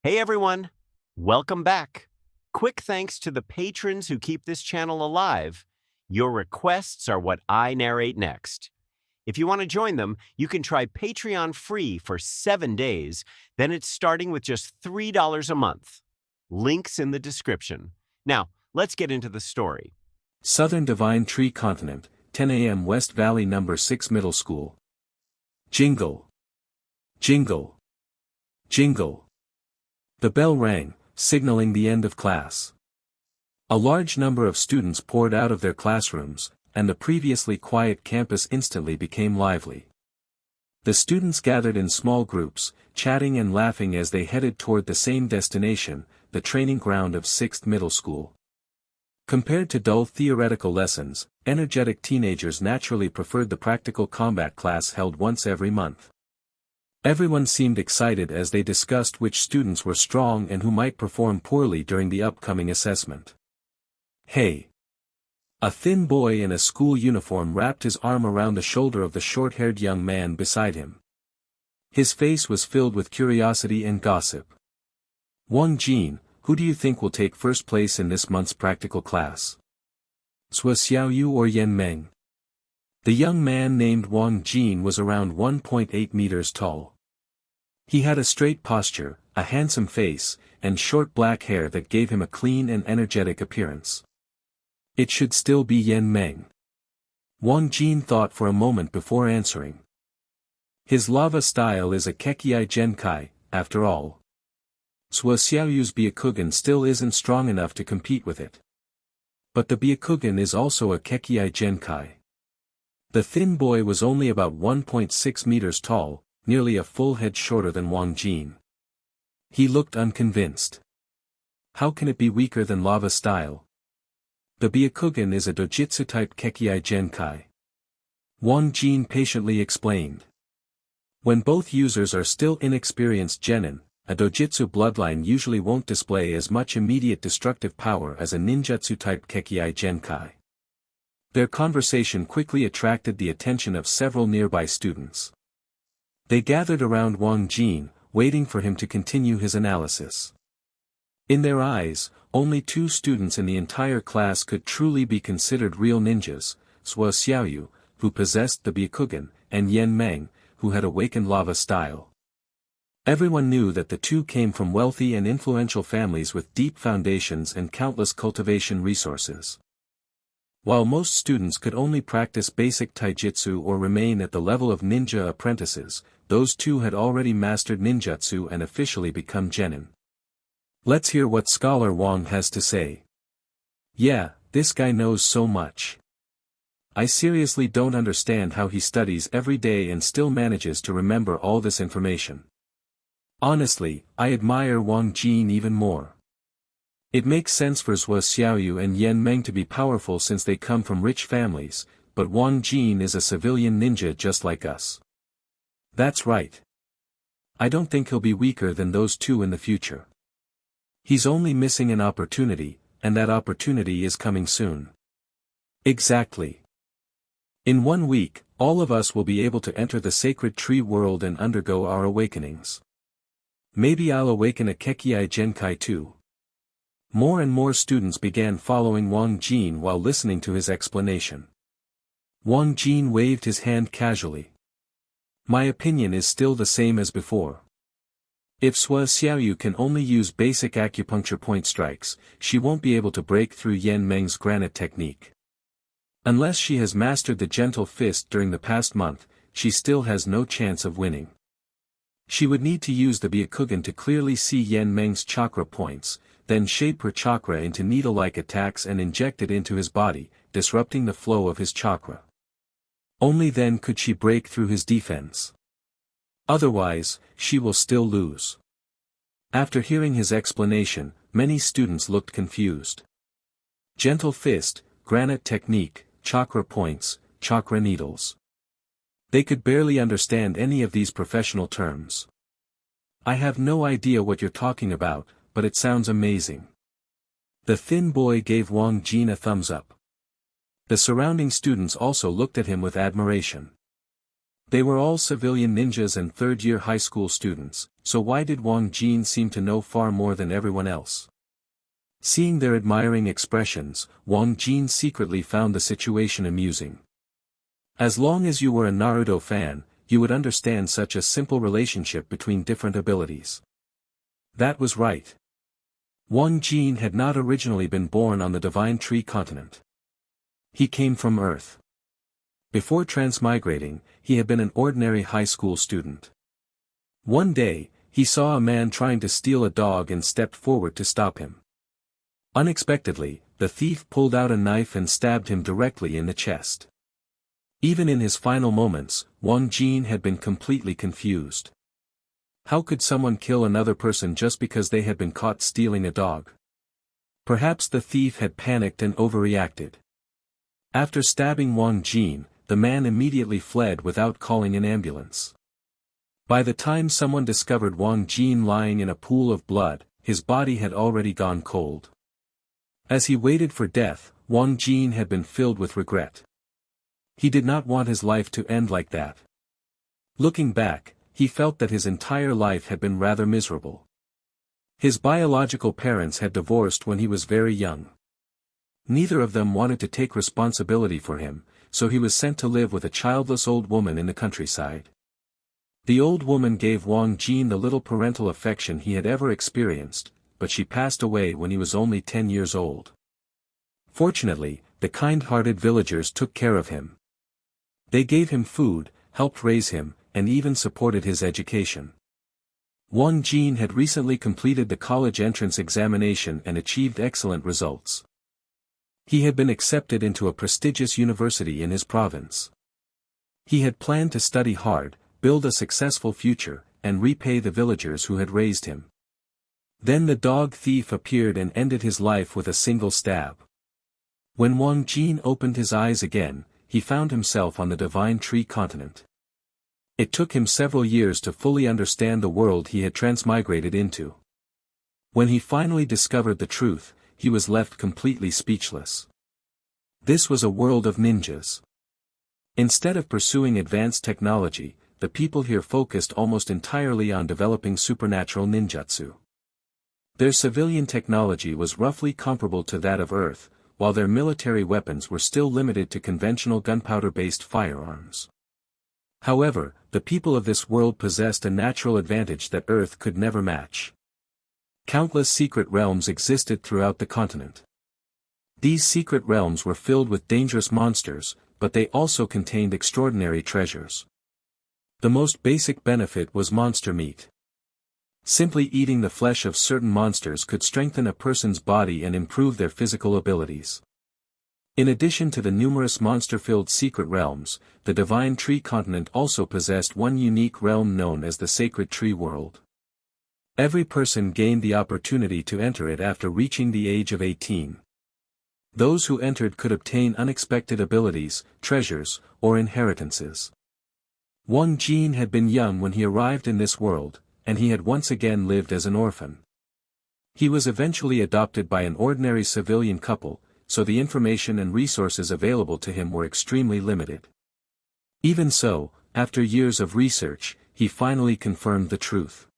Hey everyone, welcome back. Quick thanks to the patrons who keep this channel alive. Your requests are what I narrate next. If you want to join them, you can try Patreon free for 7 days, then it's starting with just $3 a month. Links in the description. Now, let's get into the story. Southern Divine Tree Continent, 10 a.m. West Valley No. 6 Middle School. Jingle. Jingle. Jingle. The bell rang, signaling the end of class. A large number of students poured out of their classrooms, and the previously quiet campus instantly became lively. The students gathered in small groups, chatting and laughing as they headed toward the same destination, the training ground of 6th Middle School. Compared to dull theoretical lessons, energetic teenagers naturally preferred the practical combat class held once every month. Everyone seemed excited as they discussed which students were strong and who might perform poorly during the upcoming assessment. Hey! A thin boy in a school uniform wrapped his arm around the shoulder of the short-haired young man beside him. His face was filled with curiosity and gossip. Wang Jin, who do you think will take first place in this month's practical class? Cui Xiaoyu or Yan Meng? The young man named Wang Jin was around 1.8 meters tall. He had a straight posture, a handsome face, and short black hair that gave him a clean and energetic appearance. It should still be Yan Meng. Wang Jin thought for a moment before answering. His lava style is a Kekkei Genkai, after all. Cui Xiaoyu's Byakugan still isn't strong enough to compete with it. But the Byakugan is also a Kekkei Genkai. The thin boy was only about 1.6 meters tall, nearly a full head shorter than Wang Jin. He looked unconvinced. How can it be weaker than lava style? The Byakugan is a dojitsu-type Kekkei Genkai. Wang Jin patiently explained. When both users are still inexperienced genin, a dojitsu bloodline usually won't display as much immediate destructive power as a ninjutsu-type Kekkei Genkai. Their conversation quickly attracted the attention of several nearby students. They gathered around Wang Jin, waiting for him to continue his analysis. In their eyes, only 2 students in the entire class could truly be considered real ninjas, Cui Xiaoyu, who possessed the Byakugan, and Yan Meng, who had awakened lava style. Everyone knew that the two came from wealthy and influential families with deep foundations and countless cultivation resources. While most students could only practice basic taijutsu or remain at the level of ninja apprentices, those two had already mastered ninjutsu and officially become genin. Let's hear what Scholar Wang has to say. Yeah, this guy knows so much. I seriously don't understand how he studies every day and still manages to remember all this information. Honestly, I admire Wang Jin even more. It makes sense for Cui Xiaoyu and Yan Meng to be powerful since they come from rich families, but Wang Jin is a civilian ninja just like us. That's right. I don't think he'll be weaker than those two in the future. He's only missing an opportunity, and that opportunity is coming soon. Exactly. In 1 week, all of us will be able to enter the sacred tree world and undergo our awakenings. Maybe I'll awaken a Kekkei Genkai too. More and more students began following Wang Jin while listening to his explanation. Wang Jin waved his hand casually. My opinion is still the same as before. If Cui Xiaoyu can only use basic acupuncture point strikes, she won't be able to break through Yan Meng's granite technique. Unless she has mastered the gentle fist during the past month, she still has no chance of winning. She would need to use the Byakugan to clearly see Yan Meng's chakra points, then shape her chakra into needle-like attacks and inject it into his body, disrupting the flow of his chakra. Only then could she break through his defense. Otherwise, she will still lose. After hearing his explanation, many students looked confused. Gentle fist, granite technique, chakra points, chakra needles. They could barely understand any of these professional terms. I have no idea what you're talking about, but it sounds amazing. The thin boy gave Wang Jin a thumbs up. The surrounding students also looked at him with admiration. They were all civilian ninjas and third-year high school students, so why did Wang Jin seem to know far more than everyone else? Seeing their admiring expressions, Wang Jin secretly found the situation amusing. As long as you were a Naruto fan, you would understand such a simple relationship between different abilities. That was right. Wang Jin had not originally been born on the Divine Tree continent. He came from Earth. Before transmigrating, he had been an ordinary high school student. One day, he saw a man trying to steal a dog and stepped forward to stop him. Unexpectedly, the thief pulled out a knife and stabbed him directly in the chest. Even in his final moments, Wang Jin had been completely confused. How could someone kill another person just because they had been caught stealing a dog? Perhaps the thief had panicked and overreacted. After stabbing Wang Jin, the man immediately fled without calling an ambulance. By the time someone discovered Wang Jin lying in a pool of blood, his body had already gone cold. As he waited for death, Wang Jin had been filled with regret. He did not want his life to end like that. Looking back, he felt that his entire life had been rather miserable. His biological parents had divorced when he was very young. Neither of them wanted to take responsibility for him, so he was sent to live with a childless old woman in the countryside. The old woman gave Wang Jin the little parental affection he had ever experienced, but she passed away when he was only 10 years old. Fortunately, the kind-hearted villagers took care of him. They gave him food, helped raise him, and even supported his education. Wang Jin had recently completed the college entrance examination and achieved excellent results. He had been accepted into a prestigious university in his province. He had planned to study hard, build a successful future, and repay the villagers who had raised him. Then the dog thief appeared and ended his life with a single stab. When Wang Jin opened his eyes again, he found himself on the Divine Tree continent. It took him several years to fully understand the world he had transmigrated into. When he finally discovered the truth, he was left completely speechless. This was a world of ninjas. Instead of pursuing advanced technology, the people here focused almost entirely on developing supernatural ninjutsu. Their civilian technology was roughly comparable to that of Earth, while their military weapons were still limited to conventional gunpowder-based firearms. However, the people of this world possessed a natural advantage that Earth could never match. Countless secret realms existed throughout the continent. These secret realms were filled with dangerous monsters, but they also contained extraordinary treasures. The most basic benefit was monster meat. Simply eating the flesh of certain monsters could strengthen a person's body and improve their physical abilities. In addition to the numerous monster-filled secret realms, the Divine Tree continent also possessed one unique realm known as the Sacred Tree World. Every person gained the opportunity to enter it after reaching the age of 18. Those who entered could obtain unexpected abilities, treasures, or inheritances. Wang Jin had been young when he arrived in this world, and he had once again lived as an orphan. He was eventually adopted by an ordinary civilian couple, so the information and resources available to him were extremely limited. Even so, after years of research, he finally confirmed the truth.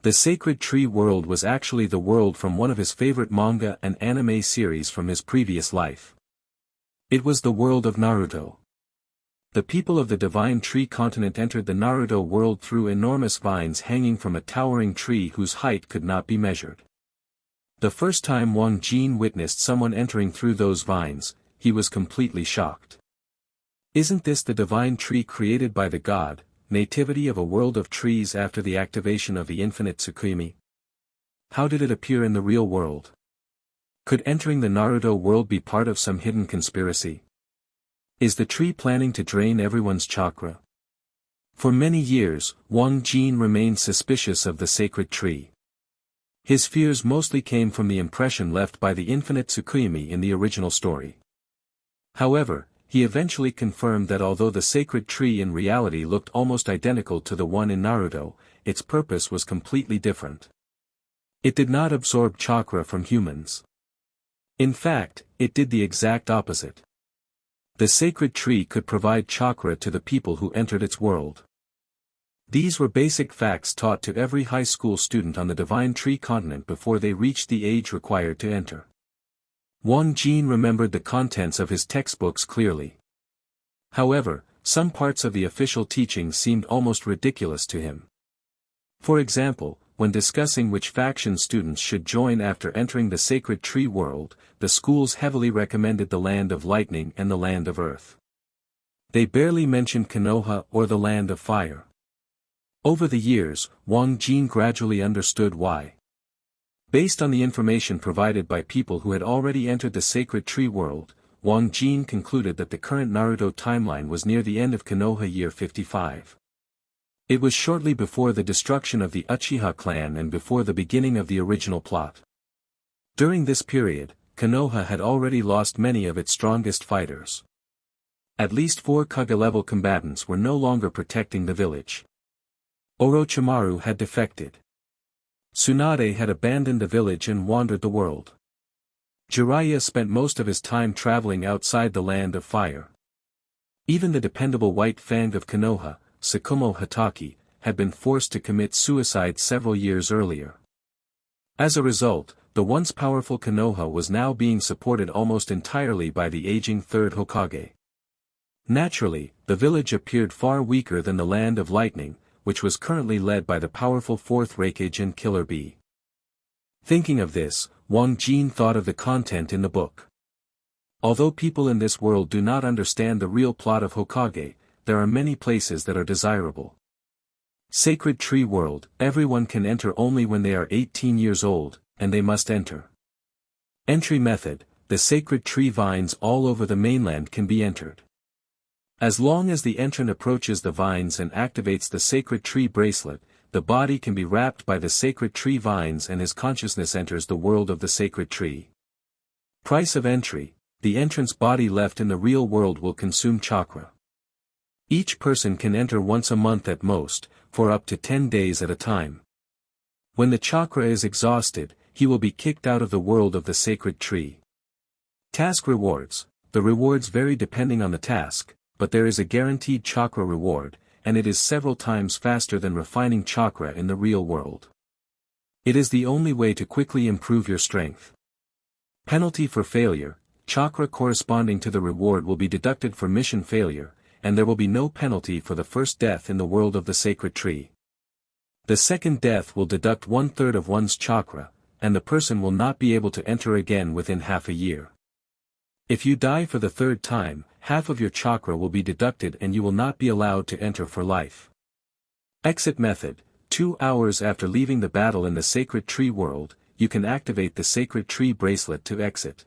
The Sacred Tree World was actually the world from one of his favorite manga and anime series from his previous life. It was the world of Naruto. The people of the Divine Tree continent entered the Naruto world through enormous vines hanging from a towering tree whose height could not be measured. The first time Wang Jin witnessed someone entering through those vines, he was completely shocked. Isn't this the divine tree created by the god, nativity of a world of trees after the activation of the infinite Tsukimi? How did it appear in the real world? Could entering the Naruto world be part of some hidden conspiracy? Is the tree planning to drain everyone's chakra? For many years, Wang Jin remained suspicious of the sacred tree. His fears mostly came from the impression left by the infinite Tsukimi in the original story. However, he eventually confirmed that although the sacred tree in reality looked almost identical to the one in Naruto, its purpose was completely different. It did not absorb chakra from humans. In fact, it did the exact opposite. The sacred tree could provide chakra to the people who entered its world. These were basic facts taught to every high school student on the Divine Tree continent before they reached the age required to enter. Wang Jin remembered the contents of his textbooks clearly. However, some parts of the official teachings seemed almost ridiculous to him. For example, when discussing which faction students should join after entering the sacred tree world, the schools heavily recommended the land of lightning and the land of earth. They barely mentioned Konoha or the land of fire. Over the years, Wang Jin gradually understood why. Based on the information provided by people who had already entered the sacred tree world, Wang Jin concluded that the current Naruto timeline was near the end of Konoha year 55. It was shortly before the destruction of the Uchiha clan and before the beginning of the original plot. During this period, Konoha had already lost many of its strongest fighters. At least 4 Kage-level combatants were no longer protecting the village. Orochimaru had defected. Tsunade had abandoned the village and wandered the world. Jiraiya spent most of his time traveling outside the land of fire. Even the dependable White Fang of Konoha, Tsukumo Hatake, had been forced to commit suicide several years earlier. As a result, the once powerful Konoha was now being supported almost entirely by the aging third Hokage. Naturally, the village appeared far weaker than the land of lightning, which was currently led by the powerful fourth Raikage and Killer Bee. Thinking of this, Wang Jin thought of the content in the book. Although people in this world do not understand the real plot of Hokage, there are many places that are desirable. Sacred Tree World, everyone can enter only when they are 18 years old, and they must enter. Entry method, the sacred tree vines all over the mainland can be entered. As long as the entrant approaches the vines and activates the sacred tree bracelet, the body can be wrapped by the sacred tree vines and his consciousness enters the world of the sacred tree. Price of entry, the entrant's body left in the real world will consume chakra. Each person can enter once a month at most, for up to 10 days at a time. When the chakra is exhausted, he will be kicked out of the world of the sacred tree. Task rewards, the rewards vary depending on the task, but there is a guaranteed chakra reward, and it is several times faster than refining chakra in the real world. It is the only way to quickly improve your strength. Penalty for failure, chakra corresponding to the reward will be deducted for mission failure, and there will be no penalty for the first death in the world of the sacred tree. The second death will deduct 1/3 of one's chakra, and the person will not be able to enter again within half a year. If you die for the third time, half of your chakra will be deducted and you will not be allowed to enter for life. Exit method, 2 hours after leaving the battle in the sacred tree world, you can activate the sacred tree bracelet to exit.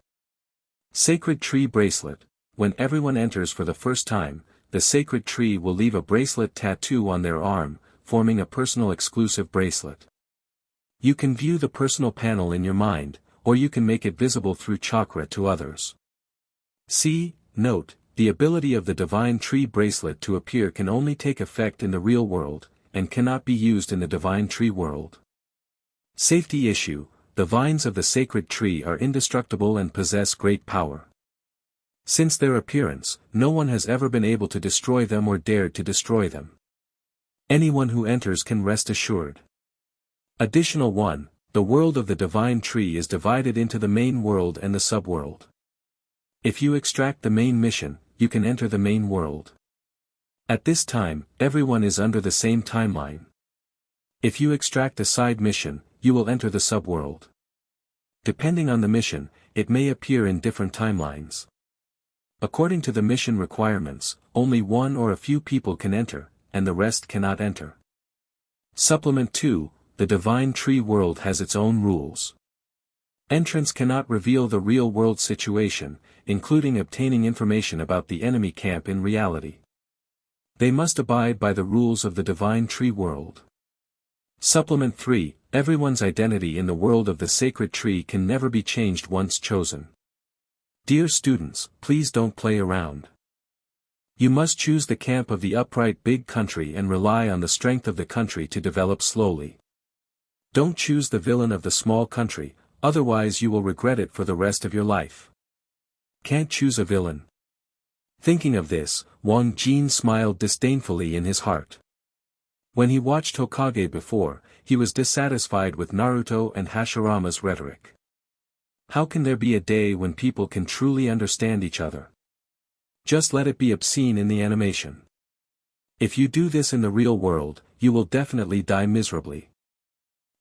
Sacred tree bracelet, when everyone enters for the first time, the sacred tree will leave a bracelet tattoo on their arm, forming a personal exclusive bracelet. You can view the personal panel in your mind, or you can make it visible through chakra to others. See, note, the ability of the Divine Tree bracelet to appear can only take effect in the real world, and cannot be used in the Divine Tree world. Safety issue, the vines of the sacred tree are indestructible and possess great power. Since their appearance, no one has ever been able to destroy them or dared to destroy them. Anyone who enters can rest assured. Additional 1, the world of the Divine Tree is divided into the main world and the subworld. If you extract the main mission, you can enter the main world. At this time, everyone is under the same timeline. If you extract a side mission, you will enter the subworld. Depending on the mission, it may appear in different timelines. According to the mission requirements, only one or a few people can enter, and the rest cannot enter. Supplement 2, the Divine Tree world has its own rules. Entrants cannot reveal the real-world situation, including obtaining information about the enemy camp in reality. They must abide by the rules of the Divine Tree world. Supplement 3, everyone's identity in the world of the sacred tree can never be changed once chosen. Dear students, please don't play around. You must choose the camp of the upright big country and rely on the strength of the country to develop slowly. Don't choose the villain of the small country, otherwise you will regret it for the rest of your life. Can't choose a villain. Thinking of this, Wang Jin smiled disdainfully in his heart. When he watched Hokage before, he was dissatisfied with Naruto and Hashirama's rhetoric. How can there be a day when people can truly understand each other? Just let it be obscene in the animation. If you do this in the real world, you will definitely die miserably.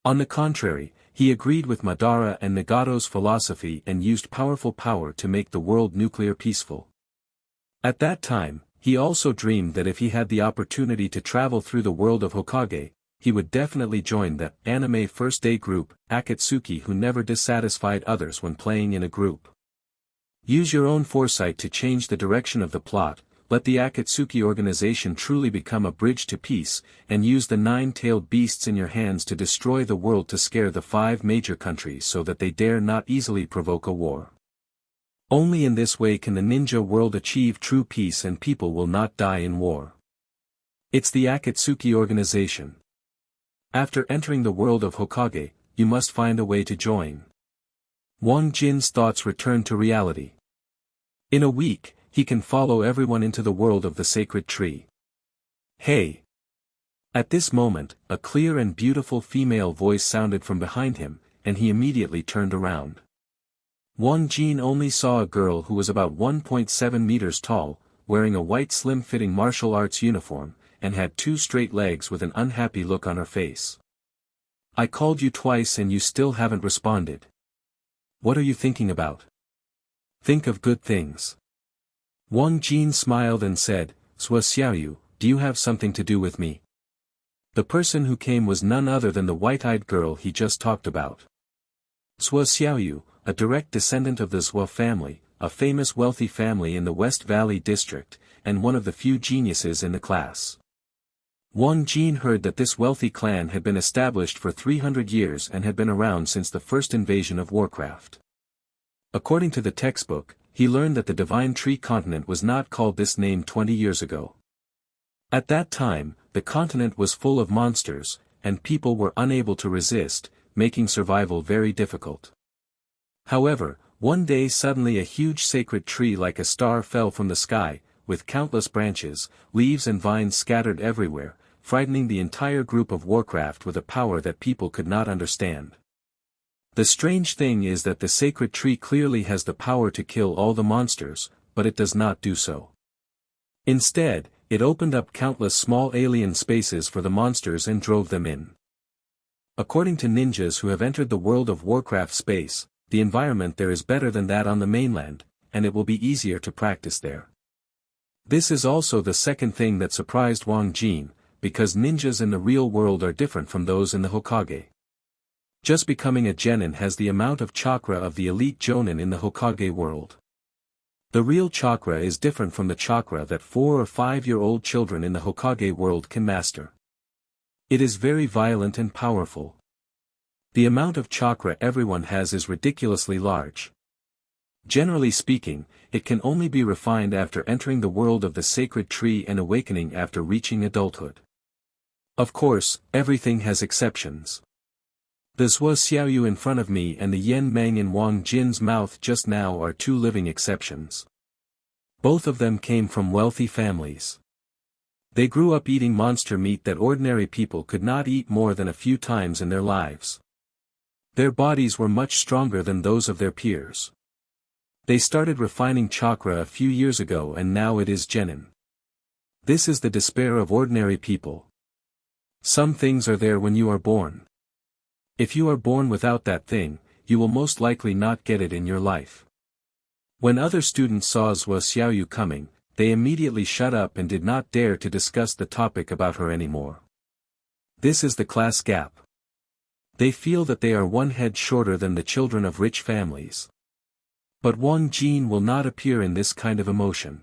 On the contrary, he agreed with Madara and Nagato's philosophy and used powerful power to make the world nuclear peaceful. At that time, he also dreamed that if he had the opportunity to travel through the world of Hokage, he would definitely join the anime first day group, Akatsuki, who never dissatisfied others when playing in a group. Use your own foresight to change the direction of the plot, let the Akatsuki organization truly become a bridge to peace, and use the nine-tailed beasts in your hands to destroy the world to scare the 5 major countries so that they dare not easily provoke a war. Only in this way can the ninja world achieve true peace and people will not die in war. It's the Akatsuki organization. After entering the world of Hokage, you must find a way to join. Wang Jin's thoughts returned to reality. In a week, he can follow everyone into the world of the sacred tree. Hey! At this moment, a clear and beautiful female voice sounded from behind him, and he immediately turned around. Wang Jin only saw a girl who was about 1.7 meters tall, wearing a white slim-fitting martial arts uniform, and had 2 straight legs with an unhappy look on her face. I called you twice and you still haven't responded. What are you thinking about? Think of good things. Wang Jin smiled and said, Sua Xiaoyu, do you have something to do with me? The person who came was none other than the white-eyed girl he just talked about. Sua Xiaoyu, a direct descendant of the Zhou family, a famous wealthy family in the West Valley district, and one of the few geniuses in the class. Wang Jin heard that this wealthy clan had been established for 300 years and had been around since the first invasion of Warcraft. According to the textbook, he learned that the Divine Tree continent was not called this name 20 years ago. At that time, the continent was full of monsters, and people were unable to resist, making survival very difficult. However, one day suddenly a huge sacred tree like a star fell from the sky, with countless branches, leaves and vines scattered everywhere, frightening the entire group of Warcraft with a power that people could not understand. The strange thing is that the sacred tree clearly has the power to kill all the monsters, but it does not do so. Instead, it opened up countless small alien spaces for the monsters and drove them in. According to ninjas who have entered the world of Warcraft space, the environment there is better than that on the mainland, and it will be easier to practice there. This is also the second thing that surprised Wang Jin, because ninjas in the real world are different from those in the Hokage. Just becoming a genin has the amount of chakra of the elite jonin in the Hokage world. The real chakra is different from the chakra that 4 or 5-year-old children in the Hokage world can master. It is very violent and powerful. The amount of chakra everyone has is ridiculously large. Generally speaking, it can only be refined after entering the world of the sacred tree and awakening after reaching adulthood. Of course, everything has exceptions. The Zhuo Xiaoyu in front of me and the Yen Meng in Wang Jin's mouth just now are 2 living exceptions. Both of them came from wealthy families. They grew up eating monster meat that ordinary people could not eat more than a few times in their lives. Their bodies were much stronger than those of their peers. They started refining chakra a few years ago and now it is genin. This is the despair of ordinary people. Some things are there when you are born. If you are born without that thing, you will most likely not get it in your life. When other students saw Zhuo Xiaoyu coming, they immediately shut up and did not dare to discuss the topic about her anymore. This is the class gap. They feel that they are one head shorter than the children of rich families. But Wang Jin will not appear in this kind of emotion.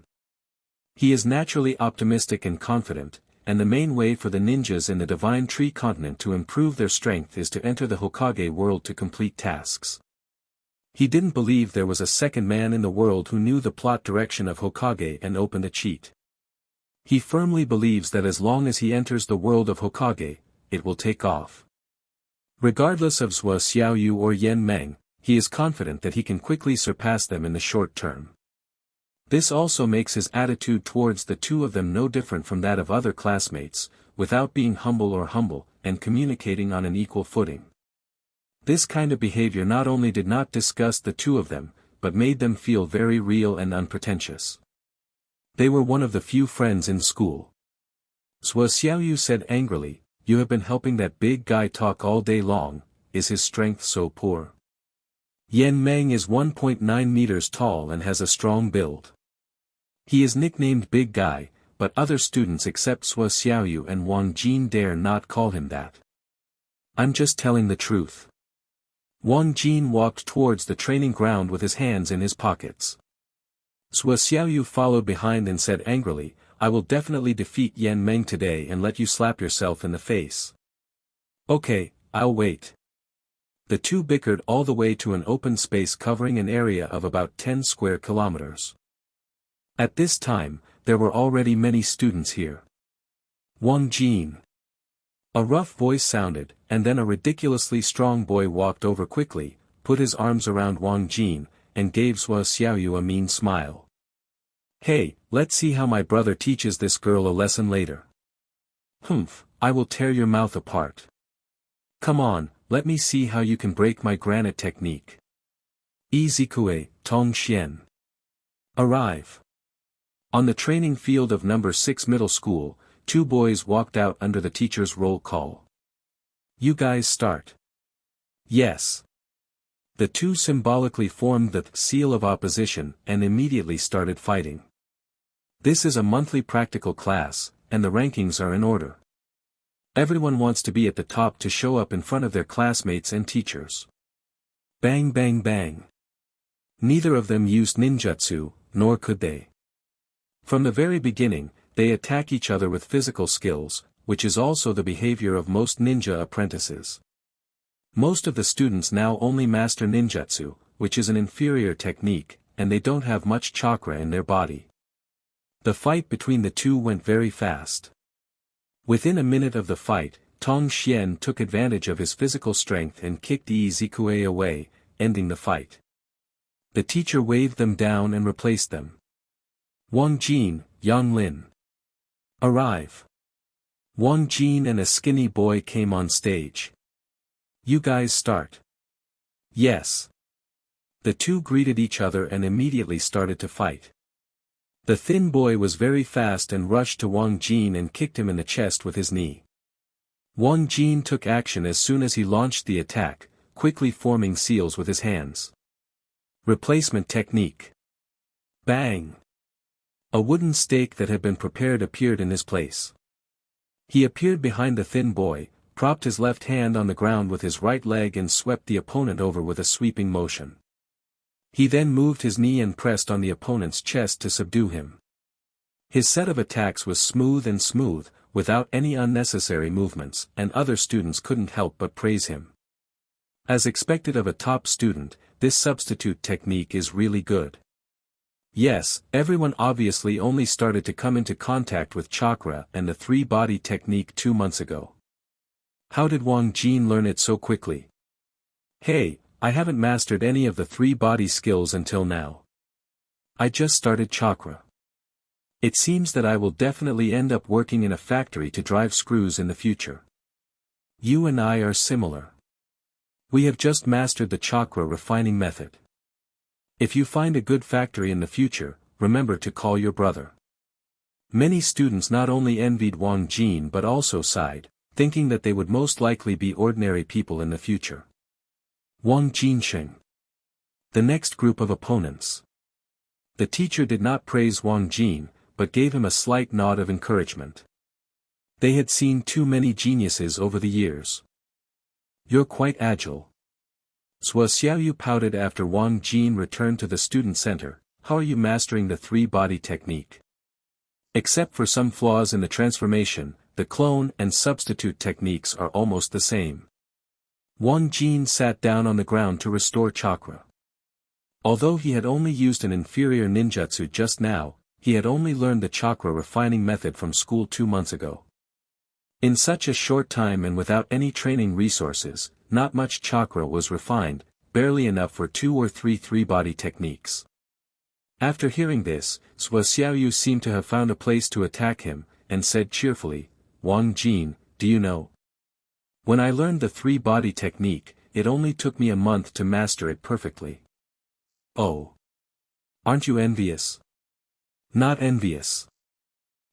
He is naturally optimistic and confident, and the main way for the ninjas in the Divine Tree continent to improve their strength is to enter the Hokage world to complete tasks. He didn't believe there was a second man in the world who knew the plot direction of Hokage and opened a cheat. He firmly believes that as long as he enters the world of Hokage, it will take off. Regardless of Zhuo Xiaoyu or Yen Meng, he is confident that he can quickly surpass them in the short term. This also makes his attitude towards the two of them no different from that of other classmates, without being humble, and communicating on an equal footing. This kind of behavior not only did not disgust the two of them, but made them feel very real and unpretentious. They were one of the few friends in school. Zhuo Xiaoyu said angrily, "You have been helping that big guy talk all day long, is his strength so poor?" Yan Meng is 1.9 meters tall and has a strong build. He is nicknamed Big Guy, but other students except Zhuo Xiaoyu and Wang Jin dare not call him that. "I'm just telling the truth." Wang Jin walked towards the training ground with his hands in his pockets. Zhuo Xiaoyu followed behind and said angrily, "I will definitely defeat Yan Meng today and let you slap yourself in the face." "Okay, I'll wait." The two bickered all the way to an open space covering an area of about 10 square kilometers. At this time, there were already many students here. Wang Jin. A rough voice sounded, and then a ridiculously strong boy walked over quickly, put his arms around Wang Jin, and gave Zhuo Xiaoyu a mean smile. "Hey, let's see how my brother teaches this girl a lesson later." "Humph, I will tear your mouth apart. Come on, let me see how you can break my granite technique." Izikue, Tong Xian. Arrive. On the training field of number 6 middle school, two boys walked out under the teacher's roll call. "You guys start." "Yes." The two symbolically formed the seal of opposition and immediately started fighting. This is a monthly practical class, and the rankings are in order. Everyone wants to be at the top to show up in front of their classmates and teachers. Bang bang bang. Neither of them used ninjutsu, nor could they. From the very beginning, they attack each other with physical skills, which is also the behavior of most ninja apprentices. Most of the students now only master ninjutsu, which is an inferior technique, and they don't have much chakra in their body. The fight between the two went very fast. Within a minute of the fight, Tong Xian took advantage of his physical strength and kicked Izikue away, ending the fight. The teacher waved them down and replaced them. Wang Jin, Yang Lin. Arrive. Wang Jin and a skinny boy came on stage. "You guys start." "Yes." The two greeted each other and immediately started to fight. The thin boy was very fast and rushed to Wang Jin and kicked him in the chest with his knee. Wang Jin took action as soon as he launched the attack, quickly forming seals with his hands. Replacement technique. Bang! A wooden stake that had been prepared appeared in his place. He appeared behind the thin boy, propped his left hand on the ground with his right leg and swept the opponent over with a sweeping motion. He then moved his knee and pressed on the opponent's chest to subdue him. His set of attacks was smooth, without any unnecessary movements, and other students couldn't help but praise him. As expected of a top student, this substitute technique is really good. Yes, everyone obviously only started to come into contact with chakra and the three-body technique 2 months ago. How did Wang Jin learn it so quickly? "Hey, I haven't mastered any of the three-body skills until now. I just started chakra. It seems that I will definitely end up working in a factory to drive screws in the future. You and I are similar. We have just mastered the chakra refining method. If you find a good factory in the future, remember to call your brother." Many students not only envied Wang Jin but also sighed, thinking that they would most likely be ordinary people in the future. Wang Jinsheng. The next group of opponents. The teacher did not praise Wang Jin, but gave him a slight nod of encouragement. They had seen too many geniuses over the years. "You're quite agile." Zhuo Xiaoyu pouted after Wang Jin returned to the student center. "How are you mastering the three-body technique? Except for some flaws in the transformation, the clone and substitute techniques are almost the same." Wang Jin sat down on the ground to restore chakra. Although he had only used an inferior ninjutsu just now, he had only learned the chakra refining method from school 2 months ago. In such a short time and without any training resources, not much chakra was refined, barely enough for 2 or 3 three-body techniques. After hearing this, Sua Xiaoyu seemed to have found a place to attack him, and said cheerfully, "Wang Jin, do you know? When I learned the three-body technique, it only took me a month to master it perfectly. Oh. Aren't you envious? Not envious.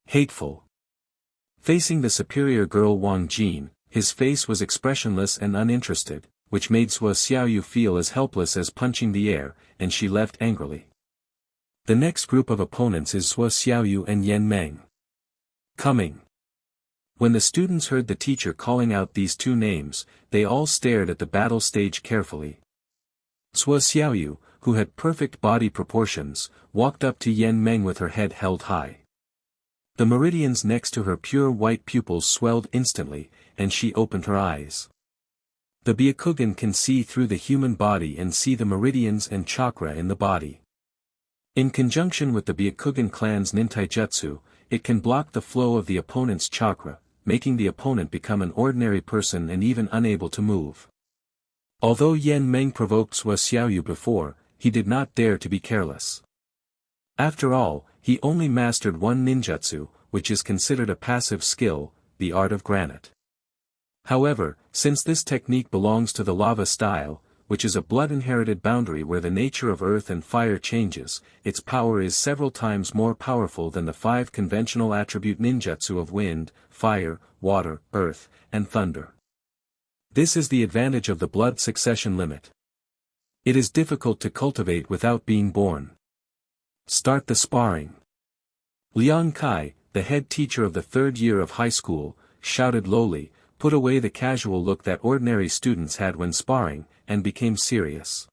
Hateful." Facing the superior girl Wang Jin, his face was expressionless and uninterested, which made Sua Xiaoyu feel as helpless as punching the air, and she left angrily. The next group of opponents is Sua Xiaoyu and Yan Meng. Coming. When the students heard the teacher calling out these two names, they all stared at the battle stage carefully. Sua Xiaoyu, who had perfect body proportions, walked up to Yan Meng with her head held high. The meridians next to her pure white pupils swelled instantly, and she opened her eyes. The Byakugan can see through the human body and see the meridians and chakra in the body. In conjunction with the Byakugan clan's nintaijutsu, it can block the flow of the opponent's chakra, making the opponent become an ordinary person and even unable to move. Although Yan Meng provoked Sua Xiaoyu before, he did not dare to be careless. After all, he only mastered one ninjutsu, which is considered a passive skill, the art of granite. However, since this technique belongs to the lava style, which is a blood-inherited boundary where the nature of earth and fire changes, its power is several times more powerful than the 5 conventional attribute ninjutsu of wind, fire, water, earth, and thunder. This is the advantage of the blood succession limit. It is difficult to cultivate without being born. Start the sparring. Liang Kai, the head teacher of the 3rd year of high school, shouted lowly, put away the casual look that ordinary students had when sparring, and became serious.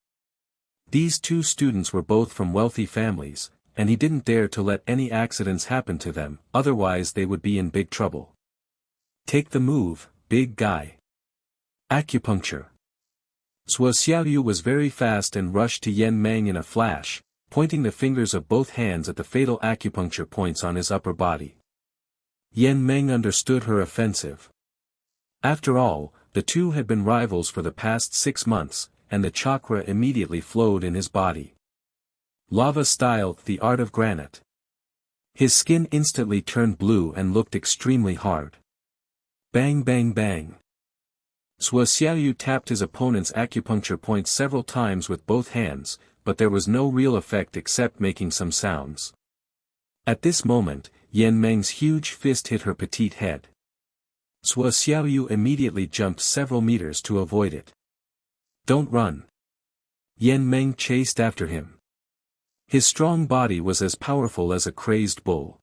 These two students were both from wealthy families, and he didn't dare to let any accidents happen to them, otherwise they would be in big trouble. Take the move, big guy. Acupuncture. Sua Xiaoyu was very fast and rushed to Yan Meng in a flash, pointing the fingers of both hands at the fatal acupuncture points on his upper body. Yan Meng understood her offensive. After all, the two had been rivals for the past 6 months, and the chakra immediately flowed in his body. Lava style, the art of granite. His skin instantly turned blue and looked extremely hard. Bang bang bang. Sua Xiaoyu tapped his opponent's acupuncture point several times with both hands, but there was no real effect except making some sounds. At this moment, Yan Meng's huge fist hit her petite head. Sua Xiaoyu immediately jumped several meters to avoid it. Don't run. Yan Meng chased after him. His strong body was as powerful as a crazed bull.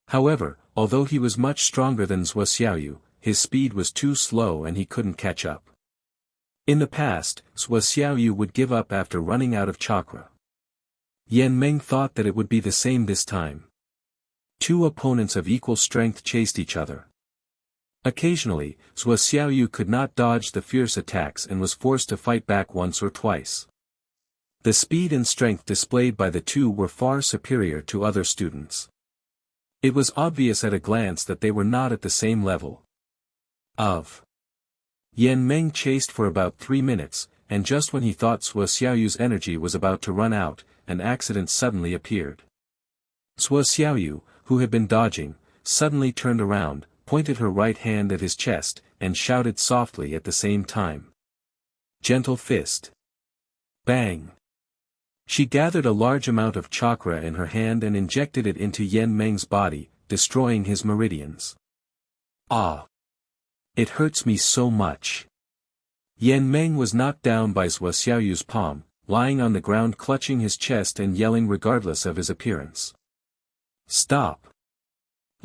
However, although he was much stronger than Sua Xiaoyu, his speed was too slow and he couldn't catch up. In the past, Sua Xiaoyu would give up after running out of chakra. Yan Meng thought that it would be the same this time. Two opponents of equal strength chased each other. Occasionally, Sua Xiaoyu could not dodge the fierce attacks and was forced to fight back once or twice. The speed and strength displayed by the two were far superior to other students. It was obvious at a glance that they were not at the same level. Yan Meng chased for about 3 minutes, and just when he thought Sua Xiaoyu's energy was about to run out, an accident suddenly appeared. Sua Xiaoyu, who had been dodging, suddenly turned around, pointed her right hand at his chest, and shouted softly at the same time. Gentle fist. Bang. She gathered a large amount of chakra in her hand and injected it into Yan Meng's body, destroying his meridians. Ah! It hurts me so much. Yan Meng was knocked down by Sua Xiaoyu's palm, lying on the ground clutching his chest and yelling regardless of his appearance. Stop!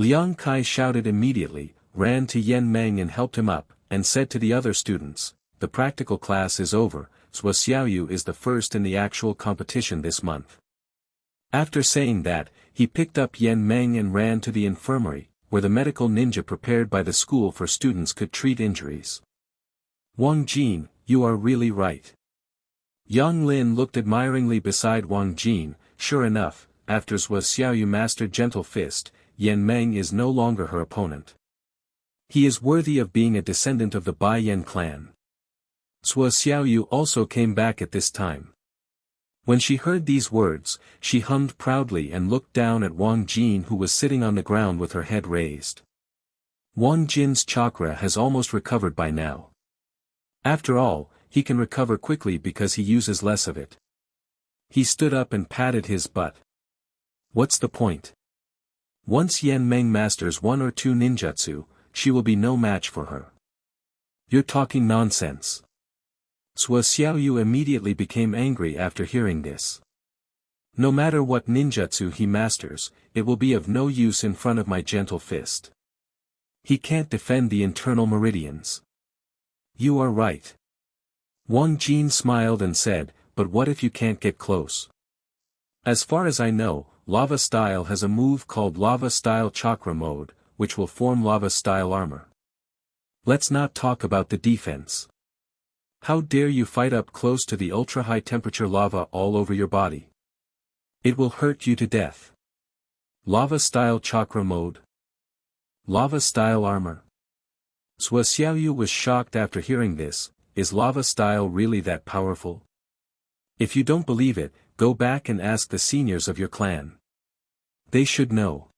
Liang Kai shouted immediately, ran to Yan Meng and helped him up, and said to the other students, the practical class is over, Sua Xiaoyu is the first in the actual competition this month. After saying that, he picked up Yan Meng and ran to the infirmary, where the medical ninja prepared by the school for students could treat injuries. Wang Jin, you are really right. Yang Lin looked admiringly beside Wang Jin. Sure enough, after Sua Xiaoyu mastered Gentle Fist, Yan Meng is no longer her opponent. He is worthy of being a descendant of the Bai Yan clan. Sua Xiaoyu also came back at this time. When she heard these words, she hummed proudly and looked down at Wang Jin, who was sitting on the ground with her head raised. Wang Jin's chakra has almost recovered by now. After all, he can recover quickly because he uses less of it. He stood up and patted his butt. What's the point? Once Yan Meng masters 1 or 2 ninjutsu, she will be no match for her. You're talking nonsense. Sua Xiaoyu immediately became angry after hearing this. No matter what ninjutsu he masters, it will be of no use in front of my gentle fist. He can't defend the internal meridians. You are right. Wang Jin smiled and said, but what if you can't get close? As far as I know, Lava Style has a move called Lava Style Chakra Mode, which will form Lava Style armor. Let's not talk about the defense. How dare you fight up close to the ultra-high temperature lava all over your body? It will hurt you to death. Lava Style Chakra Mode. Lava Style armor. Sua Xiaoyu was shocked after hearing this. Is Lava Style really that powerful? If you don't believe it, go back and ask the seniors of your clan. They should know.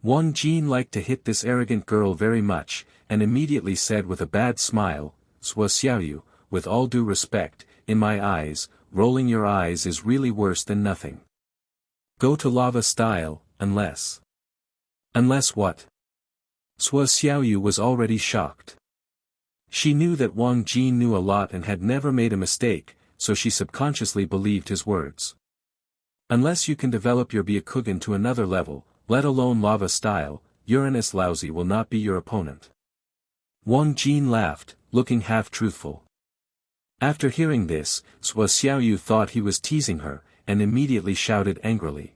Wang Jin liked to hit this arrogant girl very much, and immediately said with a bad smile, Sua Xiaoyu, with all due respect, in my eyes, rolling your eyes is really worse than nothing. Go to Lava Style, unless. Unless what? Sua Xiaoyu was already shocked. She knew that Wang Jin knew a lot and had never made a mistake, so she subconsciously believed his words. Unless you can develop your Byakugan to another level, let alone Lava Style, Uranus Lousy will not be your opponent. Wang Jin laughed, looking half-truthful. After hearing this, Sua Xiaoyu thought he was teasing her, and immediately shouted angrily.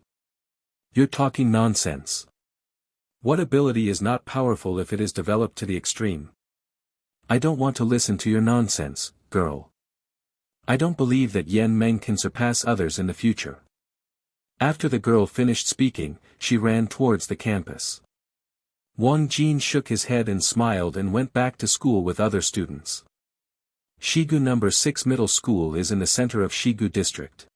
You're talking nonsense. What ability is not powerful if it is developed to the extreme? I don't want to listen to your nonsense, girl. I don't believe that Yan Meng can surpass others in the future. After the girl finished speaking, she ran towards the campus. Wang Jin shook his head and smiled and went back to school with other students. Shigu No. 6 Middle School is in the center of Shigu District.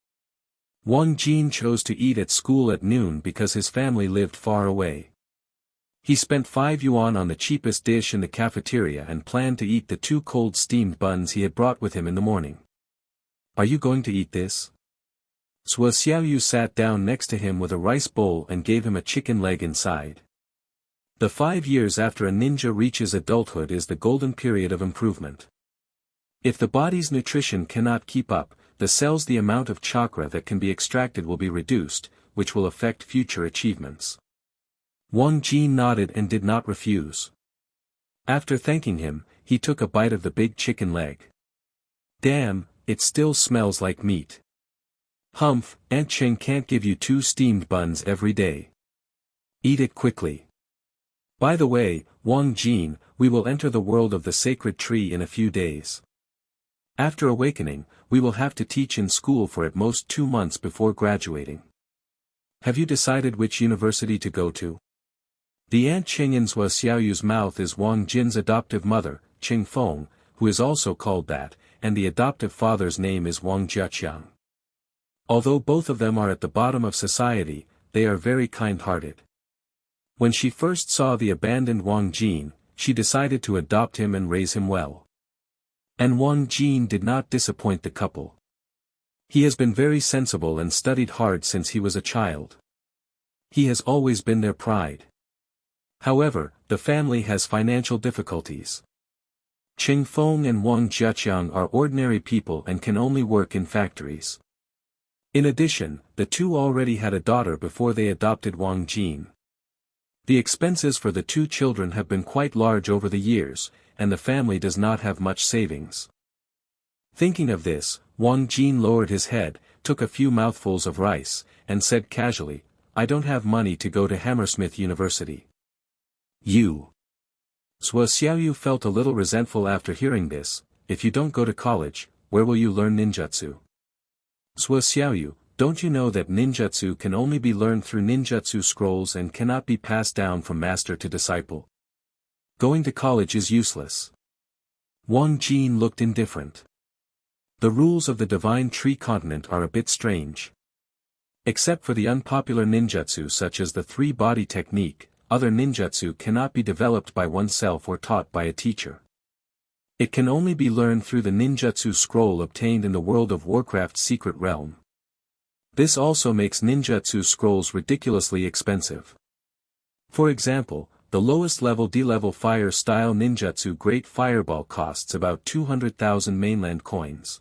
Wang Jin chose to eat at school at noon because his family lived far away. He spent 5 yuan on the cheapest dish in the cafeteria and planned to eat the 2 cold steamed buns he had brought with him in the morning. Are you going to eat this? Sua Xiaoyu sat down next to him with a rice bowl and gave him a chicken leg inside. The 5 years after a ninja reaches adulthood is the golden period of improvement. If the body's nutrition cannot keep up, the amount of chakra that can be extracted will be reduced, which will affect future achievements. Wang Jin nodded and did not refuse. After thanking him, he took a bite of the big chicken leg. Damn, it still smells like meat. Humph, Aunt Cheng can't give you 2 steamed buns every day. Eat it quickly. By the way, Wang Jin, we will enter the world of the sacred tree in a few days. After awakening, we will have to teach in school for at most 2 months before graduating. Have you decided which university to go to? The Aunt Cheng in Sua Xiaoyu's mouth is Wang Jin's adoptive mother, Qing Feng, who is also called that, and the adoptive father's name is Wang Jiaqiang. Although both of them are at the bottom of society, they are very kind-hearted. When she first saw the abandoned Wang Jin, she decided to adopt him and raise him well. And Wang Jin did not disappoint the couple. He has been very sensible and studied hard since he was a child. He has always been their pride. However, the family has financial difficulties. Qing Feng and Wang Jiaqiang are ordinary people and can only work in factories. In addition, the two already had a daughter before they adopted Wang Jin. The expenses for the 2 children have been quite large over the years, and the family does not have much savings. Thinking of this, Wang Jin lowered his head, took a few mouthfuls of rice, and said casually, I don't have money to go to Hammersmith University. You. Sua Xiaoyu felt a little resentful after hearing this. If you don't go to college, where will you learn ninjutsu? Sua Xiaoyu, don't you know that ninjutsu can only be learned through ninjutsu scrolls and cannot be passed down from master to disciple? Going to college is useless. Wang Jin looked indifferent. The rules of the Divine Tree Continent are a bit strange. Except for the unpopular ninjutsu such as the three-body technique, other ninjutsu cannot be developed by oneself or taught by a teacher. It can only be learned through the ninjutsu scroll obtained in the World of Warcraft's secret realm. This also makes ninjutsu scrolls ridiculously expensive. For example, the lowest level D-level fire-style ninjutsu Great Fireball costs about 200,000 mainland coins.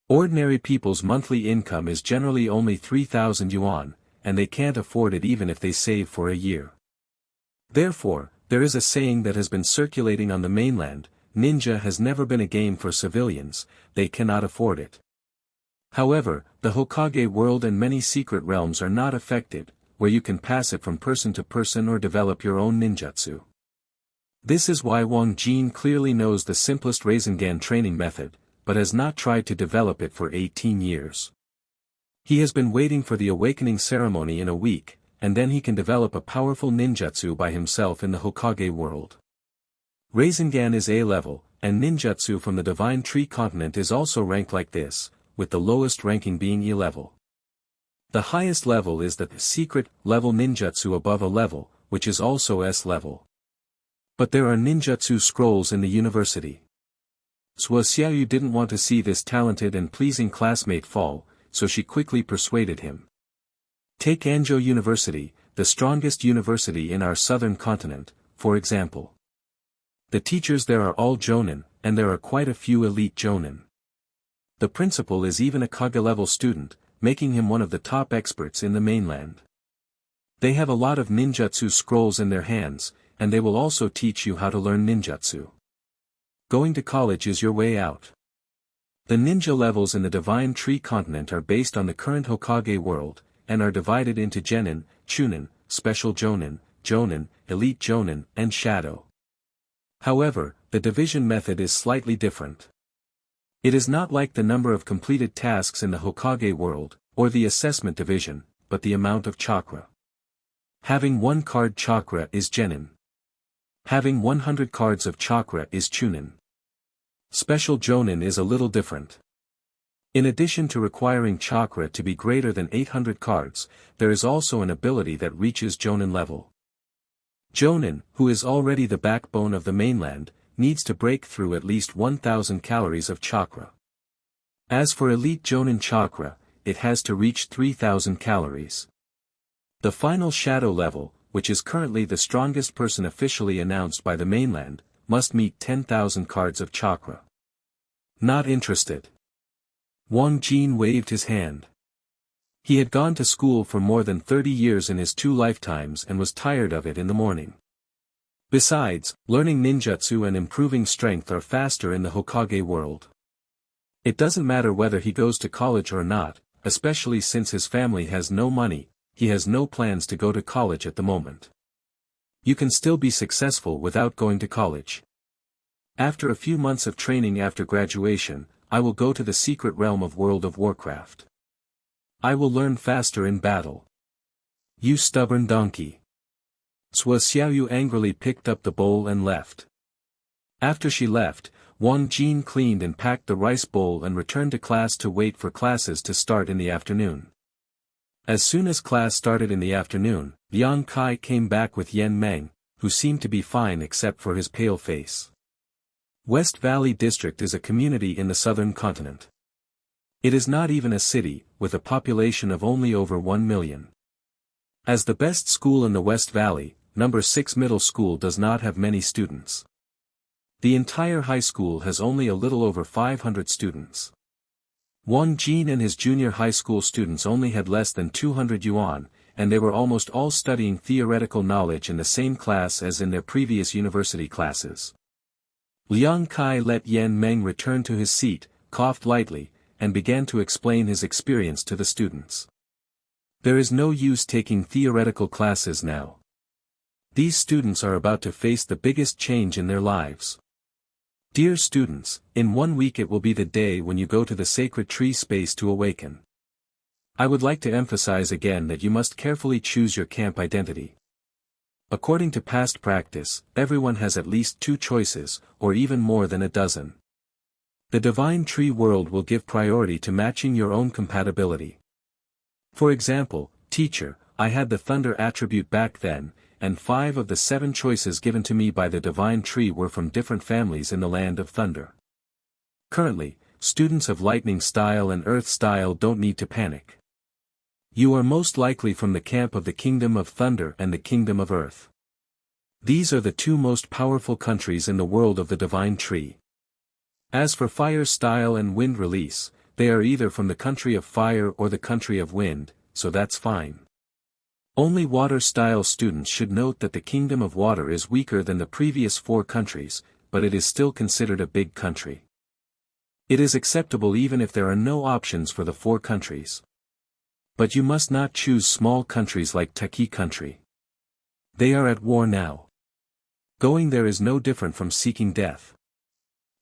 Ordinary people's monthly income is generally only 3,000 yuan, and they can't afford it even if they save for a year. Therefore, there is a saying that has been circulating on the mainland: ninja has never been a game for civilians, they cannot afford it. However, the Hokage world and many secret realms are not affected, where you can pass it from person to person or develop your own ninjutsu. This is why Wang Jin clearly knows the simplest Rasengan training method, but has not tried to develop it for 18 years. He has been waiting for the awakening ceremony in a week, and then he can develop a powerful ninjutsu by himself in the Hokage world. Rasengan is A level, and ninjutsu from the Divine Tree Continent is also ranked like this, with the lowest ranking being E level. The highest level is the secret level ninjutsu above A level, which is also S level. But there are ninjutsu scrolls in the university. Suo Xiaoyu didn't want to see this talented and pleasing classmate fall, so she quickly persuaded him. Take Anzhou University, the strongest university in our southern continent, for example. The teachers there are all jonin, and there are quite a few elite jonin. The principal is even a Kage-level student, making him one of the top experts in the mainland. They have a lot of ninjutsu scrolls in their hands, and they will also teach you how to learn ninjutsu. Going to college is your way out. The ninja levels in the Divine Tree Continent are based on the current Hokage world, and are divided into Genin, Chunin, Special Jonin, Jonin, Elite Jonin, and Shadow. However, the division method is slightly different. It is not like the number of completed tasks in the Hokage world, or the assessment division, but the amount of chakra. Having 1 card chakra is Genin. Having 100 cards of chakra is Chunin. Special Jonin is a little different. In addition to requiring chakra to be greater than 800 cards, there is also an ability that reaches Jonin level. Jonin, who is already the backbone of the mainland, needs to break through at least 1,000 calories of chakra. As for Elite Jonin chakra, it has to reach 3,000 calories. The final shadow level, which is currently the strongest person officially announced by the mainland, must meet 10,000 cards of chakra. Not interested. Wang Jin waved his hand. He had gone to school for more than 30 years in his 2 lifetimes and was tired of it in the morning. Besides, learning ninjutsu and improving strength are faster in the Hokage world. It doesn't matter whether he goes to college or not, especially since his family has no money, he has no plans to go to college at the moment. You can still be successful without going to college. After a few months of training after graduation, I will go to the secret realm of World of Warcraft. I will learn faster in battle. You stubborn donkey. Suo Xiaoyu angrily picked up the bowl and left. After she left, Wang Jin cleaned and packed the rice bowl and returned to class to wait for classes to start in the afternoon. As soon as class started in the afternoon, Liang Kai came back with Yan Meng, who seemed to be fine except for his pale face. West Valley District is a community in the southern continent. It is not even a city, with a population of only over 1 million. As the best school in the West Valley, number 6 middle school does not have many students. The entire high school has only a little over 500 students. Wang Jin and his junior high school students only had less than 200 yuan, and they were almost all studying theoretical knowledge in the same class as in their previous university classes. Liang Kai let Yan Meng return to his seat, coughed lightly, and began to explain his experience to the students. There is no use taking theoretical classes now. These students are about to face the biggest change in their lives. Dear students, in 1 week it will be the day when you go to the sacred tree space to awaken. I would like to emphasize again that you must carefully choose your camp identity. According to past practice, everyone has at least 2 choices, or even more than a dozen. The divine tree world will give priority to matching your own compatibility. For example, teacher, I had the thunder attribute back then, and 5 of the 7 choices given to me by the divine tree were from different families in the land of thunder. Currently, students of lightning style and earth style don't need to panic. You are most likely from the camp of the kingdom of thunder and the kingdom of earth. These are the 2 most powerful countries in the world of the divine tree. As for fire style and wind release, they are either from the country of fire or the country of wind, so that's fine. Only water-style students should note that the kingdom of water is weaker than the previous 4 countries, but it is still considered a big country. It is acceptable even if there are no options for the 4 countries. But you must not choose small countries like Taki country. They are at war now. Going there is no different from seeking death.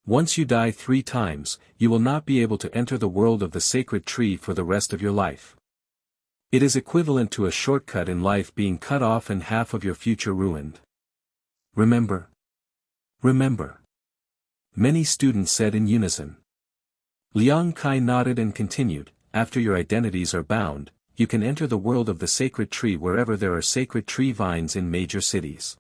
Once you die 3 times, you will not be able to enter the world of the sacred tree for the rest of your life. It is equivalent to a shortcut in life being cut off and half of your future ruined. Remember? Remember. Many students said in unison. Liang Kai nodded and continued, after your identities are bound, you can enter the world of the sacred tree wherever there are sacred tree vines in major cities.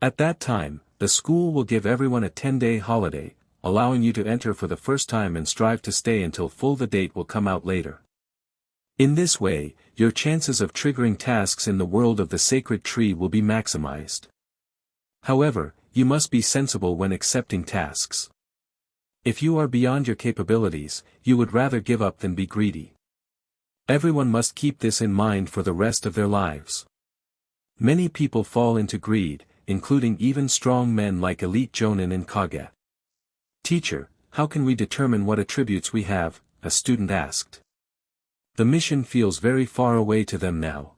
At that time, the school will give everyone a 10-day holiday, allowing you to enter for the first time and strive to stay until the date will come out later. In this way, your chances of triggering tasks in the world of the sacred tree will be maximized. However, you must be sensible when accepting tasks. If you are beyond your capabilities, you would rather give up than be greedy. Everyone must keep this in mind for the rest of their lives. Many people fall into greed, including even strong men like Elite Jonin and Kage. Teacher, how can we determine what attributes we have? A student asked. The mission feels very far away to them now.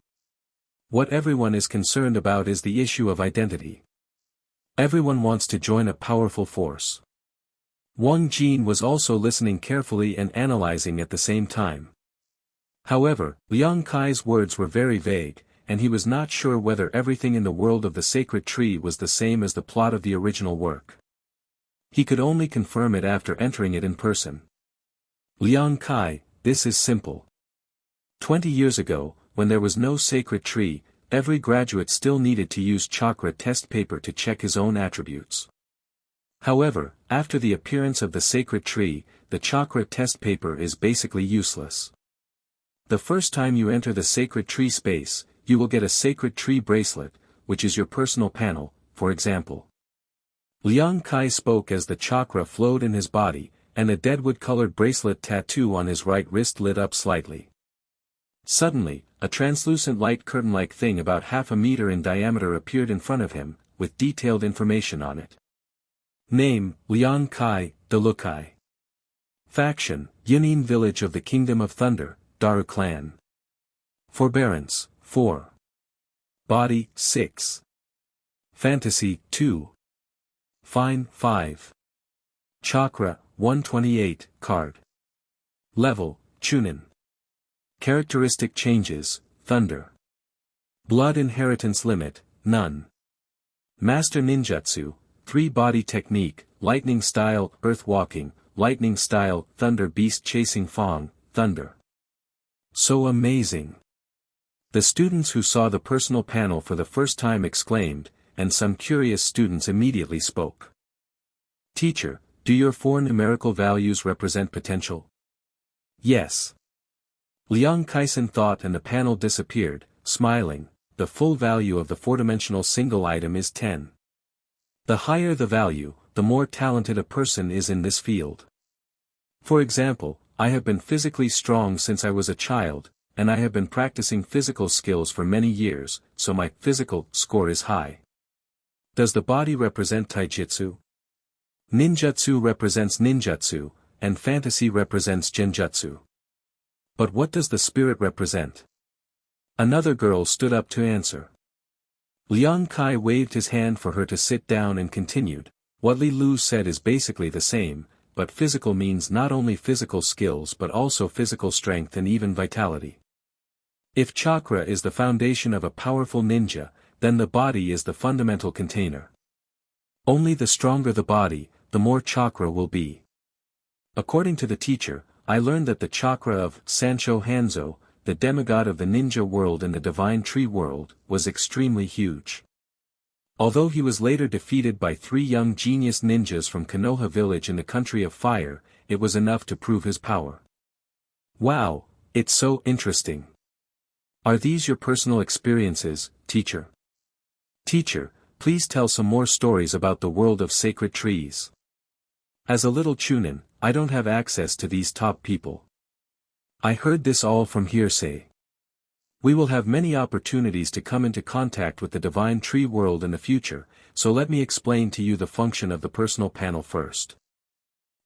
What everyone is concerned about is the issue of identity. Everyone wants to join a powerful force. Wang Jin was also listening carefully and analyzing at the same time. However, Liang Kai's words were very vague, and he was not sure whether everything in the world of the sacred tree was the same as the plot of the original work. He could only confirm it after entering it in person. Liang Kai, this is simple. 20 years ago, when there was no sacred tree, every graduate still needed to use chakra test paper to check his own attributes. However, after the appearance of the sacred tree, the chakra test paper is basically useless. The first time you enter the sacred tree space, you will get a sacred tree bracelet, which is your personal panel, for example. Liang Kai spoke as the chakra flowed in his body, and a deadwood-colored bracelet tattoo on his right wrist lit up slightly. Suddenly, a translucent light curtain-like thing about half a meter in diameter appeared in front of him, with detailed information on it. Name, Liang Kai, Delukai. Faction, Yunin Village of the Kingdom of Thunder, Daru Clan. Forbearance, 4. Body, 6. Fantasy, 2. Fine, 5. Chakra, 128, card. Level, Chunin. Characteristic changes, Thunder. Blood inheritance limit, none. Master Ninjutsu, 3-body technique, lightning style, earth walking, lightning style, thunder beast chasing Fong, thunder. So amazing. The students who saw the personal panel for the first time exclaimed, and some curious students immediately spoke. Teacher, do your 4 numerical values represent potential? Yes. Liang Kaisen thought and the panel disappeared, smiling. The full value of the 4-dimensional single item is 10. The higher the value, the more talented a person is in this field. For example, I have been physically strong since I was a child, and I have been practicing physical skills for many years, so my physical score is high. Does the body represent taijutsu? Ninjutsu represents ninjutsu, and fantasy represents genjutsu. But what does the spirit represent? Another girl stood up to answer. Liang Kai waved his hand for her to sit down and continued, what Li Lu said is basically the same, but physical means not only physical skills but also physical strength and even vitality. If chakra is the foundation of a powerful ninja, then the body is the fundamental container. Only the stronger the body, the more chakra will be. According to the teacher, I learned that the chakra of Sancho Hanzo, the demigod of the ninja world and the divine tree world, was extremely huge. Although he was later defeated by 3 young genius ninjas from Konoha village in the country of fire, it was enough to prove his power. Wow, it's so interesting. Are these your personal experiences, teacher? Teacher, please tell some more stories about the world of sacred trees. As a little chunin, I don't have access to these top people. I heard this all from hearsay. We will have many opportunities to come into contact with the divine tree world in the future, so let me explain to you the function of the personal panel first.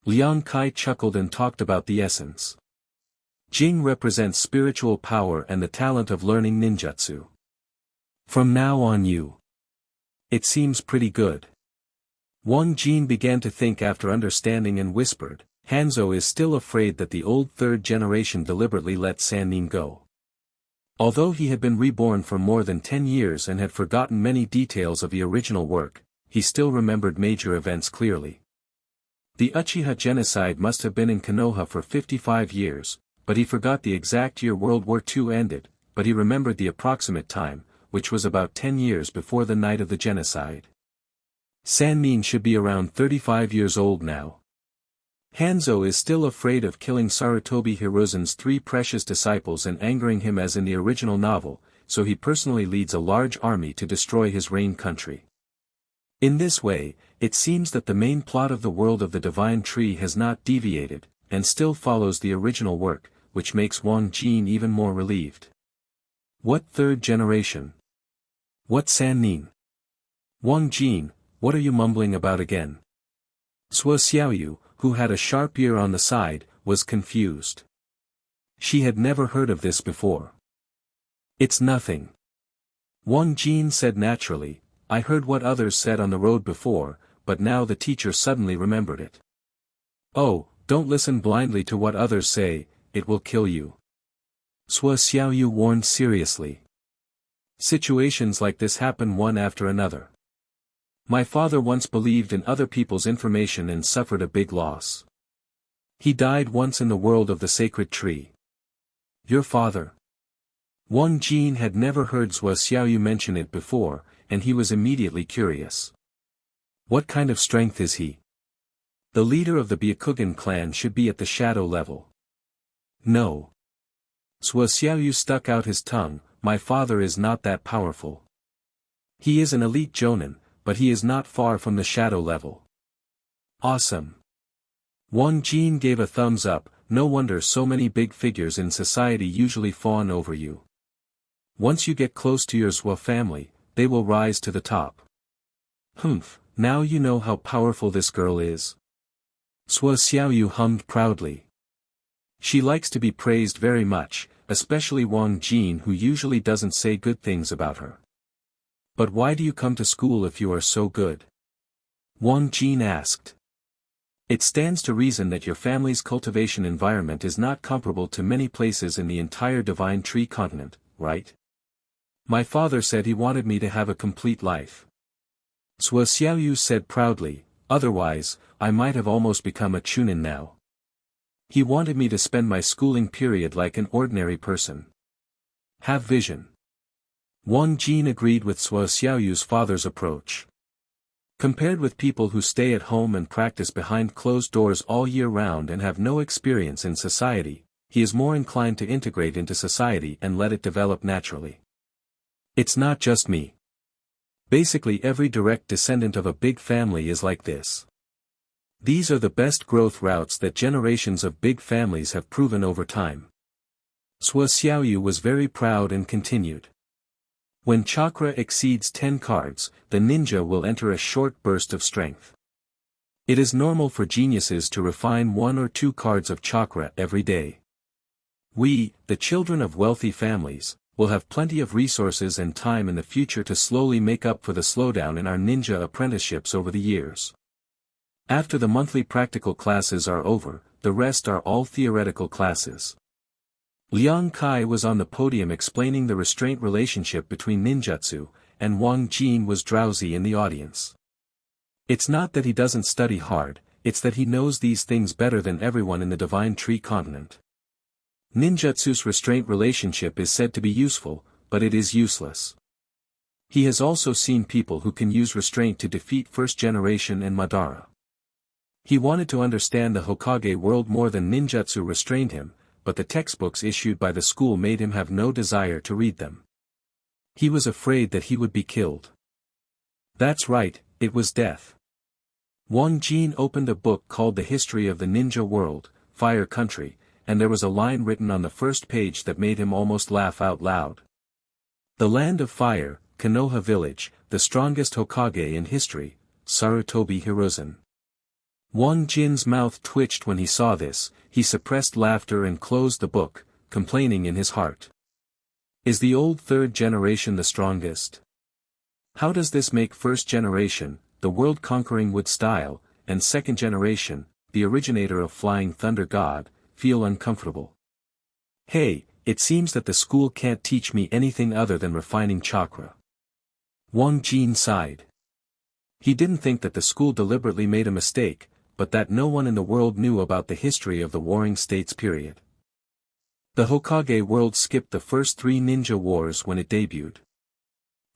Liang Kai chuckled and talked about the essence. Jing represents spiritual power and the talent of learning ninjutsu. From now on you. It seems pretty good. Wang Jin began to think after understanding and whispered, Hanzo is still afraid that the old 3rd generation deliberately let Sannin go. Although he had been reborn for more than 10 years and had forgotten many details of the original work, he still remembered major events clearly. The Uchiha genocide must have been in Konoha for 55 years, but he forgot the exact year World War II ended, but he remembered the approximate time, which was about 10 years before the night of the genocide. Sannin should be around 35 years old now. Hanzo is still afraid of killing Sarutobi Hiruzen's 3 precious disciples and angering him as in the original novel, so he personally leads a large army to destroy his reign country. In this way, it seems that the main plot of the world of the divine tree has not deviated, and still follows the original work, which makes Wang Jin even more relieved. What 3rd generation? What Sannin? Wang Jin, what are you mumbling about again? Suo Xiaoyu, who had a sharp ear on the side, was confused. She had never heard of this before. It's nothing. Wang Jin said naturally, I heard what others said on the road before, but now the teacher suddenly remembered it. Oh, don't listen blindly to what others say, it will kill you. Suo Xiaoyu warned seriously. Situations like this happen one after another. My father once believed in other people's information and suffered a big loss. He died once in the world of the sacred tree. Your father? Wang Jin had never heard Suo Xiaoyu mention it before, and he was immediately curious. What kind of strength is he? The leader of the Byakugan clan should be at the shadow level. No. Suo Xiaoyu stuck out his tongue, my father is not that powerful. He is an elite jonin, but he is not far from the shadow level. Awesome. Wang Jin gave a thumbs up, no wonder so many big figures in society usually fawn over you. Once you get close to your Suo family, they will rise to the top. Humph, now you know how powerful this girl is. Suo Xiaoyu hummed proudly. She likes to be praised very much, especially Wang Jin who usually doesn't say good things about her. But why do you come to school if you are so good? Wang Jin asked. It stands to reason that your family's cultivation environment is not comparable to many places in the entire divine tree continent, right? My father said he wanted me to have a complete life. Suo Xiaoyu said proudly, otherwise, I might have almost become a chunin now. He wanted me to spend my schooling period like an ordinary person. Have vision. Wang Jin agreed with Suo Xiaoyu's father's approach. Compared with people who stay at home and practice behind closed doors all year round and have no experience in society, he is more inclined to integrate into society and let it develop naturally. It's not just me. Basically every direct descendant of a big family is like this. These are the best growth routes that generations of big families have proven over time. Suo Xiaoyu was very proud and continued. When chakra exceeds 10 cards, the ninja will enter a short burst of strength. It is normal for geniuses to refine 1 or 2 cards of chakra every day. We, the children of wealthy families, will have plenty of resources and time in the future to slowly make up for the slowdown in our ninja apprenticeships over the years. After the monthly practical classes are over, the rest are all theoretical classes. Liang Kai was on the podium explaining the restraint relationship between ninjutsu, and Wang Jin was drowsy in the audience. It's not that he doesn't study hard, it's that he knows these things better than everyone in the Divine Tree continent. Ninjutsu's restraint relationship is said to be useful, but it is useless. He has also seen people who can use restraint to defeat First Generation and Madara. He wanted to understand the Hokage world more than ninjutsu restrained him, but the textbooks issued by the school made him have no desire to read them. He was afraid that he would be killed. That's right, it was death. Wang Jin opened a book called The History of the Ninja World, Fire Country, and there was a line written on the first page that made him almost laugh out loud. The Land of Fire, Konoha Village, the strongest Hokage in history, Sarutobi Hiruzen. Wang Jin's mouth twitched when he saw this, he suppressed laughter and closed the book, complaining in his heart. Is the old third generation the strongest? How does this make first generation, the world-conquering wood style, and second generation, the originator of Flying Thunder God, feel uncomfortable? Hey, it seems that the school can't teach me anything other than refining chakra. Wang Jin sighed. He didn't think that the school deliberately made a mistake, but that no one in the world knew about the history of the Warring States period. The Hokage world skipped the first 3 ninja wars when it debuted.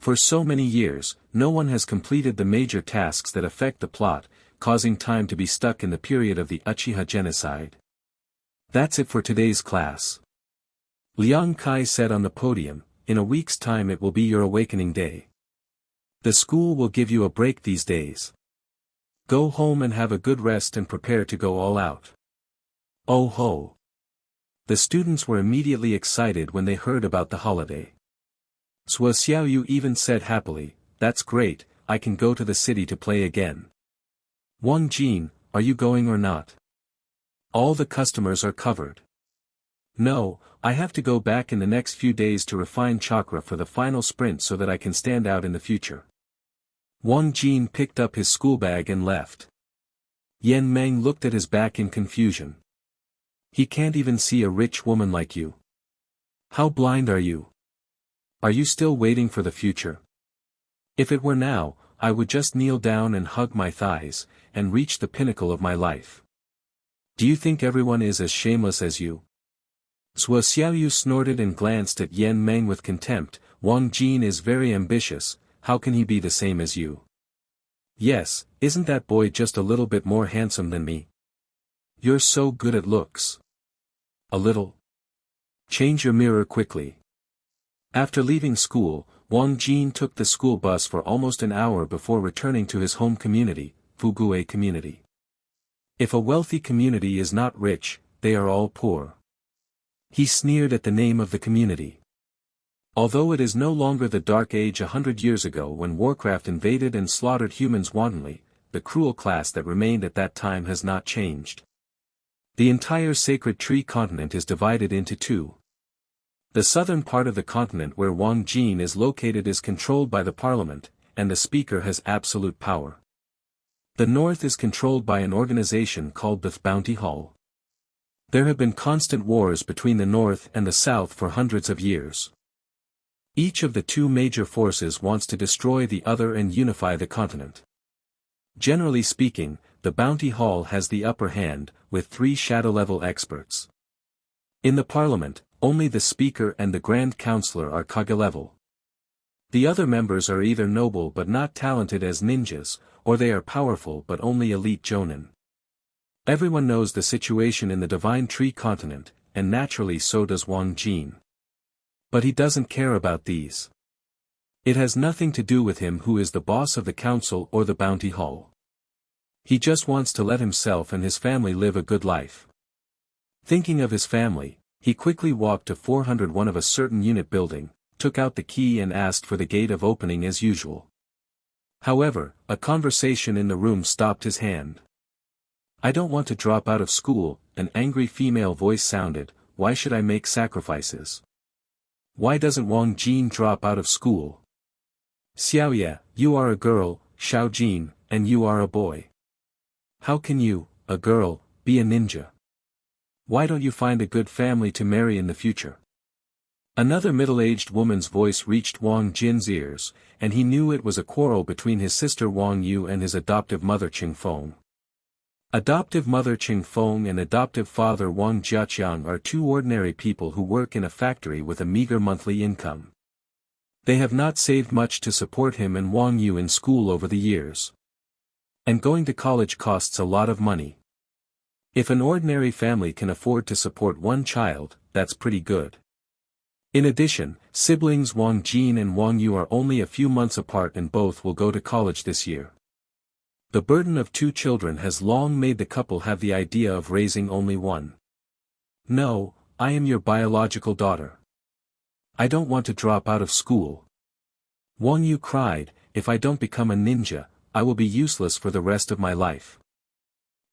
For so many years, no one has completed the major tasks that affect the plot, causing time to be stuck in the period of the Uchiha genocide. That's it for today's class. Liang Kai said on the podium, in a week's time it will be your awakening day. The school will give you a break these days. Go home and have a good rest and prepare to go all out. Oh ho! The students were immediately excited when they heard about the holiday. Sua Xiaoyu even said happily, that's great, I can go to the city to play again. Wang Jin, are you going or not? All the customers are covered. No, I have to go back in the next few days to refine chakra for the final sprint so that I can stand out in the future. Wang Jin picked up his school bag and left. Yan Meng looked at his back in confusion. He can't even see a rich woman like you. How blind are you? Are you still waiting for the future? If it were now, I would just kneel down and hug my thighs, and reach the pinnacle of my life. Do you think everyone is as shameless as you? Sua Xiaoyu snorted and glanced at Yan Meng with contempt. Wang Jin is very ambitious, how can he be the same as you? Yes, isn't that boy just a little bit more handsome than me? You're so good at looks. A little. Change your mirror quickly. After leaving school, Wang Jin took the school bus for almost an hour before returning to his home community, Fugue community. If a wealthy community is not rich, they are all poor. He sneered at the name of the community. Although it is no longer the Dark Age 100 years ago when Warcraft invaded and slaughtered humans wantonly, the cruel class that remained at that time has not changed. The entire Sacred Tree continent is divided into 2. The southern part of the continent where Wang Jin is located is controlled by the parliament, and the speaker has absolute power. The north is controlled by an organization called the Bounty Hall. There have been constant wars between the north and the south for hundreds of years. Each of the 2 major forces wants to destroy the other and unify the continent. Generally speaking, the Bounty Hall has the upper hand, with 3 shadow-level experts. In the parliament, only the speaker and the grand counselor are Kage level. The other members are either noble but not talented as ninjas, or they are powerful but only elite jonin. Everyone knows the situation in the Divine Tree continent, and naturally so does Wang Jin. But he doesn't care about these. It has nothing to do with him who is the boss of the council or the Bounty Hall. He just wants to let himself and his family live a good life. Thinking of his family, he quickly walked to 401 of a certain unit building, took out the key and asked for the gate of opening as usual. However, a conversation in the room stopped his hand. I don't want to drop out of school, an angry female voice sounded, why should I make sacrifices? Why doesn't Wang Jin drop out of school? Xiaoye, you are a girl, Xiao Jin, and you are a boy. How can you, a girl, be a ninja? Why don't you find a good family to marry in the future? Another middle-aged woman's voice reached Wang Jin's ears, and he knew it was a quarrel between his sister Wang Yu and his adoptive mother Qingfeng. Adoptive mother Qing Feng and adoptive father Wang Jiaqiang are two ordinary people who work in a factory with a meager monthly income. They have not saved much to support him and Wang Yu in school over the years. And going to college costs a lot of money. If an ordinary family can afford to support one child, that's pretty good. In addition, siblings Wang Jin and Wang Yu are only a few months apart and both will go to college this year. The burden of two children has long made the couple have the idea of raising only one. No, I am your biological daughter. I don't want to drop out of school. Wang Yu cried, if I don't become a ninja, I will be useless for the rest of my life.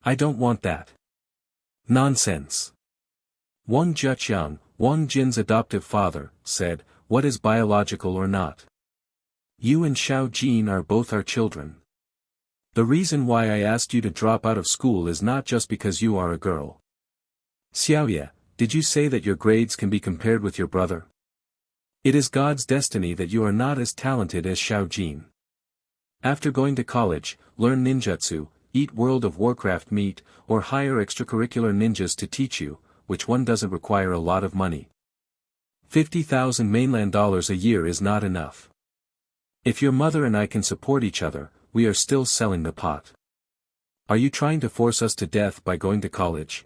I don't want that. Nonsense. Wang Jiaqiang, Wang Jin's adoptive father, said, what is biological or not? You and Xiao Jin are both our children. The reason why I asked you to drop out of school is not just because you are a girl. Xiaoye, did you say that your grades can be compared with your brother? It is God's destiny that you are not as talented as Xiao Jin. After going to college, learn ninjutsu, eat World of Warcraft meat, or hire extracurricular ninjas to teach you, which one doesn't require a lot of money. 50,000 mainland dollars a year is not enough. If your mother and I can support each other, we are still selling the pot. Are you trying to force us to death by going to college?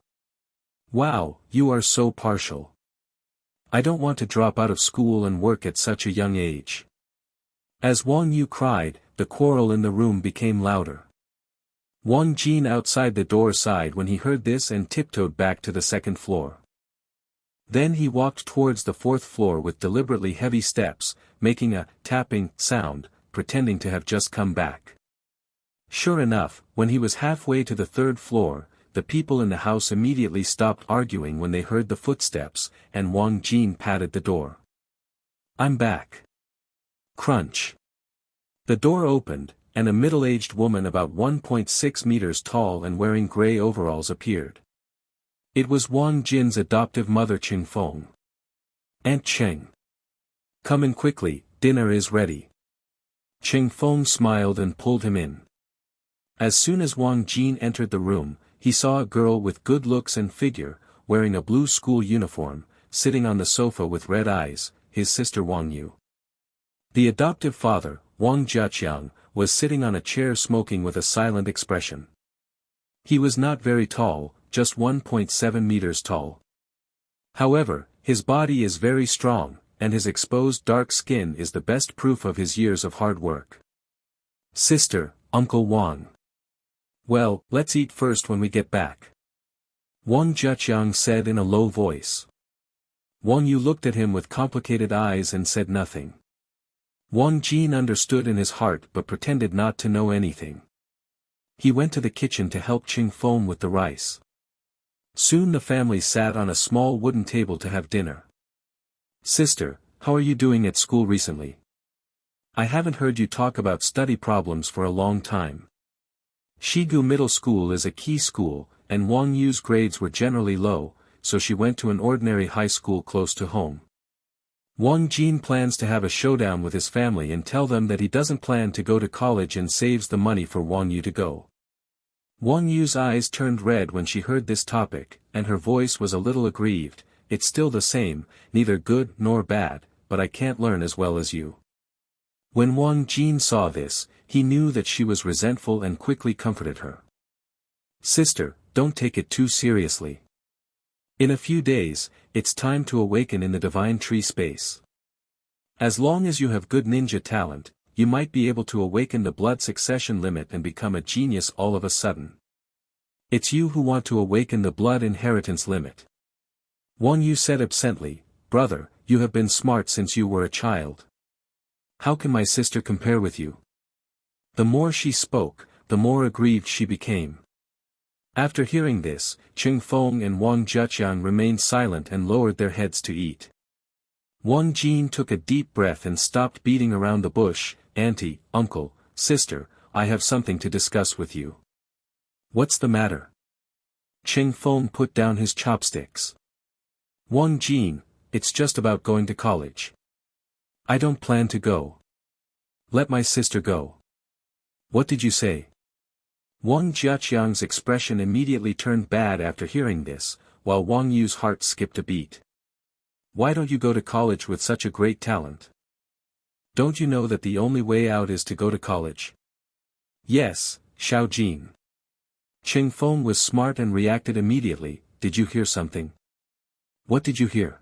Wow, you are so partial. I don't want to drop out of school and work at such a young age. As Wang Yu cried, the quarrel in the room became louder. Wang Jin outside the door sighed when he heard this and tiptoed back to the second floor. Then he walked towards the fourth floor with deliberately heavy steps, making a tapping sound, pretending to have just come back. Sure enough, when he was halfway to the third floor, the people in the house immediately stopped arguing when they heard the footsteps, and Wang Jin patted the door. I'm back. Crunch. The door opened, and a middle-aged woman about 1.6 meters tall and wearing gray overalls appeared. It was Wang Jin's adoptive mother Qing Feng. Aunt Cheng. Come in quickly, dinner is ready. Qing Feng smiled and pulled him in. As soon as Wang Jin entered the room, he saw a girl with good looks and figure, wearing a blue school uniform, sitting on the sofa with red eyes, his sister Wang Yu. The adoptive father, Wang Jiaqiang, was sitting on a chair smoking with a silent expression. He was not very tall, just 1.7 meters tall. However, his body is very strong, and his exposed dark skin is the best proof of his years of hard work. Sister, Uncle Wang. Well, let's eat first when we get back. Wang Jiaqiang said in a low voice. Wang Yu looked at him with complicated eyes and said nothing. Wang Jin understood in his heart but pretended not to know anything. He went to the kitchen to help Qing Feng with the rice. Soon the family sat on a small wooden table to have dinner. Sister, how are you doing at school recently? I haven't heard you talk about study problems for a long time. Shigu Middle School is a key school, and Wang Yu's grades were generally low, so she went to an ordinary high school close to home. Wang Jin plans to have a showdown with his family and tell them that he doesn't plan to go to college and saves the money for Wang Yu to go. Wang Yu's eyes turned red when she heard this topic, and her voice was a little aggrieved. It's still the same, neither good nor bad, but I can't learn as well as you. When Wang Jin saw this, he knew that she was resentful and quickly comforted her. Sister, don't take it too seriously. In a few days, it's time to awaken in the divine tree space. As long as you have good ninja talent, you might be able to awaken the blood succession limit and become a genius all of a sudden. It's you who want to awaken the blood inheritance limit. Wang Yu said absently, brother, you have been smart since you were a child. How can my sister compare with you? The more she spoke, the more aggrieved she became. After hearing this, Qing Feng and Wang Jiaqiang remained silent and lowered their heads to eat. Wang Jin took a deep breath and stopped beating around the bush. Auntie, uncle, sister, I have something to discuss with you. What's the matter? Qing Feng put down his chopsticks. Wang Jin, it's just about going to college. I don't plan to go. Let my sister go. What did you say? Wang Jiaqiang's expression immediately turned bad after hearing this, while Wang Yu's heart skipped a beat. Why don't you go to college with such a great talent? Don't you know that the only way out is to go to college? Yes, Xiao Jin. Cheng Feng was smart and reacted immediately. Did you hear something? What did you hear?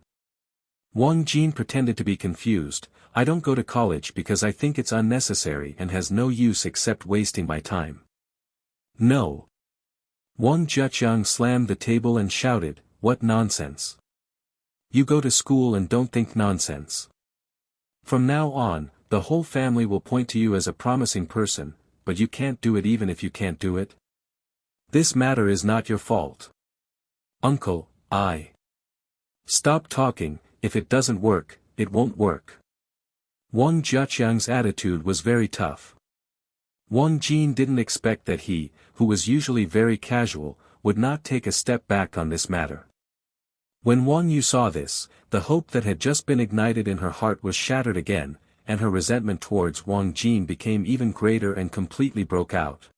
Wang Jin pretended to be confused. I don't go to college because I think it's unnecessary and has no use except wasting my time. No. Wang Jiaqiang slammed the table and shouted, what nonsense. You go to school and don't think nonsense. From now on, the whole family will point to you as a promising person, but you can't do it even if you can't do it. This matter is not your fault. Uncle, Stop talking. If it doesn't work, it won't work. Wang Jiaqiang's attitude was very tough. Wang Jin didn't expect that he, who was usually very casual, would not take a step back on this matter. When Wang Yu saw this, the hope that had just been ignited in her heart was shattered again, and her resentment towards Wang Jin became even greater and completely broke out.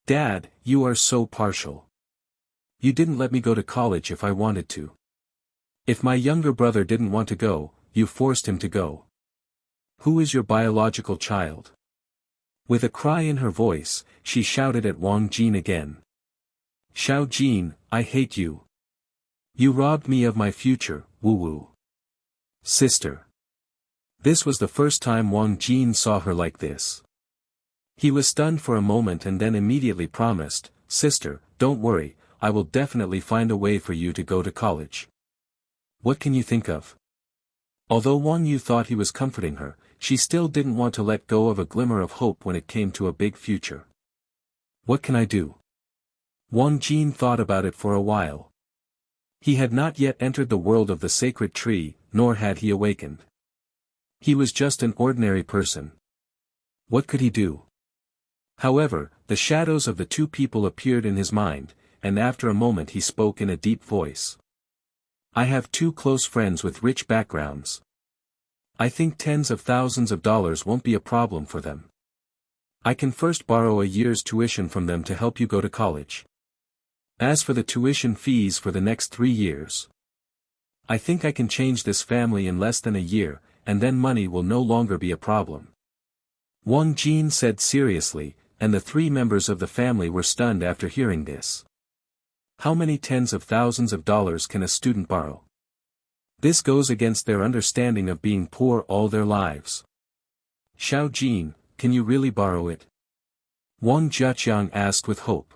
Dad, you are so partial. You didn't let me go to college if I wanted to. If my younger brother didn't want to go, you forced him to go. Who is your biological child? With a cry in her voice, she shouted at Wang Jin again. Xiao Jin, I hate you. You robbed me of my future, woo-woo. Sister. This was the first time Wang Jin saw her like this. He was stunned for a moment and then immediately promised, Sister, don't worry, I will definitely find a way for you to go to college. What can you think of? Although Wang Yu thought he was comforting her, she still didn't want to let go of a glimmer of hope when it came to a big future. What can I do? Wang Jin thought about it for a while. He had not yet entered the world of the sacred tree, nor had he awakened. He was just an ordinary person. What could he do? However, the shadows of the two people appeared in his mind, and after a moment he spoke in a deep voice. I have two close friends with rich backgrounds. I think tens of thousands of dollars won't be a problem for them. I can first borrow a year's tuition from them to help you go to college. As for the tuition fees for the next 3 years, I think I can change this family in less than a year, and then money will no longer be a problem. Wang Jin said seriously, and the 3 members of the family were stunned after hearing this. How many tens of thousands of dollars can a student borrow? This goes against their understanding of being poor all their lives. Xiao Jin, can you really borrow it? Wang Jiaqiang asked with hope.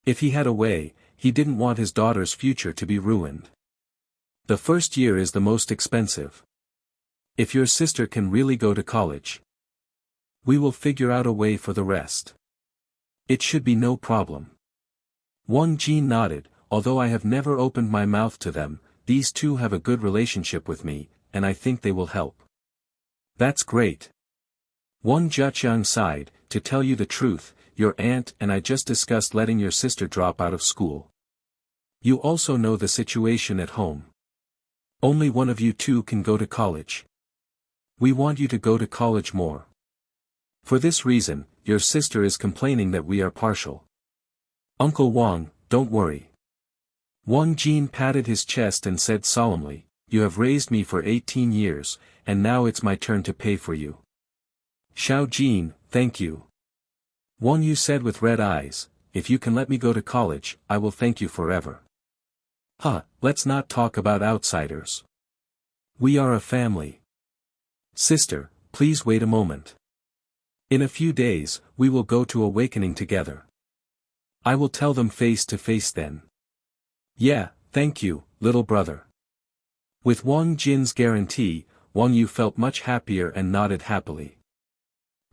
If he had a way, he didn't want his daughter's future to be ruined. The first year is the most expensive. If your sister can really go to college, we will figure out a way for the rest. It should be no problem. Wang Jin nodded. Although I have never opened my mouth to them, these two have a good relationship with me, and I think they will help. That's great. Wang Jiaqiang sighed. To tell you the truth, your aunt and I just discussed letting your sister drop out of school. You also know the situation at home. Only one of you two can go to college. We want you to go to college more. For this reason, your sister is complaining that we are partial. Uncle Wang, don't worry. Wang Jin patted his chest and said solemnly, you have raised me for 18 years, and now it's my turn to pay for you. Xiao Jin, thank you. Wang Yu said with red eyes, if you can let me go to college, I will thank you forever. Let's not talk about outsiders. We are a family. Sister, please wait a moment. In a few days, we will go to awakening together. I will tell them face to face then. Yeah, thank you, little brother. With Wang Jin's guarantee, Wang Yu felt much happier and nodded happily.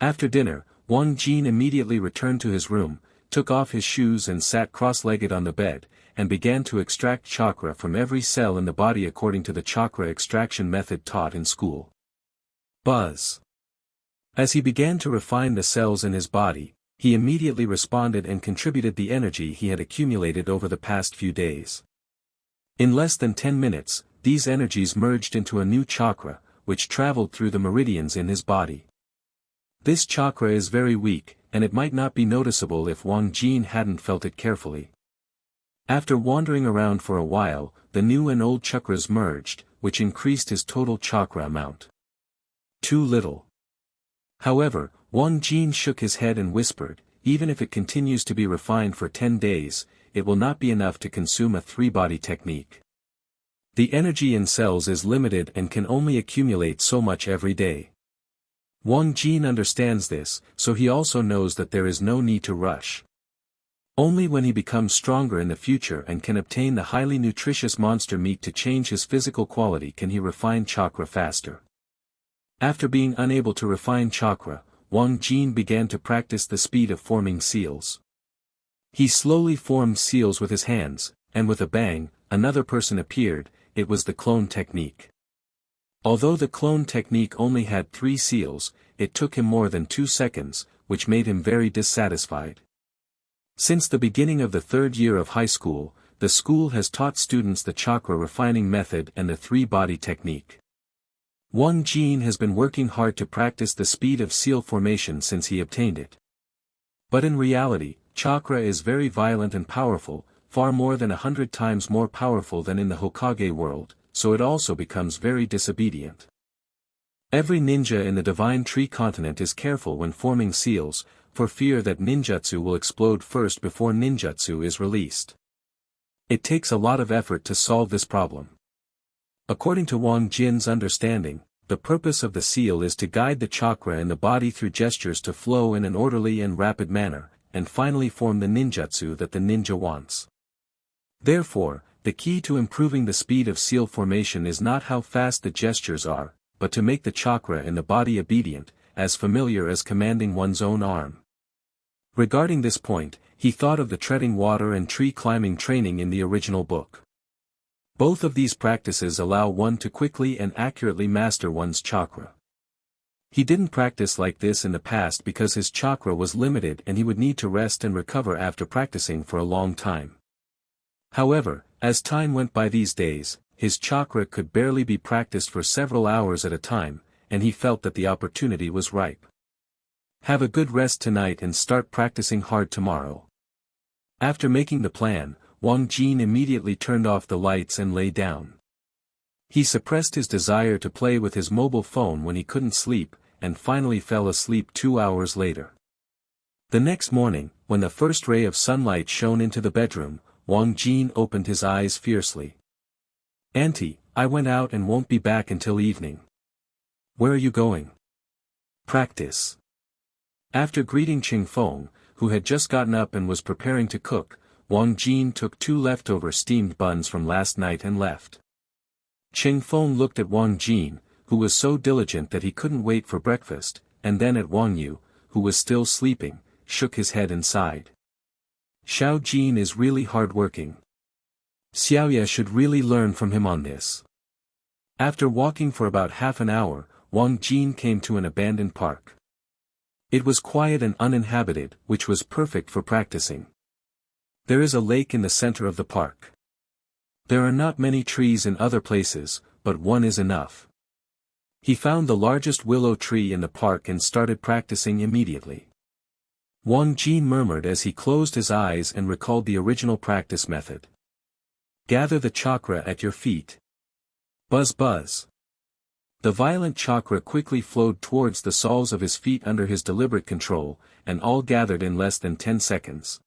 After dinner, Wang Jin immediately returned to his room, took off his shoes and sat cross-legged on the bed, and began to extract chakra from every cell in the body according to the chakra extraction method taught in school. Buzz. As he began to refine the cells in his body, he immediately responded and contributed the energy he had accumulated over the past few days. In less than 10 minutes, these energies merged into a new chakra, which traveled through the meridians in his body. This chakra is very weak, and it might not be noticeable if Wang Jin hadn't felt it carefully. After wandering around for a while, the new and old chakras merged, which increased his total chakra amount. Too little. However, Wang Jin shook his head and whispered, even if it continues to be refined for 10 days, it will not be enough to consume a three-body technique. The energy in cells is limited and can only accumulate so much every day. Wang Jin understands this, so he also knows that there is no need to rush. Only when he becomes stronger in the future and can obtain the highly nutritious monster meat to change his physical quality can he refine chakra faster. After being unable to refine chakra, Wang Jin began to practice the speed of forming seals. He slowly formed seals with his hands, and with a bang, another person appeared. It was the clone technique. Although the clone technique only had 3 seals, it took him more than 2 seconds, which made him very dissatisfied. Since the beginning of the 3rd year of high school, the school has taught students the chakra refining method and the 3-body technique. Wang Jin has been working hard to practice the speed of seal formation since he obtained it. But in reality, chakra is very violent and powerful, far more than 100 times more powerful than in the Hokage world, so it also becomes very disobedient. Every ninja in the Divine Tree continent is careful when forming seals, for fear that ninjutsu will explode first before ninjutsu is released. It takes a lot of effort to solve this problem. According to Wang Jin's understanding, the purpose of the seal is to guide the chakra in the body through gestures to flow in an orderly and rapid manner, and finally form the ninjutsu that the ninja wants. Therefore, the key to improving the speed of seal formation is not how fast the gestures are, but to make the chakra in the body obedient, as familiar as commanding one's own arm. Regarding this point, he thought of the treading water and tree climbing training in the original book. Both of these practices allow one to quickly and accurately master one's chakra. He didn't practice like this in the past because his chakra was limited and he would need to rest and recover after practicing for a long time. However, as time went by these days, his chakra could barely be practiced for several hours at a time, and he felt that the opportunity was ripe. Have a good rest tonight and start practicing hard tomorrow. After making the plan, Wang Jin immediately turned off the lights and lay down. He suppressed his desire to play with his mobile phone when he couldn't sleep, and finally fell asleep 2 hours later. The next morning, when the first ray of sunlight shone into the bedroom, Wang Jin opened his eyes fiercely. "Auntie, I went out and won't be back until evening." "Where are you going?" "Practice." After greeting Ching Feng, who had just gotten up and was preparing to cook, Wang Jin took 2 leftover steamed buns from last night and left. Ching Feng looked at Wang Jin, who was so diligent that he couldn't wait for breakfast, and then at Wang Yu, who was still sleeping, shook his head and sighed. "Xiao Jin is really hard-working. Xiaoya should really learn from him on this." After walking for about half an hour, Wang Jin came to an abandoned park. It was quiet and uninhabited, which was perfect for practicing. There is a lake in the center of the park. There are not many trees in other places, but one is enough. He found the largest willow tree in the park and started practicing immediately. Wang Jin murmured as he closed his eyes and recalled the original practice method. "Gather the chakra at your feet. Buzz buzz." The violent chakra quickly flowed towards the soles of his feet under his deliberate control, and all gathered in less than 10 seconds.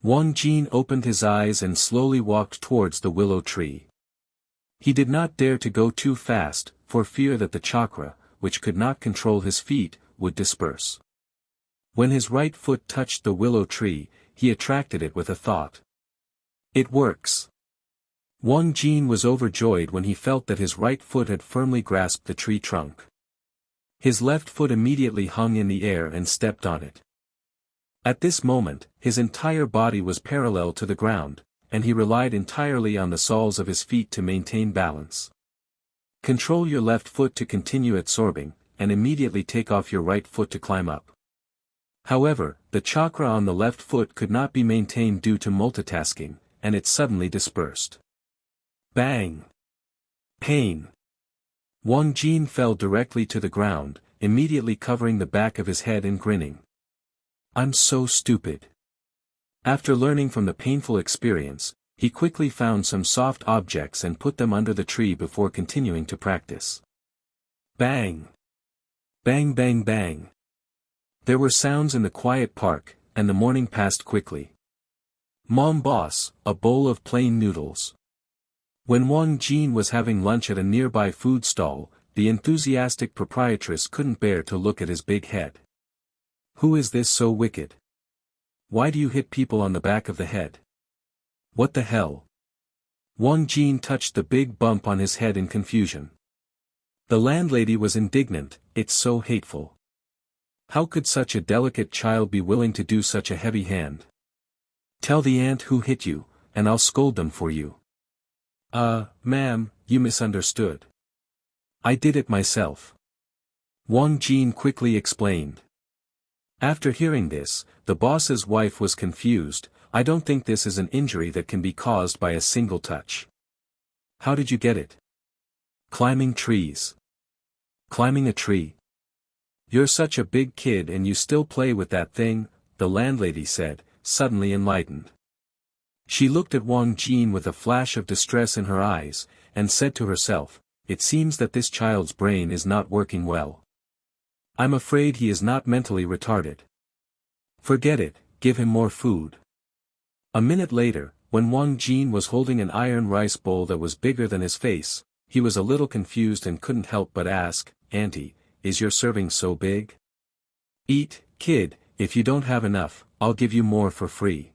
Wang Jin opened his eyes and slowly walked towards the willow tree. He did not dare to go too fast, for fear that the chakra, which could not control his feet, would disperse. When his right foot touched the willow tree, he attracted it with a thought. "It works." Wang Jin was overjoyed when he felt that his right foot had firmly grasped the tree trunk. His left foot immediately hung in the air and stepped on it. At this moment, his entire body was parallel to the ground, and he relied entirely on the soles of his feet to maintain balance. Control your left foot to continue absorbing, and immediately take off your right foot to climb up. However, the chakra on the left foot could not be maintained due to multitasking, and it suddenly dispersed. Bang! Pain! Wang Jin fell directly to the ground, immediately covering the back of his head and grinning. I'm so stupid. After learning from the painful experience, he quickly found some soft objects and put them under the tree before continuing to practice. Bang! Bang bang bang! There were sounds in the quiet park, and the morning passed quickly. Mom boss, a bowl of plain noodles. When Wang Jin was having lunch at a nearby food stall, the enthusiastic proprietress couldn't bear to look at his big head. Who is this so wicked? Why do you hit people on the back of the head? What the hell? Wang Jin touched the big bump on his head in confusion. The landlady was indignant, it's so hateful. How could such a delicate child be willing to do such a heavy hand? Tell the aunt who hit you, and I'll scold them for you. Ma'am, you misunderstood. I did it myself. Wang Jin quickly explained. After hearing this, the boss's wife was confused. I don't think this is an injury that can be caused by a single touch. How did you get it? Climbing trees. Climbing a tree. You're such a big kid and you still play with that thing, the landlady said, suddenly enlightened. She looked at Wang Jin with a flash of distress in her eyes, and said to herself, it seems that this child's brain is not working well. I'm afraid he is not mentally retarded. Forget it, give him more food. A minute later, when Wang Jin was holding an iron rice bowl that was bigger than his face, he was a little confused and couldn't help but ask, Auntie, is your serving so big? Eat, kid, if you don't have enough, I'll give you more for free.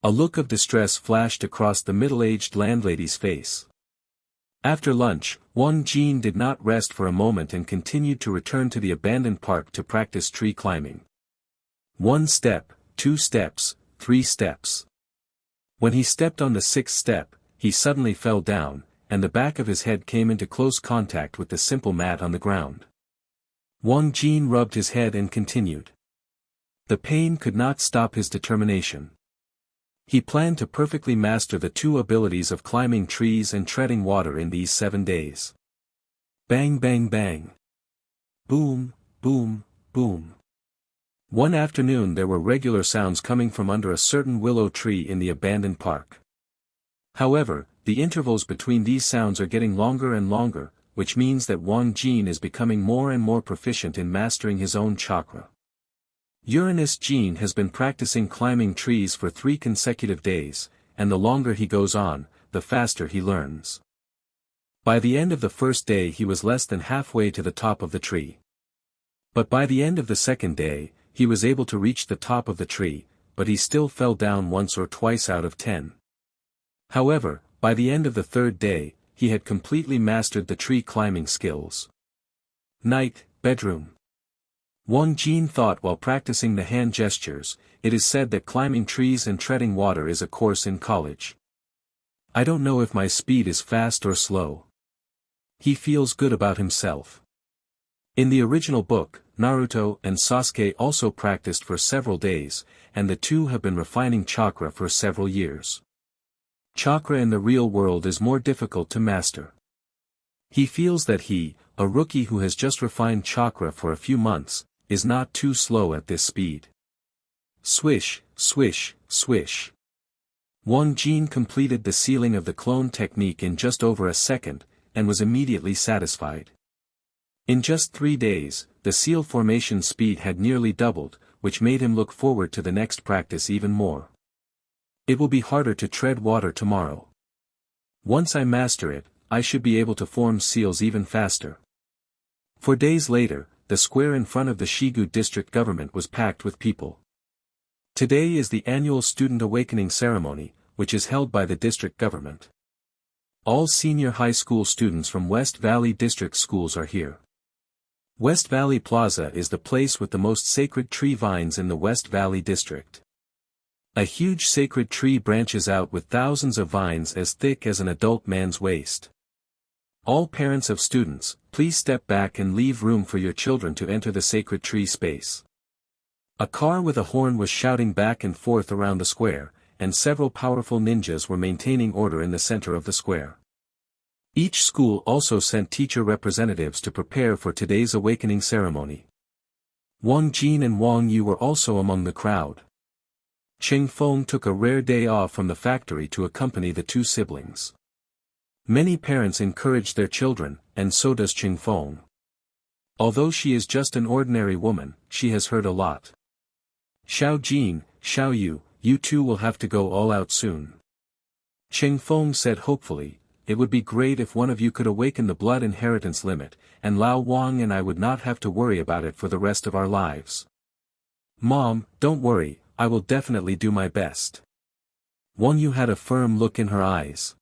A look of distress flashed across the middle-aged landlady's face. After lunch, Wang Jin did not rest for a moment and continued to return to the abandoned park to practice tree climbing. 1 step, 2 steps, 3 steps. When he stepped on the 6th step, he suddenly fell down, and the back of his head came into close contact with the simple mat on the ground. Wang Jin rubbed his head and continued. The pain could not stop his determination. He planned to perfectly master the 2 abilities of climbing trees and treading water in these 7 days. Bang bang bang. Boom, boom, boom. One afternoon there were regular sounds coming from under a certain willow tree in the abandoned park. However, the intervals between these sounds are getting longer and longer, which means that Wang Jin is becoming more and more proficient in mastering his own chakra. Uranus Jin has been practicing climbing trees for 3 consecutive days, and the longer he goes on, the faster he learns. By the end of the first day he was less than halfway to the top of the tree. But by the end of the second day, he was able to reach the top of the tree, but he still fell down once or twice out of 10. However, by the end of the third day, he had completely mastered the tree climbing skills. Night, bedroom. Wang Jin thought while practicing the hand gestures, it is said that climbing trees and treading water is a course in college. I don't know if my speed is fast or slow. He feels good about himself. In the original book, Naruto and Sasuke also practiced for several days, and the two have been refining chakra for several years. Chakra in the real world is more difficult to master. He feels that he, a rookie who has just refined chakra for a few months, is not too slow at this speed. Swish, swish, swish. Wang Jin completed the sealing of the clone technique in just over a second, and was immediately satisfied. In just 3 days, the seal formation speed had nearly doubled, which made him look forward to the next practice even more. It will be harder to tread water tomorrow. Once I master it, I should be able to form seals even faster. 4 days later, the square in front of the Shigu district government was packed with people. Today is the annual Student Awakening Ceremony, which is held by the district government. All senior high school students from West Valley District schools are here. West Valley Plaza is the place with the most sacred tree vines in the West Valley District. A huge sacred tree branches out with thousands of vines as thick as an adult man's waist. All parents of students, please step back and leave room for your children to enter the sacred tree space. A car with a horn was shouting back and forth around the square, and several powerful ninjas were maintaining order in the center of the square. Each school also sent teacher representatives to prepare for today's awakening ceremony. Wang Jin and Wang Yu were also among the crowd. Cheng Feng took a rare day off from the factory to accompany the two siblings. Many parents encourage their children, and so does Cheng Feng. Although she is just an ordinary woman, she has heard a lot. Xiao Jin, Xiao Yu, you two will have to go all out soon. Cheng Feng said hopefully, it would be great if one of you could awaken the blood inheritance limit, and Lao Wang and I would not have to worry about it for the rest of our lives. Mom, don't worry, I will definitely do my best. Wang Yu had a firm look in her eyes.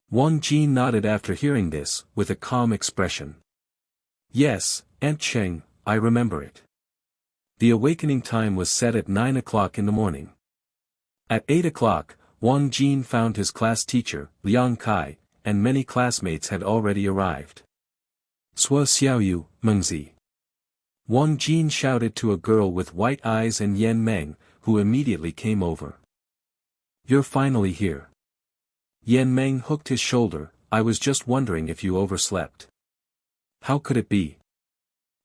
Wang Jin nodded after hearing this, with a calm expression. Yes, Aunt Cheng, I remember it. The awakening time was set at 9 o'clock in the morning. At 8 o'clock, Wang Jin found his class teacher, Liang Kai, and many classmates had already arrived. Sua Xiaoyu, Mengzi. Wang Jin shouted to a girl with white eyes and Yan Meng, who immediately came over. You're finally here. Yan Meng hooked his shoulder, I was just wondering if you overslept. How could it be?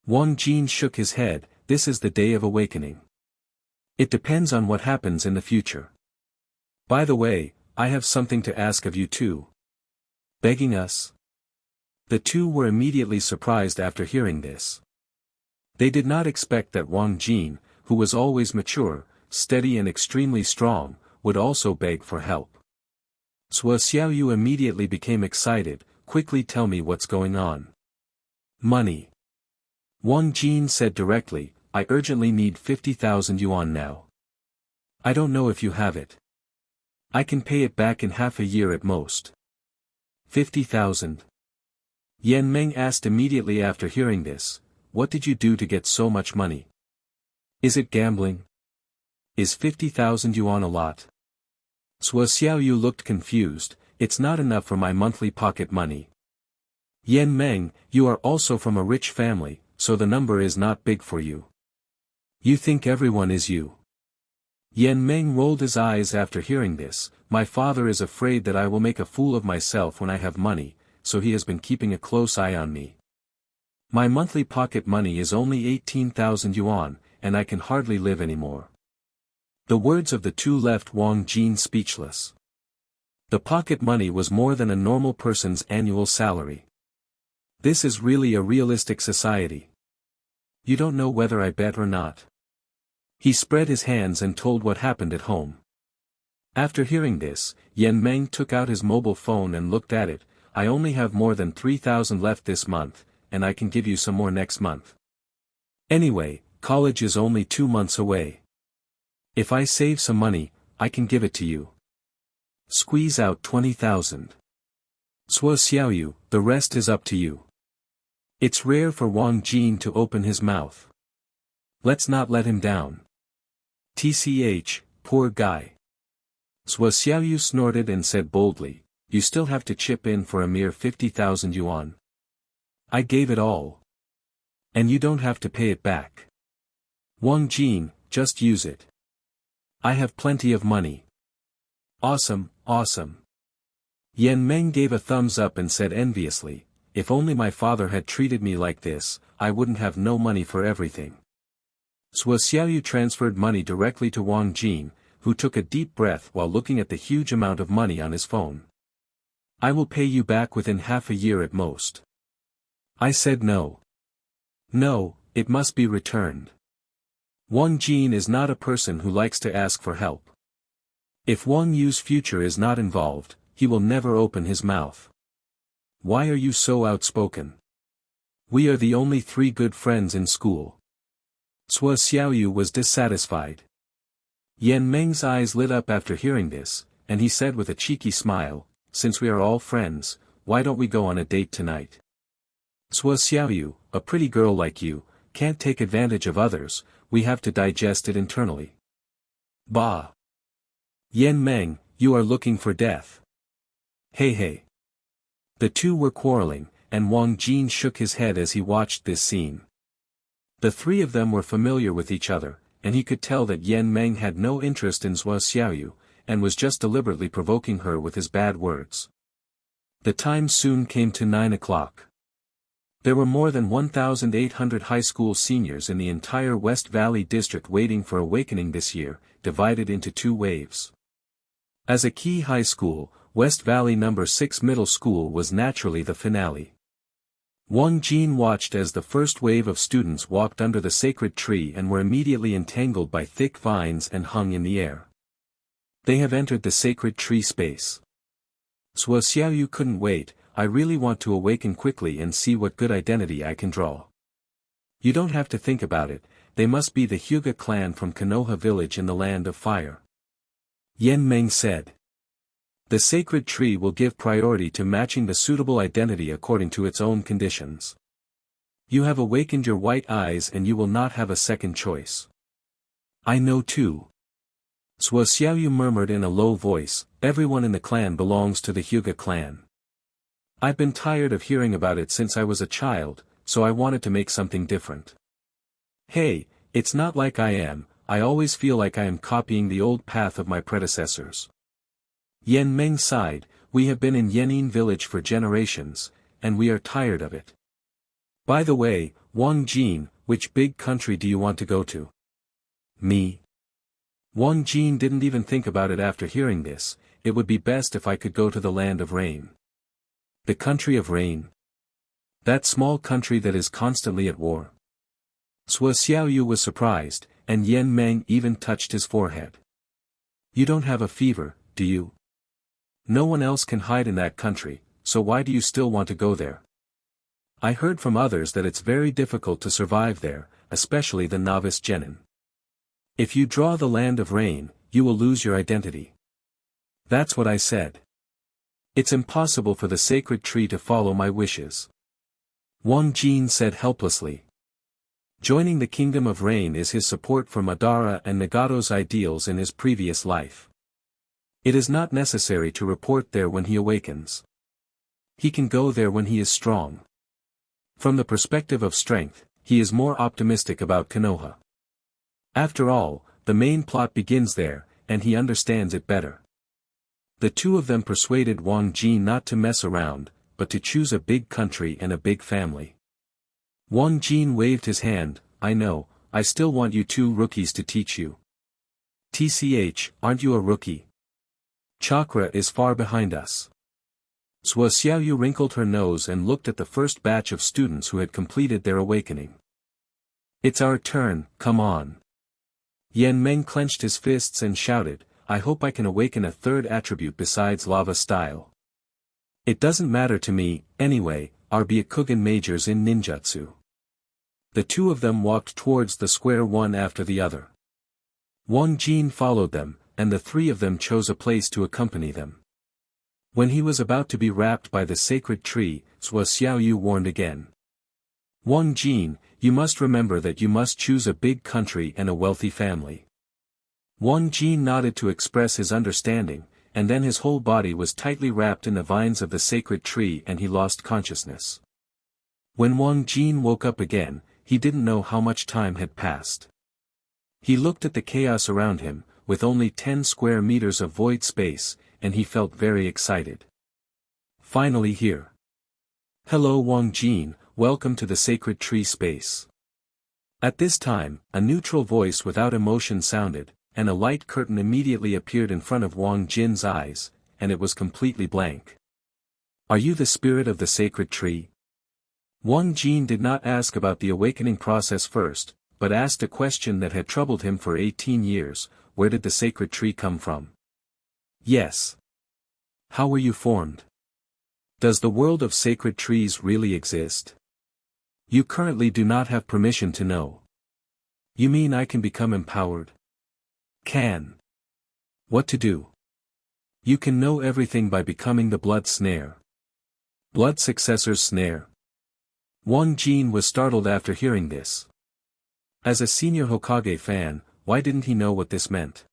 Wang Jin shook his head, this is the day of awakening. It depends on what happens in the future. By the way, I have something to ask of you too. Begging us? The two were immediately surprised after hearing this. They did not expect that Wang Jin, who was always mature, steady and extremely strong, would also beg for help. Sua Xiaoyu immediately became excited, quickly tell me what's going on. Money. Wang Jin said directly, I urgently need 50,000 yuan now. I don't know if you have it. I can pay it back in half a year at most. 50,000. Yan Meng asked immediately after hearing this, what did you do to get so much money? Is it gambling? Is 50,000 yuan a lot? Sua Xiaoyu looked confused, it's not enough for my monthly pocket money. Yan Meng, you are also from a rich family, so the number is not big for you. You think everyone is you. Yan Meng rolled his eyes after hearing this, my father is afraid that I will make a fool of myself when I have money, so he has been keeping a close eye on me. My monthly pocket money is only 18,000 yuan, and I can hardly live anymore. The words of the two left Wang Jin speechless. The pocket money was more than a normal person's annual salary. This is really a realistic society. You don't know whether I bet or not. He spread his hands and told what happened at home. After hearing this, Yan Meng took out his mobile phone and looked at it, I only have more than 3,000 left this month, and I can give you some more next month. Anyway, college is only 2 months away. If I save some money, I can give it to you. Squeeze out 20,000. Sua Xiaoyu, the rest is up to you. It's rare for Wang Jin to open his mouth. Let's not let him down. TCH, poor guy. Sua Xiaoyu snorted and said boldly, you still have to chip in for a mere 50,000 yuan. I gave it all. And you don't have to pay it back. Wang Jin, just use it. I have plenty of money. Awesome, awesome. Yan Meng gave a thumbs up and said enviously, if only my father had treated me like this, I wouldn't have no money for everything. Sua Xiaoyu transferred money directly to Wang Jin, who took a deep breath while looking at the huge amount of money on his phone. I will pay you back within half a year at most. I said no. No, it must be returned. Wang Jin is not a person who likes to ask for help. If Wang Yu's future is not involved, he will never open his mouth. Why are you so outspoken? We are the only 3 good friends in school. Sua Xiaoyu was dissatisfied. Yan Meng's eyes lit up after hearing this, and he said with a cheeky smile, since we are all friends, why don't we go on a date tonight? Sua Xiaoyu, a pretty girl like you, can't take advantage of others, we have to digest it internally. Bah! Yan Meng, you are looking for death. Hey hey. The two were quarreling, and Wang Jin shook his head as he watched this scene. The 3 of them were familiar with each other, and he could tell that Yan Meng had no interest in Sua Xiaoyu, and was just deliberately provoking her with his bad words. The time soon came to 9 o'clock. There were more than 1,800 high school seniors in the entire West Valley district waiting for awakening this year, divided into 2 waves. As a key high school, West Valley No. 6 Middle School was naturally the finale. Wang Jin watched as the first wave of students walked under the sacred tree and were immediately entangled by thick vines and hung in the air. They have entered the sacred tree space. Suo Xiaoyu couldn't wait. I really want to awaken quickly and see what good identity I can draw. You don't have to think about it, they must be the Hyuga clan from Konoha village in the land of fire. Yan Meng said. The sacred tree will give priority to matching the suitable identity according to its own conditions. You have awakened your white eyes and you will not have a second choice. I know too. Suo Xiaoyu murmured in a low voice, everyone in the clan belongs to the Hyuga clan. I've been tired of hearing about it since I was a child, so I wanted to make something different. Hey, it's not like I always feel like I am copying the old path of my predecessors. Yan Meng sighed, we have been in Yenin village for generations, and we are tired of it. By the way, Wang Jin, which big country do you want to go to? Me. Wang Jin didn't even think about it after hearing this, it would be best if I could go to the land of rain. The country of rain? That small country that is constantly at war. Suo Xiaoyu was surprised, and Yan Meng even touched his forehead. You don't have a fever, do you? No one else can hide in that country, so why do you still want to go there? I heard from others that it's very difficult to survive there, especially the novice genin. If you draw the land of rain, you will lose your identity. That's what I said. It's impossible for the sacred tree to follow my wishes. Wang Jin said helplessly. Joining the kingdom of rain is his support for Madara and Nagato's ideals in his previous life. It is not necessary to report there when he awakens. He can go there when he is strong. From the perspective of strength, he is more optimistic about Konoha. After all, the main plot begins there, and he understands it better. The 2 of them persuaded Wang Jin not to mess around, but to choose a big country and a big family. Wang Jin waved his hand, I know, I still want you 2 rookies to teach you. TCH, aren't you a rookie? Chakra is far behind us. Suo Xiaoyu wrinkled her nose and looked at the first batch of students who had completed their awakening. It's our turn, come on. Yan Meng clenched his fists and shouted, I hope I can awaken a 3rd attribute besides lava style. It doesn't matter to me, anyway, our Byakugan majors in ninjutsu. The 2 of them walked towards the square one after the other. Wang Jin followed them, and the 3 of them chose a place to accompany them. When he was about to be wrapped by the sacred tree, Suo Xiaoyu warned again. Wang Jin, you must remember that you must choose a big country and a wealthy family. Wang Jin nodded to express his understanding, and then his whole body was tightly wrapped in the vines of the sacred tree and he lost consciousness. When Wang Jin woke up again, he didn't know how much time had passed. He looked at the chaos around him, with only 10 square meters of void space, and he felt very excited. Finally here. Hello Wang Jin, welcome to the sacred tree space. At this time, a neutral voice without emotion sounded, and a light curtain immediately appeared in front of Wang Jin's eyes, and it was completely blank. Are you the spirit of the sacred tree? Wang Jin did not ask about the awakening process first, but asked a question that had troubled him for 18 years, where did the sacred tree come from? Yes. How were you formed? Does the world of sacred trees really exist? You currently do not have permission to know. You mean I can become empowered? Can. What to do? You can know everything by becoming the blood snare. Blood successor's snare. Wang Jin was startled after hearing this. As a senior Hokage fan, why didn't he know what this meant?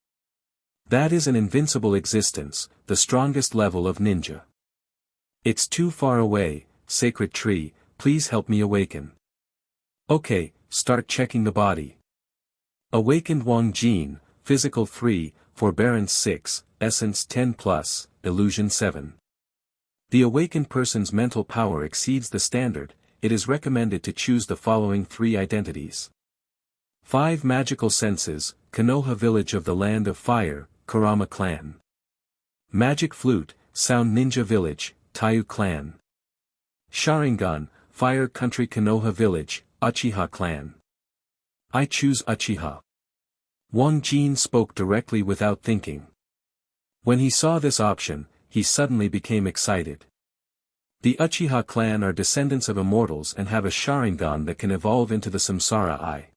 That is an invincible existence, the strongest level of ninja. It's too far away, sacred tree, please help me awaken. Okay, start checking the body. Awakened Wang Jin, Physical 3, Forbearance 6, Essence 10+, Illusion 7. The awakened person's mental power exceeds the standard, it is recommended to choose the following 3 identities. 5 magical senses, Konoha village of the land of fire, Kurama clan. Magic flute, sound ninja village, Taiyu clan. Sharingan, fire country Konoha village, Uchiha clan. I choose Uchiha. Wang Jin spoke directly without thinking. When he saw this option, he suddenly became excited. The Uchiha clan are descendants of immortals and have a Sharingan that can evolve into the Samsara Eye.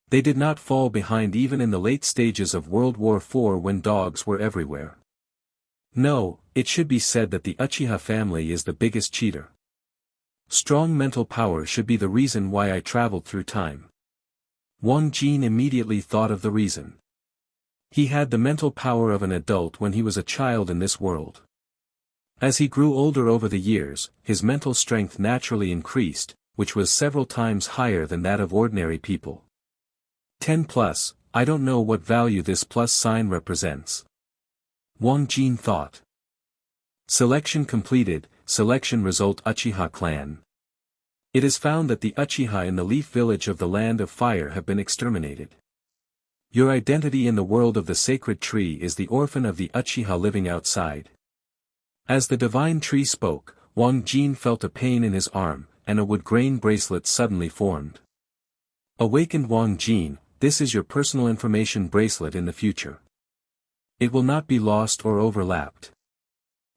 They did not fall behind even in the late stages of World War IV when dogs were everywhere. No, it should be said that the Uchiha family is the biggest cheater. Strong mental power should be the reason why I traveled through time. Wang Jin immediately thought of the reason. He had the mental power of an adult when he was a child in this world. As he grew older over the years, his mental strength naturally increased, which was several times higher than that of ordinary people. 10 plus, I don't know what value this plus sign represents. Wang Jin thought. Selection completed, selection result Uchiha clan. It is found that the Uchiha in the Leaf Village of the Land of Fire have been exterminated. Your identity in the world of the sacred tree is the orphan of the Uchiha living outside. As the divine tree spoke, Wang Jin felt a pain in his arm, and a wood grain bracelet suddenly formed. Awakened Wang Jin, this is your personal information bracelet in the future. It will not be lost or overlapped.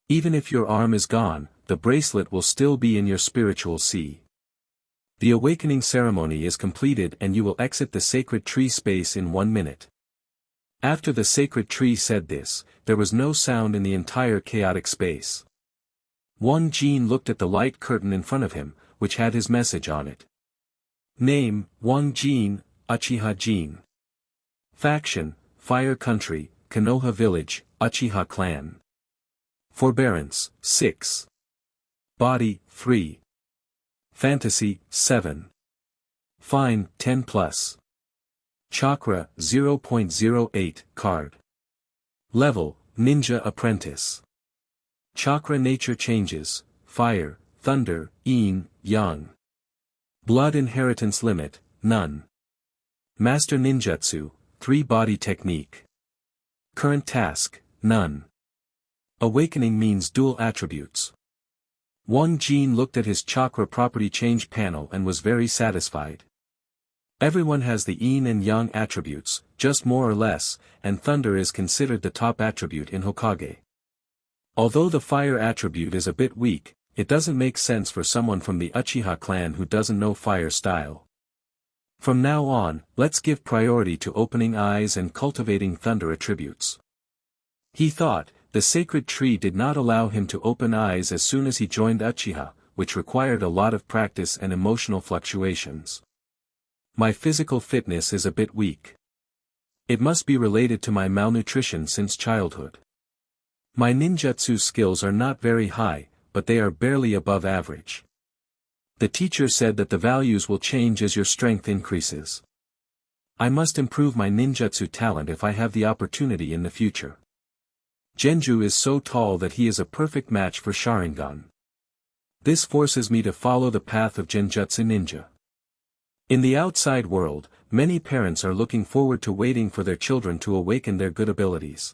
Even if your arm is gone, the bracelet will still be in your spiritual sea. The awakening ceremony is completed and you will exit the sacred tree space in 1 minute. After the sacred tree said this, there was no sound in the entire chaotic space. Wang Jin looked at the light curtain in front of him, which had his message on it. Name, Wang Jin, Uchiha Jin. Faction, Fire Country, Konoha Village, Uchiha Clan. Forbearance, 6. Body, 3. Fantasy, 7. Fine, 10 plus. Chakra, 0.08, card. Level, Ninja Apprentice. Chakra nature changes, fire, thunder, yin, yang. Blood inheritance limit, none. Master ninjutsu, 3 body technique. Current task, none. Awakening means dual attributes. Wang Jin looked at his chakra property change panel and was very satisfied. Everyone has the yin and yang attributes, just more or less, and thunder is considered the top attribute in Hokage. Although the fire attribute is a bit weak, it doesn't make sense for someone from the Uchiha clan who doesn't know fire style. From now on, let's give priority to opening eyes and cultivating thunder attributes. He thought, the sacred tree did not allow him to open eyes as soon as he joined Uchiha, which required a lot of practice and emotional fluctuations. My physical fitness is a bit weak. It must be related to my malnutrition since childhood. My ninjutsu skills are not very high, but they are barely above average. The teacher said that the values will change as your strength increases. I must improve my ninjutsu talent if I have the opportunity in the future. Genju is so tall that he is a perfect match for Sharingan. This forces me to follow the path of Genjutsu ninja. In the outside world, many parents are looking forward to waiting for their children to awaken their good abilities.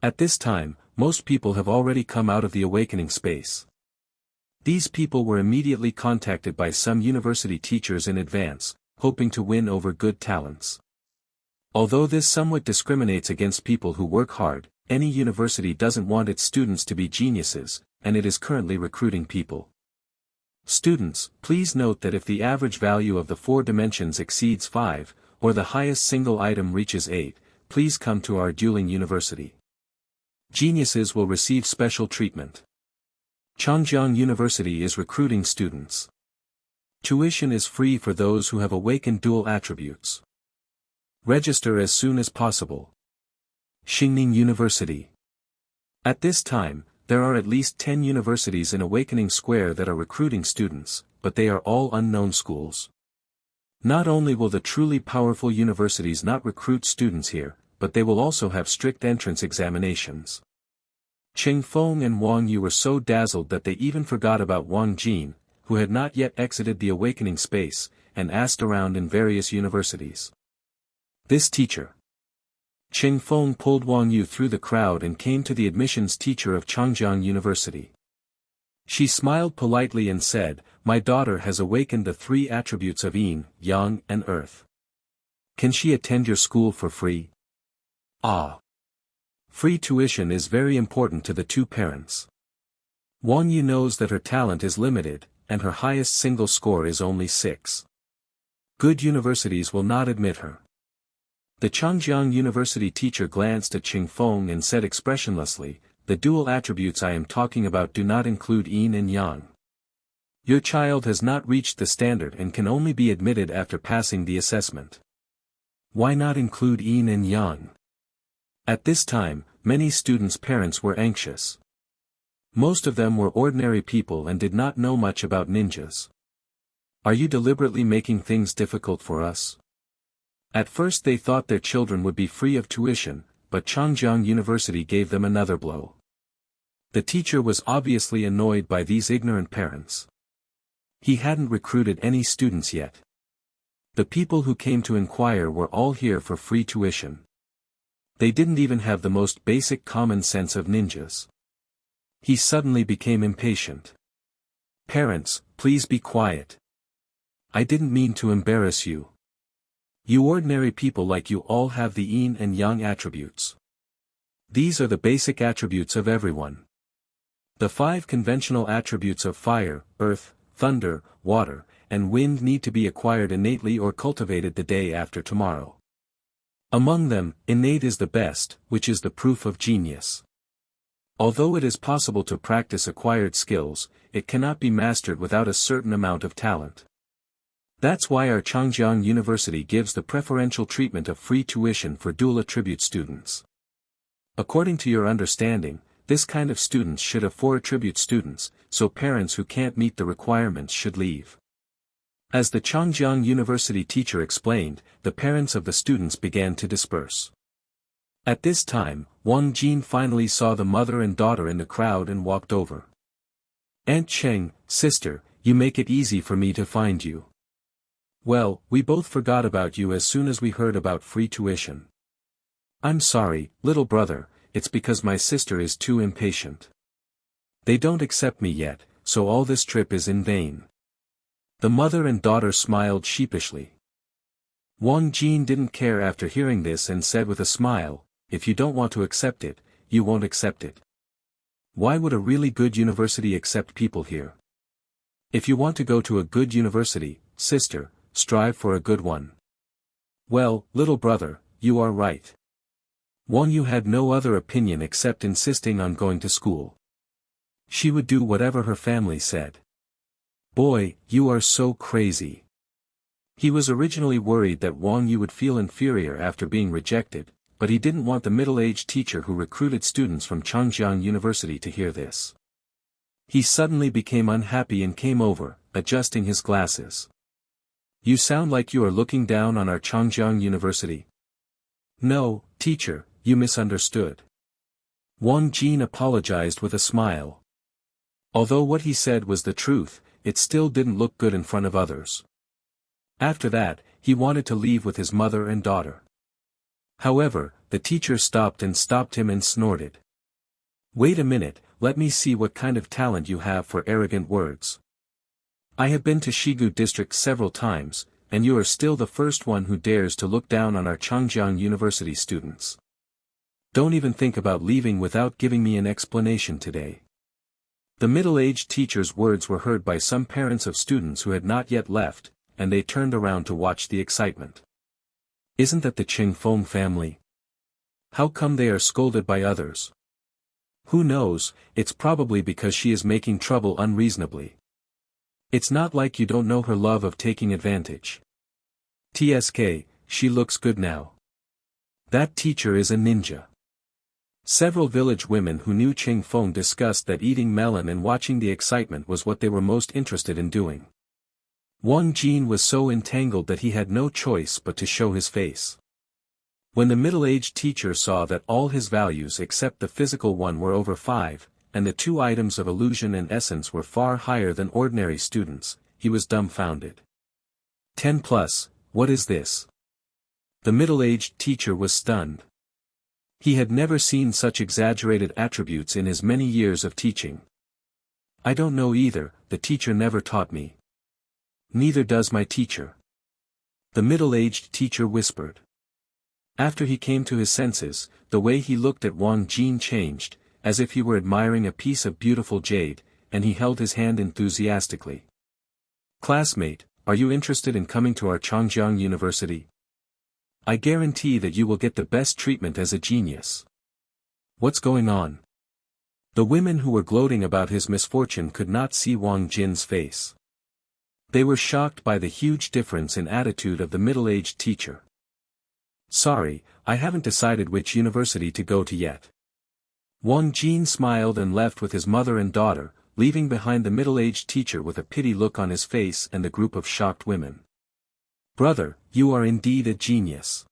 At this time, most people have already come out of the awakening space. These people were immediately contacted by some university teachers in advance, hoping to win over good talents. Although this somewhat discriminates against people who work hard, any university doesn't want its students to be geniuses, and it is currently recruiting people. Students, please note that if the average value of the 4 dimensions exceeds 5, or the highest single item reaches 8, please come to our dueling university. Geniuses will receive special treatment. Changjiang University is recruiting students. Tuition is free for those who have awakened dual attributes. Register as soon as possible. Xingning University. At this time, there are at least 10 universities in Awakening Square that are recruiting students, but they are all unknown schools. Not only will the truly powerful universities not recruit students here, but they will also have strict entrance examinations. Cheng Feng and Wang Yu were so dazzled that they even forgot about Wang Jin, who had not yet exited the awakening space, and asked around in various universities. This teacher. Qing Feng pulled Wang Yu through the crowd and came to the admissions teacher of Changjiang University. She smiled politely and said, "My daughter has awakened the three attributes of yin, yang, and earth. Can she attend your school for free?" Ah. Free tuition is very important to the two parents. Wang Yu knows that her talent is limited, and her highest single score is only 6. Good universities will not admit her. The Changjiang University teacher glanced at Qing Feng and said expressionlessly, "The dual attributes I am talking about do not include yin and yang. Your child has not reached the standard and can only be admitted after passing the assessment." Why not include yin and yang? At this time, many students' parents were anxious. Most of them were ordinary people and did not know much about ninjas. Are you deliberately making things difficult for us? At first they thought their children would be free of tuition, but Changjiang University gave them another blow. The teacher was obviously annoyed by these ignorant parents. He hadn't recruited any students yet. The people who came to inquire were all here for free tuition. They didn't even have the most basic common sense of ninjas. He suddenly became impatient. "Parents, please be quiet. I didn't mean to embarrass you. You ordinary people like you all have the yin and yang attributes. These are the basic attributes of everyone. The 5 conventional attributes of fire, earth, thunder, water, and wind need to be acquired innately or cultivated the day after tomorrow. Among them, innate is the best, which is the proof of genius. Although it is possible to practice acquired skills, it cannot be mastered without a certain amount of talent. That's why our Changjiang University gives the preferential treatment of free tuition for dual attribute students. According to your understanding, this kind of students should have 4 attribute students, so parents who can't meet the requirements should leave." As the Changjiang University teacher explained, the parents of the students began to disperse. At this time, Wang Jin finally saw the mother and daughter in the crowd and walked over. "Aunt Cheng, sister, you make it easy for me to find you. Well, we both forgot about you as soon as we heard about free tuition. I'm sorry, little brother, it's because my sister is too impatient. They don't accept me yet, so all this trip is in vain." The mother and daughter smiled sheepishly. Wang Jin didn't care after hearing this and said with a smile, "If you don't want to accept it, you won't accept it. Why would a really good university accept people here? If you want to go to a good university, sister, strive for a good one." "Well, little brother, you are right." Wang Yu had no other opinion except insisting on going to school. She would do whatever her family said. "Boy, you are so crazy." He was originally worried that Wang Yu would feel inferior after being rejected, but he didn't want the middle-aged teacher who recruited students from Changjiang University to hear this. He suddenly became unhappy and came over, adjusting his glasses. "You sound like you are looking down on our Changjiang University." "No, teacher, you misunderstood." Wang Jin apologized with a smile. Although what he said was the truth, it still didn't look good in front of others. After that, he wanted to leave with his mother and daughter. However, the teacher stopped him and snorted. "Wait a minute, let me see what kind of talent you have for arrogant words. I have been to Shigu district several times, and you are still the first one who dares to look down on our Changjiang University students. Don't even think about leaving without giving me an explanation today." The middle-aged teacher's words were heard by some parents of students who had not yet left, and they turned around to watch the excitement. "Isn't that the Qing Feng family? How come they are scolded by others?" "Who knows, it's probably because she is making trouble unreasonably. It's not like you don't know her love of taking advantage. TSK, she looks good now. That teacher is a ninja." Several village women who knew Qing Feng discussed that eating melon and watching the excitement was what they were most interested in doing. Wang Jin was so entangled that he had no choice but to show his face. When the middle-aged teacher saw that all his values except the physical one were over 5, and the two items of illusion and essence were far higher than ordinary students. He was dumbfounded. 10 plus, what is this? The middle-aged teacher was stunned. He had never seen such exaggerated attributes in his many years of teaching. I don't know either, the teacher never taught me. Neither does my teacher. The middle-aged teacher whispered. After he came to his senses, the way he looked at Wang Jin changed, as if he were admiring a piece of beautiful jade, and he held his hand enthusiastically. Classmate, are you interested in coming to our Changjiang University? I guarantee that you will get the best treatment as a genius. What's going on? The women who were gloating about his misfortune could not see Wang Jin's face. They were shocked by the huge difference in attitude of the middle-aged teacher. Sorry, I haven't decided which university to go to yet. Wang Jin smiled and left with his mother and daughter, leaving behind the middle-aged teacher with a pity look on his face and the group of shocked women. Brother, you are indeed a genius.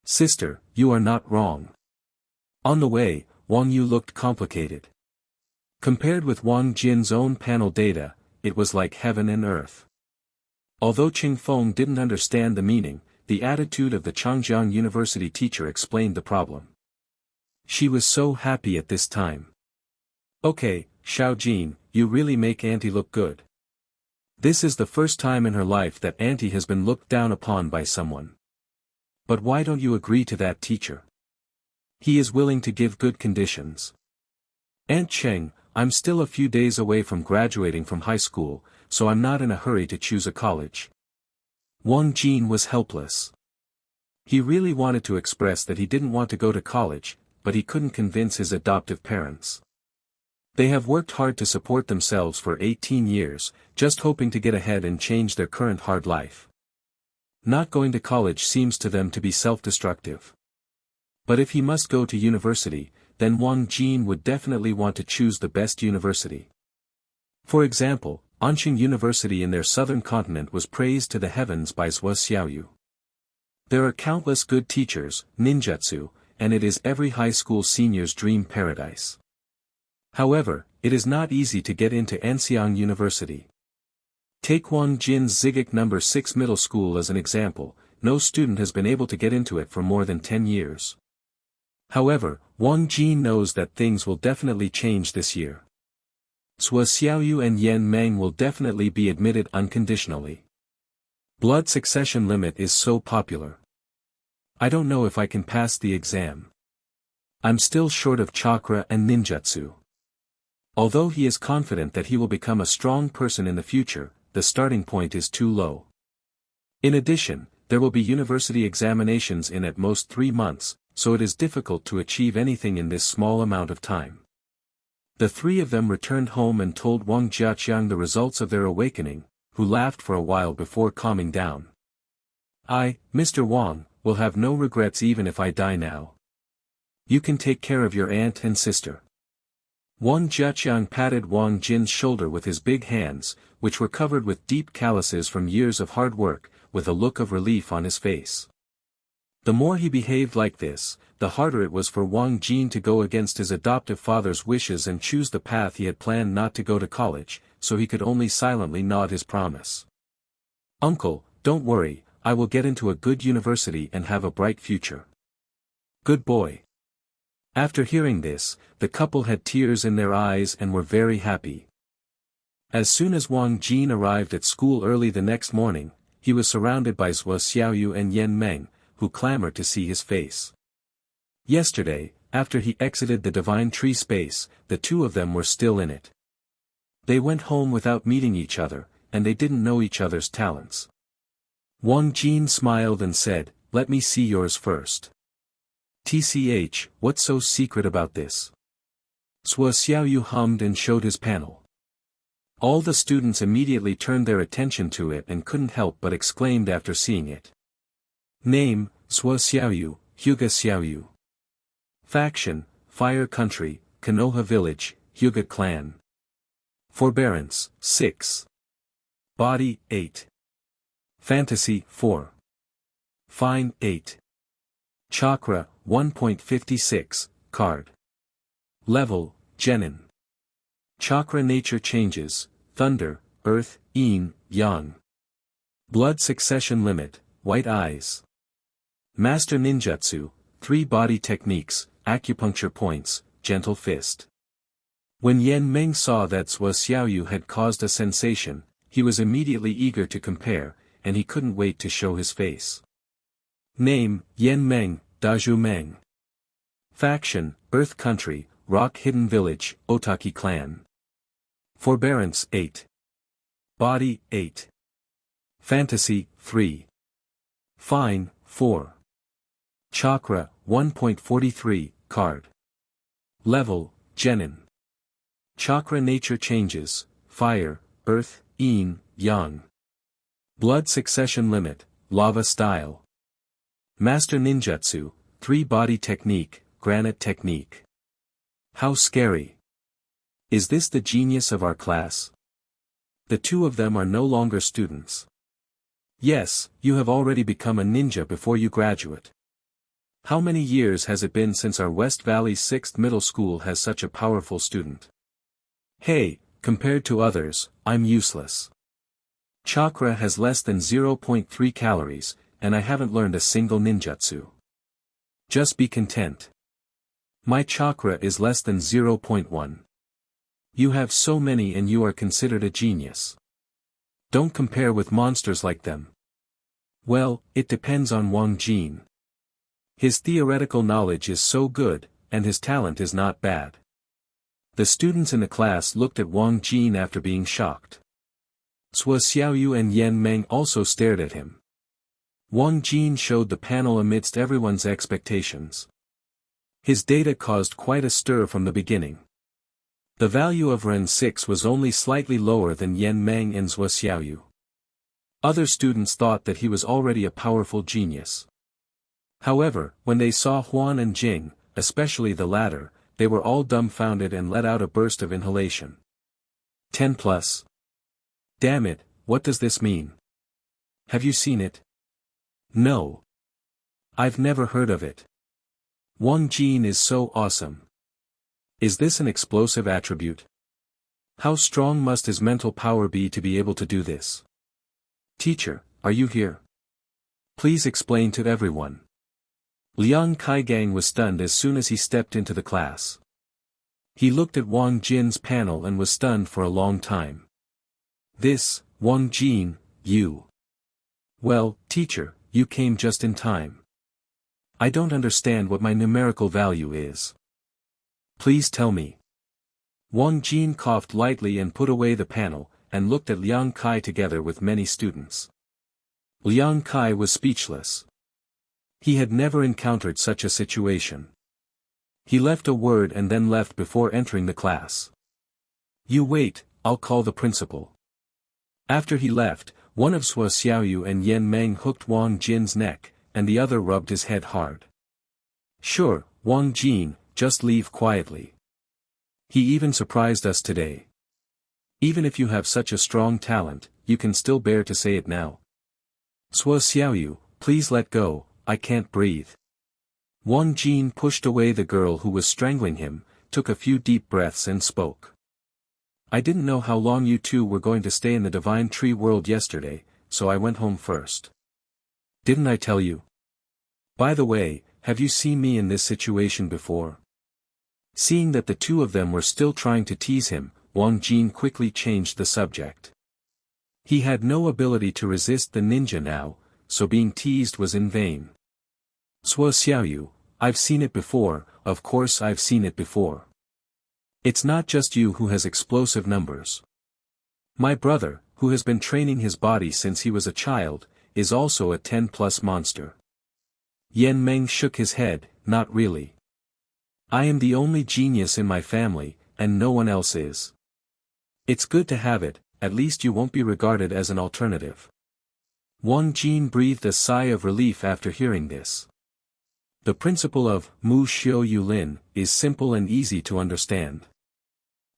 Sister, you are not wrong. On the way, Wang Yu looked complicated. Compared with Wang Jin's own panel data, it was like heaven and earth. Although Qing Feng didn't understand the meaning, the attitude of the Changjiang University teacher explained the problem. She was so happy at this time. Okay, Xiao Jin, you really make Auntie look good. This is the first time in her life that Auntie has been looked down upon by someone. But why don't you agree to that teacher? He is willing to give good conditions. Aunt Cheng, I'm still a few days away from graduating from high school, so I'm not in a hurry to choose a college. Wang Jin was helpless. He really wanted to express that he didn't want to go to college, but he couldn't convince his adoptive parents. They have worked hard to support themselves for 18 years, just hoping to get ahead and change their current hard life. Not going to college seems to them to be self-destructive. But if he must go to university, then Wang Jin would definitely want to choose the best university. For example, Anqing University in their southern continent was praised to the heavens by Zhuo Xiaoyu. There are countless good teachers, ninjutsu, and it is every high school senior's dream paradise. However, it is not easy to get into Anxiang University. Take Wang Jin's Zigak No. 6 middle school as an example, no student has been able to get into it for more than 10 years. However, Wang Jin knows that things will definitely change this year. Zhuo Xiaoyu and Yan Meng will definitely be admitted unconditionally. Blood succession limit is so popular. I don't know if I can pass the exam. I'm still short of chakra and ninjutsu. Although he is confident that he will become a strong person in the future, the starting point is too low. In addition, there will be university examinations in at most 3 months, so it is difficult to achieve anything in this small amount of time. The three of them returned home and told Wang Jiaqiang the results of their awakening, who laughed for a while before calming down. I, Mr. Wang, will have no regrets even if I die now. You can take care of your aunt and sister. Wang Jiaqiang patted Wang Jin's shoulder with his big hands, which were covered with deep calluses from years of hard work, with a look of relief on his face. The more he behaved like this, the harder it was for Wang Jin to go against his adoptive father's wishes and choose the path he had planned not to go to college, so he could only silently nod his promise. Uncle, don't worry, I will get into a good university and have a bright future. Good boy. After hearing this, the couple had tears in their eyes and were very happy. As soon as Wang Jin arrived at school early the next morning, he was surrounded by Zhuo Xiaoyu and Yan Meng, who clamored to see his face. Yesterday, after he exited the divine tree space, the two of them were still in it. They went home without meeting each other, and they didn't know each other's talents. Wang Jin smiled and said, "Let me see yours first." "TCH, what's so secret about this?" Zhuo Xiaoyu hummed and showed his panel. All the students immediately turned their attention to it and couldn't help but exclaimed after seeing it. Name, Zhuo Xiaoyu, Hyuga Xiaoyu. Faction, Fire Country, Konoha Village, Hyuga Clan. Forbearance, 6. Body, 8. Fantasy, 4. Fine, 8. Chakra, 1.56, card. Level, Genin. Chakra nature changes, thunder, earth, yin, yang. Blood succession limit, white eyes. Master ninjutsu, 3 body techniques, acupuncture points, gentle fist. When Yan Meng saw that Zhuo Xiaoyu had caused a sensation, he was immediately eager to compare, and he couldn't wait to show his face. Name, Yan Meng, Dazhu Meng. Faction, Earth Country, Rock Hidden Village, Otaki Clan. Forbearance, 8. Body, 8. Fantasy, 3. Fine, 4. Chakra, 1.43, card. Level, Genin. Chakra nature changes, fire, earth, yin, yang. Blood succession limit, lava style. Master ninjutsu, 3 body technique, granite technique. How scary. Is this the genius of our class? The 2 of them are no longer students. Yes, you have already become a ninja before you graduate. How many years has it been since our West Valley 6th middle school has such a powerful student? Hey, compared to others, I'm useless. Chakra has less than 0.3 calories, and I haven't learned a single ninjutsu. Just be content. My chakra is less than 0.1. You have so many and you are considered a genius. Don't compare with monsters like them. Well, it depends on Wang Jin. His theoretical knowledge is so good, and his talent is not bad. The students in the class looked at Wang Jin after being shocked. Zhuo Xiaoyu and Yan Meng also stared at him. Wang Jin showed the panel amidst everyone's expectations. His data caused quite a stir from the beginning. The value of Ren 6 was only slightly lower than Yan Meng and Zhuo Xiaoyu. Other students thought that he was already a powerful genius. However, when they saw Huan and Jing, especially the latter, they were all dumbfounded and let out a burst of inhalation. 10 plus. Damn it, what does this mean? Have you seen it? No. I've never heard of it. Wang Jin is so awesome. Is this an explosive attribute? How strong must his mental power be to be able to do this? Teacher, are you here? Please explain to everyone. Liang Kaigang was stunned as soon as he stepped into the class. He looked at Wang Jin's panel and was stunned for a long time. This, Wang Jin, you. Well, teacher, you came just in time. I don't understand what my numerical value is. Please tell me. Wang Jin coughed lightly and put away the panel, and looked at Liang Kai together with many students. Liang Kai was speechless. He had never encountered such a situation. He left a word and then left before entering the class. You wait, I'll call the principal. After he left, one of Zhuo Xiaoyu and Yan Meng hooked Wang Jin's neck, and the other rubbed his head hard. Sure, Wang Jin, just leave quietly. He even surprised us today. Even if you have such a strong talent, you can still bear to say it now. Zhuo Xiaoyu, please let go, I can't breathe. Wang Jin pushed away the girl who was strangling him, took a few deep breaths and spoke. I didn't know how long you two were going to stay in the Divine Tree world yesterday, so I went home first. Didn't I tell you? By the way, have you seen me in this situation before? Seeing that the 2 of them were still trying to tease him, Wang Jin quickly changed the subject. He had no ability to resist the ninja now, so being teased was in vain. Zhuo Xiaoyu, I've seen it before, of course I've seen it before. It's not just you who has explosive numbers. My brother, who has been training his body since he was a child, is also a 10+ monster. Yan Meng shook his head, not really. I am the only genius in my family, and no one else is. It's good to have it, at least you won't be regarded as an alternative. Wang Jin breathed a sigh of relief after hearing this. The principle of Mu Xiu Yu Lin is simple and easy to understand.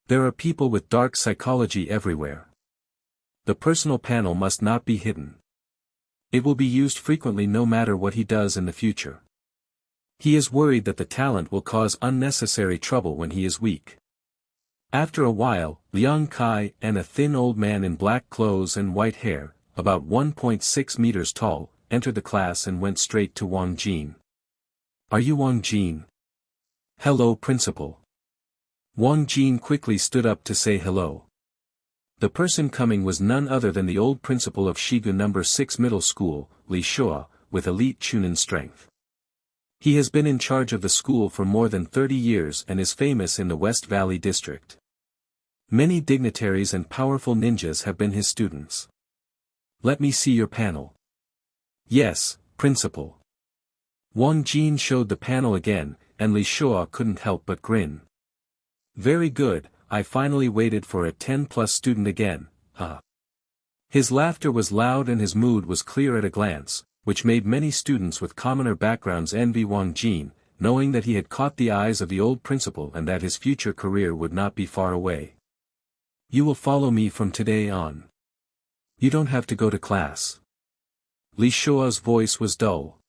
There are people with dark psychology everywhere. The personal panel must not be hidden. It will be used frequently no matter what he does in the future. He is worried that the talent will cause unnecessary trouble when he is weak. After a while, Liang Kai and a thin old man in black clothes and white hair, about 1.6 meters tall, entered the class and went straight to Wang Jin. "Are you Wang Jin?" "Hello, principal." Wang Jin quickly stood up to say hello. The person coming was none other than the old principal of Shigu No. 6 Middle School, Li Shua, with elite Chunin strength. He has been in charge of the school for more than 30 years and is famous in the West Valley district. Many dignitaries and powerful ninjas have been his students. "Let me see your panel." "Yes, principal." Wang Jin showed the panel again, and Li Shua couldn't help but grin. "Very good, I finally waited for a 10+ student again, huh?" His laughter was loud and his mood was clear at a glance, which made many students with commoner backgrounds envy Wang Jin, knowing that he had caught the eyes of the old principal and that his future career would not be far away. "You will follow me from today on. You don't have to go to class." Li Shua's voice was dull.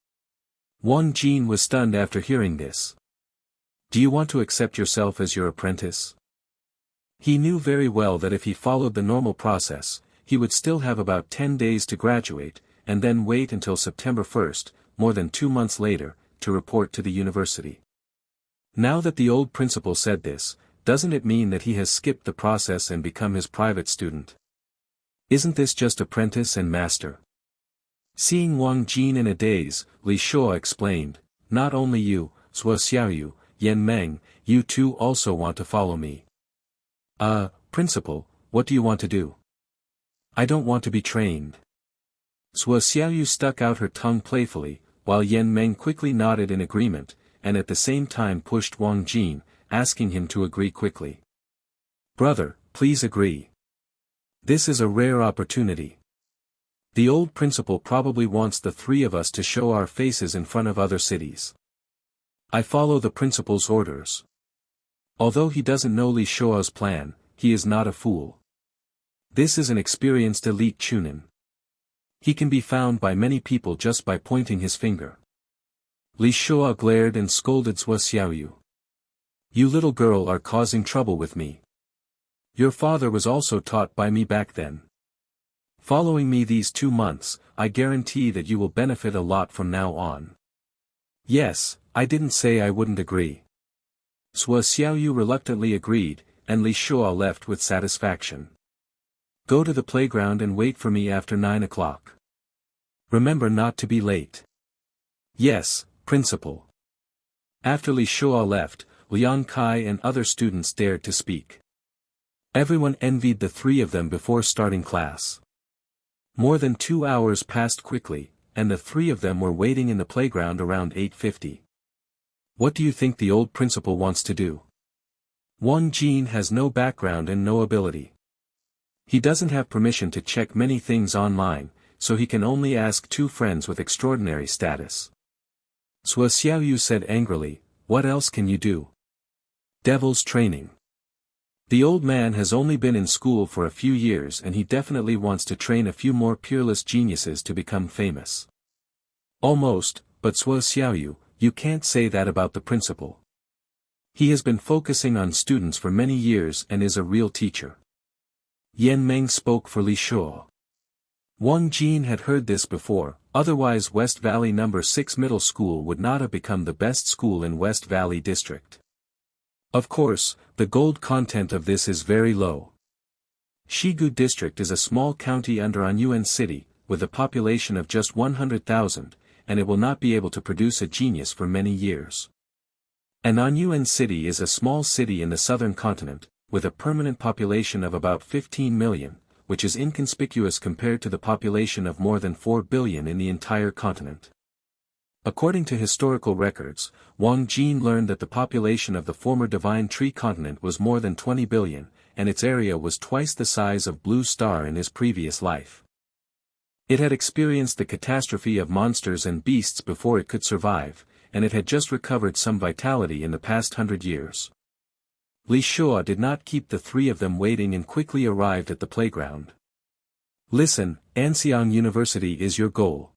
Wang Jin was stunned after hearing this. "Do you want to accept yourself as your apprentice?" He knew very well that if he followed the normal process, he would still have about 10 days to graduate, and then wait until September 1st, more than 2 months later, to report to the university. Now that the old principal said this, doesn't it mean that he has skipped the process and become his private student? Isn't this just apprentice and master? Seeing Wang Jin in a daze, Li Shua explained, "Not only you, Suo Xiaoyu, Yan Meng, you two also want to follow me." Principal, what do you want to do?" "I don't want to be trained." Suo Xiaoyu stuck out her tongue playfully, while Yan Meng quickly nodded in agreement, and at the same time pushed Wang Jin, asking him to agree quickly. "Brother, please agree. This is a rare opportunity. The old principal probably wants the three of us to show our faces in front of other cities. I follow the principal's orders." Although he doesn't know Li Shua's plan, he is not a fool. This is an experienced elite Chunin. He can be found by many people just by pointing his finger. Li Shua glared and scolded Suo Xiaoyu. "You little girl are causing trouble with me. Your father was also taught by me back then. Following me these 2 months, I guarantee that you will benefit a lot from now on." "Yes, I didn't say I wouldn't agree." Suo Xiaoyu reluctantly agreed, and Li Shua left with satisfaction. "Go to the playground and wait for me after 9 o'clock. Remember not to be late." "Yes, principal." After Li Shua left, Liang Kai and other students dared to speak. Everyone envied the three of them before starting class. More than 2 hours passed quickly, and the three of them were waiting in the playground around 8:50. What do you think the old principal wants to do? Wang Jin has no background and no ability. He doesn't have permission to check many things online, so he can only ask 2 friends with extraordinary status. Suo Xiaoyu said angrily, "What else can you do? Devil's training." The old man has only been in school for a few years and he definitely wants to train a few more peerless geniuses to become famous. Almost, but Suo Xiaoyu, you can't say that about the principal. He has been focusing on students for many years and is a real teacher. Yan Meng spoke for Li Shua. Wang Jin had heard this before, otherwise West Valley No. 6 Middle School would not have become the best school in West Valley District. Of course, the gold content of this is very low. Shigu District is a small county under Anyuan City, with a population of just 100,000, and it will not be able to produce a genius for many years. And Anyuan City is a small city in the southern continent, with a permanent population of about 15 million, which is inconspicuous compared to the population of more than 4 billion in the entire continent. According to historical records, Wang Jin learned that the population of the former Divine Tree continent was more than 20 billion, and its area was twice the size of Blue Star in his previous life. It had experienced the catastrophe of monsters and beasts before it could survive, and it had just recovered some vitality in the past 100 years. Li Shua did not keep the three of them waiting and quickly arrived at the playground. "Listen, Anxiang University is your goal.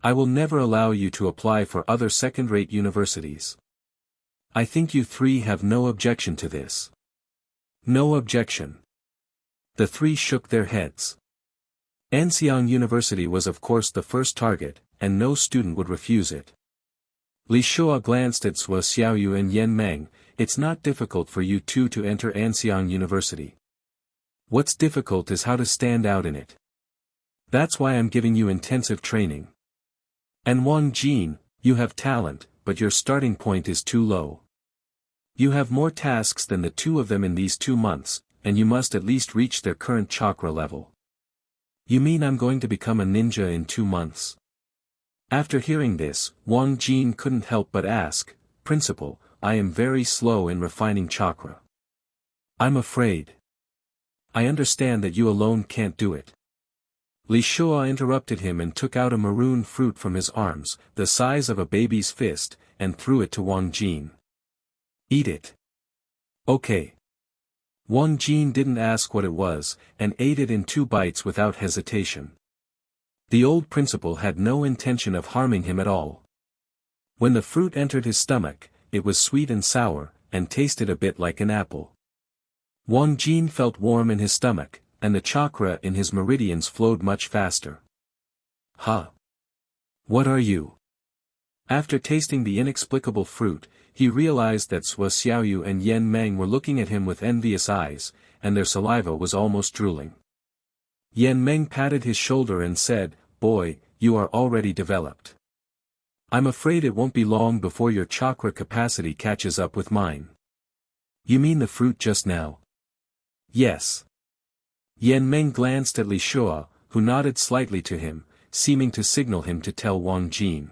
I will never allow you to apply for other second-rate universities. I think you three have no objection to this. No objection. The three shook their heads. Anxiang University was of course the first target, and no student would refuse it. Li Shua glanced at Sua Xiaoyu and Yan Meng. It's not difficult for you two to enter Anxiang University. What's difficult is how to stand out in it. That's why I'm giving you intensive training. And Wang Jin, you have talent, but your starting point is too low. You have more tasks than the two of them in these 2 months, and you must at least reach their current chakra level. You mean I'm going to become a ninja in 2 months? After hearing this, Wang Jin couldn't help but ask, Principal, I am very slow in refining chakra. I'm afraid. I understand that you alone can't do it. Li Shua interrupted him and took out a maroon fruit from his arms, the size of a baby's fist, and threw it to Wang Jin. Eat it. Okay. Wang Jin didn't ask what it was, and ate it in 2 bites without hesitation. The old principal had no intention of harming him at all. When the fruit entered his stomach, it was sweet and sour, and tasted a bit like an apple. Wang Jin felt warm in his stomach, and the chakra in his meridians flowed much faster. Huh? What are you? After tasting the inexplicable fruit, he realized that Sua Xiaoyu and Yan Meng were looking at him with envious eyes, and their saliva was almost drooling. Yan Meng patted his shoulder and said, Boy, you are already developed. I'm afraid it won't be long before your chakra capacity catches up with mine. You mean the fruit just now? Yes. Yan Meng glanced at Li Shua, who nodded slightly to him, seeming to signal him to tell Wang Jin.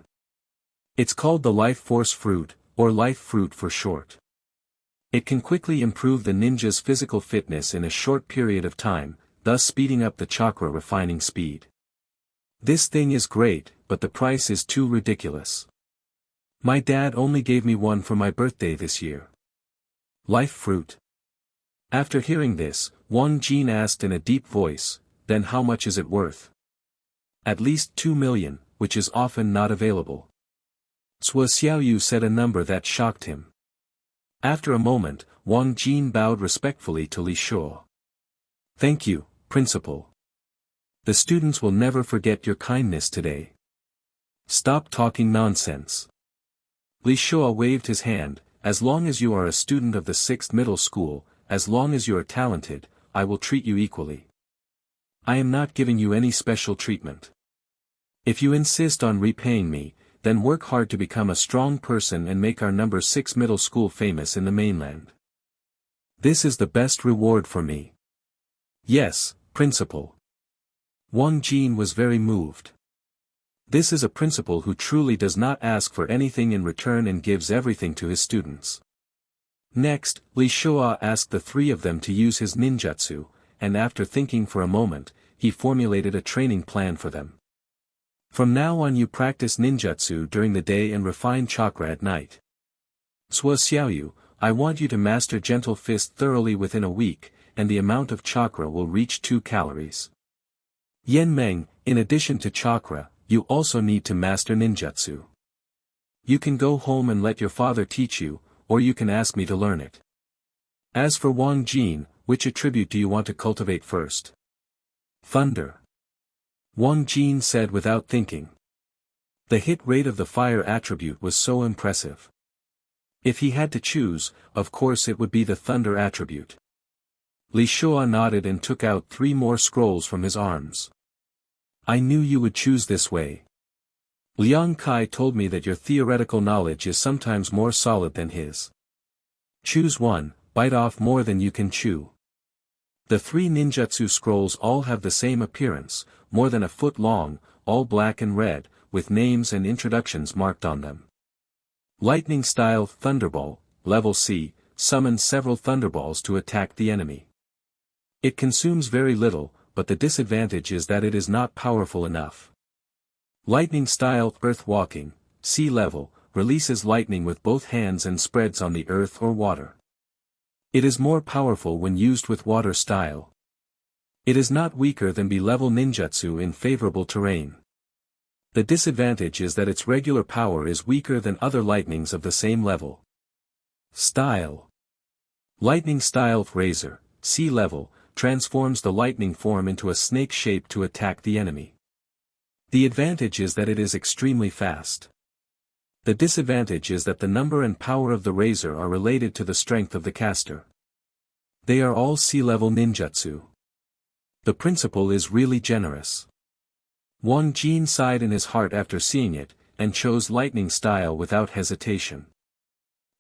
It's called the life force fruit, or life fruit for short. It can quickly improve the ninja's physical fitness in a short period of time, thus speeding up the chakra refining speed. This thing is great, but the price is too ridiculous. My dad only gave me one for my birthday this year. Life fruit. After hearing this, Wang Jin asked in a deep voice, Then how much is it worth? At least 2 million, which is often not available. Sua Xiaoyu said a number that shocked him. After a moment, Wang Jin bowed respectfully to Li Shua. Thank you, Principal. The students will never forget your kindness today. Stop talking nonsense. Li Shua waved his hand, As long as you are a student of the 6th middle school, as long as you are talented, I will treat you equally. I am not giving you any special treatment. If you insist on repaying me, then work hard to become a strong person and make our number 6 middle school famous in the mainland. This is the best reward for me. Yes, Principal. Wang Jin was very moved. This is a principal who truly does not ask for anything in return and gives everything to his students. Next, Li Shua asked the 3 of them to use his ninjutsu, and after thinking for a moment, he formulated a training plan for them. From now on you practice ninjutsu during the day and refine chakra at night. Sua Xiaoyu, I want you to master Gentle Fist thoroughly within a week, and the amount of chakra will reach 2 calories. Yan Meng, in addition to chakra, you also need to master ninjutsu. You can go home and let your father teach you, or you can ask me to learn it. As for Wang Jin, which attribute do you want to cultivate first? Thunder. Wang Jin said without thinking. The hit rate of the fire attribute was so impressive. If he had to choose, of course it would be the thunder attribute. Li Shua nodded and took out 3 more scrolls from his arms. I knew you would choose this way. Liang Kai told me that your theoretical knowledge is sometimes more solid than his. Choose one, bite off more than you can chew. The 3 ninjutsu scrolls all have the same appearance, more than a foot long, all black and red, with names and introductions marked on them. Lightning Style Thunderball, Level C, summons several thunderballs to attack the enemy. It consumes very little, but the disadvantage is that it is not powerful enough. Lightning Style Earth Walking, Sea Level, releases lightning with both hands and spreads on the earth or water. It is more powerful when used with water style. It is not weaker than B-level ninjutsu in favorable terrain. The disadvantage is that its regular power is weaker than other lightnings of the same level. Style. Lightning-style razor, sea level, transforms the lightning form into a snake shape to attack the enemy. The advantage is that it is extremely fast. The disadvantage is that the number and power of the razor are related to the strength of the caster. They are all sea-level ninjutsu. The principle is really generous. Wang Jin sighed in his heart after seeing it, and chose lightning style without hesitation.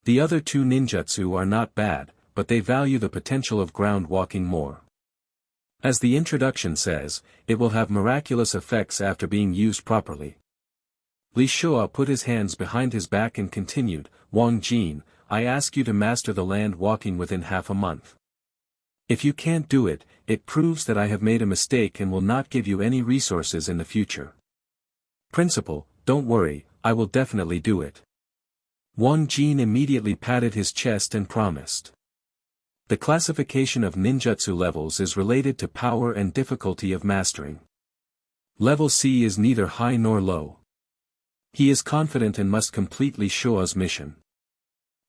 The other two ninjutsu are not bad, but they value the potential of ground walking more. As the introduction says, it will have miraculous effects after being used properly. Li Shua put his hands behind his back and continued, Wang Jin, I ask you to master the land walking within half a month. If you can't do it, it proves that I have made a mistake and will not give you any resources in the future. Principal, don't worry, I will definitely do it. Wang Jin immediately patted his chest and promised. The classification of ninjutsu levels is related to power and difficulty of mastering. Level C is neither high nor low. He is confident and must complete Li Shua's mission.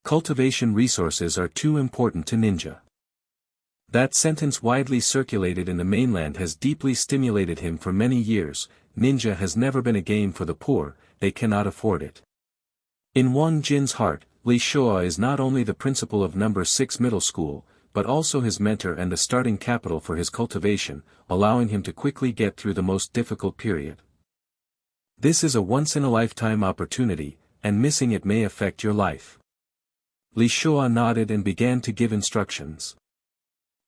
Cultivation resources are too important to ninja. That sentence widely circulated in the mainland has deeply stimulated him for many years. Ninja has never been a game for the poor, they cannot afford it. In Wang Jin's heart, Li Shua is not only the principal of No. 6 middle school, but also his mentor and the starting capital for his cultivation, allowing him to quickly get through the most difficult period. This is a once-in-a-lifetime opportunity, and missing it may affect your life. Li Shua nodded and began to give instructions.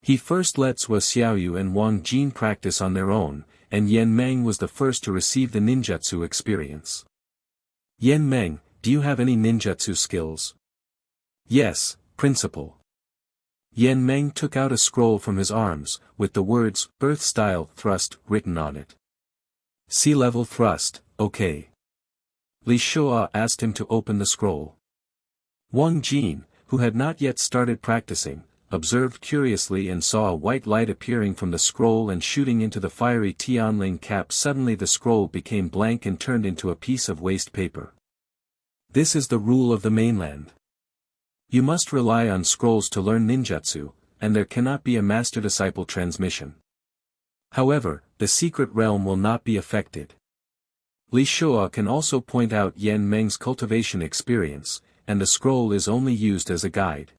He first let Zhou Xiaoyu and Wang Jin practice on their own, and Yan Meng was the first to receive the ninjutsu experience. Yan Meng, do you have any ninjutsu skills? Yes, Principal. Yan Meng took out a scroll from his arms, with the words, Birth Style Thrust, written on it. Sea Level Thrust, okay. Li Shua asked him to open the scroll. Wang Jin, who had not yet started practicing, observed curiously and saw a white light appearing from the scroll and shooting into the fiery Tianling cap. Suddenly the scroll became blank and turned into a piece of waste paper. This is the rule of the mainland. You must rely on scrolls to learn ninjutsu, and there cannot be a master-disciple transmission. However, the secret realm will not be affected. Li Shua can also point out Yan Meng's cultivation experience, and the scroll is only used as a guide.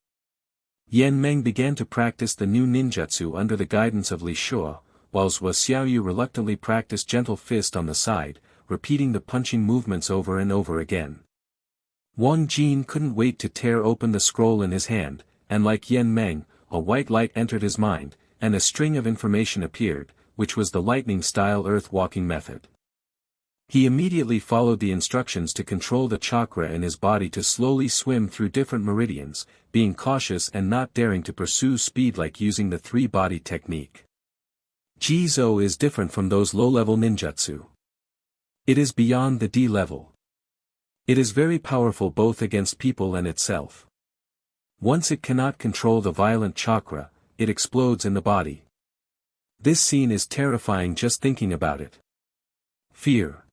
Yan Meng began to practice the new ninjutsu under the guidance of Li Shua, while Zhou Xiaoyu reluctantly practiced gentle fist on the side, repeating the punching movements over and over again. Wang Jin couldn't wait to tear open the scroll in his hand, and like Yan Meng, a white light entered his mind, and a string of information appeared, which was the lightning-style earth-walking method. He immediately followed the instructions to control the chakra in his body to slowly swim through different meridians, being cautious and not daring to pursue speed like using the three-body technique. Jizo is different from those low-level ninjutsu. It is beyond the D level. It is very powerful both against people and itself. Once it cannot control the violent chakra, it explodes in the body. This scene is terrifying just thinking about it. Fear.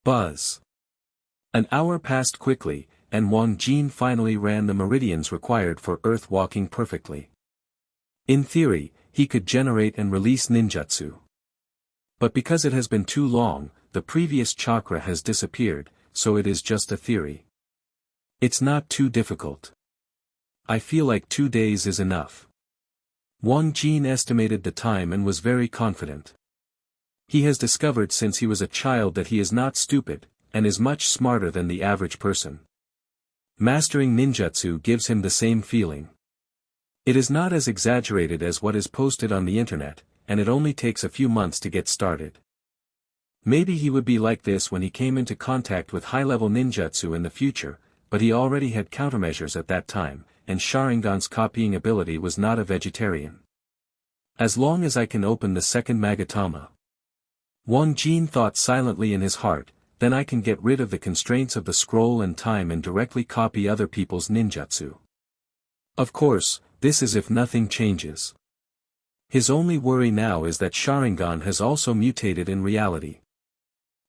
Buzz. An hour passed quickly, and Wang Jin finally ran the meridians required for earth walking perfectly. In theory, he could generate and release ninjutsu. But because it has been too long, the previous chakra has disappeared, so it is just a theory. It's not too difficult. I feel like 2 days is enough. Wang Jin estimated the time and was very confident. He has discovered since he was a child that he is not stupid, and is much smarter than the average person. Mastering ninjutsu gives him the same feeling. It is not as exaggerated as what is posted on the internet, and it only takes a few months to get started. Maybe he would be like this when he came into contact with high-level ninjutsu in the future, but he already had countermeasures at that time, and Sharingan's copying ability was not a vegetarian. As long as I can open the second Magatama. Wang Jin thought silently in his heart, then I can get rid of the constraints of the scroll and time and directly copy other people's ninjutsu. Of course, this is if nothing changes. His only worry now is that Sharingan has also mutated in reality.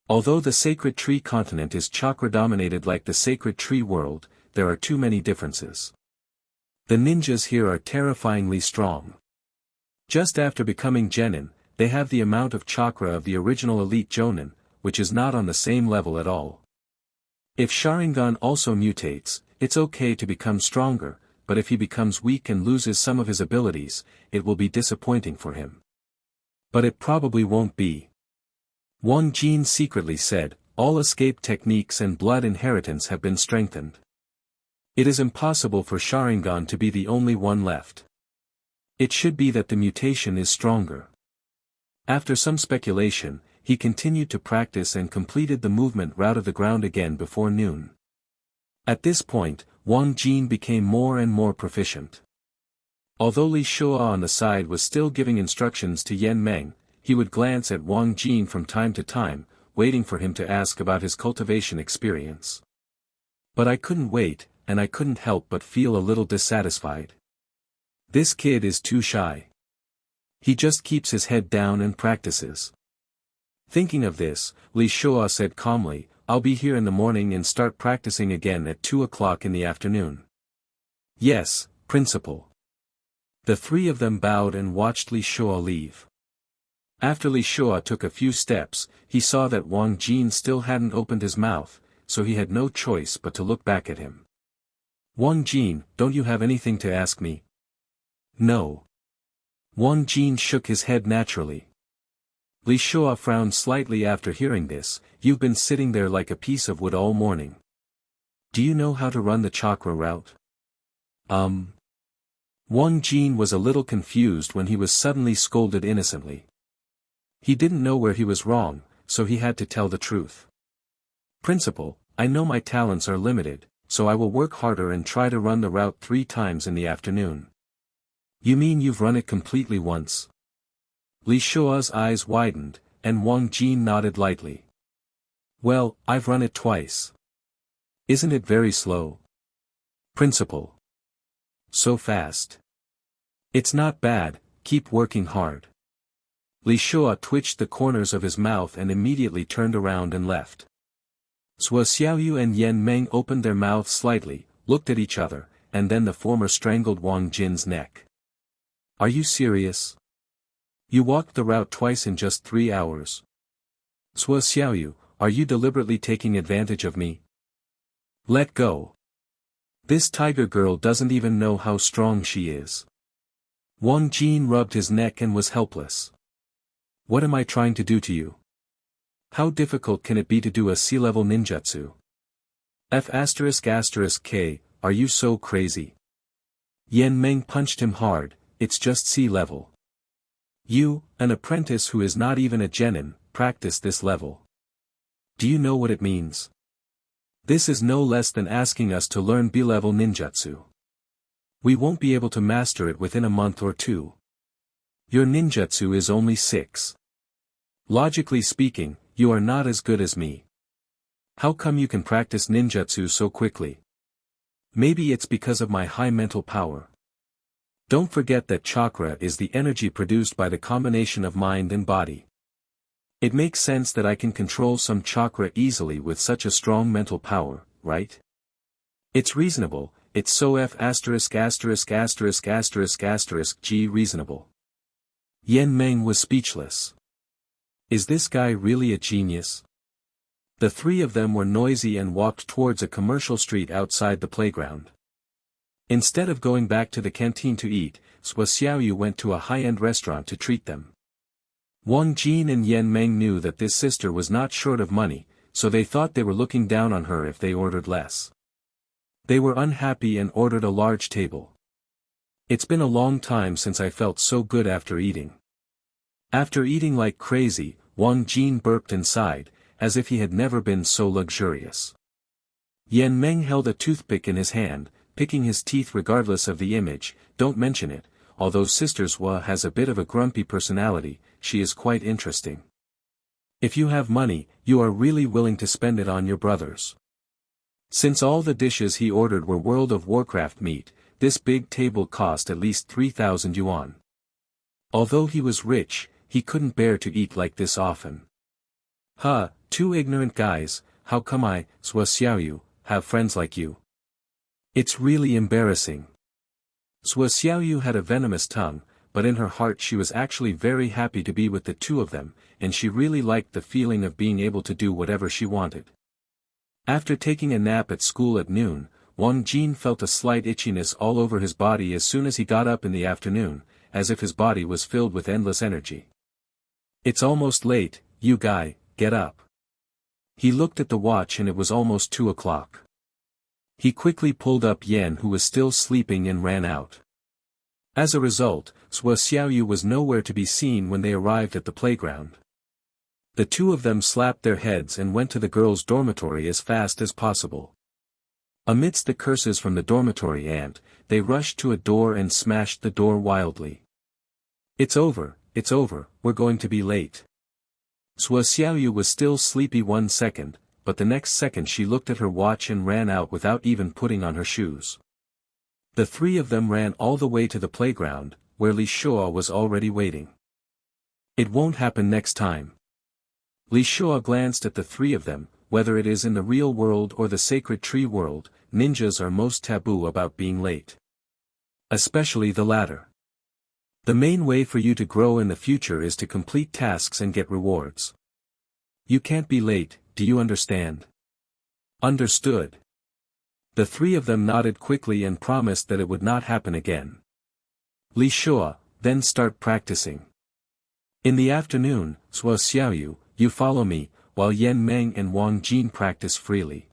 Although the sacred tree continent is chakra-dominated like the sacred tree world, there are too many differences. The ninjas here are terrifyingly strong. Just after becoming genin, they have the amount of chakra of the original elite jonin, which is not on the same level at all. If Sharingan also mutates, it's okay to become stronger, but if he becomes weak and loses some of his abilities, it will be disappointing for him. But it probably won't be. Wang Jin secretly said, all escape techniques and blood inheritance have been strengthened. It is impossible for Sharingan to be the only one left. It should be that the mutation is stronger. After some speculation, he continued to practice and completed the movement route of the ground again before noon. At this point, Wang Jin became more and more proficient. Although Li Shua on the side was still giving instructions to Yan Meng, he would glance at Wang Jin from time to time, waiting for him to ask about his cultivation experience. But I couldn't wait, and I couldn't help but feel a little dissatisfied. This kid is too shy. He just keeps his head down and practices. Thinking of this, Li Shua said calmly, I'll be here in the morning and start practicing again at 2 o'clock in the afternoon. Yes, Principal. The three of them bowed and watched Li Shua leave. After Li Shua took a few steps, he saw that Wang Jin still hadn't opened his mouth, so he had no choice but to look back at him. Wang Jin, don't you have anything to ask me? No. Wang Jin shook his head naturally. Li Shua frowned slightly after hearing this, you've been sitting there like a piece of wood all morning. Do you know how to run the chakra route? Wang Jin was a little confused when he was suddenly scolded innocently. He didn't know where he was wrong, so he had to tell the truth. Principal, I know my talents are limited, so I will work harder and try to run the route 3 times in the afternoon. You mean you've run it completely once? Li Shua's eyes widened, and Wang Jin nodded lightly. Well, I've run it twice. Isn't it very slow? Principal. So fast. It's not bad, keep working hard. Li Shua twitched the corners of his mouth and immediately turned around and left. Zhuo Xiaoyu and Yan Meng opened their mouths slightly, looked at each other, and then the former strangled Wang Jin's neck. Are you serious? You walked the route twice in just 3 hours. Zhuo Xiaoyu, are you deliberately taking advantage of me? Let go. This tiger girl doesn't even know how strong she is. Wang Jin rubbed his neck and was helpless. What am I trying to do to you? How difficult can it be to do a sea-level ninjutsu? F***K, are you so crazy? Yan Meng punched him hard, it's just sea level. You, an apprentice who is not even a genin, practice this level. Do you know what it means? This is no less than asking us to learn B-level ninjutsu. We won't be able to master it within a month or 2. Your ninjutsu is only 6. Logically speaking, you are not as good as me. How come you can practice ninjutsu so quickly? Maybe it's because of my high mental power. Don't forget that chakra is the energy produced by the combination of mind and body. It makes sense that I can control some chakra easily with such a strong mental power, right? It's reasonable, it's so G reasonable. Yan Meng was speechless. Is this guy really a genius? The three of them were noisy and walked towards a commercial street outside the playground. Instead of going back to the canteen to eat, Zhuo Xiaoyu went to a high-end restaurant to treat them. Wang Jin and Yan Meng knew that this sister was not short of money, so they thought they were looking down on her if they ordered less. They were unhappy and ordered a large table. It's been a long time since I felt so good after eating. After eating like crazy, Wang Jin burped and sighed, as if he had never been so luxurious. Yan Meng held a toothpick in his hand, picking his teeth regardless of the image. Don't mention it, although Sister Zhuo has a bit of a grumpy personality, she is quite interesting. If you have money, you are really willing to spend it on your brothers. Since all the dishes he ordered were World of Warcraft meat, this big table cost at least 3,000 yuan. Although he was rich, he couldn't bear to eat like this often. Two ignorant guys, how come I, Zhuo Xiaoyu, have friends like you? It's really embarrassing. Sua Xiaoyu had a venomous tongue, but in her heart she was actually very happy to be with the two of them, and she really liked the feeling of being able to do whatever she wanted. After taking a nap at school at noon, Wang Jin felt a slight itchiness all over his body as soon as he got up in the afternoon, as if his body was filled with endless energy. "It's almost late, you guy, get up." He looked at the watch and it was almost 2 o'clock. He quickly pulled up Yan who was still sleeping and ran out. As a result, Sua Xiaoyu was nowhere to be seen when they arrived at the playground. The two of them slapped their heads and went to the girls' dormitory as fast as possible. Amidst the curses from the dormitory aunt, they rushed to a door and smashed the door wildly. It's over, we're going to be late." Sua Xiaoyu was still sleepy 1 second, but the next second she looked at her watch and ran out without even putting on her shoes. The three of them ran all the way to the playground, where Li Shua was already waiting. "It won't happen next time." Li Shua glanced at the three of them. Whether it is in the real world or the sacred tree world, ninjas are most taboo about being late. Especially the latter. The main way for you to grow in the future is to complete tasks and get rewards. You can't be late, do you understand? Understood. The three of them nodded quickly and promised that it would not happen again. Li Shua, then start practicing. In the afternoon, Sua Xiaoyu, you follow me, while Yan Meng and Wang Jin practice freely.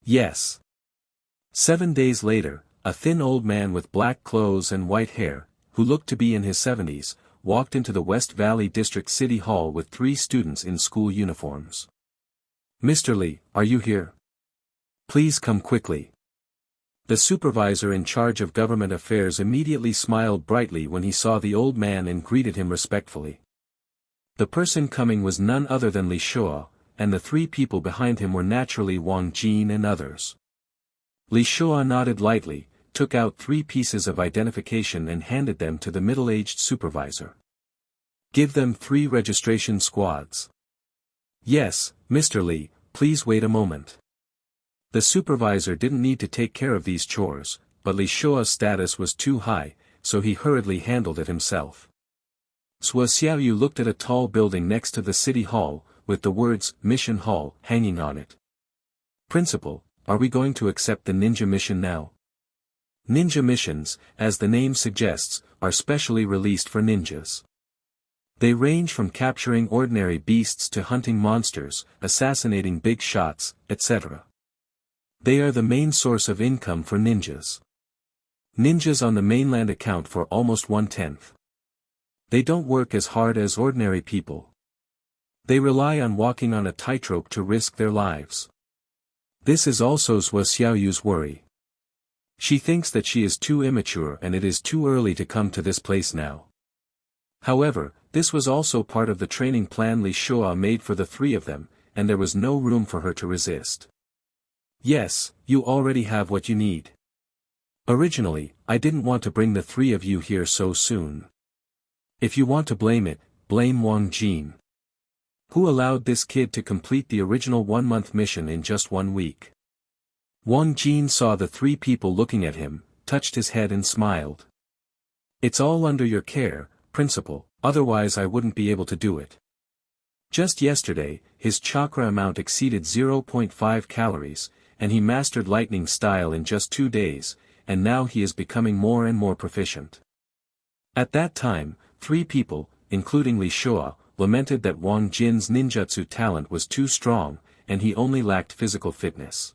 Yes. 7 days later, a thin old man with black clothes and white hair, who looked to be in his 70s, walked into the West Valley District City Hall with 3 students in school uniforms. "Mr. Li, are you here? Please come quickly." The supervisor in charge of government affairs immediately smiled brightly when he saw the old man and greeted him respectfully. The person coming was none other than Li Shua, and the 3 people behind him were naturally Wang Jin and others. Li Shua nodded lightly, took out 3 pieces of identification and handed them to the middle-aged supervisor. "Give them 3 registration squads." "Yes, Mr. Li, please wait a moment." The supervisor didn't need to take care of these chores, but Li Shua's status was too high, so he hurriedly handled it himself. Sua Xiaoyu looked at a tall building next to the city hall, with the words, "Mission Hall," hanging on it. "Principal, are we going to accept the ninja mission now?" Ninja missions, as the name suggests, are specially released for ninjas. They range from capturing ordinary beasts to hunting monsters, assassinating big shots, etc. They are the main source of income for ninjas. Ninjas on the mainland account for almost 1/10. They don't work as hard as ordinary people. They rely on walking on a tightrope to risk their lives. This is also Sua Xiaoyu's worry. She thinks that she is too immature and it is too early to come to this place now. However, this was also part of the training plan Li Shua made for the 3 of them, and there was no room for her to resist. "Yes, you already have what you need. Originally, I didn't want to bring the 3 of you here so soon. If you want to blame it, blame Wang Jin. Who allowed this kid to complete the original 1-month mission in just 1 week?" Wang Jin saw the 3 people looking at him, touched his head and smiled. "It's all under your care, Principal, otherwise I wouldn't be able to do it." Just yesterday, his chakra amount exceeded 0.5 calories, and he mastered lightning style in just 2 days, and now he is becoming more and more proficient. At that time, 3 people, including Li Shua, lamented that Wang Jin's ninjutsu talent was too strong, and he only lacked physical fitness.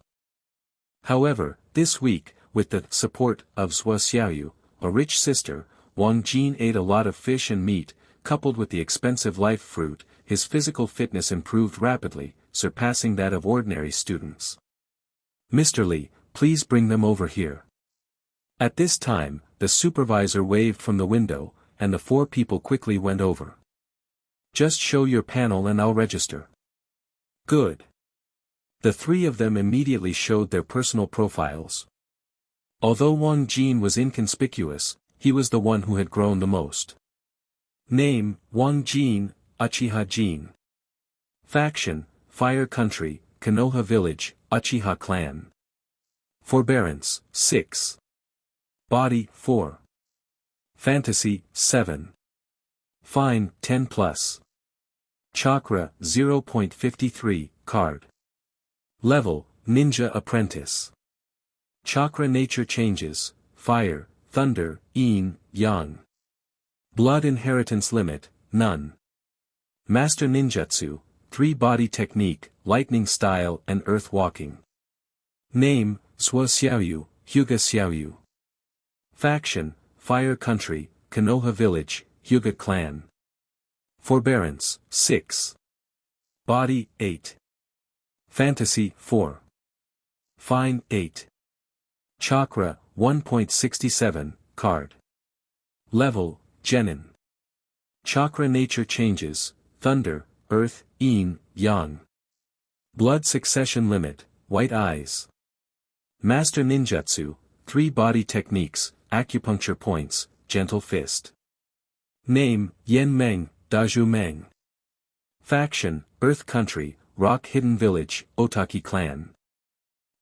However, this week, with the support of Sua Xiaoyu, a rich sister, Wang Jin ate a lot of fish and meat, coupled with the expensive life fruit, his physical fitness improved rapidly, surpassing that of ordinary students. "Mr. Li, please bring them over here." At this time, the supervisor waved from the window, and the 4 people quickly went over. "Just show your panel and I'll register." "Good." The 3 of them immediately showed their personal profiles. Although Wang Jin was inconspicuous, he was the one who had grown the most. Name, Wang Jin, Uchiha Jin. Faction, Fire Country, Konoha Village, Uchiha Clan. Forbearance, 6. Body 4. Fantasy 7. Fine 10 plus. Chakra 0.53, card. Level, Ninja Apprentice. Chakra nature changes, fire, thunder, yin, yang. Blood inheritance limit, none. Master ninjutsu, 3 body technique, lightning style and earth walking. Name, Suo Xiaoyu, Hyuga Xiaoyu. Faction, Fire Country, Konoha Village, Hyuga Clan. Forbearance, 6. Body, 8. Fantasy, 4. Fine, 8. Chakra, 1.67, card. Level, Genin. Chakra nature changes, thunder, earth, yin, yang. Blood succession limit, white eyes. Master ninjutsu, 3 body techniques, acupuncture points, gentle fist. Name, Yen Meng, Daju Meng. Faction, Earth Country, Rock Hidden Village, Otaki Clan.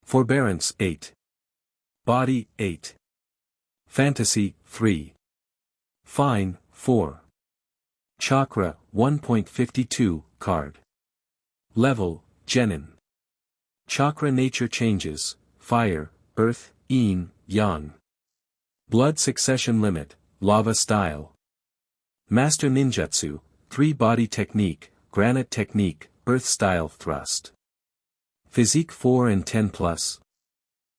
Forbearance 8. Body 8. Fantasy 3. Fine 4. Chakra 1.52, card. Level, Genin. Chakra nature changes, fire, earth, yin, yang. Blood succession limit, lava style. Master ninjutsu, 3 body technique, granite technique, earth style thrust. Physique 4 and 10 plus.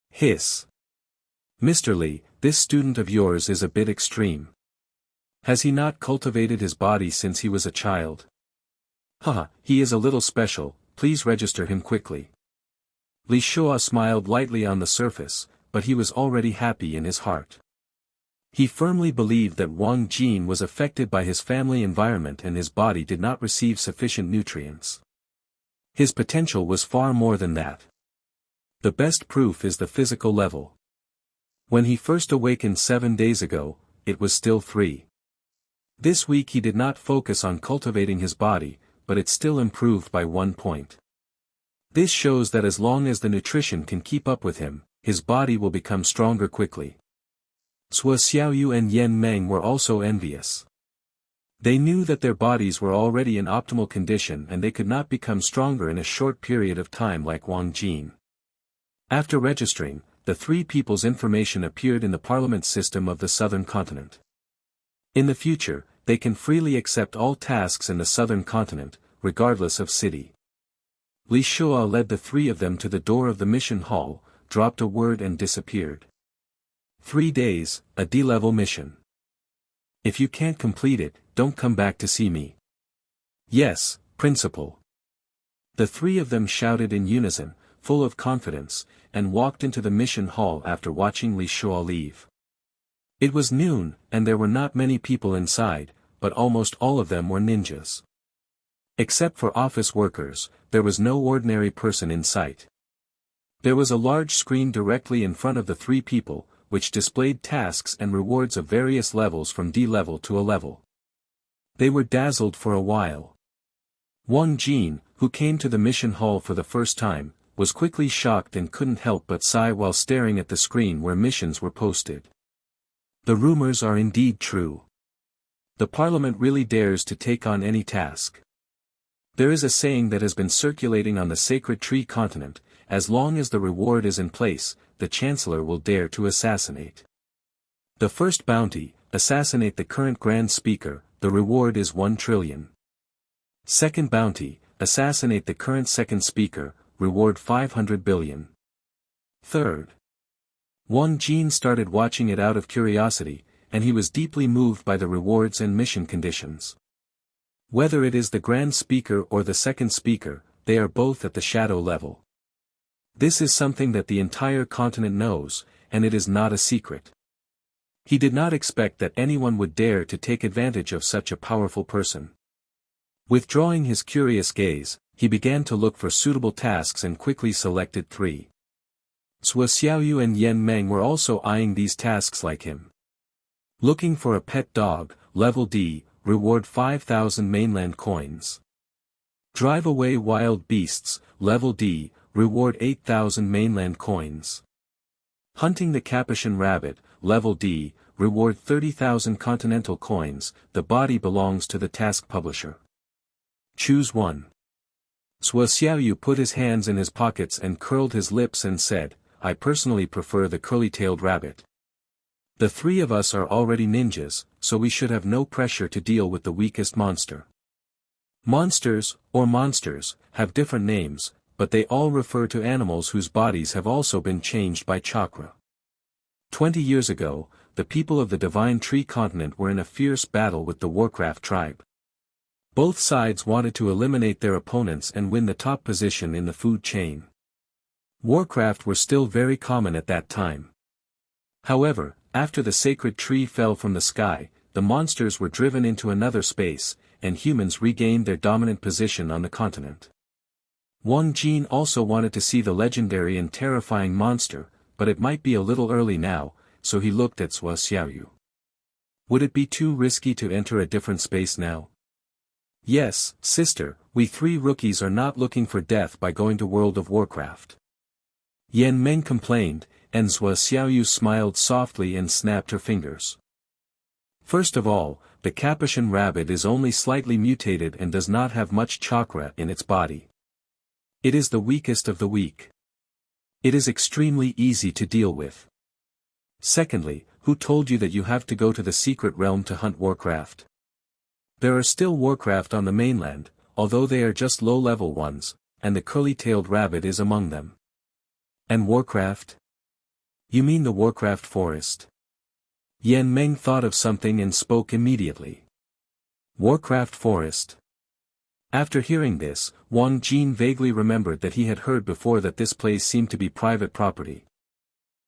Hiss. Mr. Lee, this student of yours is a bit extreme. Has he not cultivated his body since he was a child? Haha, he is a little special, please register him quickly. Li Shua smiled lightly on the surface, but he was already happy in his heart. He firmly believed that Wang Jin was affected by his family environment and his body did not receive sufficient nutrients. His potential was far more than that. The best proof is the physical level. When he first awakened 7 days ago, it was still 3. This week he did not focus on cultivating his body, but it still improved by 1 point. This shows that as long as the nutrition can keep up with him, his body will become stronger quickly. Suo Xiaoyu and Yen Meng were also envious. They knew that their bodies were already in optimal condition and they could not become stronger in a short period of time like Wang Jin. After registering, the 3 people's information appeared in the parliament system of the southern continent. In the future, they can freely accept all tasks in the southern continent, regardless of city. Li Shua led the 3 of them to the door of the mission hall, dropped a word and disappeared. 3 days, a D-level mission. If you can't complete it, don't come back to see me. Yes, Principal. The 3 of them shouted in unison, full of confidence, and walked into the mission hall after watching Li Shua leave. It was noon, and there were not many people inside, but almost all of them were ninjas. Except for office workers, there was no ordinary person in sight. There was a large screen directly in front of the 3 people, which displayed tasks and rewards of various levels from D level to A level. They were dazzled for a while. Wang Jin, who came to the mission hall for the first time, was quickly shocked and couldn't help but sigh while staring at the screen where missions were posted. The rumors are indeed true. The parliament really dares to take on any task. There is a saying that has been circulating on the sacred tree continent, as long as the reward is in place, the chancellor will dare to assassinate. The first bounty, assassinate the current grand speaker, the reward is 1 trillion. Second bounty, assassinate the current second speaker, reward 500 billion. Third. Wang Jin started watching it out of curiosity, and he was deeply moved by the rewards and mission conditions. Whether it is the grand speaker or the second speaker, they are both at the shadow level. This is something that the entire continent knows, and it is not a secret. He did not expect that anyone would dare to take advantage of such a powerful person. Withdrawing his curious gaze, he began to look for suitable tasks and quickly selected 3. Suo Xiaoyu and Yen Meng were also eyeing these tasks like him. Looking for a pet dog, level D, reward 5,000 mainland coins. Drive away wild beasts, level D, reward 8,000 mainland coins. Hunting the Capuchin rabbit, level D, reward 30,000 continental coins, the body belongs to the task publisher. Choose one. Sua Xiaoyu put his hands in his pockets and curled his lips and said, I personally prefer the curly-tailed rabbit. The three of us are already ninjas, so we should have no pressure to deal with the weakest monster. Monsters, or monsters, have different names, but they all refer to animals whose bodies have also been changed by chakra. 20 years ago, the people of the Divine Tree continent were in a fierce battle with the Warcraft tribe. Both sides wanted to eliminate their opponents and win the top position in the food chain. Warcraft were still very common at that time. However, after the sacred tree fell from the sky, the monsters were driven into another space, and humans regained their dominant position on the continent. Wang Jin also wanted to see the legendary and terrifying monster, but it might be a little early now, so he looked at Sua Xiaoyu. Would it be too risky to enter a different space now? Yes, sister, we three rookies are not looking for death by going to World of Warcraft. Yan Meng complained, and Sua Xiaoyu smiled softly and snapped her fingers. First of all, the Capuchin rabbit is only slightly mutated and does not have much chakra in its body. It is the weakest of the weak. It is extremely easy to deal with. Secondly, who told you that you have to go to the secret realm to hunt Warcraft? There are still Warcraft on the mainland, although they are just low-level ones, and the curly-tailed rabbit is among them. And Warcraft? You mean the Warcraft forest? Yan Meng thought of something and spoke immediately. Warcraft forest. After hearing this, Wang Jin vaguely remembered that he had heard before that this place seemed to be private property.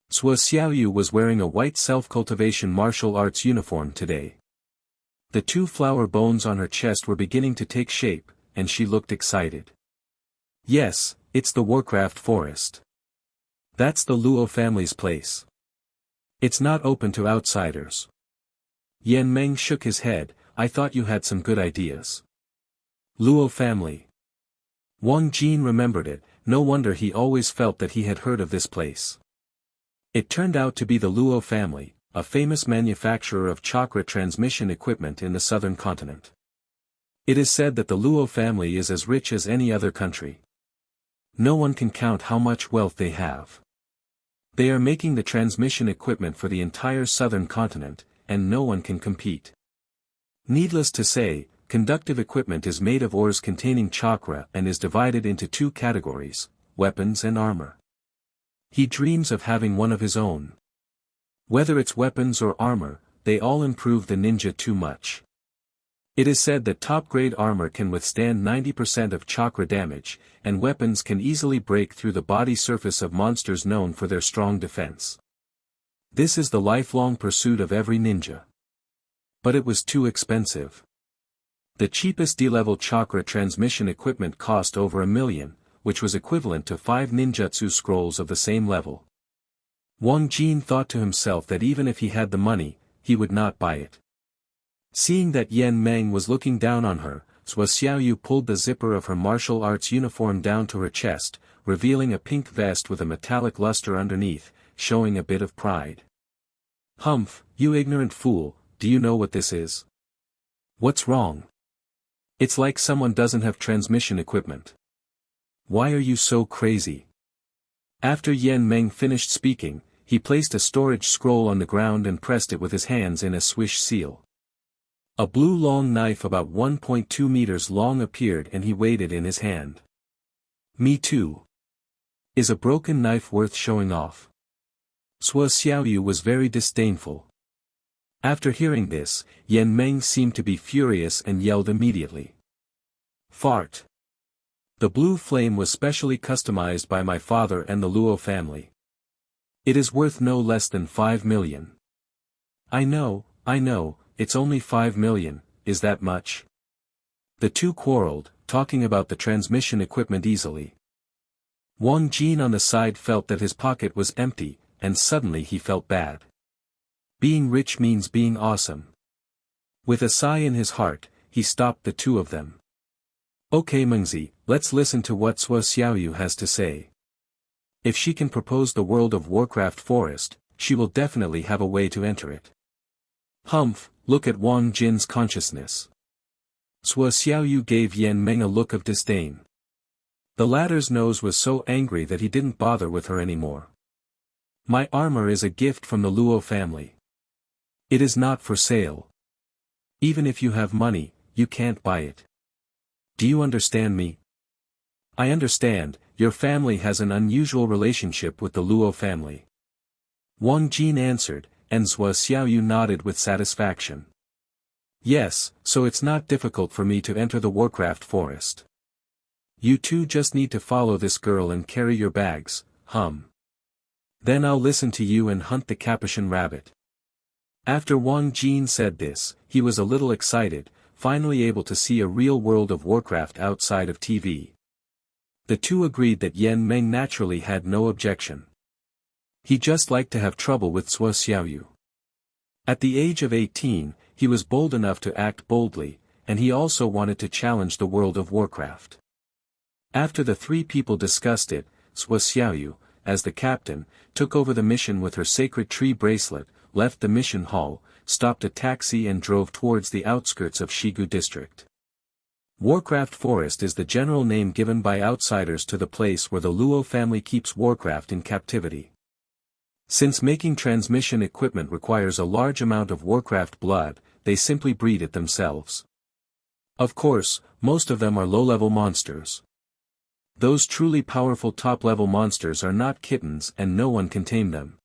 Sua Xiaoyu was wearing a white self-cultivation martial arts uniform today. The two flower bones on her chest were beginning to take shape, and she looked excited. Yes, it's the Warcraft forest. That's the Luo family's place. It's not open to outsiders. Yan Meng shook his head, I thought you had some good ideas. Luo family. Wang Jin remembered it, no wonder he always felt that he had heard of this place. It turned out to be the Luo family, a famous manufacturer of chakra transmission equipment in the southern continent. It is said that the Luo family is as rich as any other country. No one can count how much wealth they have. They are making the transmission equipment for the entire southern continent, and no one can compete. Needless to say, conductive equipment is made of ores containing chakra and is divided into two categories, weapons and armor. He dreams of having one of his own. Whether it's weapons or armor, they all improve the ninja too much. It is said that top-grade armor can withstand 90% of chakra damage, and weapons can easily break through the body surface of monsters known for their strong defense. This is the lifelong pursuit of every ninja. But it was too expensive. The cheapest D-level chakra transmission equipment cost over $1 million, which was equivalent to 5 ninjutsu scrolls of the same level. Wang Jin thought to himself that even if he had the money, he would not buy it. Seeing that Yan Meng was looking down on her, Sua Xiaoyu pulled the zipper of her martial arts uniform down to her chest, revealing a pink vest with a metallic luster underneath, showing a bit of pride. Humph, you ignorant fool, do you know what this is? What's wrong? It's like someone doesn't have transmission equipment. Why are you so crazy? After Yan Meng finished speaking, he placed a storage scroll on the ground and pressed it with his hands in a swish seal. A blue long knife about 1.2 meters long appeared and he weighed it in his hand. Me too. Is a broken knife worth showing off? Sua Xiaoyu was very disdainful. After hearing this, Yan Meng seemed to be furious and yelled immediately. Fart. The blue flame was specially customized by my father and the Luo family. It is worth no less than 5 million. I know, it's only 5 million, is that much? The two quarreled, talking about the transmission equipment easily. Wang Jin on the side felt that his pocket was empty, and suddenly he felt bad. Being rich means being awesome. With a sigh in his heart, he stopped the two of them. Okay Mengzi, let's listen to what Sua Xiaoyu has to say. If she can propose the World of Warcraft forest, she will definitely have a way to enter it. Humph, look at Wang Jin's consciousness. Sua Xiaoyu gave Yan Meng a look of disdain. The latter's nose was so angry that he didn't bother with her anymore. My armor is a gift from the Luo family. It is not for sale. Even if you have money, you can't buy it. Do you understand me? I understand, your family has an unusual relationship with the Luo family. Wang Jin answered, and Sua Xiaoyu nodded with satisfaction. Yes, so it's not difficult for me to enter the Warcraft forest. You two just need to follow this girl and carry your bags, Then I'll listen to you and hunt the Capuchin rabbit. After Wang Jin said this, he was a little excited, finally able to see a real world of Warcraft outside of TV. The two agreed that Yan Meng naturally had no objection. He just liked to have trouble with Sua Xiaoyu. At the age of 18, he was bold enough to act boldly, and he also wanted to challenge the world of Warcraft. After the three people discussed it, Sua Xiaoyu, as the captain, took over the mission with her sacred tree bracelet, left the mission hall, stopped a taxi and drove towards the outskirts of Shigu district. Warcraft Forest is the general name given by outsiders to the place where the Luo family keeps Warcraft in captivity. Since making transmission equipment requires a large amount of Warcraft blood, they simply breed it themselves. Of course, most of them are low-level monsters. Those truly powerful top-level monsters are not kittens and no one can tame them.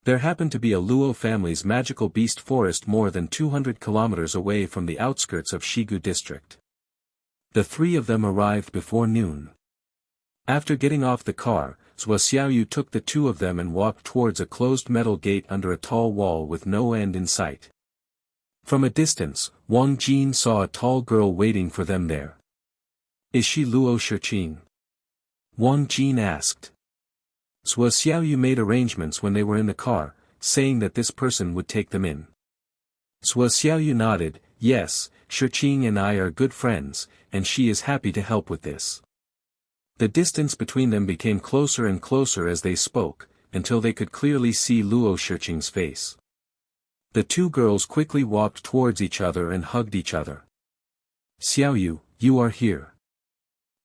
There happened to be a Luo family's magical beast forest more than 200 kilometers away from the outskirts of Shigu district. The three of them arrived before noon. After getting off the car, Sua Xiaoyu took the two of them and walked towards a closed metal gate under a tall wall with no end in sight. From a distance, Wang Jin saw a tall girl waiting for them there. Is she Luo Shiqing? Wang Jin asked. Sua Xiaoyu made arrangements when they were in the car, saying that this person would take them in. Sua Xiaoyu nodded, yes, Shiqing and I are good friends, and she is happy to help with this. The distance between them became closer and closer as they spoke, until they could clearly see Luo Shiqing's face. The two girls quickly walked towards each other and hugged each other. Xiaoyu, you are here.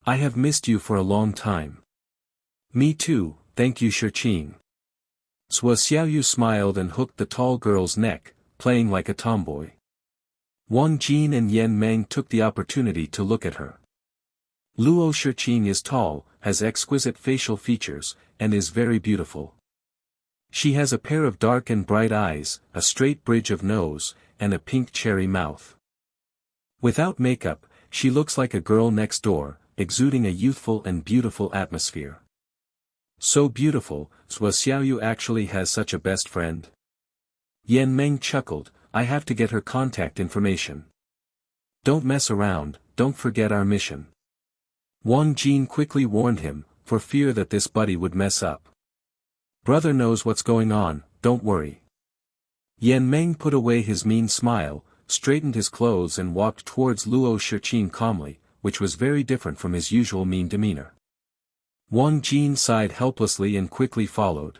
I have missed you for a long time. Me too, thank you Shiqing. Sua Xiaoyu smiled and hooked the tall girl's neck, playing like a tomboy. Wang Jin and Yan Meng took the opportunity to look at her. Luo Shiqing is tall, has exquisite facial features, and is very beautiful. She has a pair of dark and bright eyes, a straight bridge of nose, and a pink cherry mouth. Without makeup, she looks like a girl next door, exuding a youthful and beautiful atmosphere. So beautiful, Sua Xiaoyu actually has such a best friend? Yan Meng chuckled, I have to get her contact information. Don't mess around, don't forget our mission. Wang Jin quickly warned him, for fear that this buddy would mess up. Brother knows what's going on, don't worry. Yan Meng put away his mean smile, straightened his clothes and walked towards Luo Shiqing calmly, which was very different from his usual mean demeanor. Wang Jin sighed helplessly and quickly followed.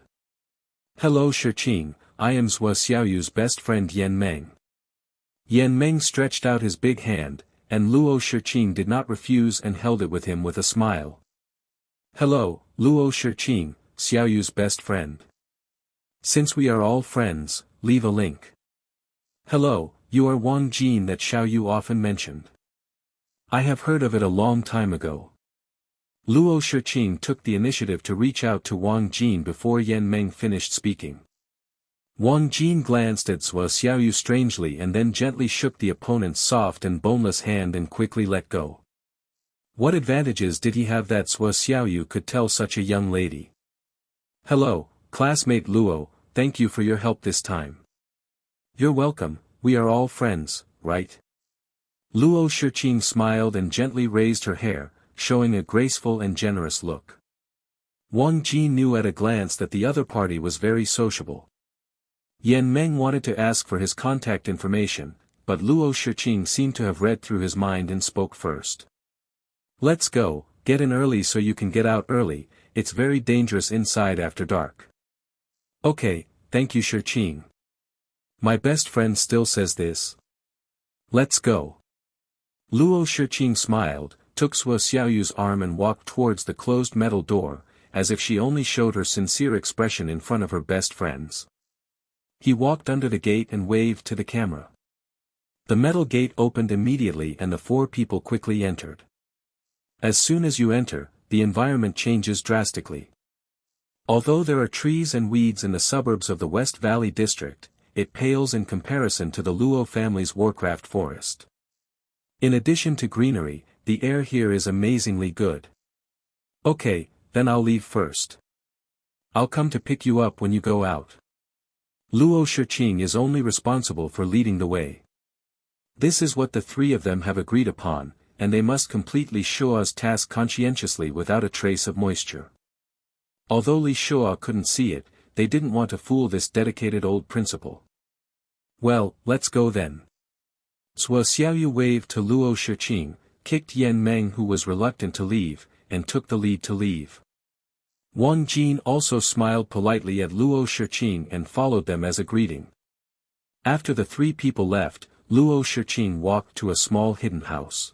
Hello Shiqing, I am Sua Xiaoyu's best friend Yan Meng. Yan Meng stretched out his big hand, and Luo Shiqing did not refuse and held it with him with a smile. Hello, Luo Shiqing, Xiaoyu's best friend. Since we are all friends, leave a link. Hello, you are Wang Jin that Xiaoyu often mentioned. I have heard of it a long time ago. Luo Shiqing took the initiative to reach out to Wang Jin before Yan Meng finished speaking. Wang Jin glanced at Sua Xiaoyu strangely and then gently shook the opponent's soft and boneless hand and quickly let go. What advantages did he have that Sua Xiaoyu could tell such a young lady? Hello, classmate Luo, thank you for your help this time. You're welcome, we are all friends, right? Luo Shiqing smiled and gently raised her hair, showing a graceful and generous look. Wang Jin knew at a glance that the other party was very sociable. Yan Meng wanted to ask for his contact information, but Luo Shiqing seemed to have read through his mind and spoke first. Let's go, get in early so you can get out early, it's very dangerous inside after dark. Okay, thank you Shiqing. My best friend still says this. Let's go. Luo Shiqing smiled, took Suo Xiaoyu's arm and walked towards the closed metal door, as if she only showed her sincere expression in front of her best friends. He walked under the gate and waved to the camera. The metal gate opened immediately and the four people quickly entered. As soon as you enter, the environment changes drastically. Although there are trees and weeds in the suburbs of the West Valley district, it pales in comparison to the Luo family's Warcraft forest. In addition to greenery, the air here is amazingly good. Okay, then I'll leave first. I'll come to pick you up when you go out. Luo Shiqing is only responsible for leading the way. This is what the three of them have agreed upon, and they must completely Shua's task conscientiously without a trace of moisture. Although Li Shua couldn't see it, they didn't want to fool this dedicated old principal. Well, let's go then. Suo Xiaoyu waved to Luo Shiqing, kicked Yan Meng who was reluctant to leave, and took the lead to leave. Wang Jin also smiled politely at Luo Shiqing and followed them as a greeting. After the three people left, Luo Shiqing walked to a small hidden house.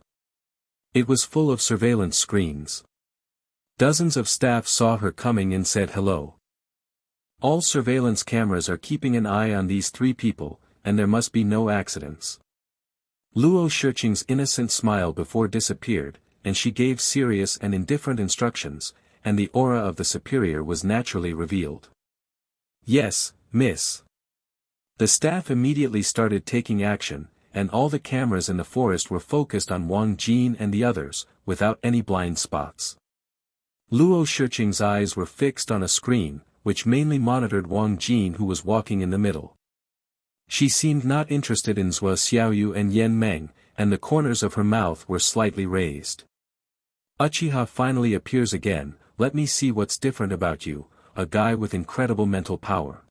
It was full of surveillance screens. Dozens of staff saw her coming and said hello. All surveillance cameras are keeping an eye on these three people, and there must be no accidents. Luo Shiqing's innocent smile before disappeared, and she gave serious and indifferent instructions, and the aura of the superior was naturally revealed. Yes, miss. The staff immediately started taking action, and all the cameras in the forest were focused on Wang Jin and the others, without any blind spots. Luo Shiqing's eyes were fixed on a screen, which mainly monitored Wang Jin who was walking in the middle. She seemed not interested in Suo Xiaoyu and Yan Meng, and the corners of her mouth were slightly raised. Uchiha finally appears again. Let me see what's different about you, a guy with incredible mental power.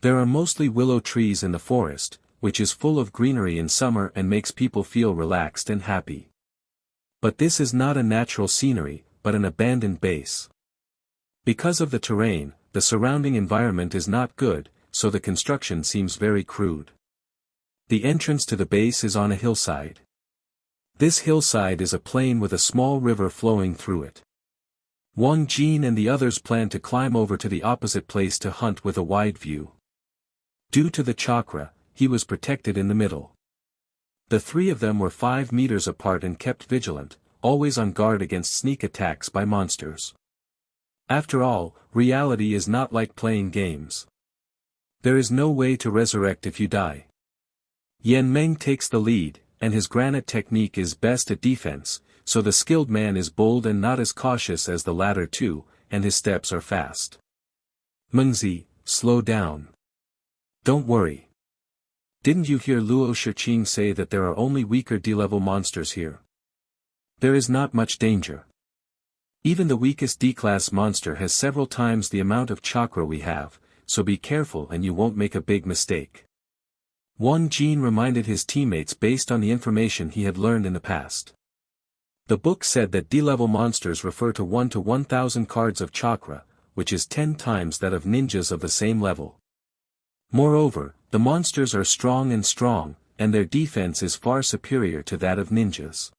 There are mostly willow trees in the forest, which is full of greenery in summer and makes people feel relaxed and happy. But this is not a natural scenery, but an abandoned base. Because of the terrain, the surrounding environment is not good, so the construction seems very crude. The entrance to the base is on a hillside. This hillside is a plain with a small river flowing through it. Wang Jin and the others plan to climb over to the opposite place to hunt with a wide view. Due to the chakra, he was protected in the middle. The three of them were 5 meters apart and kept vigilant, always on guard against sneak attacks by monsters. After all, reality is not like playing games. There is no way to resurrect if you die. Yan Meng takes the lead, and his granite technique is best at defense, so the skilled man is bold and not as cautious as the latter two, and his steps are fast. Mengzi, slow down. Don't worry. Didn't you hear Luo Shiqing say that there are only weaker D-level monsters here? There is not much danger. Even the weakest D-class monster has several times the amount of chakra we have, so be careful and you won't make a big mistake. Wang Jin reminded his teammates based on the information he had learned in the past. The book said that D-level monsters refer to 1 to 1,000 cards of chakra, which is 10 times that of ninjas of the same level. Moreover, the monsters are strong, and their defense is far superior to that of ninjas.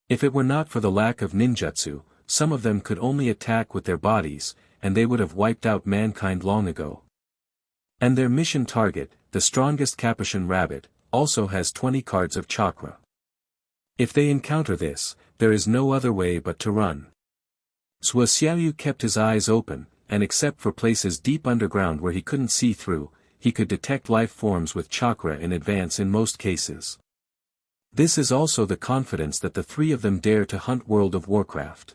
If it were not for the lack of ninjutsu, some of them could only attack with their bodies, and they would have wiped out mankind long ago. And their mission target, the strongest Capuchin rabbit, also has 20 cards of chakra. If they encounter this, there is no other way but to run. Suo Xiaoyu kept his eyes open, and except for places deep underground where he couldn't see through, he could detect life forms with chakra in advance in most cases. This is also the confidence that the three of them dare to hunt World of Warcraft.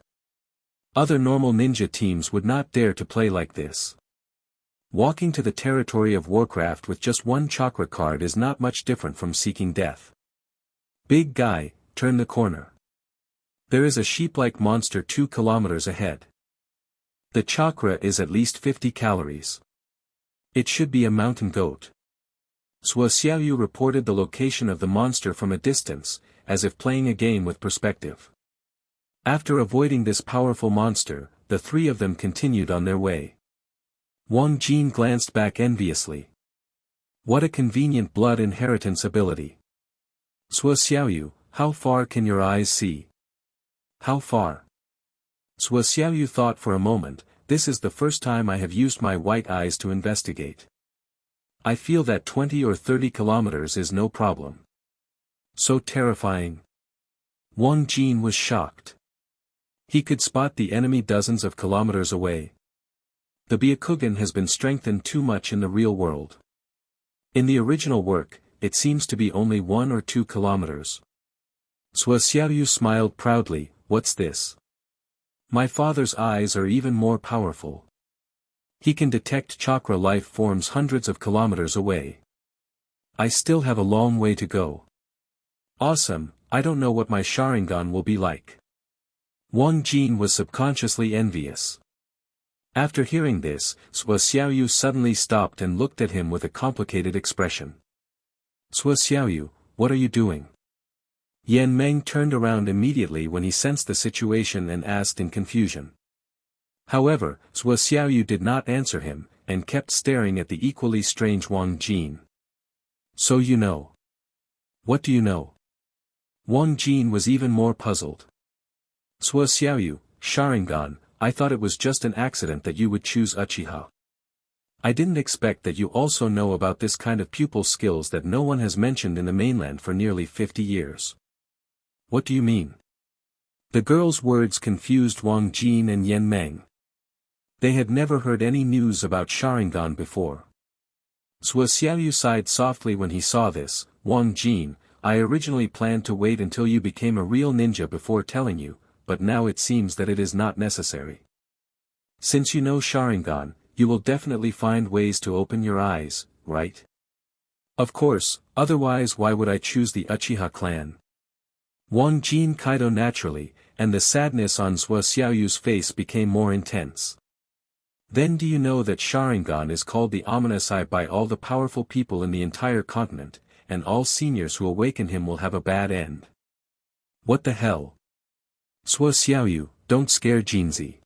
Other normal ninja teams would not dare to play like this. Walking to the territory of Warcraft with just one chakra card is not much different from seeking death. Big guy, turn the corner. There is a sheep-like monster 2 kilometers ahead. The chakra is at least 50 calories. It should be a mountain goat. Suo Xiaoyu reported the location of the monster from a distance, as if playing a game with perspective. After avoiding this powerful monster, the three of them continued on their way. Wang Jin glanced back enviously. What a convenient blood inheritance ability. Sua Xiaoyu, how far can your eyes see? How far? Sua Xiaoyu thought for a moment, this is the first time I have used my white eyes to investigate. I feel that 20 or 30 kilometers is no problem. So terrifying. Wang Jin was shocked. He could spot the enemy dozens of kilometers away. The Byakugan has been strengthened too much in the real world. In the original work, it seems to be only 1 or 2 kilometers. Sua Xiaoyu smiled proudly, what's this? My father's eyes are even more powerful. He can detect chakra life forms hundreds of kilometers away. I still have a long way to go. Awesome, I don't know what my Sharingan will be like. Wang Jin was subconsciously envious. After hearing this, Sua Xiaoyu suddenly stopped and looked at him with a complicated expression. Sua Xiaoyu, what are you doing? Yan Meng turned around immediately when he sensed the situation and asked in confusion. However, Sua Xiaoyu did not answer him, and kept staring at the equally strange Wang Jin. So you know. What do you know? Wang Jin was even more puzzled. Sua Xiaoyu, Sharingan, I thought it was just an accident that you would choose Uchiha. I didn't expect that you also know about this kind of pupil skills that no one has mentioned in the mainland for nearly 50 years. What do you mean? The girl's words confused Wang Jin and Yan Meng. They had never heard any news about Sharingan before. Sua Xiaoyu sighed softly when he saw this. Wang Jin, I originally planned to wait until you became a real ninja before telling you, but now it seems that it is not necessary. Since you know Sharingan, you will definitely find ways to open your eyes, right? Of course, otherwise why would I choose the Uchiha clan? Wang Jin kaido naturally, and the sadness on Sua Xiaoyu's face became more intense. Then do you know that Sharingan is called the ominous eye by all the powerful people in the entire continent, and all seniors who awaken him will have a bad end. What the hell? Sua Xiaoyu, don't scare Jinzi.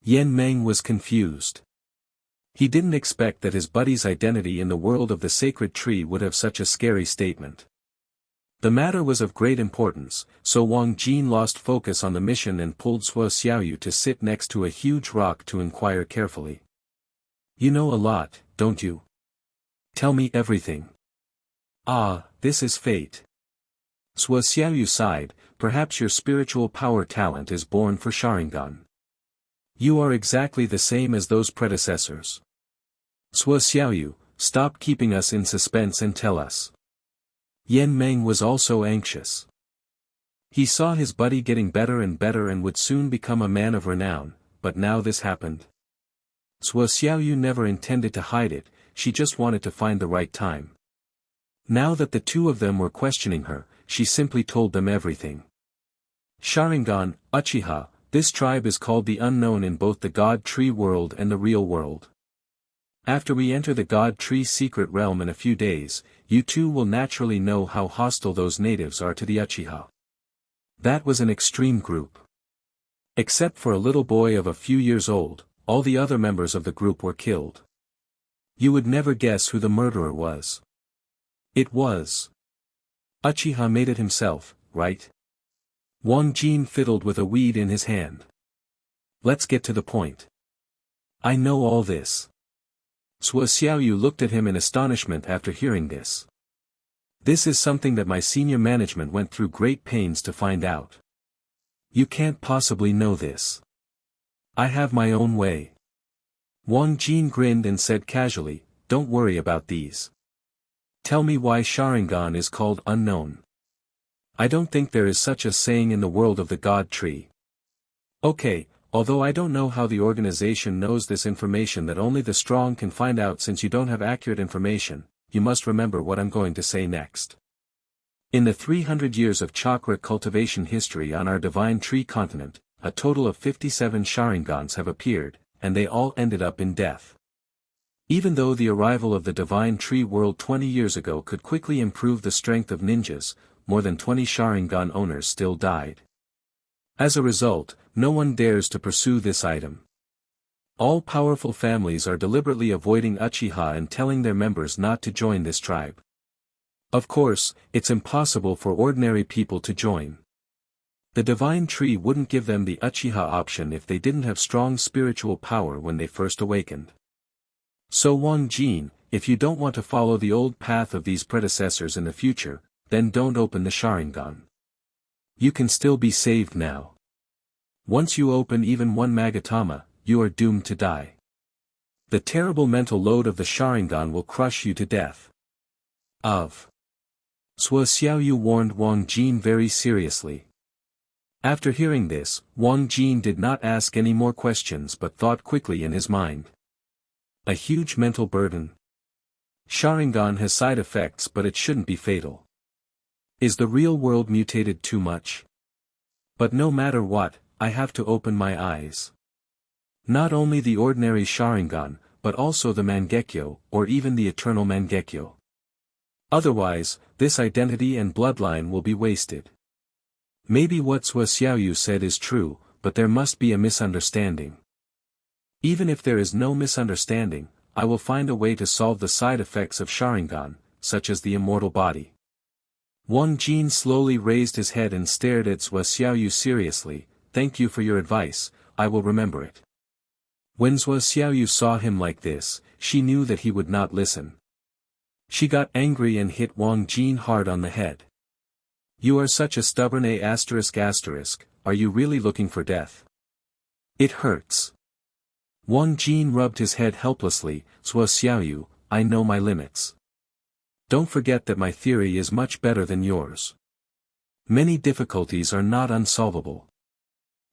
Yan Meng was confused. He didn't expect that his buddy's identity in the world of the sacred tree would have such a scary statement. The matter was of great importance, so Wang Jin lost focus on the mission and pulled Sua Xiaoyu to sit next to a huge rock to inquire carefully. You know a lot, don't you? Tell me everything. Ah, this is fate. Sua Xiaoyu sighed, perhaps your spiritual power talent is born for Sharingan. You are exactly the same as those predecessors. Sua Xiaoyu, stop keeping us in suspense and tell us. Yan Meng was also anxious. He saw his buddy getting better and would soon become a man of renown, but now this happened. Sua Xiaoyu never intended to hide it, she just wanted to find the right time. Now that the two of them were questioning her, she simply told them everything. Sharingan, Uchiha, this tribe is called the Unknown in both the God Tree world and the real world. After we enter the God Tree secret realm in a few days, you too will naturally know how hostile those natives are to the Uchiha. That was an extreme group. Except for a little boy of a few years old, all the other members of the group were killed. You would never guess who the murderer was. It was. Uchiha made it himself, right? Wang Jin fiddled with a weed in his hand. Let's get to the point. I know all this. Sua Xiaoyu looked at him in astonishment after hearing this. This is something that my senior management went through great pains to find out. You can't possibly know this. I have my own way. Wang Jin grinned and said casually, don't worry about these. Tell me why Sharingan is called Unknown. I don't think there is such a saying in the world of the God Tree. Okay, although I don't know how the organization knows this information that only the strong can find out since you don't have accurate information, you must remember what I'm going to say next. In the 300 years of chakra cultivation history on our divine tree continent, a total of 57 Sharingans have appeared, and they all ended up in death. Even though the arrival of the divine tree world 20 years ago could quickly improve the strength of ninjas, more than 20 Sharingan owners still died. As a result, no one dares to pursue this item. All powerful families are deliberately avoiding Uchiha and telling their members not to join this tribe. Of course, it's impossible for ordinary people to join. The divine tree wouldn't give them the Uchiha option if they didn't have strong spiritual power when they first awakened. So Wang Jin, if you don't want to follow the old path of these predecessors in the future, then don't open the Sharingan. You can still be saved now. Once you open even one Magatama, you are doomed to die. The terrible mental load of the Sharingan will crush you to death. Suo Xiaoyu warned Wang Jin very seriously. After hearing this, Wang Jin did not ask any more questions but thought quickly in his mind. A huge mental burden. Sharingan has side effects but it shouldn't be fatal. Is the real world mutated too much? But no matter what, I have to open my eyes. Not only the ordinary Sharingan, but also the Mangekyo, or even the eternal Mangekyo. Otherwise, this identity and bloodline will be wasted. Maybe what Suo Xiaoyu said is true, but there must be a misunderstanding. Even if there is no misunderstanding, I will find a way to solve the side effects of Sharingan, such as the immortal body. Wang Jin slowly raised his head and stared at Suo Xiaoyu seriously. Thank you for your advice, I will remember it. When Suo Xiaoyu saw him like this, she knew that he would not listen. She got angry and hit Wang Jin hard on the head. You are such a stubborn are you really looking for death? It hurts. Wang Jin rubbed his head helplessly. Suo Xiaoyu, I know my limits. Don't forget that my theory is much better than yours. Many difficulties are not unsolvable.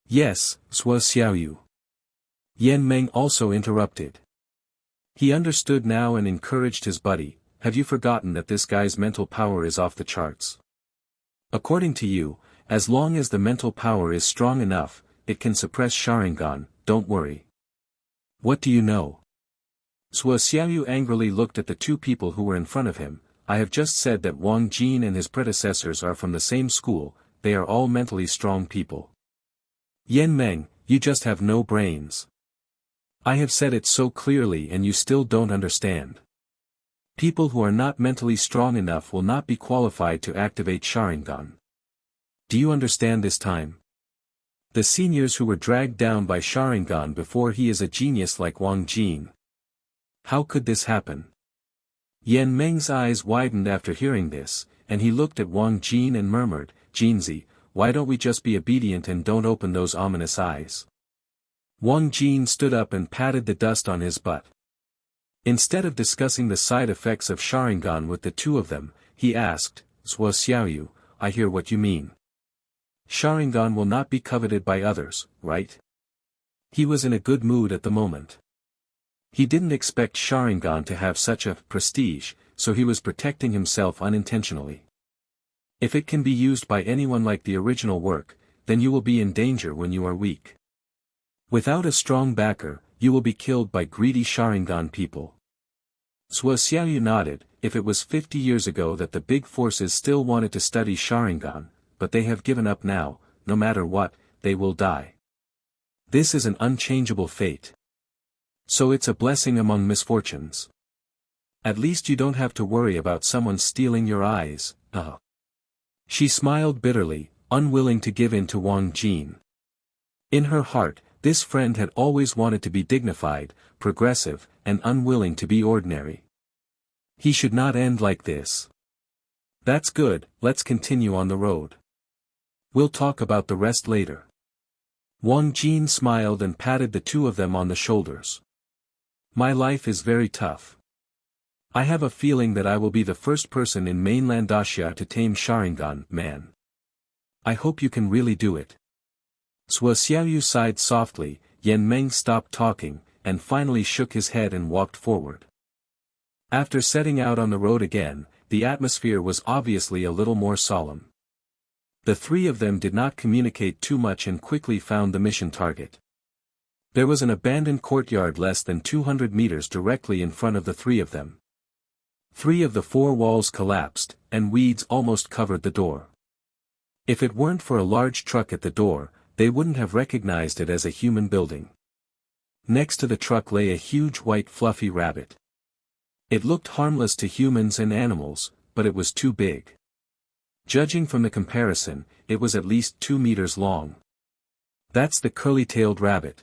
Yes, Suo Xiaoyu. Yan Meng also interrupted. He understood now and encouraged his buddy. Have you forgotten that this guy's mental power is off the charts? According to you, as long as the mental power is strong enough, it can suppress Sharingan, don't worry. What do you know? Suo Xiaoyu angrily looked at the two people who were in front of him. I have just said that Wang Jin and his predecessors are from the same school, they are all mentally strong people. Yan Meng, you just have no brains. I have said it so clearly and you still don't understand. People who are not mentally strong enough will not be qualified to activate Sharingan. Do you understand this time? The seniors who were dragged down by Sharingan before he is a genius like Wang Jin. How could this happen? Yan Meng's eyes widened after hearing this, and he looked at Wang Jin and murmured, Jinzi, why don't we just be obedient and don't open those ominous eyes? Wang Jin stood up and patted the dust on his butt. Instead of discussing the side effects of Sharingan with the two of them, he asked, Suo Xiaoyu, I hear what you mean. Sharingan will not be coveted by others, right? He was in a good mood at the moment. He didn't expect Sharingan to have such a prestige, so he was protecting himself unintentionally. If it can be used by anyone like the original work, then you will be in danger when you are weak. Without a strong backer, you will be killed by greedy Sharingan people. Suo Xiaoyu nodded. If it was 50 years ago that the big forces still wanted to study Sharingan, but they have given up now, no matter what, they will die. This is an unchangeable fate. So it's a blessing among misfortunes. At least you don't have to worry about someone stealing your eyes. She smiled bitterly, unwilling to give in to Wang Jin. In her heart, this friend had always wanted to be dignified, progressive, and unwilling to be ordinary. He should not end like this. That's good, let's continue on the road. We'll talk about the rest later. Wang Jin smiled and patted the two of them on the shoulders. My life is very tough. I have a feeling that I will be the first person in mainland Asia to tame Sharingan, man. I hope you can really do it. Suo Xiaoyu sighed softly. Yan Meng stopped talking, and finally shook his head and walked forward. After setting out on the road again, the atmosphere was obviously a little more solemn. The three of them did not communicate too much and quickly found the mission target. There was an abandoned courtyard less than 200 meters directly in front of the three of them. 3 of the 4 walls collapsed, and weeds almost covered the door. If it weren't for a large truck at the door, they wouldn't have recognized it as a human building. Next to the truck lay a huge white fluffy rabbit. It looked harmless to humans and animals, but it was too big. Judging from the comparison, it was at least 2 meters long. That's the curly-tailed rabbit.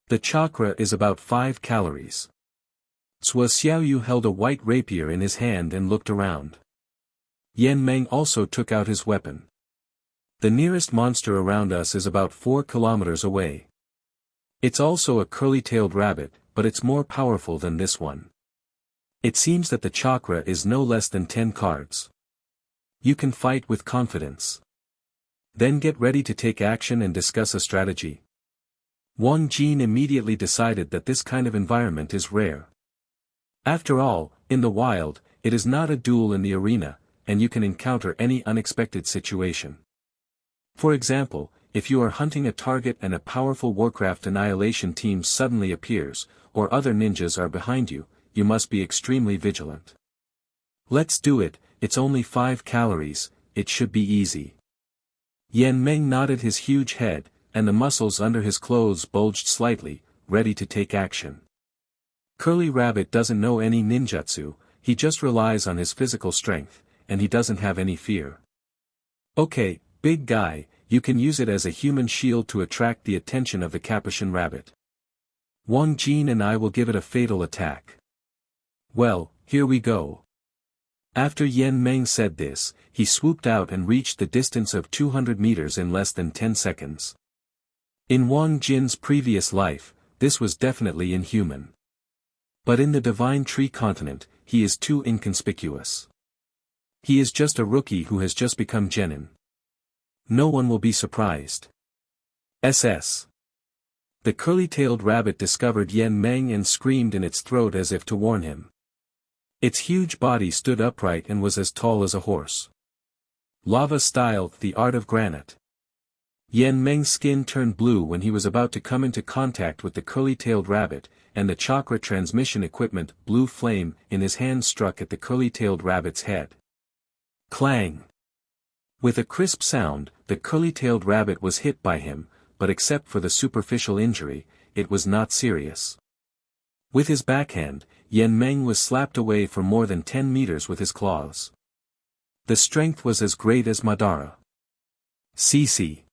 The chakra is about 5 calories. Cui Xiaoyu held a white rapier in his hand and looked around. Yan Meng also took out his weapon. The nearest monster around us is about 4 kilometers away. It's also a curly-tailed rabbit, but it's more powerful than this one. It seems that the chakra is no less than 10 cards. You can fight with confidence. Then get ready to take action and discuss a strategy. Wang Jin immediately decided that this kind of environment is rare. After all, in the wild, it is not a duel in the arena, and you can encounter any unexpected situation. For example, if you are hunting a target and a powerful Warcraft annihilation team suddenly appears, or other ninjas are behind you, you must be extremely vigilant. Let's do it, it's only 5 calories, it should be easy. Yan Meng nodded his huge head, and the muscles under his clothes bulged slightly, ready to take action. Curly Rabbit doesn't know any ninjutsu, he just relies on his physical strength, and he doesn't have any fear. Okay, big guy, you can use it as a human shield to attract the attention of the Capuchin Rabbit. Wang Jin and I will give it a fatal attack. Well, here we go. After Yan Meng said this, he swooped out and reached the distance of 200 meters in less than 10 seconds. In Wang Jin's previous life, this was definitely inhuman. But in the Divine Tree continent, he is too inconspicuous. He is just a rookie who has just become genin. No one will be surprised. SS. The curly-tailed rabbit discovered Yan Meng and screamed in its throat as if to warn him. Its huge body stood upright and was as tall as a horse. Lava style, the art of granite. Yan Meng's skin turned blue when he was about to come into contact with the curly-tailed rabbit, and the chakra transmission equipment, blue flame, in his hand struck at the curly-tailed rabbit's head. Clang! With a crisp sound, the curly-tailed rabbit was hit by him, but except for the superficial injury, it was not serious. With his backhand, Yan Meng was slapped away for more than 10 meters with his claws. The strength was as great as Madara. CC.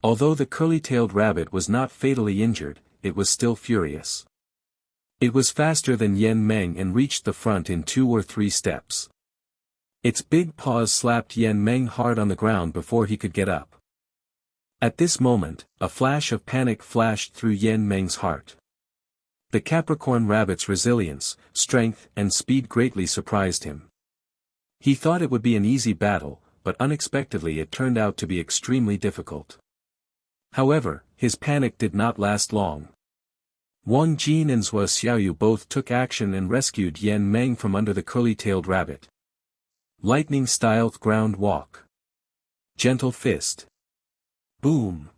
Although the curly-tailed rabbit was not fatally injured, it was still furious. It was faster than Yan Meng and reached the front in 2 or 3 steps. Its big paws slapped Yan Meng hard on the ground before he could get up. At this moment, a flash of panic flashed through Yan Meng's heart. The Capricorn rabbit's resilience, strength, and speed greatly surprised him. He thought it would be an easy battle, but unexpectedly it turned out to be extremely difficult. However, his panic did not last long. Wang Jin and Cui Xiaoyu both took action and rescued Yan Meng from under the curly-tailed rabbit. Lightning-style ground walk. Gentle fist. Boom.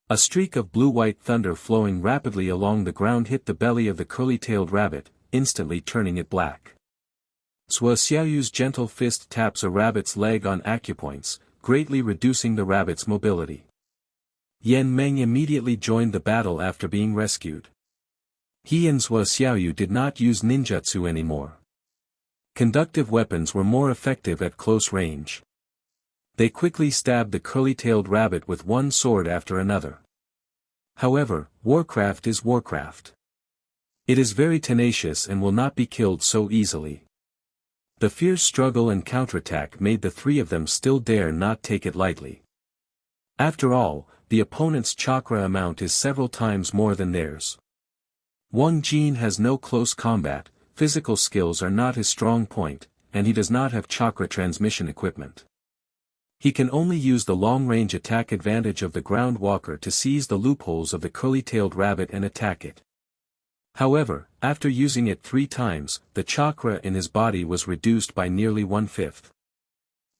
A streak of blue-white thunder flowing rapidly along the ground hit the belly of the curly-tailed rabbit, instantly turning it black. Cui Xiaoyu's gentle fist taps a rabbit's leg on acupoints, greatly reducing the rabbit's mobility. Yan Meng immediately joined the battle after being rescued. He and Cui Xiaoyu did not use ninjutsu anymore. Conductive weapons were more effective at close range. They quickly stabbed the curly-tailed rabbit with one sword after another. However, Warcraft is Warcraft. It is very tenacious and will not be killed so easily. The fierce struggle and counterattack made the 3 of them still dare not take it lightly. After all, the opponent's chakra amount is several times more than theirs. Wang Jin has no close combat, physical skills are not his strong point, and he does not have chakra transmission equipment. He can only use the long-range attack advantage of the ground walker to seize the loopholes of the curly-tailed rabbit and attack it. However, after using it 3 times, the chakra in his body was reduced by nearly 1/5.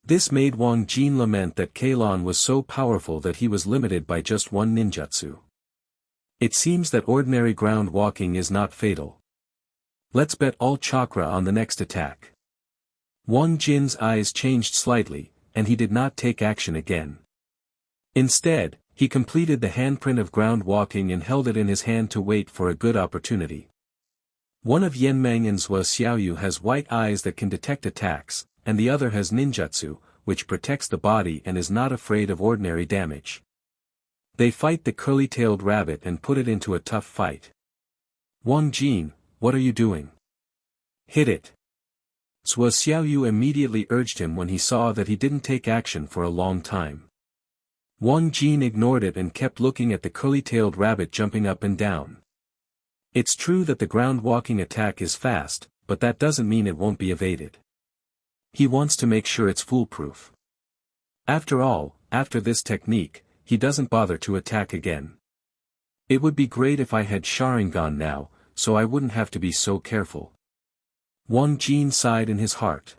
This made Wang Jin lament that Kalon was so powerful that he was limited by just one ninjutsu. It seems that ordinary ground walking is not fatal. Let's bet all chakra on the next attack. Wang Jin's eyes changed slightly, and he did not take action again. Instead, He completed the handprint of ground walking and held it in his hand to wait for a good opportunity. One of Yanmeng and Zhuo Xiaoyu has white eyes that can detect attacks, and the other has ninjutsu, which protects the body and is not afraid of ordinary damage. They fight the curly-tailed rabbit and put it into a tough fight. Wang Jin, what are you doing? Hit it. Zhuo Xiaoyu immediately urged him when he saw that he didn't take action for a long time. Wang Jin ignored it and kept looking at the curly-tailed rabbit jumping up and down. It's true that the ground-walking attack is fast, but that doesn't mean it won't be evaded. He wants to make sure it's foolproof. After all, after this technique, he doesn't bother to attack again. It would be great if I had Sharingan now, so I wouldn't have to be so careful. Wang Jin sighed in his heart.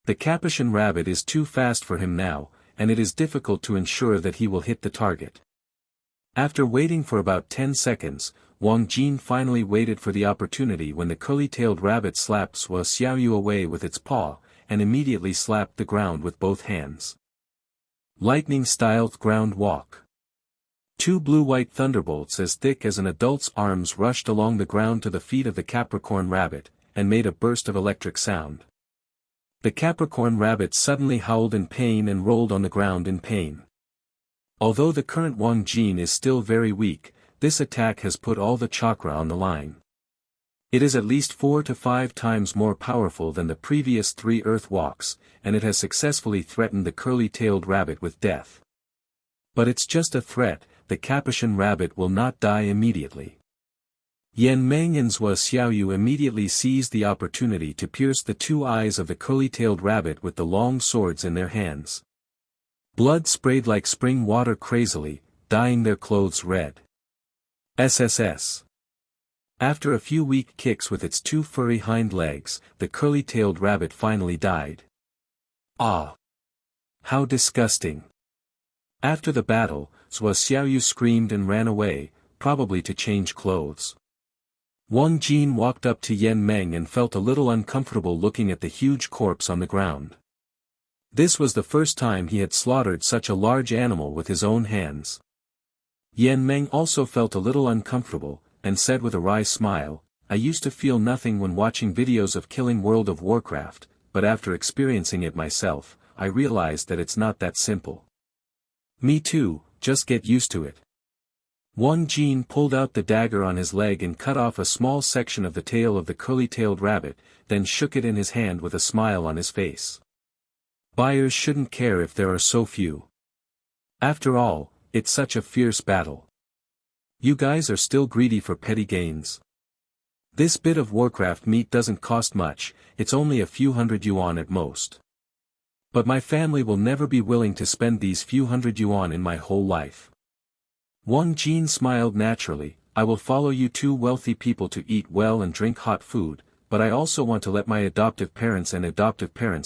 The Capuchin rabbit is too fast for him now, and it is difficult to ensure that he will hit the target. After waiting for about 10 seconds, Wang Jin finally waited for the opportunity when the curly-tailed rabbit slapped Zhuo Xiaoyu away with its paw, and immediately slapped the ground with both hands. Lightning-styled ground walk. Two blue-white thunderbolts as thick as an adult's arms rushed along the ground to the feet of the Capricorn rabbit, and made a burst of electric sound. The Capricorn rabbit suddenly howled in pain and rolled on the ground in pain. Although the current Wang Jin is still very weak, this attack has put all the chakra on the line. It is at least 4 to 5 times more powerful than the previous 3 earth walks, and it has successfully threatened the curly-tailed rabbit with death. But it's just a threat, the Capuchin rabbit will not die immediately. Yanmeng and Zhuo Xiaoyu immediately seized the opportunity to pierce the 2 eyes of the curly-tailed rabbit with the long swords in their hands. Blood sprayed like spring water crazily, dyeing their clothes red. SSS. After a few weak kicks with its 2 furry hind legs, the curly-tailed rabbit finally died. Ah! How disgusting! After the battle, Zhuo Xiaoyu screamed and ran away, probably to change clothes. Wang Jin walked up to Yanmeng and felt a little uncomfortable looking at the huge corpse on the ground. This was the first time he had slaughtered such a large animal with his own hands. Yanmeng also felt a little uncomfortable, and said with a wry smile, I used to feel nothing when watching videos of killing World of Warcraft, but after experiencing it myself, I realized that it's not that simple. Me too, just get used to it. Wang Jin pulled out the dagger on his leg and cut off a small section of the tail of the curly-tailed rabbit, then shook it in his hand with a smile on his face. Buyers shouldn't care if there are so few. After all, it's such a fierce battle. You guys are still greedy for petty gains. This bit of Warcraft meat doesn't cost much, it's only a few hundred yuan at most. But my family will never be willing to spend these few hundred yuan in my whole life. Wang Jin smiled naturally, I will follow you 2 wealthy people to eat well and drink hot food, but I also want to let my adoptive parents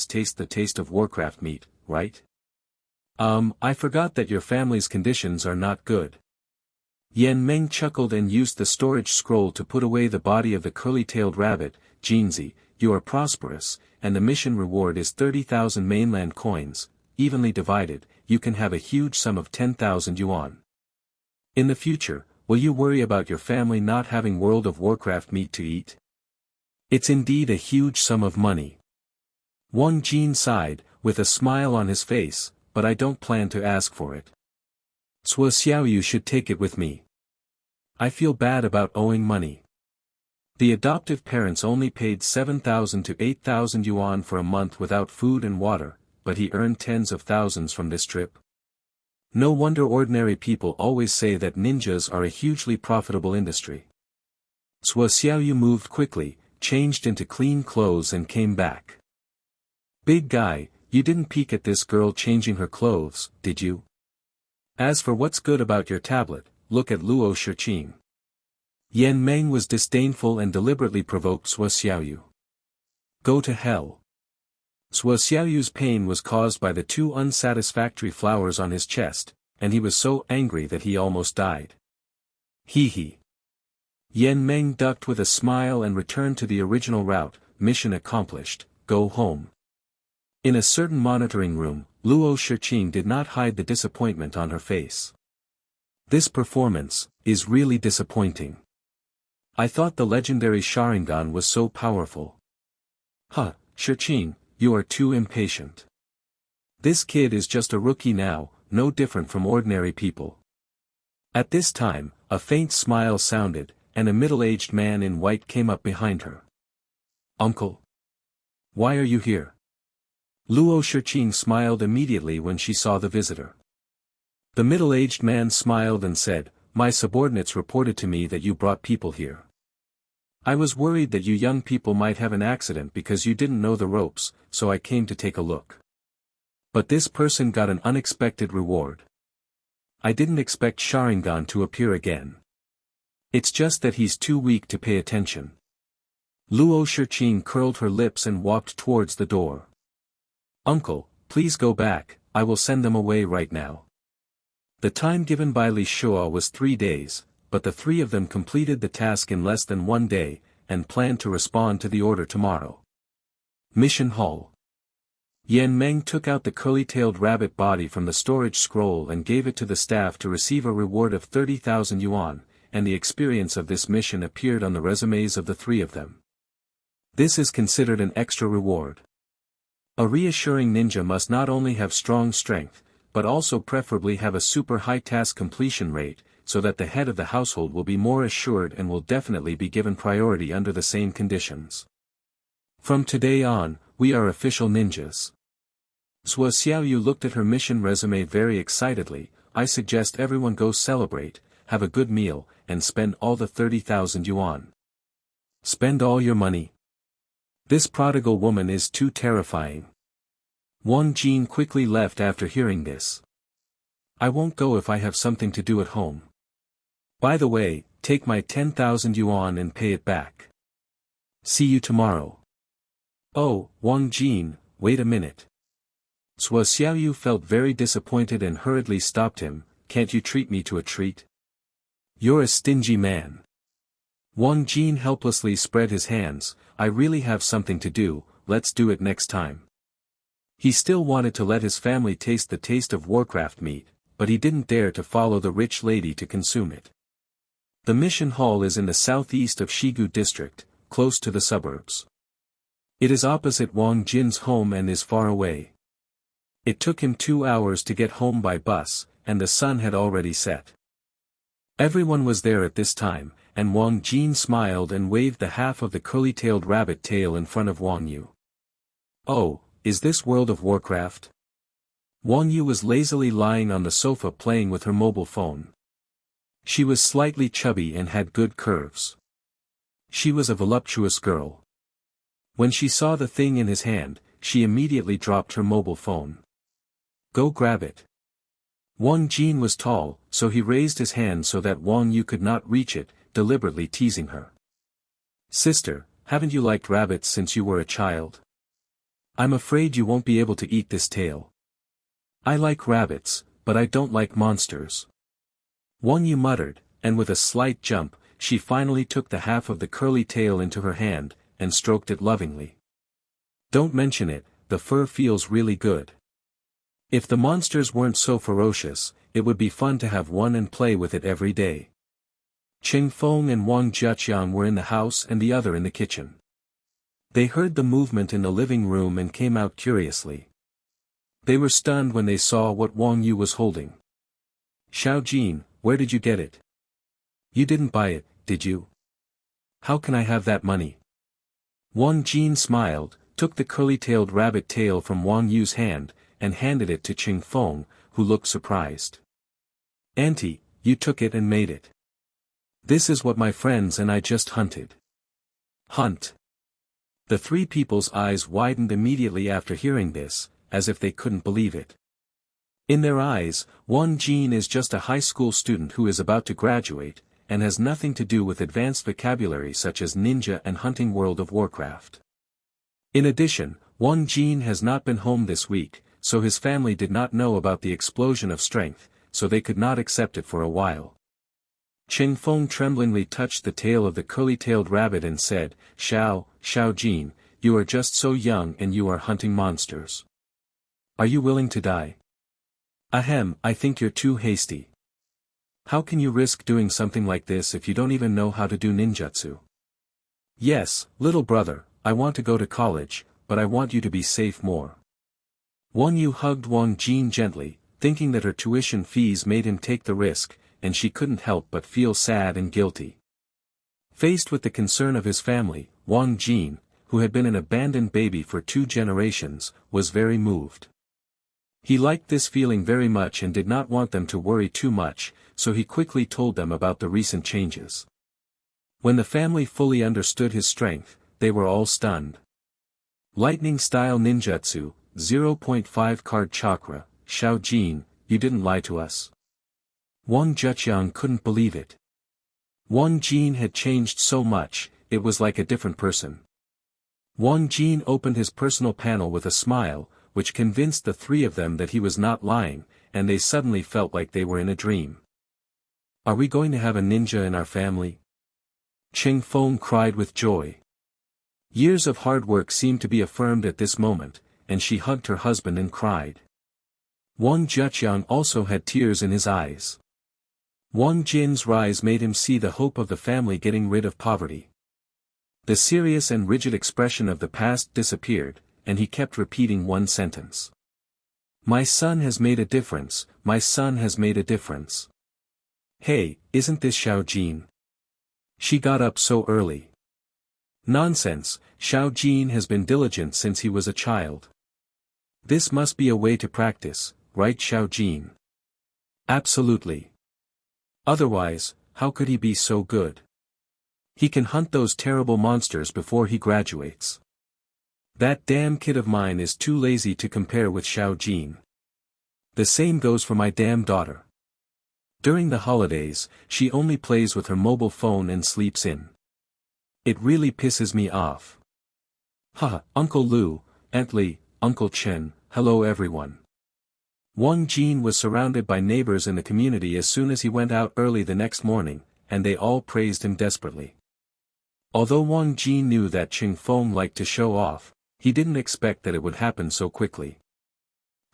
taste the taste of Warcraft meat, right? I forgot that your family's conditions are not good. Yanmeng chuckled and used the storage scroll to put away the body of the curly-tailed rabbit. Jinzi, you are prosperous, and the mission reward is 30,000 mainland coins, evenly divided, you can have a huge sum of 10,000 yuan. In the future, will you worry about your family not having World of Warcraft meat to eat? It's indeed a huge sum of money. Wang Jin sighed, with a smile on his face, but I don't plan to ask for it. Zhuo Xiaoyu should take it with me. I feel bad about owing money. The adoptive parents only paid 7,000 to 8,000 yuan for a month without food and water, but he earned tens of thousands from this trip. No wonder ordinary people always say that ninjas are a hugely profitable industry. Zhuo Xiaoyu moved quickly, changed into clean clothes and came back. Big guy, you didn't peek at this girl changing her clothes, did you? As for what's good about your tablet, look at Luo Shiqing. Yanmeng was disdainful and deliberately provoked Zhuo Xiaoyu. Go to hell. Zhuo Xiaoyu's pain was caused by the 2 unsatisfactory flowers on his chest, and he was so angry that he almost died. Hee. Yanmeng ducked with a smile and returned to the original route, mission accomplished, go home. In a certain monitoring room, Luo Shiqing did not hide the disappointment on her face. This performance is really disappointing. I thought the legendary Sharingan was so powerful. Huh, Shiqing, you are too impatient. This kid is just a rookie now, no different from ordinary people. At this time, a faint smile sounded, and a middle-aged man in white came up behind her. Uncle? Why are you here? Luo Shiqing smiled immediately when she saw the visitor. The middle-aged man smiled and said, "My subordinates reported to me that you brought people here. I was worried that you young people might have an accident because you didn't know the ropes, so I came to take a look. But this person got an unexpected reward. I didn't expect Sharingan to appear again. It's just that he's too weak to pay attention." Luo Shiqing curled her lips and walked towards the door. "Uncle, please go back, I will send them away right now." The time given by Li Shua was 3 days, but the 3 of them completed the task in less than 1 day, and planned to respond to the order tomorrow. Mission Hall. Yan Meng took out the curly-tailed rabbit body from the storage scroll and gave it to the staff to receive a reward of 30,000 yuan, and the experience of this mission appeared on the resumes of the 3 of them. This is considered an extra reward. A reassuring ninja must not only have strong strength, but also preferably have a super high task completion rate, so that the head of the household will be more assured and will definitely be given priority under the same conditions. From today on, we are official ninjas. Zhuo Xiaoyu looked at her mission resume very excitedly. "I suggest everyone go celebrate, have a good meal, and spend all the 30,000 yuan. Spend all your money. This prodigal woman is too terrifying." Wang Jin quickly left after hearing this. "I won't go if I have something to do at home. By the way, take my 10,000 yuan and pay it back. See you tomorrow." "Oh, Wang Jin, wait a minute." Zhuo Xiaoyu felt very disappointed and hurriedly stopped him. "Can't you treat me to a treat? You're a stingy man." Wang Jin helplessly spread his hands. "I really have something to do, let's do it next time." He still wanted to let his family taste the taste of Warcraft meat, but he didn't dare to follow the rich lady to consume it. The mission hall is in the southeast of Shigu district, close to the suburbs. It is opposite Wang Jin's home and is far away. It took him 2 hours to get home by bus, and the sun had already set. Everyone was there at this time, and Wang Jin smiled and waved the half of the curly-tailed rabbit tail in front of Wang Yu. "Oh, is this World of Warcraft?" Wang Yu was lazily lying on the sofa playing with her mobile phone. She was slightly chubby and had good curves. She was a voluptuous girl. When she saw the thing in his hand, she immediately dropped her mobile phone. "Go grab it." Wang Jin was tall, so he raised his hand so that Wang Yu could not reach it, deliberately teasing her. "Sister, haven't you liked rabbits since you were a child? I'm afraid you won't be able to eat this tail." "I like rabbits, but I don't like monsters," Wang Yu muttered, and with a slight jump, she finally took the half of the curly tail into her hand, and stroked it lovingly. "Don't mention it, the fur feels really good. If the monsters weren't so ferocious, it would be fun to have one and play with it every day." Qing Feng and Wang Jiaqiang were in the house and the other in the kitchen. They heard the movement in the living room and came out curiously. They were stunned when they saw what Wang Yu was holding. "Xiao Jin, where did you get it? You didn't buy it, did you? How can I have that money?" Wang Jin smiled, took the curly-tailed rabbit tail from Wang Yu's hand, and handed it to Qing Feng, who looked surprised. "Auntie, you took it and made it. This is what my friends and I just hunted." "Hunt?" The 3 people's eyes widened immediately after hearing this, as if they couldn't believe it. In their eyes, Wang Jin is just a high school student who is about to graduate, and has nothing to do with advanced vocabulary such as ninja and hunting World of Warcraft. In addition, Wang Jin has not been home this week, so his family did not know about the explosion of strength, so they could not accept it for a while. Qing Feng tremblingly touched the tail of the curly-tailed rabbit and said, Xiao Jin, you are just so young and you are hunting monsters. Are you willing to die?" "Ahem, I think you're too hasty." How can you risk doing something like this if you don't even know how to do ninjutsu? Yes, little brother, I want to go to college, but I want you to be safe more. Wang Yu hugged Wang Jin gently, thinking that her tuition fees made him take the risk, and she couldn't help but feel sad and guilty. Faced with the concern of his family, Wang Jin, who had been an abandoned baby for 2 generations, was very moved. He liked this feeling very much and did not want them to worry too much, so he quickly told them about the recent changes. When the family fully understood his strength, they were all stunned. Lightning-style ninjutsu, 0.5 card chakra, Xiao Jin, you didn't lie to us. Wang Juqiang couldn't believe it. Wang Jin had changed so much, it was like a different person. Wang Jin opened his personal panel with a smile, which convinced the 3 of them that he was not lying, and they suddenly felt like they were in a dream. Are we going to have a ninja in our family? Ching Feng cried with joy. Years of hard work seemed to be affirmed at this moment, and she hugged her husband and cried. Wang Juqiang also had tears in his eyes. Wang Jin's rise made him see the hope of the family getting rid of poverty. The serious and rigid expression of the past disappeared, and he kept repeating one sentence. My son has made a difference, my son has made a difference. Hey, isn't this Xiao Jin? She got up so early. Nonsense, Xiao Jin has been diligent since he was a child. This must be a way to practice, right Xiao Jin? Absolutely. Otherwise, how could he be so good? He can hunt those terrible monsters before he graduates. That damn kid of mine is too lazy to compare with Xiao Jin. The same goes for my damn daughter. During the holidays, she only plays with her mobile phone and sleeps in. It really pisses me off. Haha, Uncle Lu, Aunt Li, Uncle Chen, hello everyone. Wang Jin was surrounded by neighbors in the community as soon as he went out early the next morning, and they all praised him desperately. Although Wang Jin knew that Ching Feng liked to show off, he didn't expect that it would happen so quickly.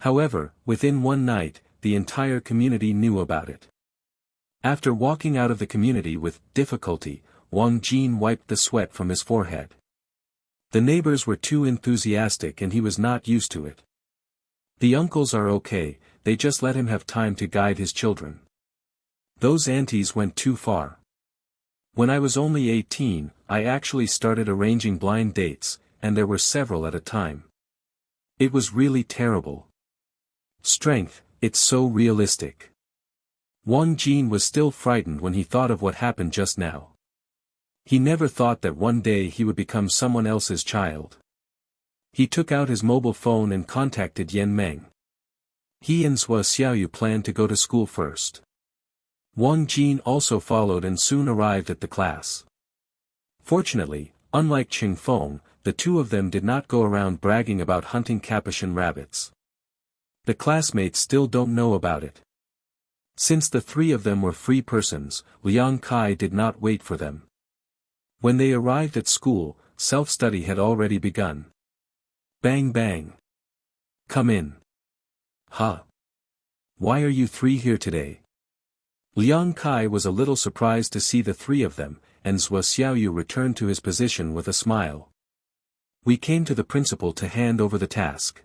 However, within one night, the entire community knew about it. After walking out of the community with difficulty, Wang Jin wiped the sweat from his forehead. The neighbors were too enthusiastic and he was not used to it. The uncles are okay, they just let him have time to guide his children. Those aunties went too far. When I was only 18, I actually started arranging blind dates, and there were several at a time. It was really terrible. Strength, it's so realistic. Wang Jin was still frightened when he thought of what happened just now. He never thought that one day he would become someone else's child. He took out his mobile phone and contacted Yan Meng. He and Zhou Xiaoyu planned to go to school first. Wang Jin also followed and soon arrived at the class. Fortunately, unlike Ching Feng, the 2 of them did not go around bragging about hunting Capuchin rabbits. The classmates still don't know about it. Since the 3 of them were free persons, Liang Kai did not wait for them. When they arrived at school, self-study had already begun. Bang bang. Come in. Huh? Why are you 3 here today? Liang Kai was a little surprised to see the 3 of them, and Zhou Xiaoyu returned to his position with a smile. We came to the principal to hand over the task.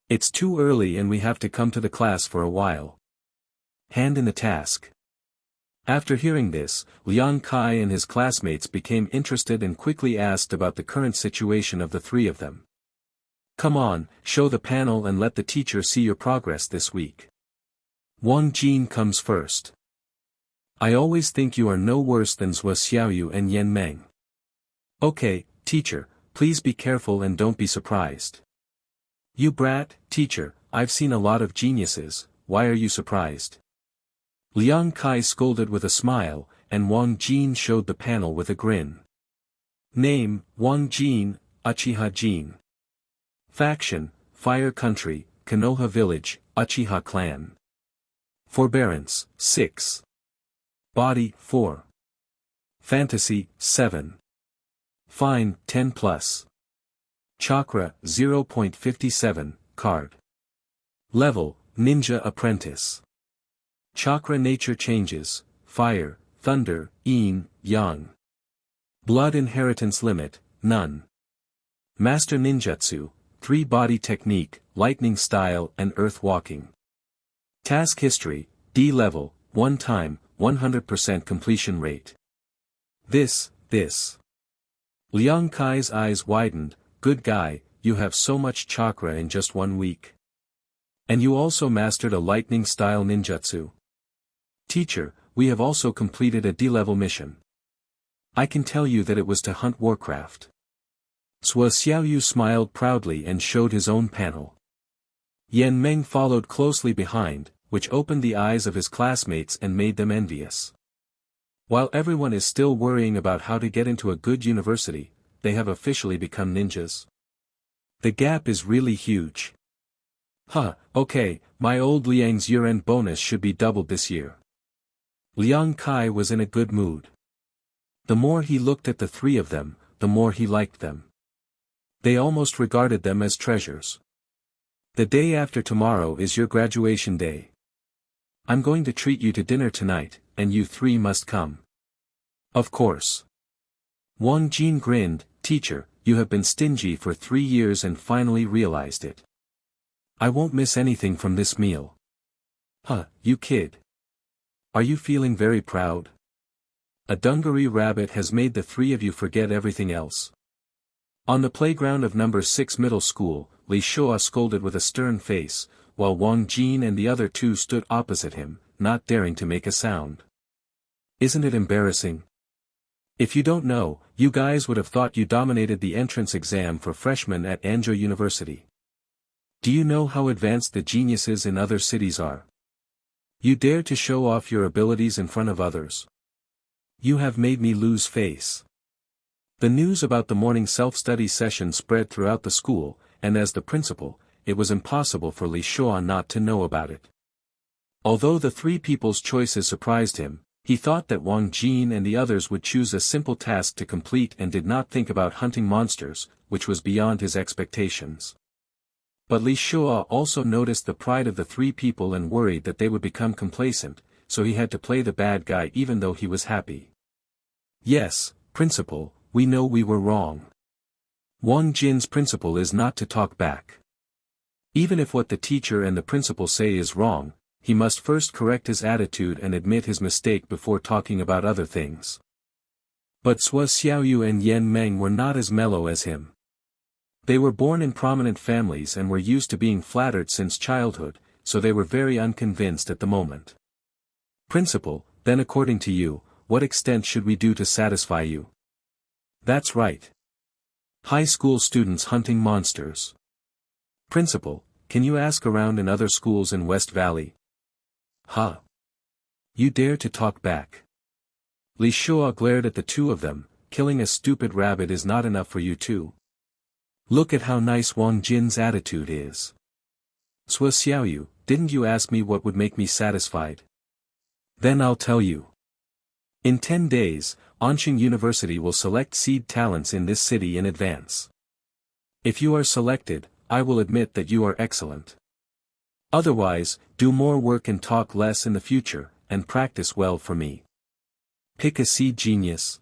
It's too early and we have to come to the class for a while. Hand in the task. After hearing this, Liang Kai and his classmates became interested and quickly asked about the current situation of the 3 of them. Come on, show the panel and let the teacher see your progress this week. Wang Jin comes first. I always think you are no worse than Zhou Xiaoyu and Yan Meng. Okay, teacher, please be careful and don't be surprised. You brat, teacher, I've seen a lot of geniuses, why are you surprised? Liang Kai scolded with a smile, and Wang Jin showed the panel with a grin. Name, Wang Jin, Uchiha Jin. Faction, Fire Country, Konoha Village, Uchiha Clan. Forbearance, 6. Body, 4. Fantasy, 7. Fine, 10+. Chakra, 0.57, card. Level, Ninja Apprentice. Chakra nature changes, fire, thunder, yin, yang. Blood inheritance limit, none. Master ninjutsu, 3 body technique, lightning style and earth walking. Task history, D level, 1 time, 100% completion rate. This. Liang Kai's eyes widened, good guy, you have so much chakra in just 1 week. And you also mastered a lightning style ninjutsu. Teacher, we have also completed a D-level mission. I can tell you that it was to hunt Warcraft. Sua Xiaoyu smiled proudly and showed his own panel. Yan Meng followed closely behind, which opened the eyes of his classmates and made them envious. While everyone is still worrying about how to get into a good university, they have officially become ninjas. The gap is really huge. Okay, my old Liang's year-end bonus should be doubled this year. Liang Kai was in a good mood. The more he looked at the 3 of them, the more he liked them. They almost regarded them as treasures. The day after tomorrow is your graduation day. I'm going to treat you to dinner tonight, and you 3 must come. Of course. Wang Jin grinned, teacher, you have been stingy for 3 years and finally realized it. I won't miss anything from this meal. You kid. Are you feeling very proud? A dungaree rabbit has made the 3 of you forget everything else. On the playground of number 6 middle school, Li Shua scolded with a stern face, while Wang Jin and the other 2 stood opposite him, not daring to make a sound. Isn't it embarrassing? If you don't know, you guys would have thought you dominated the entrance exam for freshmen at Anzhou University. Do you know how advanced the geniuses in other cities are? You dare to show off your abilities in front of others. You have made me lose face. The news about the morning self-study session spread throughout the school, and as the principal, it was impossible for Li Shua not to know about it. Although the 3 people's choices surprised him, he thought that Wang Jin and the others would choose a simple task to complete and did not think about hunting monsters, which was beyond his expectations. But Li Shua also noticed the pride of the 3 people and worried that they would become complacent, so he had to play the bad guy even though he was happy. Yes, principal, we know we were wrong. Wang Jin's principle is not to talk back. Even if what the teacher and the principal say is wrong, he must first correct his attitude and admit his mistake before talking about other things. But Sua Xiaoyu and Yan Meng were not as mellow as him. They were born in prominent families and were used to being flattered since childhood, so they were very unconvinced at the moment. Principal, then according to you, what extent should we do to satisfy you? That's right. High school students hunting monsters. Principal, can you ask around in other schools in West Valley? You dare to talk back. Li Shua glared at the 2 of them, killing a stupid rabbit is not enough for you too. Look at how nice Wang Jin's attitude is. Sua Xiaoyu, didn't you ask me what would make me satisfied? Then I'll tell you. In 10 days, Anqing University will select seed talents in this city in advance. If you are selected, I will admit that you are excellent. Otherwise, do more work and talk less in the future, and practice well for me. Pick a seed genius.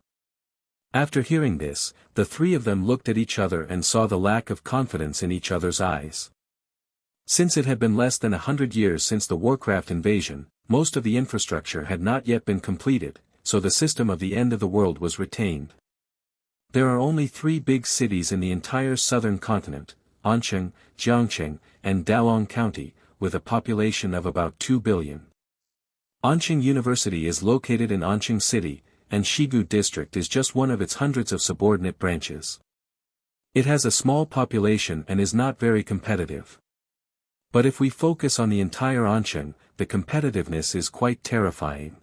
After hearing this, the 3 of them looked at each other and saw the lack of confidence in each other's eyes. Since it had been less than 100 years since the Warcraft invasion, most of the infrastructure had not yet been completed, so the system of the end of the world was retained. There are only 3 big cities in the entire southern continent, Anqing, Jiangqing, and Dalong County, with a population of about 2 billion. Anqing University is located in Anqing City, and Shigu District is just one of its hundreds of subordinate branches. It has a small population and is not very competitive. But if we focus on the entire Anqing, the competitiveness is quite terrifying.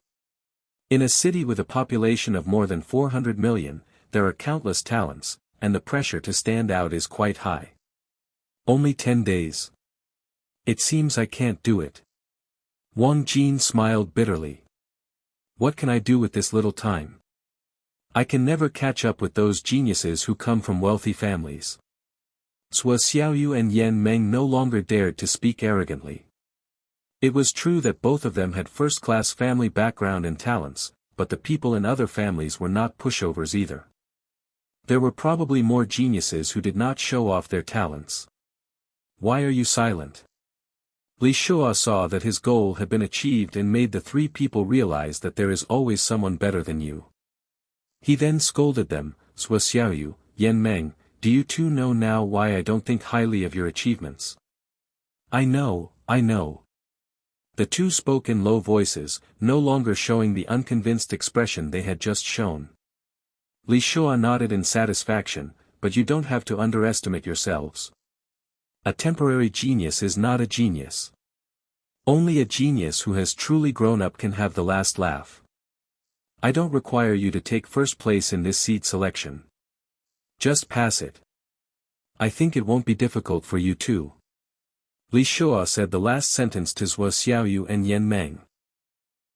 In a city with a population of more than 400 million, there are countless talents, and the pressure to stand out is quite high. Only 10 days. It seems I can't do it. Wang Jin smiled bitterly. What can I do with this little time? I can never catch up with those geniuses who come from wealthy families. Sua Xiaoyu and Yan Meng no longer dared to speak arrogantly. It was true that both of them had first-class family background and talents, but the people in other families were not pushovers either. There were probably more geniuses who did not show off their talents. Why are you silent? Li Shua saw that his goal had been achieved and made the three people realize that there is always someone better than you. He then scolded them, Sua Xiaoyu, Yan Meng, do you two know now why I don't think highly of your achievements? I know. The two spoke in low voices, no longer showing the unconvinced expression they had just shown. Li Shua nodded in satisfaction, but you don't have to underestimate yourselves. A temporary genius is not a genius. Only a genius who has truly grown up can have the last laugh. I don't require you to take first place in this seed selection. Just pass it. I think it won't be difficult for you too. Li Shua said the last sentence to Zhuo Xiaoyu and Yan Meng.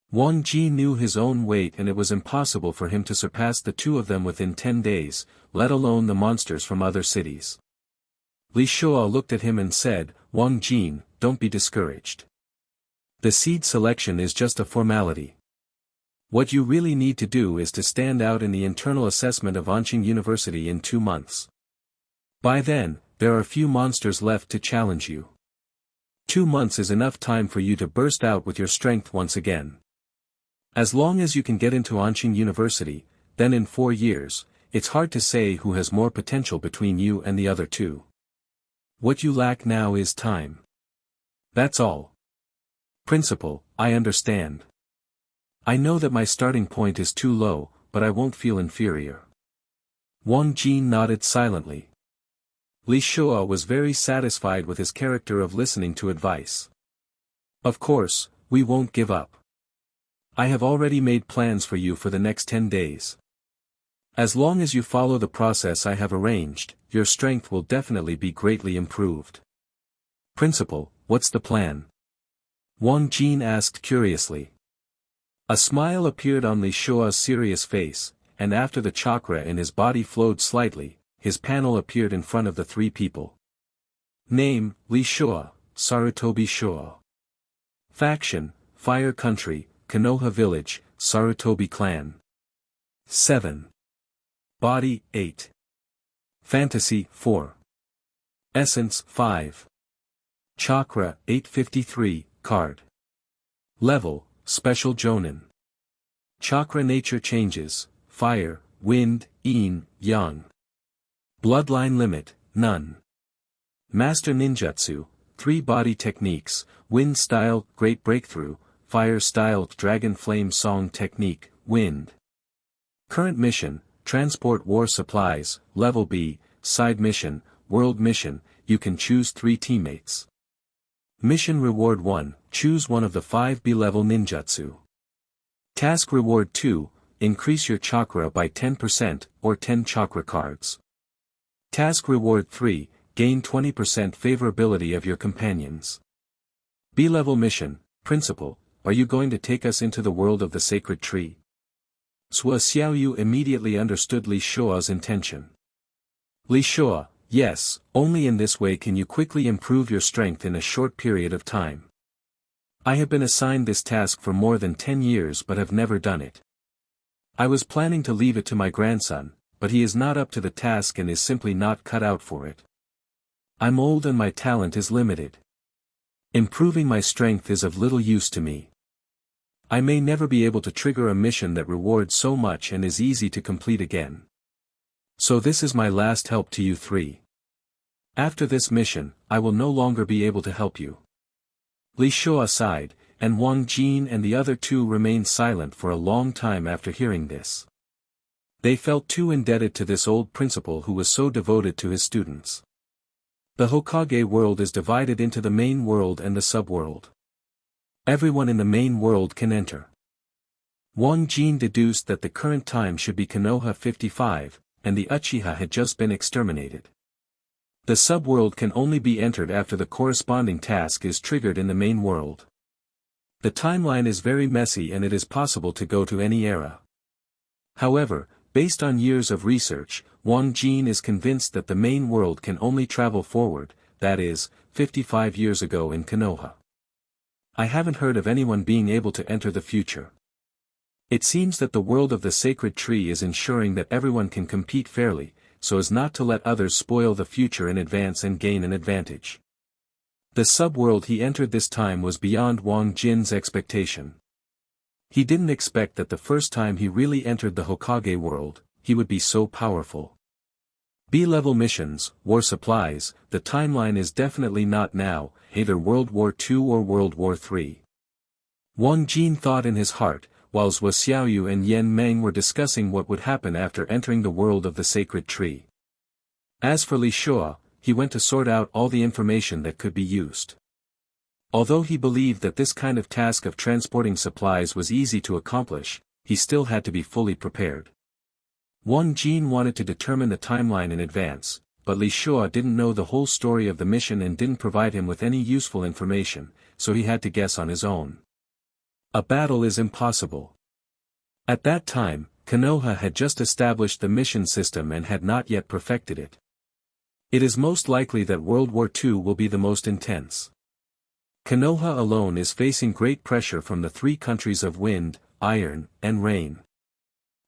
Wang Jin knew his own weight and it was impossible for him to surpass the two of them within 10 days, let alone the monsters from other cities. Li Shua looked at him and said, Wang Jin, don't be discouraged. The seed selection is just a formality. What you really need to do is to stand out in the internal assessment of Anqing University in 2 months. By then, there are few monsters left to challenge you. 2 months is enough time for you to burst out with your strength once again. As long as you can get into Anqing University, then in 4 years, it's hard to say who has more potential between you and the other two. What you lack now is time. That's all. Principal, I understand. I know that my starting point is too low, but I won't feel inferior. Wang Jin nodded silently. Li Shua was very satisfied with his character of listening to advice. Of course, we won't give up. I have already made plans for you for the next 10 days. As long as you follow the process I have arranged, your strength will definitely be greatly improved. Principal, what's the plan? Wang Jin asked curiously. A smile appeared on Li Shua's serious face, and after the chakra in his body flowed slightly, his panel appeared in front of the three people. Name, Li Shua, Sarutobi Shua. Faction, Fire Country, Konoha Village, Sarutobi Clan. 7. Body, 8. Fantasy, 4. Essence, 5. Chakra, 853, card. Level, Special Jonin. Chakra nature changes, fire, wind, yin, yang. Bloodline limit, none. Master ninjutsu, 3 body techniques, wind style, great breakthrough, fire style, dragon flame song technique, wind. Current mission, transport war supplies, level B, side mission, world mission, you can choose 3 teammates. Mission reward 1, choose one of the 5 B-level ninjutsu. Task reward 2, increase your chakra by 10% or 10 chakra cards. Task reward 3, gain 20% favorability of your companions. B-level mission, Principal, are you going to take us into the world of the sacred tree? Sua Xiaoyu immediately understood Li Shua's intention. Li Shua, yes, only in this way can you quickly improve your strength in a short period of time. I have been assigned this task for more than 10 years but have never done it. I was planning to leave it to my grandson, but he is not up to the task and is simply not cut out for it. I'm old and my talent is limited. Improving my strength is of little use to me. I may never be able to trigger a mission that rewards so much and is easy to complete again. So this is my last help to you 3. After this mission, I will no longer be able to help you. Li Shua sighed, and Wang Jin and the other 2 remained silent for a long time after hearing this. They felt too indebted to this old principal who was so devoted to his students. The Hokage world is divided into the main world and the subworld. Everyone in the main world can enter. Wang Jin deduced that the current time should be Konoha 55, and the Uchiha had just been exterminated. The subworld can only be entered after the corresponding task is triggered in the main world. The timeline is very messy and it is possible to go to any era. However, based on years of research, Wang Jin is convinced that the main world can only travel forward, that is, 55 years ago in Konoha. I haven't heard of anyone being able to enter the future. It seems that the world of the sacred tree is ensuring that everyone can compete fairly, so as not to let others spoil the future in advance and gain an advantage. The subworld he entered this time was beyond Wang Jin's expectation. He didn't expect that the first time he really entered the Hokage world, he would be so powerful. B-level missions, war supplies, the timeline is definitely not now, either World War II or World War III. Wang Jin thought in his heart, while Zhuo Xiaoyu and Yan Meng were discussing what would happen after entering the world of the sacred tree. As for Li Shuo, he went to sort out all the information that could be used. Although he believed that this kind of task of transporting supplies was easy to accomplish, he still had to be fully prepared. Wang Jin wanted to determine the timeline in advance, but Li Shuo didn't know the whole story of the mission and didn't provide him with any useful information, so he had to guess on his own. A battle is impossible. At that time, Konoha had just established the mission system and had not yet perfected it. It is most likely that World War II will be the most intense. Konoha alone is facing great pressure from the three countries of wind, iron, and rain.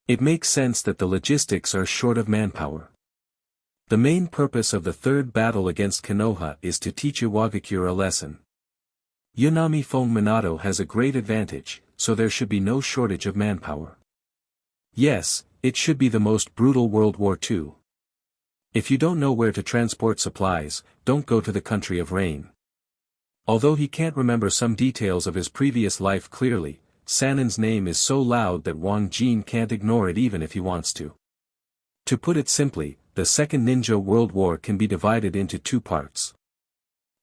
It makes sense that the logistics are short of manpower. The main purpose of the third battle against Konoha is to teach Iwagakure a lesson. Yanami Fong Minato has a great advantage, so there should be no shortage of manpower. Yes, it should be the most brutal World War II. If you don't know where to transport supplies, don't go to the country of rain. Although he can't remember some details of his previous life clearly, Sannin's name is so loud that Wang Jin can't ignore it even if he wants to. To put it simply, the Second Ninja World War can be divided into two parts.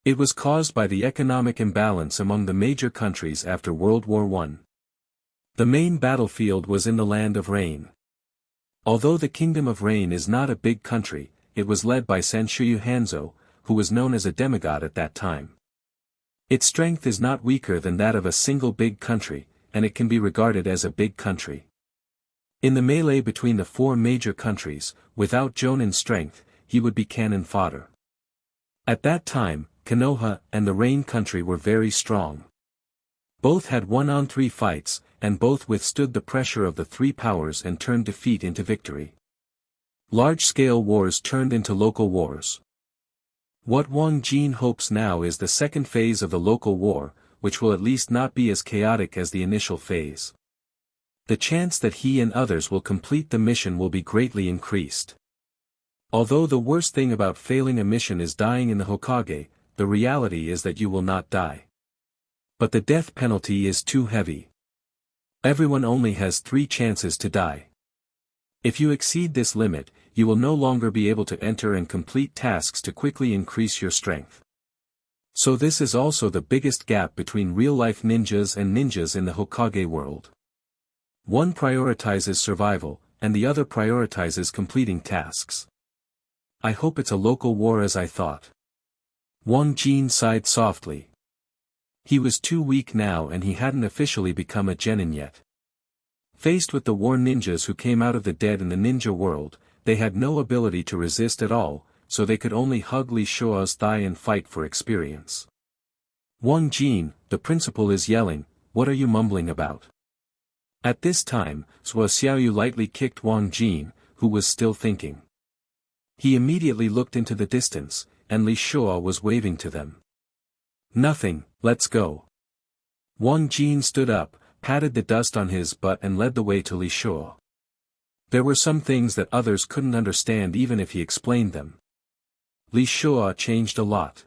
It was caused by the economic imbalance among the major countries after World War I. The main battlefield was in the Land of Rain. Although the Kingdom of Rain is not a big country, it was led by Sanshuyu Hanzo, who was known as a demigod at that time. Its strength is not weaker than that of a single big country, and it can be regarded as a big country. In the melee between the four major countries, without Jonin's strength, he would be cannon fodder. At that time, Konoha and the Rain country were very strong. Both had 1-on-3 fights, and both withstood the pressure of the three powers and turned defeat into victory. Large-scale wars turned into local wars. What Wang Jin hopes now is the second phase of the local war, which will at least not be as chaotic as the initial phase. The chance that he and others will complete the mission will be greatly increased. Although the worst thing about failing a mission is dying in the Hokage, the reality is that you will not die. But the death penalty is too heavy. Everyone only has 3 chances to die. If you exceed this limit, you will no longer be able to enter and complete tasks to quickly increase your strength. So this is also the biggest gap between real-life ninjas and ninjas in the Hokage world. One prioritizes survival, and the other prioritizes completing tasks. I hope it's a local war as I thought. Wang Jin sighed softly. He was too weak now and he hadn't officially become a genin yet. Faced with the war ninjas who came out of the dead in the ninja world, they had no ability to resist at all, so they could only hug Li Shuo's thigh and fight for experience. Wang Jin, the principal is yelling, "What are you mumbling about?" At this time, Zhuo Xiaoyu lightly kicked Wang Jin, who was still thinking. He immediately looked into the distance, and Li Shuo was waving to them. "Nothing, let's go." Wang Jin stood up, patted the dust on his butt and led the way to Li Shuo. There were some things that others couldn't understand even if he explained them. Li Shuo changed a lot.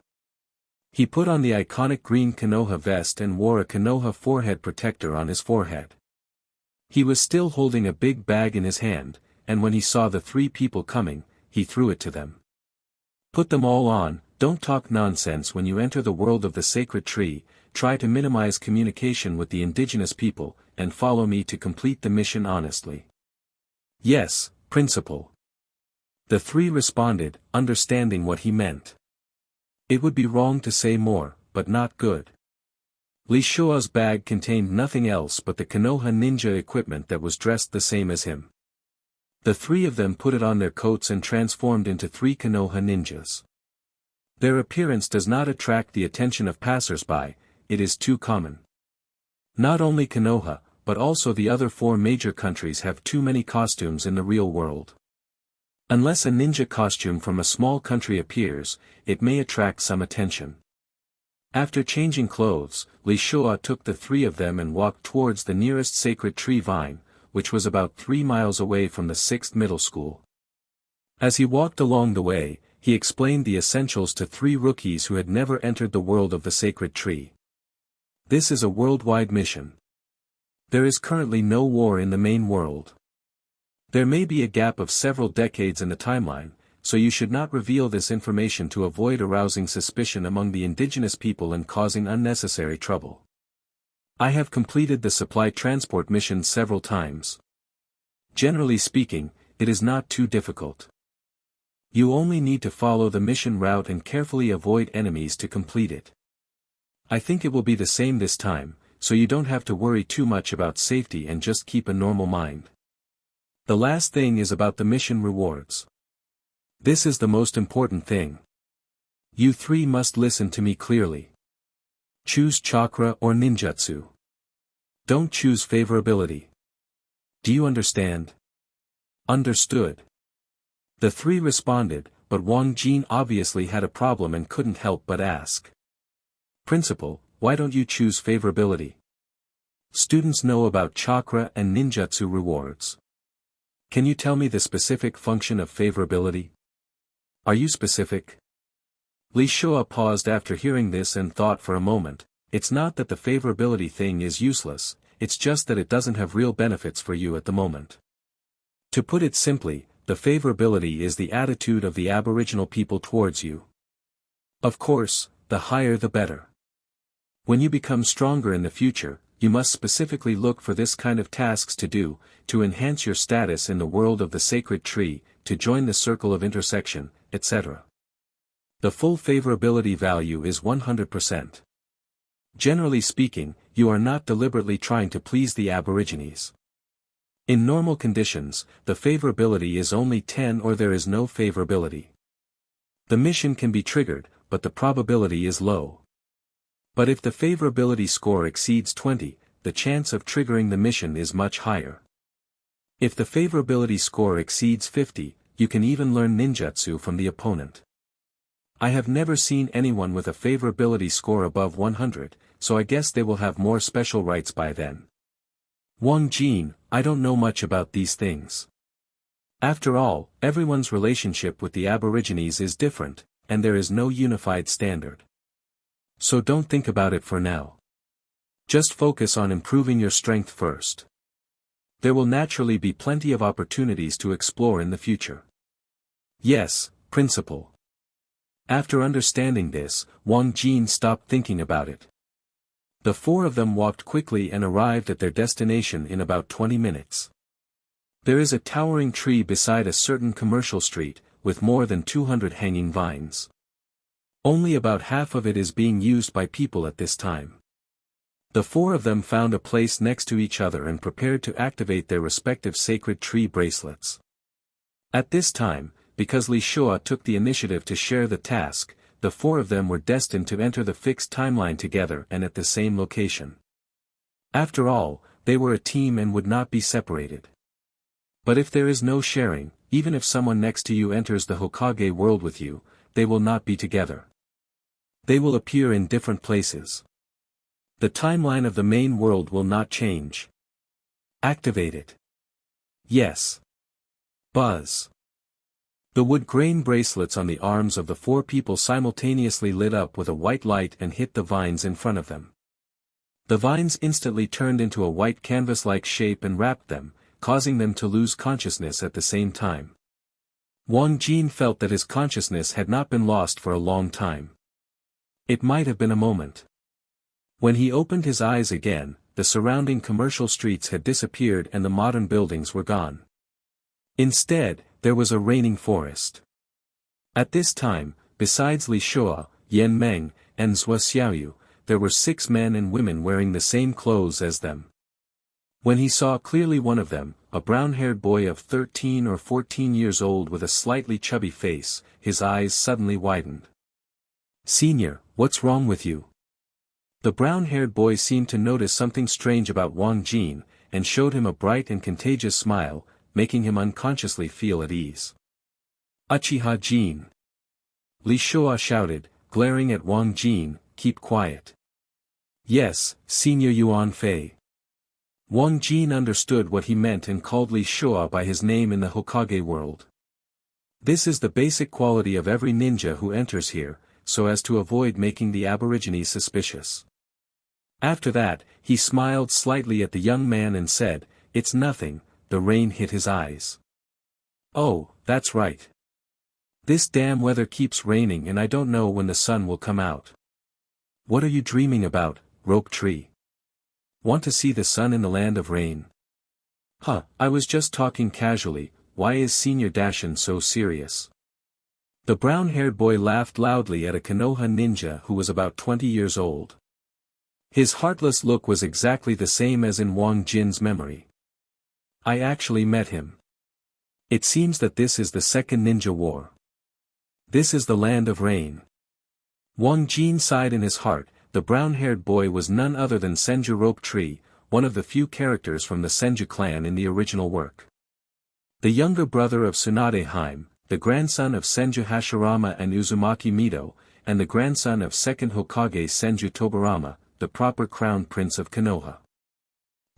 He put on the iconic green Konoha vest and wore a Konoha forehead protector on his forehead. He was still holding a big bag in his hand, and when he saw the 3 people coming, he threw it to them. "Put them all on, don't talk nonsense when you enter the world of the sacred tree, try to minimize communication with the indigenous people, and follow me to complete the mission honestly." "Yes, Principal." The 3 responded, understanding what he meant. It would be wrong to say more, but not good. Li Shuo's bag contained nothing else but the Konoha ninja equipment that was dressed the same as him. The 3 of them put it on their coats and transformed into 3 Konoha ninjas. Their appearance does not attract the attention of passers-by, it is too common. Not only Konoha, but also the other 4 major countries have too many costumes in the real world. Unless a ninja costume from a small country appears, it may attract some attention. After changing clothes, Li Shua took the 3 of them and walked towards the nearest sacred tree vine, which was about 3 miles away from the 6th middle school. As he walked along the way, he explained the essentials to 3 rookies who had never entered the world of the sacred tree. This is a worldwide mission. There is currently no war in the main world. There may be a gap of several decades in the timeline, so you should not reveal this information to avoid arousing suspicion among the indigenous people and causing unnecessary trouble. I have completed the supply transport mission several times. Generally speaking, it is not too difficult. You only need to follow the mission route and carefully avoid enemies to complete it. I think it will be the same this time, so you don't have to worry too much about safety and just keep a normal mind. The last thing is about the mission rewards. This is the most important thing. You 3 must listen to me clearly. Choose chakra or ninjutsu. Don't choose favorability. Do you understand? Understood. The 3 responded, but Wang Jin obviously had a problem and couldn't help but ask. Principal, why don't you choose favorability? Students know about chakra and ninjutsu rewards. Can you tell me the specific function of favorability? Are you specific? Li Shua paused after hearing this and thought for a moment. It's not that the favorability thing is useless, it's just that it doesn't have real benefits for you at the moment. To put it simply, the favorability is the attitude of the Aboriginal people towards you. Of course, the higher the better. When you become stronger in the future, you must specifically look for this kind of tasks to do, to enhance your status in the world of the sacred tree, to join the circle of intersection, etc. The full favorability value is 100%. Generally speaking, you are not deliberately trying to please the Aborigines. In normal conditions, the favorability is only 10 or there is no favorability. The mission can be triggered, but the probability is low. But if the favorability score exceeds 20, the chance of triggering the mission is much higher. If the favorability score exceeds 50, you can even learn ninjutsu from the opponent. I have never seen anyone with a favorability score above 100, so I guess they will have more special rights by then. Wang Jin, I don't know much about these things. After all, everyone's relationship with the Aborigines is different, and there is no unified standard. So don't think about it for now. Just focus on improving your strength first. There will naturally be plenty of opportunities to explore in the future. Yes, Principal. After understanding this, Wang Jin stopped thinking about it. The 4 of them walked quickly and arrived at their destination in about 20 minutes. There is a towering tree beside a certain commercial street, with more than 200 hanging vines. Only about half of it is being used by people at this time. The 4 of them found a place next to each other and prepared to activate their respective sacred tree bracelets. At this time, because Li Shua took the initiative to share the task, the 4 of them were destined to enter the fixed timeline together and at the same location. After all, they were a team and would not be separated. But if there is no sharing, even if someone next to you enters the Hokage world with you, they will not be together. They will appear in different places. The timeline of the main world will not change. Activate it. Yes. Buzz. The wood grain bracelets on the arms of the 4 people simultaneously lit up with a white light and hit the vines in front of them. The vines instantly turned into a white canvas-like shape and wrapped them, causing them to lose consciousness at the same time. Wang Jin felt that his consciousness had not been lost for a long time. It might have been a moment. When he opened his eyes again, the surrounding commercial streets had disappeared and the modern buildings were gone. Instead, there was a raining forest. At this time, besides Li Shua, Yan Meng, and Zhou Xiaoyu, there were 6 men and women wearing the same clothes as them. When he saw clearly one of them, a brown-haired boy of 13 or 14 years old with a slightly chubby face, his eyes suddenly widened. "Senior, what's wrong with you?" The brown-haired boy seemed to notice something strange about Wang Jin, and showed him a bright and contagious smile, making him unconsciously feel at ease. Uchiha Jin! Li Shua shouted, glaring at Wang Jin, keep quiet. Yes, Senior Yuan Fei. Wang Jin understood what he meant and called Li Shua by his name in the Hokage world. This is the basic quality of every ninja who enters here, so as to avoid making the aborigines suspicious. After that, he smiled slightly at the young man and said, "It's nothing," the rain hit his eyes. "Oh, that's right. This damn weather keeps raining and I don't know when the sun will come out." "What are you dreaming about, rope tree? Want to see the sun in the land of rain?" "Huh, I was just talking casually, why is Senior Dashin so serious?" The brown-haired boy laughed loudly at a Konoha ninja who was about 20 years old. His heartless look was exactly the same as in Wang Jin's memory. "I actually met him. It seems that this is the second ninja war. This is the land of rain." Wang Jin sighed in his heart. The brown-haired boy was none other than Senju Rope Tree, one of the few characters from the Senju clan in the original work. The younger brother of Tsunade Haim, the grandson of Senju Hashirama and Uzumaki Mido, and the grandson of second Hokage Senju Tobarama, the proper crown prince of Konoha.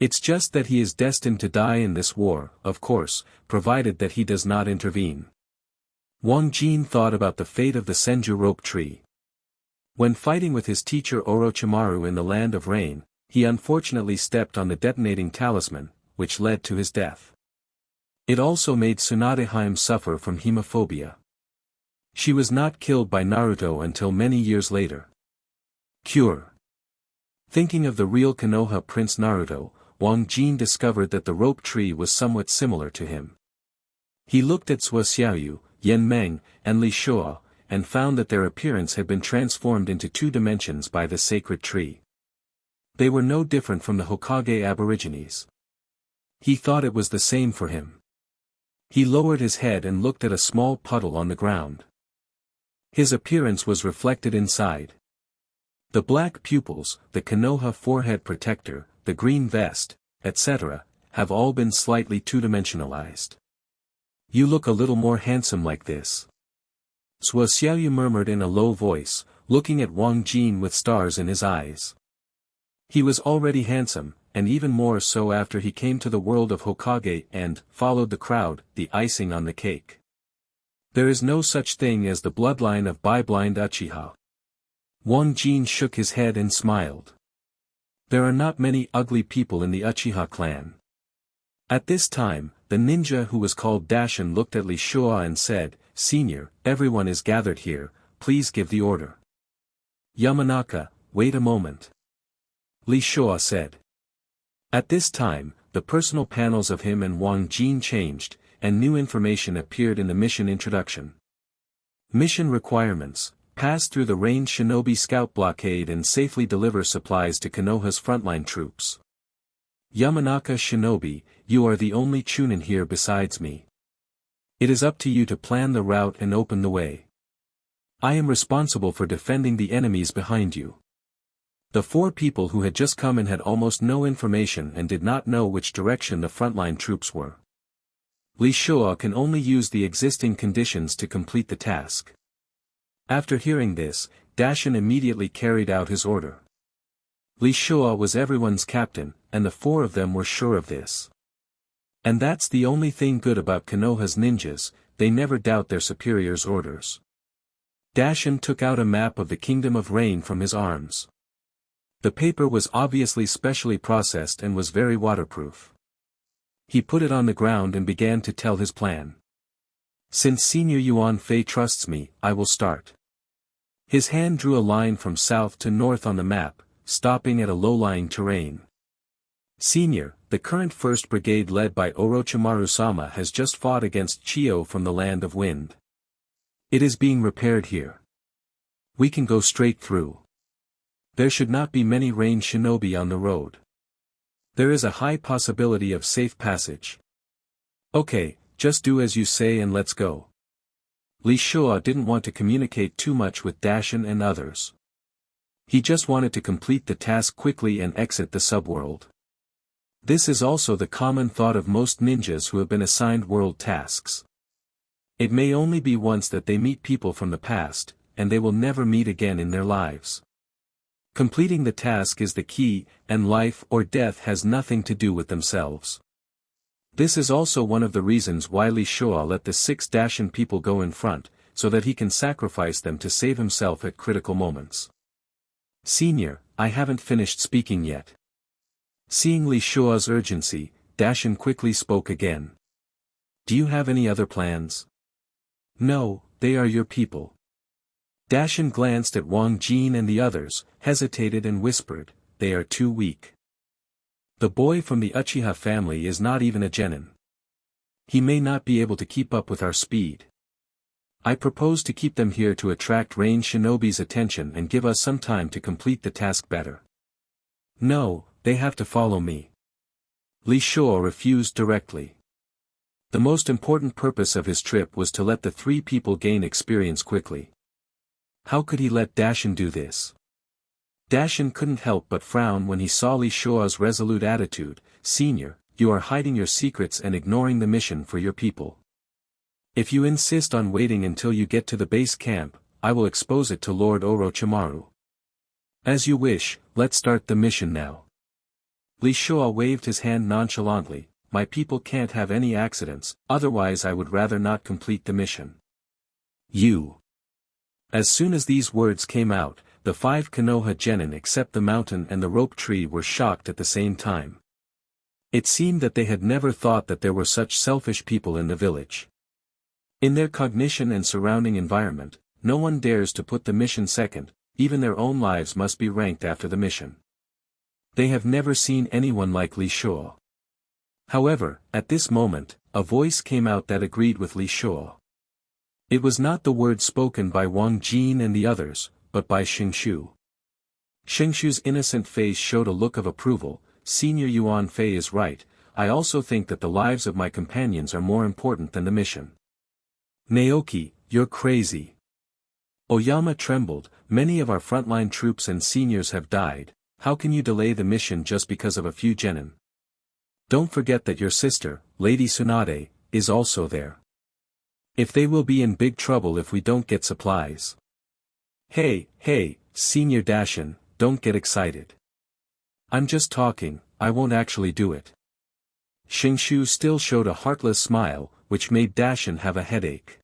It's just that he is destined to die in this war, of course, provided that he does not intervene. Wang Jin thought about the fate of the Senju Rope Tree. When fighting with his teacher Orochimaru in the Land of Rain, he unfortunately stepped on the detonating talisman, which led to his death. It also made Tsunade Haim suffer from hemophobia. She was not killed by Naruto until many years later. Cure. Thinking of the real Konoha Prince Naruto, Wang Jin discovered that the rope tree was somewhat similar to him. He looked at Suoxiaoyu, Yen Meng, and Li Shua, and found that their appearance had been transformed into 2 dimensions by the sacred tree. They were no different from the Hokage aborigines. He thought it was the same for him. He lowered his head and looked at a small puddle on the ground. His appearance was reflected inside. The black pupils, the Konoha forehead protector, the green vest, etc., have all been slightly 2-dimensionalized. "You look a little more handsome like this," Suoxiaoyu murmured in a low voice, looking at Wang Jin with stars in his eyes. He was already handsome, and even more so after he came to the world of Hokage and followed the crowd, the icing on the cake. There is no such thing as the bloodline of blind Uchiha. Wang Jin shook his head and smiled. There are not many ugly people in the Uchiha clan. At this time, the ninja who was called Dashin looked at Li Shua and said, "Senior, everyone is gathered here, please give the order." "Yamanaka, wait a moment," Li Shua said. At this time, the personal panels of him and Wang Jin changed, and new information appeared in the mission introduction. Mission requirements: pass through the range shinobi scout blockade and safely deliver supplies to Konoha's frontline troops. Yamanaka Shinobi, you are the only Chunin here besides me. It is up to you to plan the route and open the way. I am responsible for defending the enemies behind you. The 4 people who had just come in had almost no information and did not know which direction the frontline troops were. Li Shua can only use the existing conditions to complete the task. After hearing this, Dashin immediately carried out his order. Li Shua was everyone's captain, and the 4 of them were sure of this. And that's the only thing good about Konoha's ninjas, they never doubt their superior's orders. Dashin took out a map of the Kingdom of Rain from his arms. The paper was obviously specially processed and was very waterproof. He put it on the ground and began to tell his plan. Since Senior Yuan Fei trusts me, I will start. His hand drew a line from south to north on the map, stopping at a low-lying terrain. Senior, the current 1st Brigade led by Orochimaru-sama has just fought against Chio from the Land of Wind. It is being repaired here. We can go straight through. There should not be many range shinobi on the road. There is a high possibility of safe passage. Okay, just do as you say and let's go. Li Shua didn't want to communicate too much with Dashin and others. He just wanted to complete the task quickly and exit the subworld. This is also the common thought of most ninjas who have been assigned world tasks. It may only be once that they meet people from the past, and they will never meet again in their lives. Completing the task is the key, and life or death has nothing to do with themselves. This is also one of the reasons why Li Shua let the 6 Dacian people go in front, so that he can sacrifice them to save himself at critical moments. Senior, I haven't finished speaking yet. Seeing Li Shua's urgency, Dacian quickly spoke again. Do you have any other plans? No, they are your people. Dacian glanced at Wang Jin and the others, hesitated and whispered, they are too weak. The boy from the Uchiha family is not even a genin. He may not be able to keep up with our speed. I propose to keep them here to attract range shinobi's attention and give us some time to complete the task better. No, they have to follow me. Li Shua refused directly. The most important purpose of his trip was to let the 3 people gain experience quickly. How could he let Dacian do this? Dacian couldn't help but frown when he saw Li Shua's resolute attitude. Senior, you are hiding your secrets and ignoring the mission for your people. If you insist on waiting until you get to the base camp, I will expose it to Lord Orochimaru. As you wish, let's start the mission now. Li Shua waved his hand nonchalantly. My people can't have any accidents, otherwise I would rather not complete the mission. You. As soon as these words came out, the 5 Konoha genin except the mountain and the rope tree were shocked at the same time. It seemed that they had never thought that there were such selfish people in the village. In their cognition and surrounding environment, no one dares to put the mission second, even their own lives must be ranked after the mission. They have never seen anyone like Li Shua. However, at this moment, a voice came out that agreed with Li Shua. It was not the word spoken by Wang Jin and the others, but by Xingshu. Xingshu's innocent face showed a look of approval. Senior Yuan Fei is right, I also think that the lives of my companions are more important than the mission. Naoki, you're crazy. Oyama trembled, many of our frontline troops and seniors have died, how can you delay the mission just because of a few genin? Don't forget that your sister, Lady Tsunade, is also there. If they will be in big trouble if we don't get supplies. Hey, Senior Dacian, don't get excited. I'm just talking, I won't actually do it. Xingshu still showed a heartless smile, which made Dacian have a headache.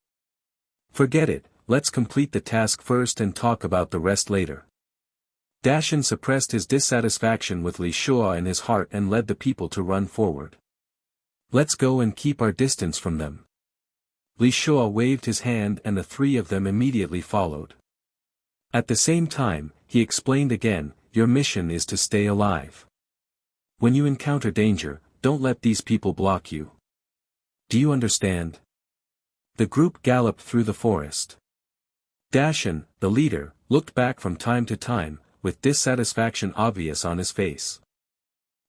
Forget it, let's complete the task first and talk about the rest later. Dacian suppressed his dissatisfaction with Li Shua in his heart and led the people to run forward. Let's go and keep our distance from them. Li Shua waved his hand and the 3 of them immediately followed. At the same time, he explained again, your mission is to stay alive. When you encounter danger, don't let these people block you. Do you understand? The group galloped through the forest. Dacian, the leader, looked back from time to time, with dissatisfaction obvious on his face.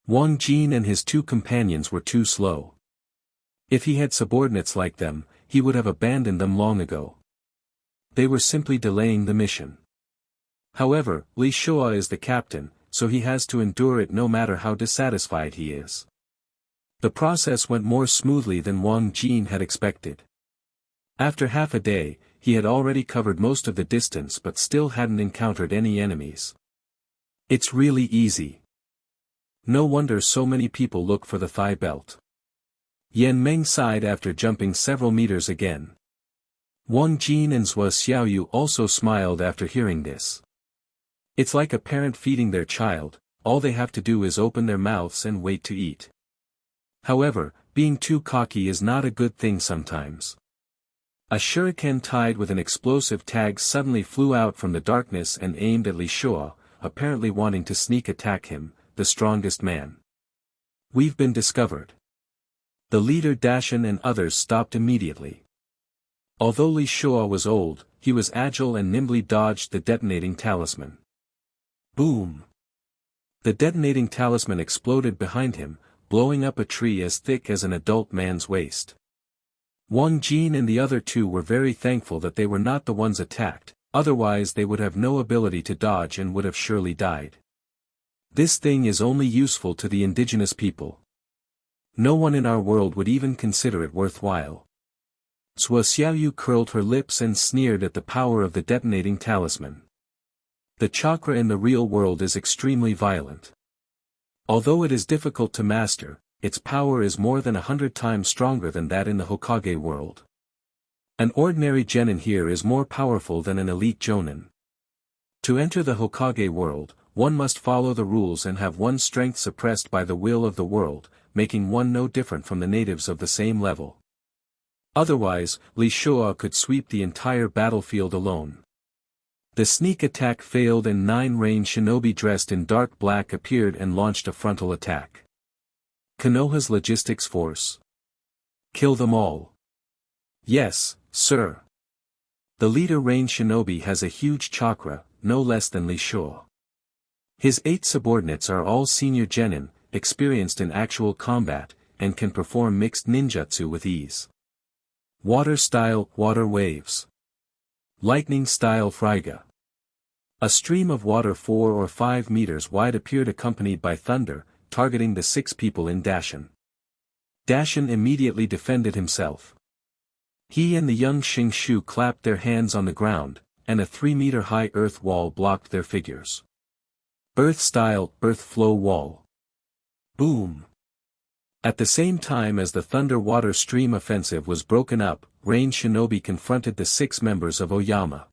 Wang Jin and his 2 companions were too slow. If he had subordinates like them, he would have abandoned them long ago. They were simply delaying the mission. However, Li Shua is the captain, so he has to endure it no matter how dissatisfied he is. The process went more smoothly than Wang Jin had expected. After half a day, he had already covered most of the distance but still hadn't encountered any enemies. It's really easy. No wonder so many people look for the thigh belt. Yan Meng sighed after jumping several meters again. Wang Jin and Zhou Xiaoyu also smiled after hearing this. It's like a parent feeding their child, all they have to do is open their mouths and wait to eat. However, being too cocky is not a good thing sometimes. A shuriken tied with an explosive tag suddenly flew out from the darkness and aimed at Li Shua, apparently wanting to sneak attack him, the strongest man. We've been discovered. The leader Dacian and others stopped immediately. Although Li Shua was old, he was agile and nimbly dodged the detonating talisman. Boom! The detonating talisman exploded behind him, blowing up a tree as thick as an adult man's waist. Wang Jin and the other 2 were very thankful that they were not the ones attacked, otherwise they would have no ability to dodge and would have surely died. This thing is only useful to the indigenous people. No one in our world would even consider it worthwhile. Sua Xiaoyu curled her lips and sneered at the power of the detonating talisman. The chakra in the real world is extremely violent. Although it is difficult to master, its power is more than 100 times stronger than that in the Hokage world. An ordinary genin here is more powerful than an elite jonin. To enter the Hokage world, one must follow the rules and have one's strength suppressed by the will of the world, making one no different from the natives of the same level. Otherwise, Li Shuo could sweep the entire battlefield alone. The sneak attack failed and 9 range shinobi dressed in dark black appeared and launched a frontal attack. Konoha's logistics force. Kill them all. Yes, sir. The leader range shinobi has a huge chakra, no less than Li Shuo. His 8 subordinates are all senior genin, experienced in actual combat, and can perform mixed ninjutsu with ease. Water style, water waves. Lightning style Fraiga. A stream of water 4 or 5 meters wide appeared accompanied by thunder, targeting the 6 people in Dashin. Dashin immediately defended himself. He and the young Xing clapped their hands on the ground, and a 3-meter-high earth wall blocked their figures. Earth style, earth flow wall. Boom! At the same time as the thunder water stream offensive was broken up, range shinobi confronted the 6 members of Oyama.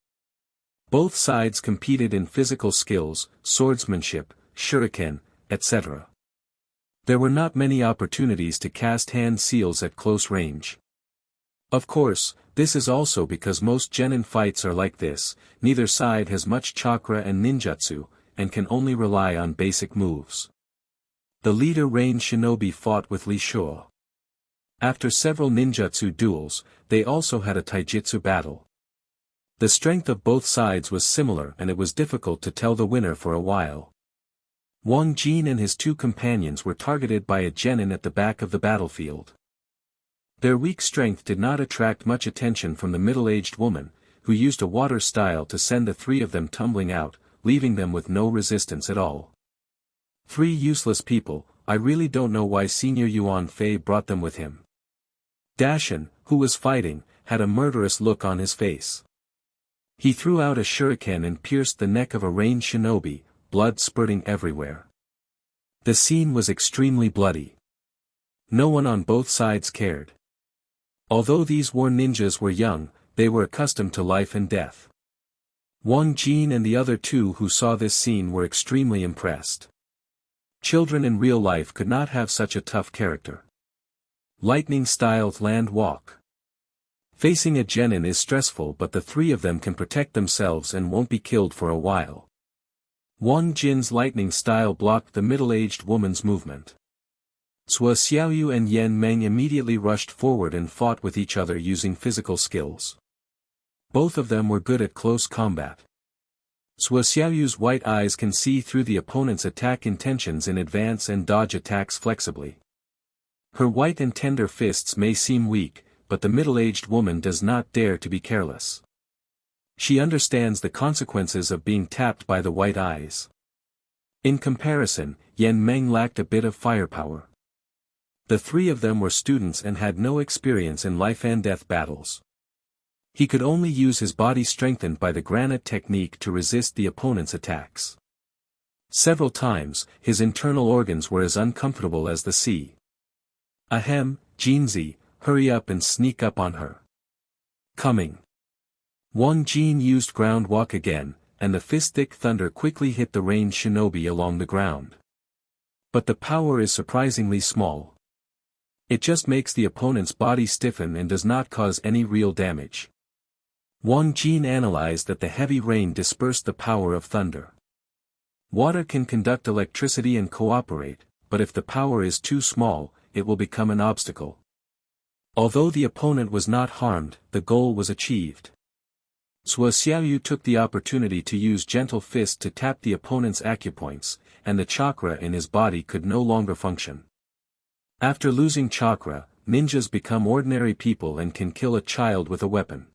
Both sides competed in physical skills, swordsmanship, shuriken, etc. There were not many opportunities to cast hand seals at close range. Of course, this is also because most genin fights are like this, neither side has much chakra and ninjutsu, and can only rely on basic moves. The leader range shinobi fought with Li Shuo. After several ninjutsu duels, they also had a taijutsu battle. The strength of both sides was similar and it was difficult to tell the winner for a while. Wang Jin and his 2 companions were targeted by a genin at the back of the battlefield. Their weak strength did not attract much attention from the middle-aged woman, who used a water style to send the 3 of them tumbling out, leaving them with no resistance at all. 3 useless people, I really don't know why Senior Yuan Fei brought them with him. Dashin, who was fighting, had a murderous look on his face. He threw out a shuriken and pierced the neck of a range shinobi, blood spurting everywhere. The scene was extremely bloody. No one on both sides cared. Although these war ninjas were young, they were accustomed to life and death. Wang Jin and the other 2 who saw this scene were extremely impressed. Children in real life could not have such a tough character. Lightning-styled land walk. Facing a genin is stressful but the 3 of them can protect themselves and won't be killed for a while. Wang Jin's lightning style blocked the middle-aged woman's movement. Sua Xiaoyu and Yan Meng immediately rushed forward and fought with each other using physical skills. Both of them were good at close combat. Sua Xiaoyu's white eyes can see through the opponent's attack intentions in advance and dodge attacks flexibly. Her white and tender fists may seem weak, but the middle-aged woman does not dare to be careless. She understands the consequences of being tapped by the white eyes. In comparison, Yan Meng lacked a bit of firepower. The 3 of them were students and had no experience in life and death battles. He could only use his body strengthened by the granite technique to resist the opponent's attacks. Several times, his internal organs were as uncomfortable as the sea. Ahem, Jinzi, hurry up and sneak up on her. Coming. Wang Jin used ground walk again, and the fist-thick thunder quickly hit the ranged shinobi along the ground. But the power is surprisingly small. It just makes the opponent's body stiffen and does not cause any real damage. Wang Jin analyzed that the heavy rain dispersed the power of thunder. Water can conduct electricity and cooperate, but if the power is too small, it will become an obstacle. Although the opponent was not harmed, the goal was achieved. Sua Xiaoyu took the opportunity to use gentle fist to tap the opponent's acupoints, and the chakra in his body could no longer function. After losing chakra, ninjas become ordinary people and can kill a child with a weapon.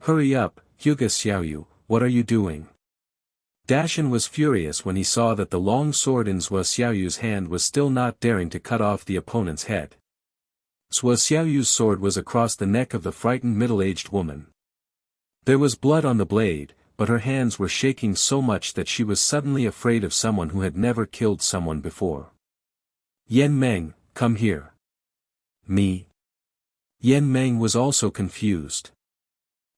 Hurry up, Hyuga Xiaoyu, what are you doing? Dashin was furious when he saw that the long sword in Zhuo Xiaoyu's hand was still not daring to cut off the opponent's head. Zhuo Xiaoyu's sword was across the neck of the frightened middle-aged woman. There was blood on the blade, but her hands were shaking so much that she was suddenly afraid of someone who had never killed someone before. Yan Meng, come here. Me? Yan Meng was also confused.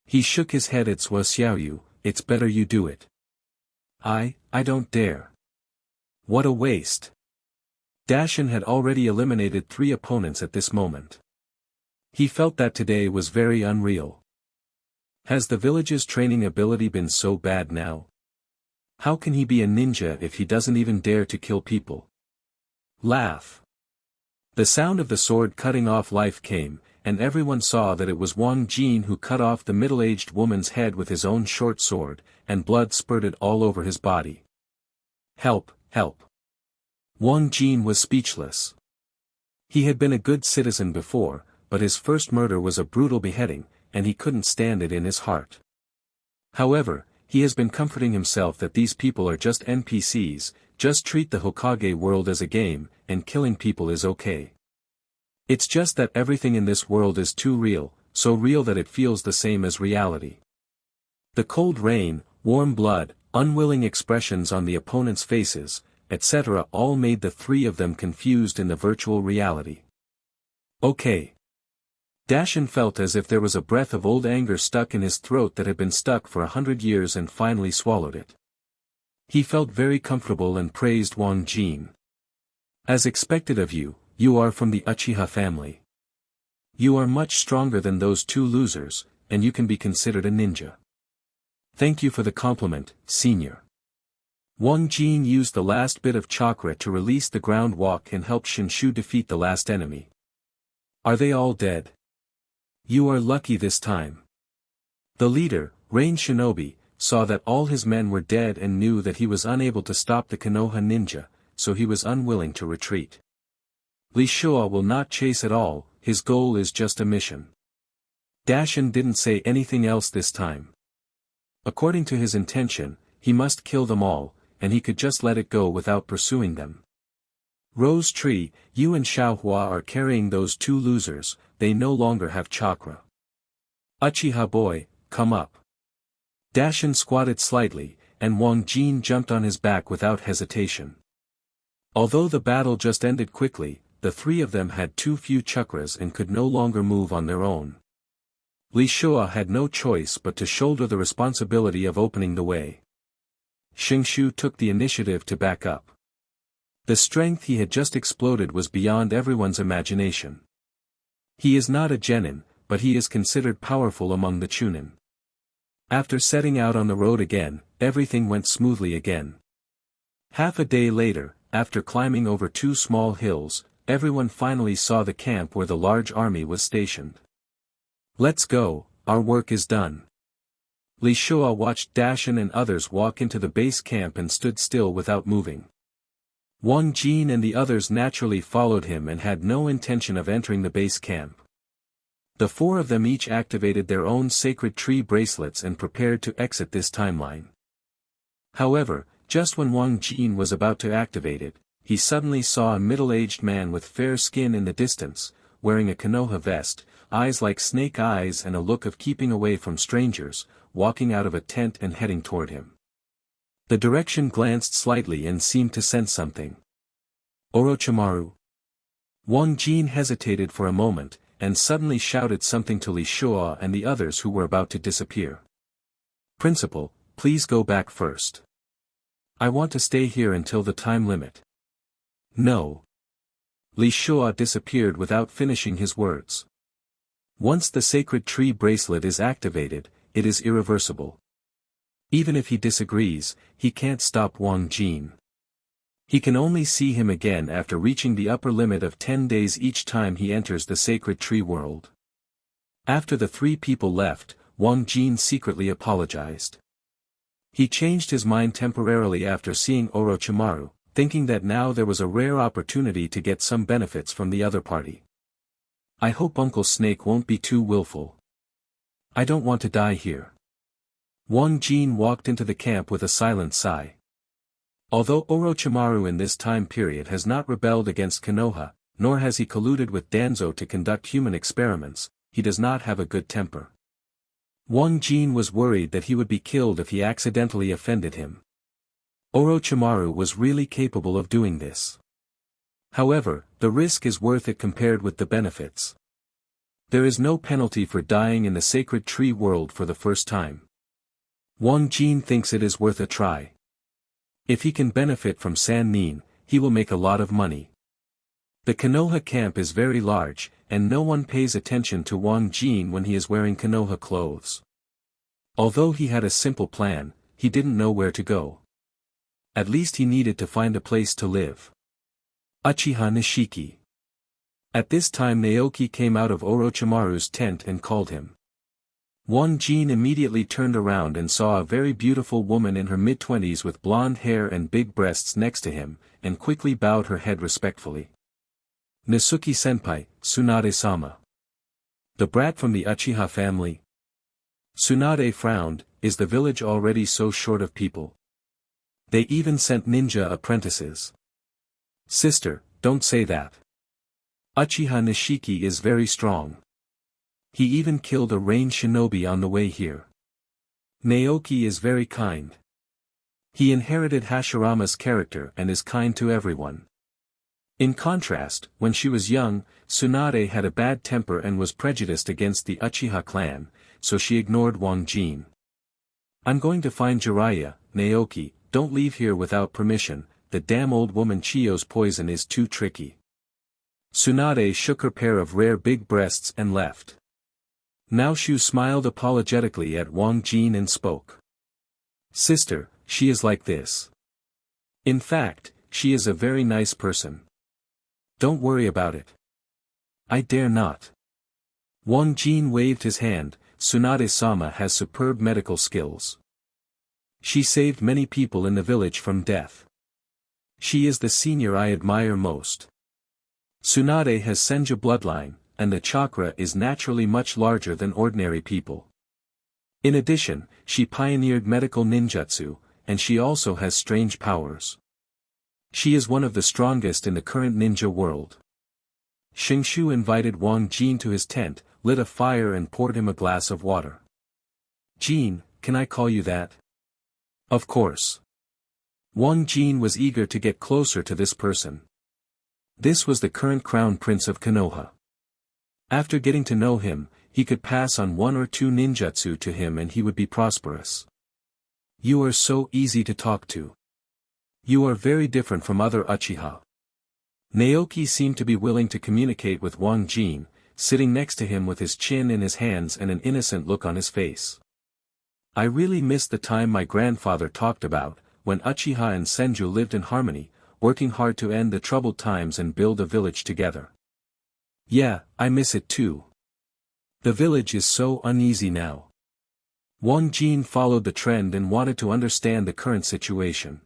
He shook his head at Zhuo Xiaoyu, it's better you do it. I don't dare. What a waste. Dashin had already eliminated 3 opponents at this moment. He felt that today was very unreal. Has the village's training ability been so bad now? How can he be a ninja if he doesn't even dare to kill people? Laugh. The sound of the sword cutting off life came, and everyone saw that it was Wang Jin who cut off the middle-aged woman's head with his own short sword, and blood spurted all over his body. Help, help. Wang Jin was speechless. He had been a good citizen before, but his first murder was a brutal beheading, and he couldn't stand it in his heart. However, he has been comforting himself that these people are just NPCs, just treat the Hokage world as a game, and killing people is okay. It's just that everything in this world is too real, so real that it feels the same as reality. The cold rain, warm blood, unwilling expressions on the opponents' faces, etc. all made the 3 of them confused in the virtual reality. Okay. Dashin felt as if there was a breath of old anger stuck in his throat that had been stuck for 100 years and finally swallowed it. He felt very comfortable and praised Wang Jin. As expected of you, you are from the Uchiha family. You are much stronger than those 2 losers, and you can be considered a ninja. Thank you for the compliment, senior. Wang Jin used the last bit of chakra to release the ground walk and help Shinshu defeat the last enemy. Are they all dead? You are lucky this time. The leader, Rain Shinobi, saw that all his men were dead and knew that he was unable to stop the Konoha ninja, so he was unwilling to retreat. Li Shua will not chase at all, his goal is just a mission. Dashin didn't say anything else this time. According to his intention, he must kill them all, and he could just let it go without pursuing them. Rose Tree, you and Xiaohua are carrying those 2 losers, they no longer have chakra. Uchiha boy, come up. Dashin squatted slightly, and Wang Jin jumped on his back without hesitation. Although the battle just ended quickly, the 3 of them had too few chakras and could no longer move on their own. Li Shua had no choice but to shoulder the responsibility of opening the way. Shinshu took the initiative to back up. The strength he had just exploded was beyond everyone's imagination. He is not a genin, but he is considered powerful among the Chunin. After setting out on the road again, everything went smoothly again. Half a day later, after climbing over 2 small hills, everyone finally saw the camp where the large army was stationed. Let's go, our work is done. Li Shua watched Dashin and others walk into the base camp and stood still without moving. Wang Jin and the others naturally followed him and had no intention of entering the base camp. The 4 of them each activated their own sacred tree bracelets and prepared to exit this timeline. However, just when Wang Jin was about to activate it, he suddenly saw a middle-aged man with fair skin in the distance, wearing a Konoha vest, eyes like snake eyes and a look of keeping away from strangers, walking out of a tent and heading toward him. The direction glanced slightly and seemed to sense something. Orochimaru. Wang Jin hesitated for a moment, and suddenly shouted something to Li Shua and the others who were about to disappear. Principal, please go back first. I want to stay here until the time limit. No. Li Shua disappeared without finishing his words. Once the sacred tree bracelet is activated, it is irreversible. Even if he disagrees, he can't stop Wang Jin. He can only see him again after reaching the upper limit of 10 days each time he enters the sacred tree world. After the 3 people left, Wang Jin secretly apologized. He changed his mind temporarily after seeing Orochimaru, thinking that now there was a rare opportunity to get some benefits from the other party. I hope Uncle Snake won't be too willful. I don't want to die here. Wang Jin walked into the camp with a silent sigh. Although Orochimaru in this time period has not rebelled against Konoha, nor has he colluded with Danzo to conduct human experiments, he does not have a good temper. Wang Jin was worried that he would be killed if he accidentally offended him. Orochimaru was really capable of doing this. However, the risk is worth it compared with the benefits. There is no penalty for dying in the sacred tree world for the first time. Wang Jin thinks it is worth a try. If he can benefit from San Nin, he will make a lot of money. The Konoha camp is very large, and no one pays attention to Wang Jin when he is wearing Konoha clothes. Although he had a simple plan, he didn't know where to go. At least he needed to find a place to live. Uchiha Nishiki. At this time Naoki came out of Orochimaru's tent and called him. Wang Jin immediately turned around and saw a very beautiful woman in her mid-20s with blonde hair and big breasts next to him, and quickly bowed her head respectfully. Nasuki-senpai, Tsunade-sama. The brat from the Uchiha family? Tsunade frowned, is the village already so short of people? They even sent ninja apprentices. Sister, don't say that. Uchiha Nishiki is very strong. He even killed a ranged shinobi on the way here. Naoki is very kind. He inherited Hashirama's character and is kind to everyone. In contrast, when she was young, Tsunade had a bad temper and was prejudiced against the Uchiha clan, so she ignored Wang Jin. I'm going to find Jiraiya, Naoki, don't leave here without permission, the damn old woman Chiyo's poison is too tricky. Tsunade shook her pair of rare big breasts and left. Naoshu smiled apologetically at Wang Jin and spoke. Sister, she is like this. In fact, she is a very nice person. Don't worry about it. I dare not. Wang Jin waved his hand, Tsunade-sama has superb medical skills. She saved many people in the village from death. She is the senior I admire most. Tsunade has Senju bloodline, and the chakra is naturally much larger than ordinary people. In addition, she pioneered medical ninjutsu, and she also has strange powers. She is one of the strongest in the current ninja world. Shingshu invited Wang Jin to his tent, lit a fire and poured him a glass of water. Jin, can I call you that? Of course. Wang Jin was eager to get closer to this person. This was the current crown prince of Konoha. After getting to know him, he could pass on one or two ninjutsu to him and he would be prosperous. You are so easy to talk to. You are very different from other Uchiha. Naoki seemed to be willing to communicate with Wang Jin, sitting next to him with his chin in his hands and an innocent look on his face. I really miss the time my grandfather talked about, when Uchiha and Senju lived in harmony, working hard to end the troubled times and build a village together. Yeah, I miss it too. The village is so uneasy now. Wang Jin followed the trend and wanted to understand the current situation.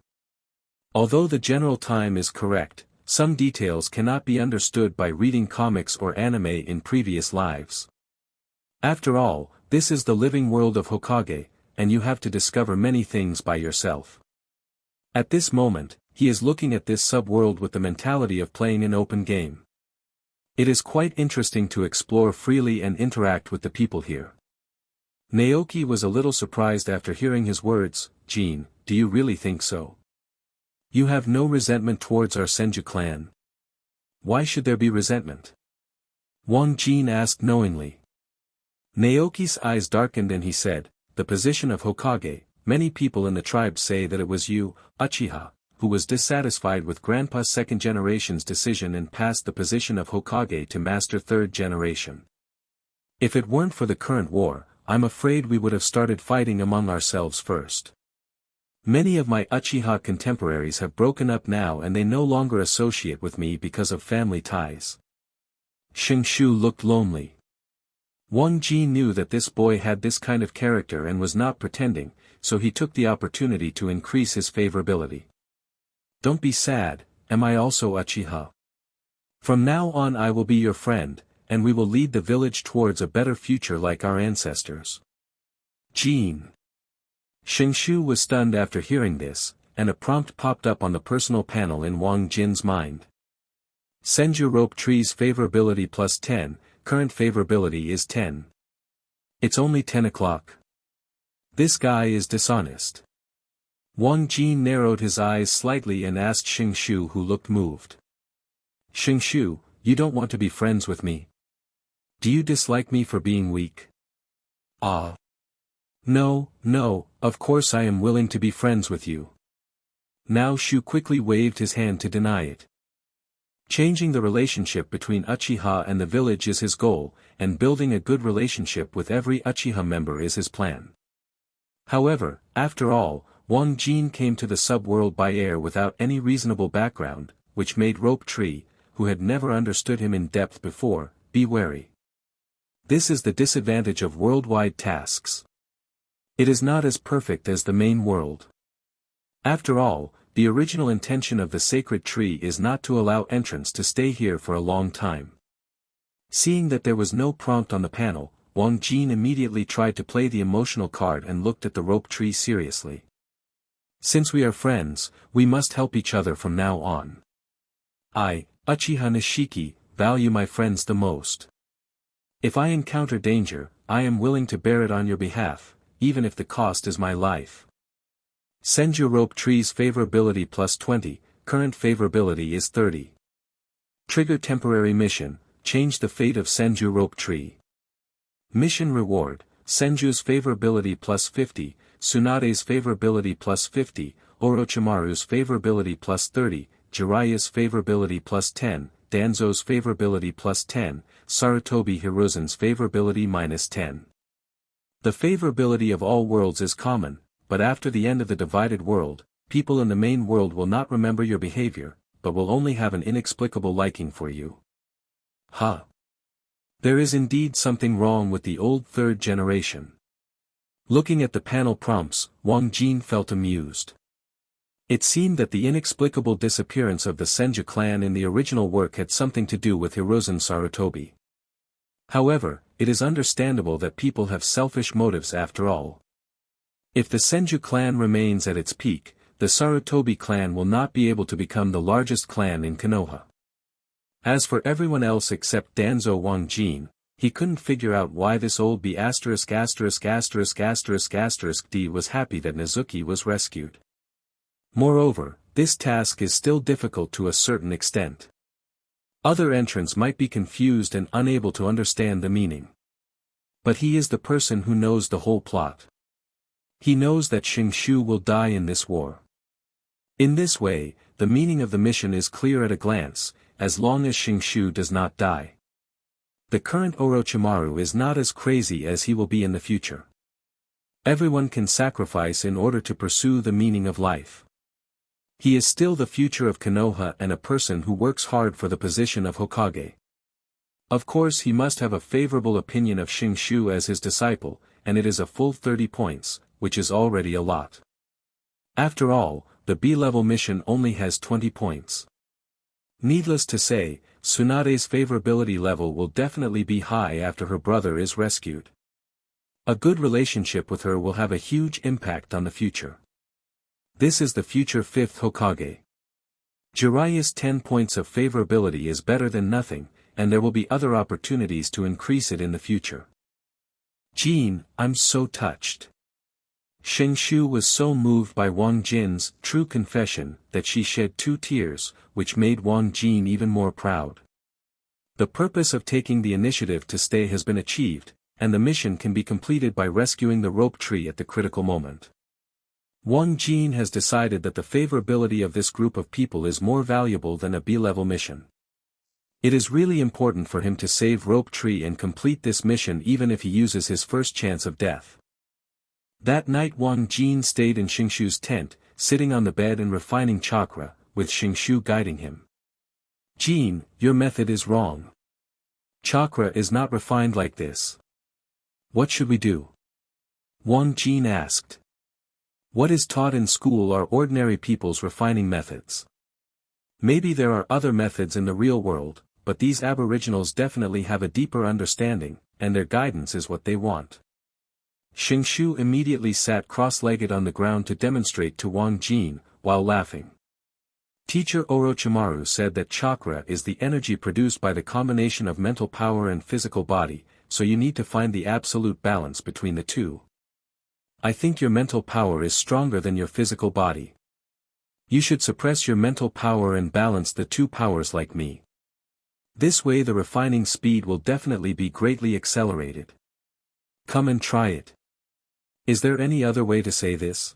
Although the general time is correct, some details cannot be understood by reading comics or anime in previous lives. After all, this is the living world of Hokage, and you have to discover many things by yourself. At this moment, he is looking at this sub-world with the mentality of playing an open game. It is quite interesting to explore freely and interact with the people here. Naoki was a little surprised after hearing his words. Jin, do you really think so? You have no resentment towards our Senju clan. Why should there be resentment? Wang Jin asked knowingly. Naoki's eyes darkened and he said, the position of Hokage, many people in the tribe say that it was you, Uchiha, who was dissatisfied with Grandpa's second generation's decision and passed the position of Hokage to Master third generation. If it weren't for the current war, I'm afraid we would have started fighting among ourselves first. Many of my Uchiha contemporaries have broken up now and they no longer associate with me because of family ties. Shingshu looked lonely. Wang Jin knew that this boy had this kind of character and was not pretending, so he took the opportunity to increase his favorability. Don't be sad, am I also Uchiha? From now on I will be your friend, and we will lead the village towards a better future like our ancestors. Jin. Xingshu was stunned after hearing this, and a prompt popped up on the personal panel in Wang Jin's mind. Senju rope tree's favorability plus 10, current favorability is 10. It's only 10 o'clock. This guy is dishonest. Wang Jin narrowed his eyes slightly and asked Xingshu, who looked moved. Xingshu, you don't want to be friends with me? Do you dislike me for being weak? Ah. No, of course I am willing to be friends with you. Now Shu quickly waved his hand to deny it. Changing the relationship between Uchiha and the village is his goal, and building a good relationship with every Uchiha member is his plan. However, after all, Wang Jin came to the subworld by air without any reasonable background, which made Rope Tree, who had never understood him in depth before, be wary. This is the disadvantage of worldwide tasks. It is not as perfect as the main world. After all, the original intention of the sacred tree is not to allow entrants to stay here for a long time. Seeing that there was no prompt on the panel, Wang Jin immediately tried to play the emotional card and looked at the rope tree seriously. Since we are friends, we must help each other from now on. I, Uchiha Nishiki, value my friends the most. If I encounter danger, I am willing to bear it on your behalf, even if the cost is my life. Senju rope tree's favorability plus 20, current favorability is 30. Trigger temporary mission, change the fate of Senju rope tree. Mission reward, Senju's favorability plus 50, Tsunade's favorability plus 50, Orochimaru's favorability plus 30, Jiraiya's favorability plus 10, Danzo's favorability plus 10, Sarutobi Hiruzen's favorability minus 10. The favorability of all worlds is common, but after the end of the divided world, people in the main world will not remember your behavior, but will only have an inexplicable liking for you. Ha! There is indeed something wrong with the old third generation. Looking at the panel prompts, Wang Jin felt amused. It seemed that the inexplicable disappearance of the Senju clan in the original work had something to do with Hiruzen Sarutobi. However, it is understandable that people have selfish motives after all. If the Senju clan remains at its peak, the Sarutobi clan will not be able to become the largest clan in Konoha. As for everyone else except Danzo Wang Jin, he couldn't figure out why this old B**************** D was happy that Nezuki was rescued. Moreover, this task is still difficult to a certain extent. Other entrants might be confused and unable to understand the meaning. But he is the person who knows the whole plot. He knows that Xingshu will die in this war. In this way, the meaning of the mission is clear at a glance, as long as Xingshu does not die. The current Orochimaru is not as crazy as he will be in the future. Everyone can sacrifice in order to pursue the meaning of life. He is still the future of Konoha and a person who works hard for the position of Hokage. Of course he must have a favorable opinion of Xingshu as his disciple, and it is a full 30 points, which is already a lot. After all, the B-level mission only has 20 points. Needless to say, Tsunade's favorability level will definitely be high after her brother is rescued. A good relationship with her will have a huge impact on the future. This is the future 5th Hokage. Jiraiya's 10 points of favorability is better than nothing, and there will be other opportunities to increase it in the future. Jin, I'm so touched. Xingshu was so moved by Wang Jin's true confession that she shed 2 tears, which made Wang Jin even more proud. The purpose of taking the initiative to stay has been achieved, and the mission can be completed by rescuing the rope tree at the critical moment. Wang Jin has decided that the favorability of this group of people is more valuable than a B-level mission. It is really important for him to save Rope Tree and complete this mission even if he uses his first chance of death. That night Wang Jin stayed in Xingshu's tent, sitting on the bed and refining chakra, with Xingshu guiding him. Jin, your method is wrong. Chakra is not refined like this. What should we do? Wang Jin asked. What is taught in school are ordinary people's refining methods. Maybe there are other methods in the real world, but these aboriginals definitely have a deeper understanding, and their guidance is what they want. Xingshu immediately sat cross-legged on the ground to demonstrate to Wang Jin, while laughing. Teacher Orochimaru said that chakra is the energy produced by the combination of mental power and physical body, so you need to find the absolute balance between the two. I think your mental power is stronger than your physical body. You should suppress your mental power and balance the two powers like me. This way the refining speed will definitely be greatly accelerated. Come and try it. Is there any other way to say this?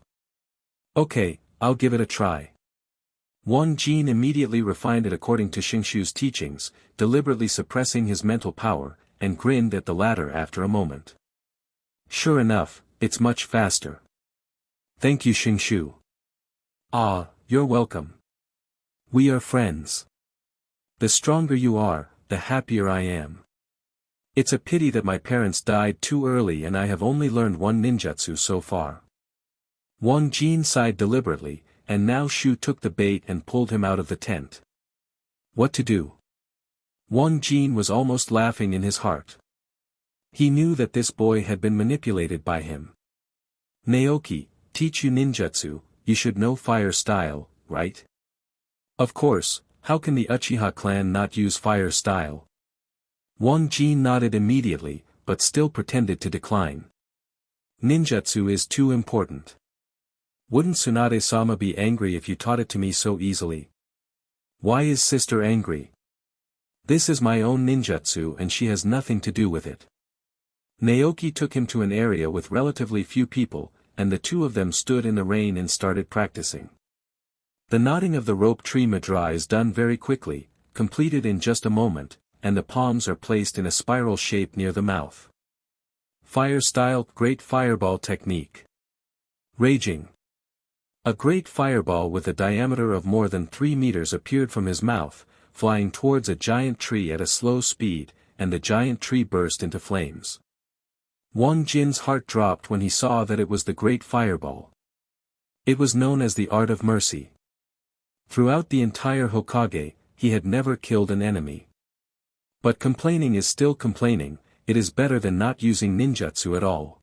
Okay, I'll give it a try. Wang Jin immediately refined it according to Xingshu's teachings, deliberately suppressing his mental power, and grinned at the latter after a moment. Sure enough, it's much faster. Thank you, Xingshu. Ah, you're welcome. We are friends. The stronger you are, the happier I am. It's a pity that my parents died too early and I have only learned one ninjutsu so far. Wang Jin sighed deliberately, and now Shu took the bait and pulled him out of the tent. What to do? Wang Jin was almost laughing in his heart. He knew that this boy had been manipulated by him. Naoki, teach you ninjutsu, you should know fire style, right? Of course, how can the Uchiha clan not use fire style? Wang Jin nodded immediately, but still pretended to decline. Ninjutsu is too important. Wouldn't Tsunade-sama be angry if you taught it to me so easily? Why is sister angry? This is my own ninjutsu and she has nothing to do with it. Naoki took him to an area with relatively few people, and the two of them stood in the rain and started practicing. The knotting of the rope tree madra is done very quickly, completed in just a moment, and the palms are placed in a spiral shape near the mouth. Fire style, great fireball technique. Raging. A great fireball with a diameter of more than 3 meters appeared from his mouth, flying towards a giant tree at a slow speed, and the giant tree burst into flames. Wang Jin's heart dropped when he saw that it was the Great Fireball. It was known as the Art of Mercy. Throughout the entire Hokage, he had never killed an enemy. But complaining is still complaining, it is better than not using ninjutsu at all.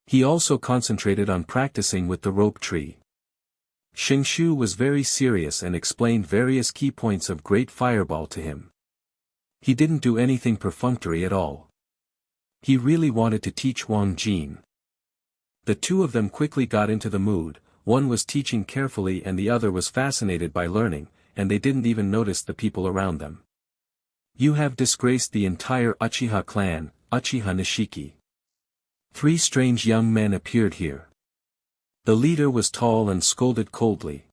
He also concentrated on practicing with the rope tree. Xingshu was very serious and explained various key points of Great Fireball to him. He didn't do anything perfunctory at all. He really wanted to teach Wang Jin. The two of them quickly got into the mood, one was teaching carefully and the other was fascinated by learning, and they didn't even notice the people around them. You have disgraced the entire Uchiha clan, Uchiha Nishiki. 3 strange young men appeared here. The leader was tall and scolded coldly.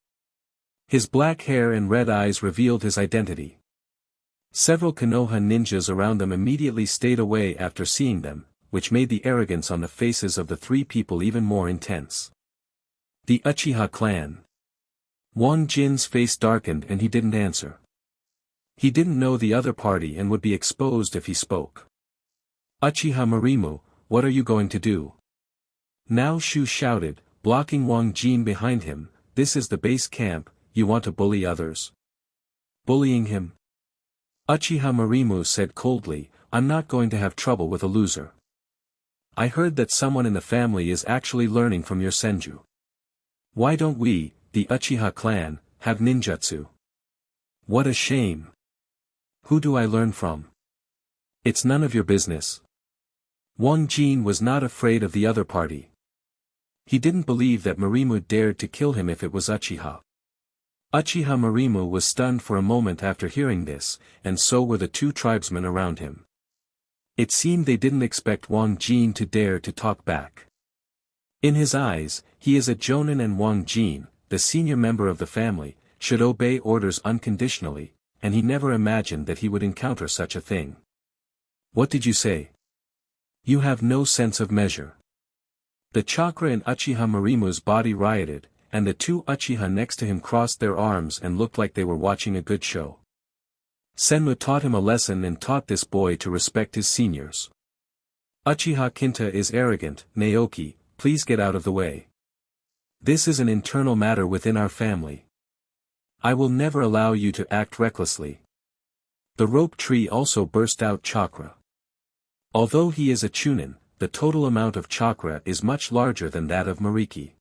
His black hair and red eyes revealed his identity. Several Konoha ninjas around them immediately stayed away after seeing them, which made the arrogance on the faces of the 3 people even more intense. The Uchiha clan. Wang Jin's face darkened and he didn't answer. He didn't know the other party and would be exposed if he spoke. Uchiha Marimu, what are you going to do? Now Shu shouted, blocking Wang Jin behind him, this is the base camp, you want to bully others? Bullying him? Uchiha Marimu said coldly, I'm not going to have trouble with a loser. I heard that someone in the family is actually learning from your senju. Why don't we, the Uchiha clan, have ninjutsu? What a shame. Who do I learn from? It's none of your business. Wang Jin was not afraid of the other party. He didn't believe that Marimu dared to kill him if it was Uchiha. Uchiha Marimu was stunned for a moment after hearing this, and so were the 2 tribesmen around him. It seemed they didn't expect Wang Jin to dare to talk back. In his eyes, he is a jonin and Wang Jin, the senior member of the family, should obey orders unconditionally, and he never imagined that he would encounter such a thing. What did you say? You have no sense of measure. The chakra in Uchiha Marimu's body rioted, and the 2 Uchiha next to him crossed their arms and looked like they were watching a good show. Senmu taught him a lesson and taught this boy to respect his seniors. Uchiha Kinta is arrogant, Naoki, please get out of the way. This is an internal matter within our family. I will never allow you to act recklessly. The rope tree also burst out chakra. Although he is a chunin, the total amount of chakra is much larger than that of Mariki.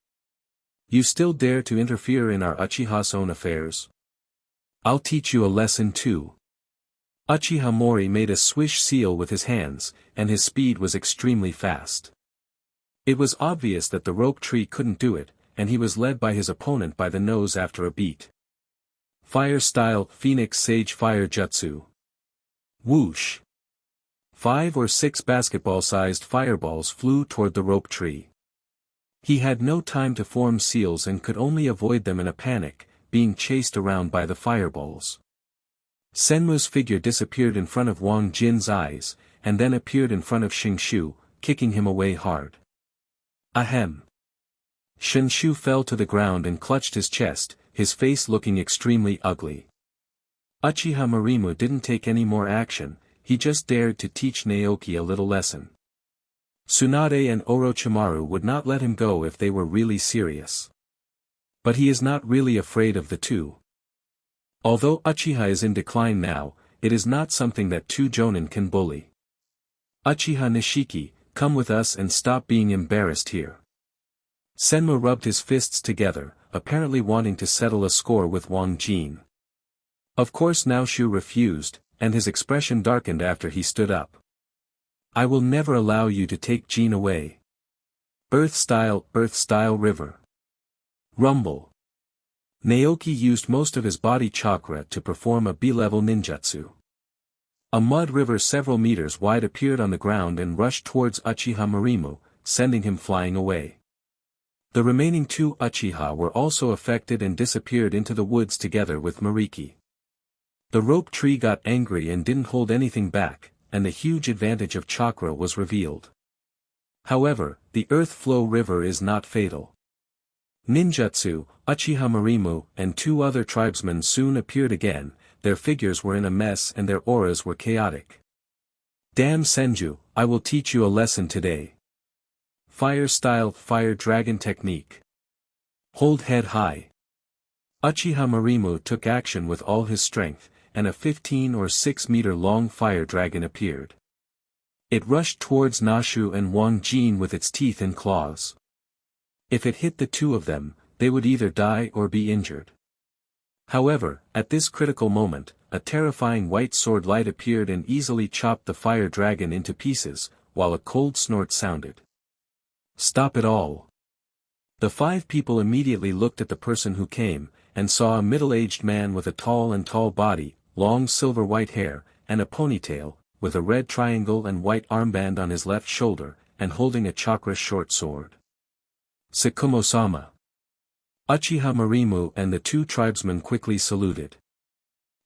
You still dare to interfere in our Uchiha's own affairs? I'll teach you a lesson too. Uchiha Mori made a swish seal with his hands, and his speed was extremely fast. It was obvious that the rope tree couldn't do it, and he was led by his opponent by the nose after a beat. Fire Style Phoenix Sage Fire Jutsu. Whoosh! 5 or 6 basketball-sized fireballs flew toward the rope tree. He had no time to form seals and could only avoid them in a panic, being chased around by the fireballs. Senmu's figure disappeared in front of Wang Jin's eyes, and then appeared in front of Xingshu, kicking him away hard. Ahem! Xingshu fell to the ground and clutched his chest, his face looking extremely ugly. Uchiha Marimu didn't take any more action, he just dared to teach Naoki a little lesson. Tsunade and Orochimaru would not let him go if they were really serious. But he is not really afraid of the two. Although Uchiha is in decline now, it is not something that two jonin can bully. Uchiha Nishiki, come with us and stop being embarrassed here. Senmu rubbed his fists together, apparently wanting to settle a score with Wang Jin. Of course Naoshu refused, and his expression darkened after he stood up. I will never allow you to take Jin away. Earth Style River. Rumble. Naoki used most of his body chakra to perform a B-level ninjutsu. A mud river several meters wide appeared on the ground and rushed towards Uchiha Marimu, sending him flying away. The remaining 2 Uchiha were also affected and disappeared into the woods together with Mariki. The rope tree got angry and didn't hold anything back, and the huge advantage of chakra was revealed. However, the earth flow river is not fatal. Ninjutsu, Uchiha Marimu, and 2 other tribesmen soon appeared again, their figures were in a mess and their auras were chaotic. Damn Senju, I will teach you a lesson today. Fire Style Fire Dragon Technique. Hold head high. Uchiha Marimu took action with all his strength, and a 15 or 6 meter long fire dragon appeared. It rushed towards Naoshu and Wang Jin with its teeth and claws. If it hit the 2 of them, they would either die or be injured. However, at this critical moment, a terrifying white sword light appeared and easily chopped the fire dragon into pieces, while a cold snort sounded. Stop it all. The 5 people immediately looked at the person who came, and saw a middle-aged man with a tall body, long silver-white hair, and a ponytail, with a red triangle and white armband on his left shoulder, and holding a chakra short sword. Tsukumo-sama. Uchiha Marimu and the 2 tribesmen quickly saluted.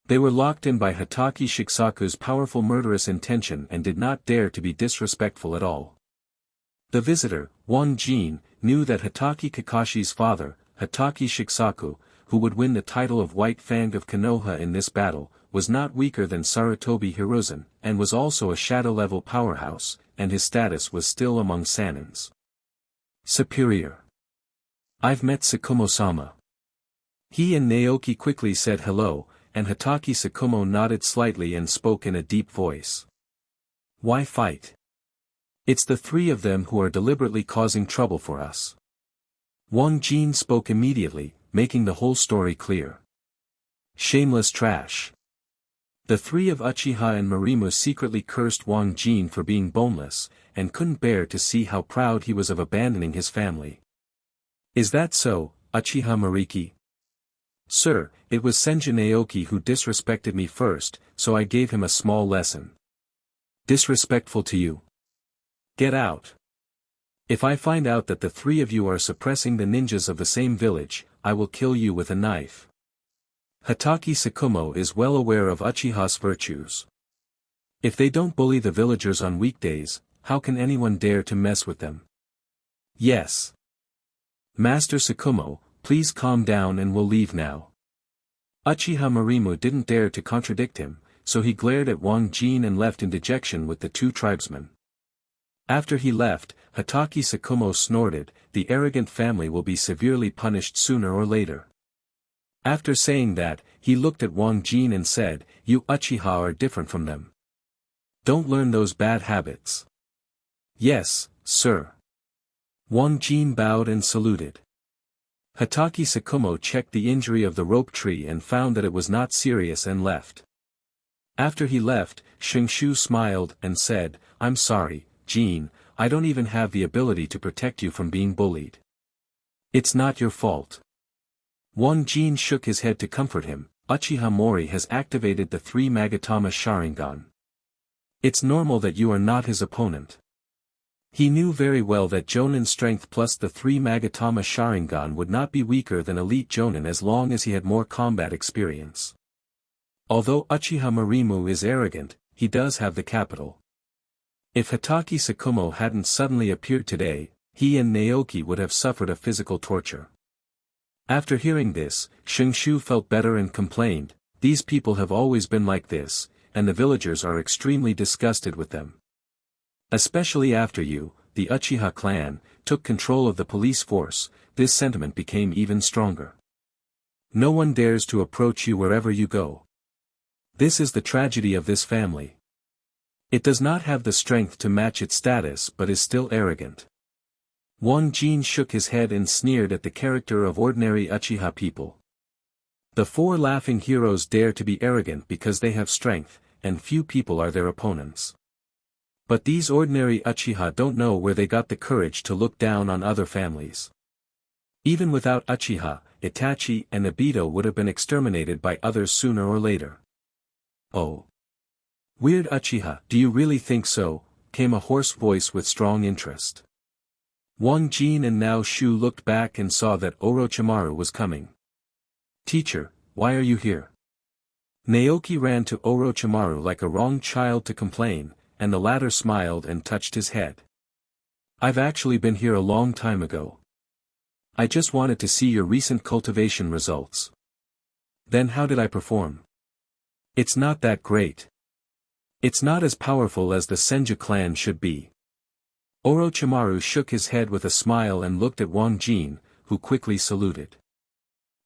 They were locked in by Hatake Shikisaku's powerful murderous intention and did not dare to be disrespectful at all. The visitor, Wang Jin, knew that Hatake Kakashi's father, Hatake Shikisaku, who would win the title of White Fang of Konoha in this battle, was not weaker than Sarutobi Hiruzen, and was also a shadow-level powerhouse, and his status was still among Sanins. Superior. I've met Tsukumo-sama. He and Naoki quickly said hello, and Hatake Tsukumo nodded slightly and spoke in a deep voice. Why fight? It's the 3 of them who are deliberately causing trouble for us. Wang Jin spoke immediately, making the whole story clear. Shameless trash. The 3 of Uchiha and Marimu secretly cursed Wang Jin for being boneless, and couldn't bear to see how proud he was of abandoning his family. Is that so, Uchiha Mariki? Sir, it was Senju Naoki who disrespected me first, so I gave him a small lesson. Disrespectful to you? Get out. If I find out that the 3 of you are suppressing the ninjas of the same village, I will kill you with a knife. Hatake Tsukumo is well aware of Uchiha's virtues. If they don't bully the villagers on weekdays, how can anyone dare to mess with them? Yes. Master Tsukumo, please calm down and we'll leave now. Uchiha Marimu didn't dare to contradict him, so he glared at Wang Jin and left in dejection with the 2 tribesmen. After he left, Hatake Tsukumo snorted, the arrogant family will be severely punished sooner or later. After saying that, he looked at Wang Jin and said, you Uchiha are different from them. Don't learn those bad habits. Yes, sir. Wang Jin bowed and saluted. Hatake Sakumo checked the injury of the rope tree and found that it was not serious and left. After he left, Shingshu smiled and said, "I'm sorry, Jin, I don't even have the ability to protect you from being bullied. It's not your fault." Wang Jin shook his head to comfort him. Uchiha Mori has activated the 3 Magatama Sharingan. It's normal that you are not his opponent. He knew very well that Jonin's strength plus the 3 Magatama Sharingan would not be weaker than elite Jonin as long as he had more combat experience. Although Uchiha Marimu is arrogant, he does have the capital. If Hatake Sakumo hadn't suddenly appeared today, he and Naoki would have suffered a physical torture. After hearing this, Shingshu felt better and complained, "These people have always been like this, and the villagers are extremely disgusted with them. Especially after you, the Uchiha clan, took control of the police force, this sentiment became even stronger. No one dares to approach you wherever you go. This is the tragedy of this family. It does not have the strength to match its status but is still arrogant." Wang Jin shook his head and sneered at the character of ordinary Uchiha people. The 4 laughing heroes dare to be arrogant because they have strength, and few people are their opponents. But these ordinary Uchiha don't know where they got the courage to look down on other families. Even without Uchiha, Itachi and Obito would have been exterminated by others sooner or later. "Oh. Weird Uchiha, do you really think so?" came a hoarse voice with strong interest. Wang Jin and Nao Shu looked back and saw that Orochimaru was coming. "Teacher, why are you here?" Naoki ran to Orochimaru like a wronged child to complain, and the latter smiled and touched his head. "I've actually been here a long time ago. I just wanted to see your recent cultivation results." "Then how did I perform?" "It's not that great. It's not as powerful as the Senju clan should be." Orochimaru shook his head with a smile and looked at Wang Jin, who quickly saluted.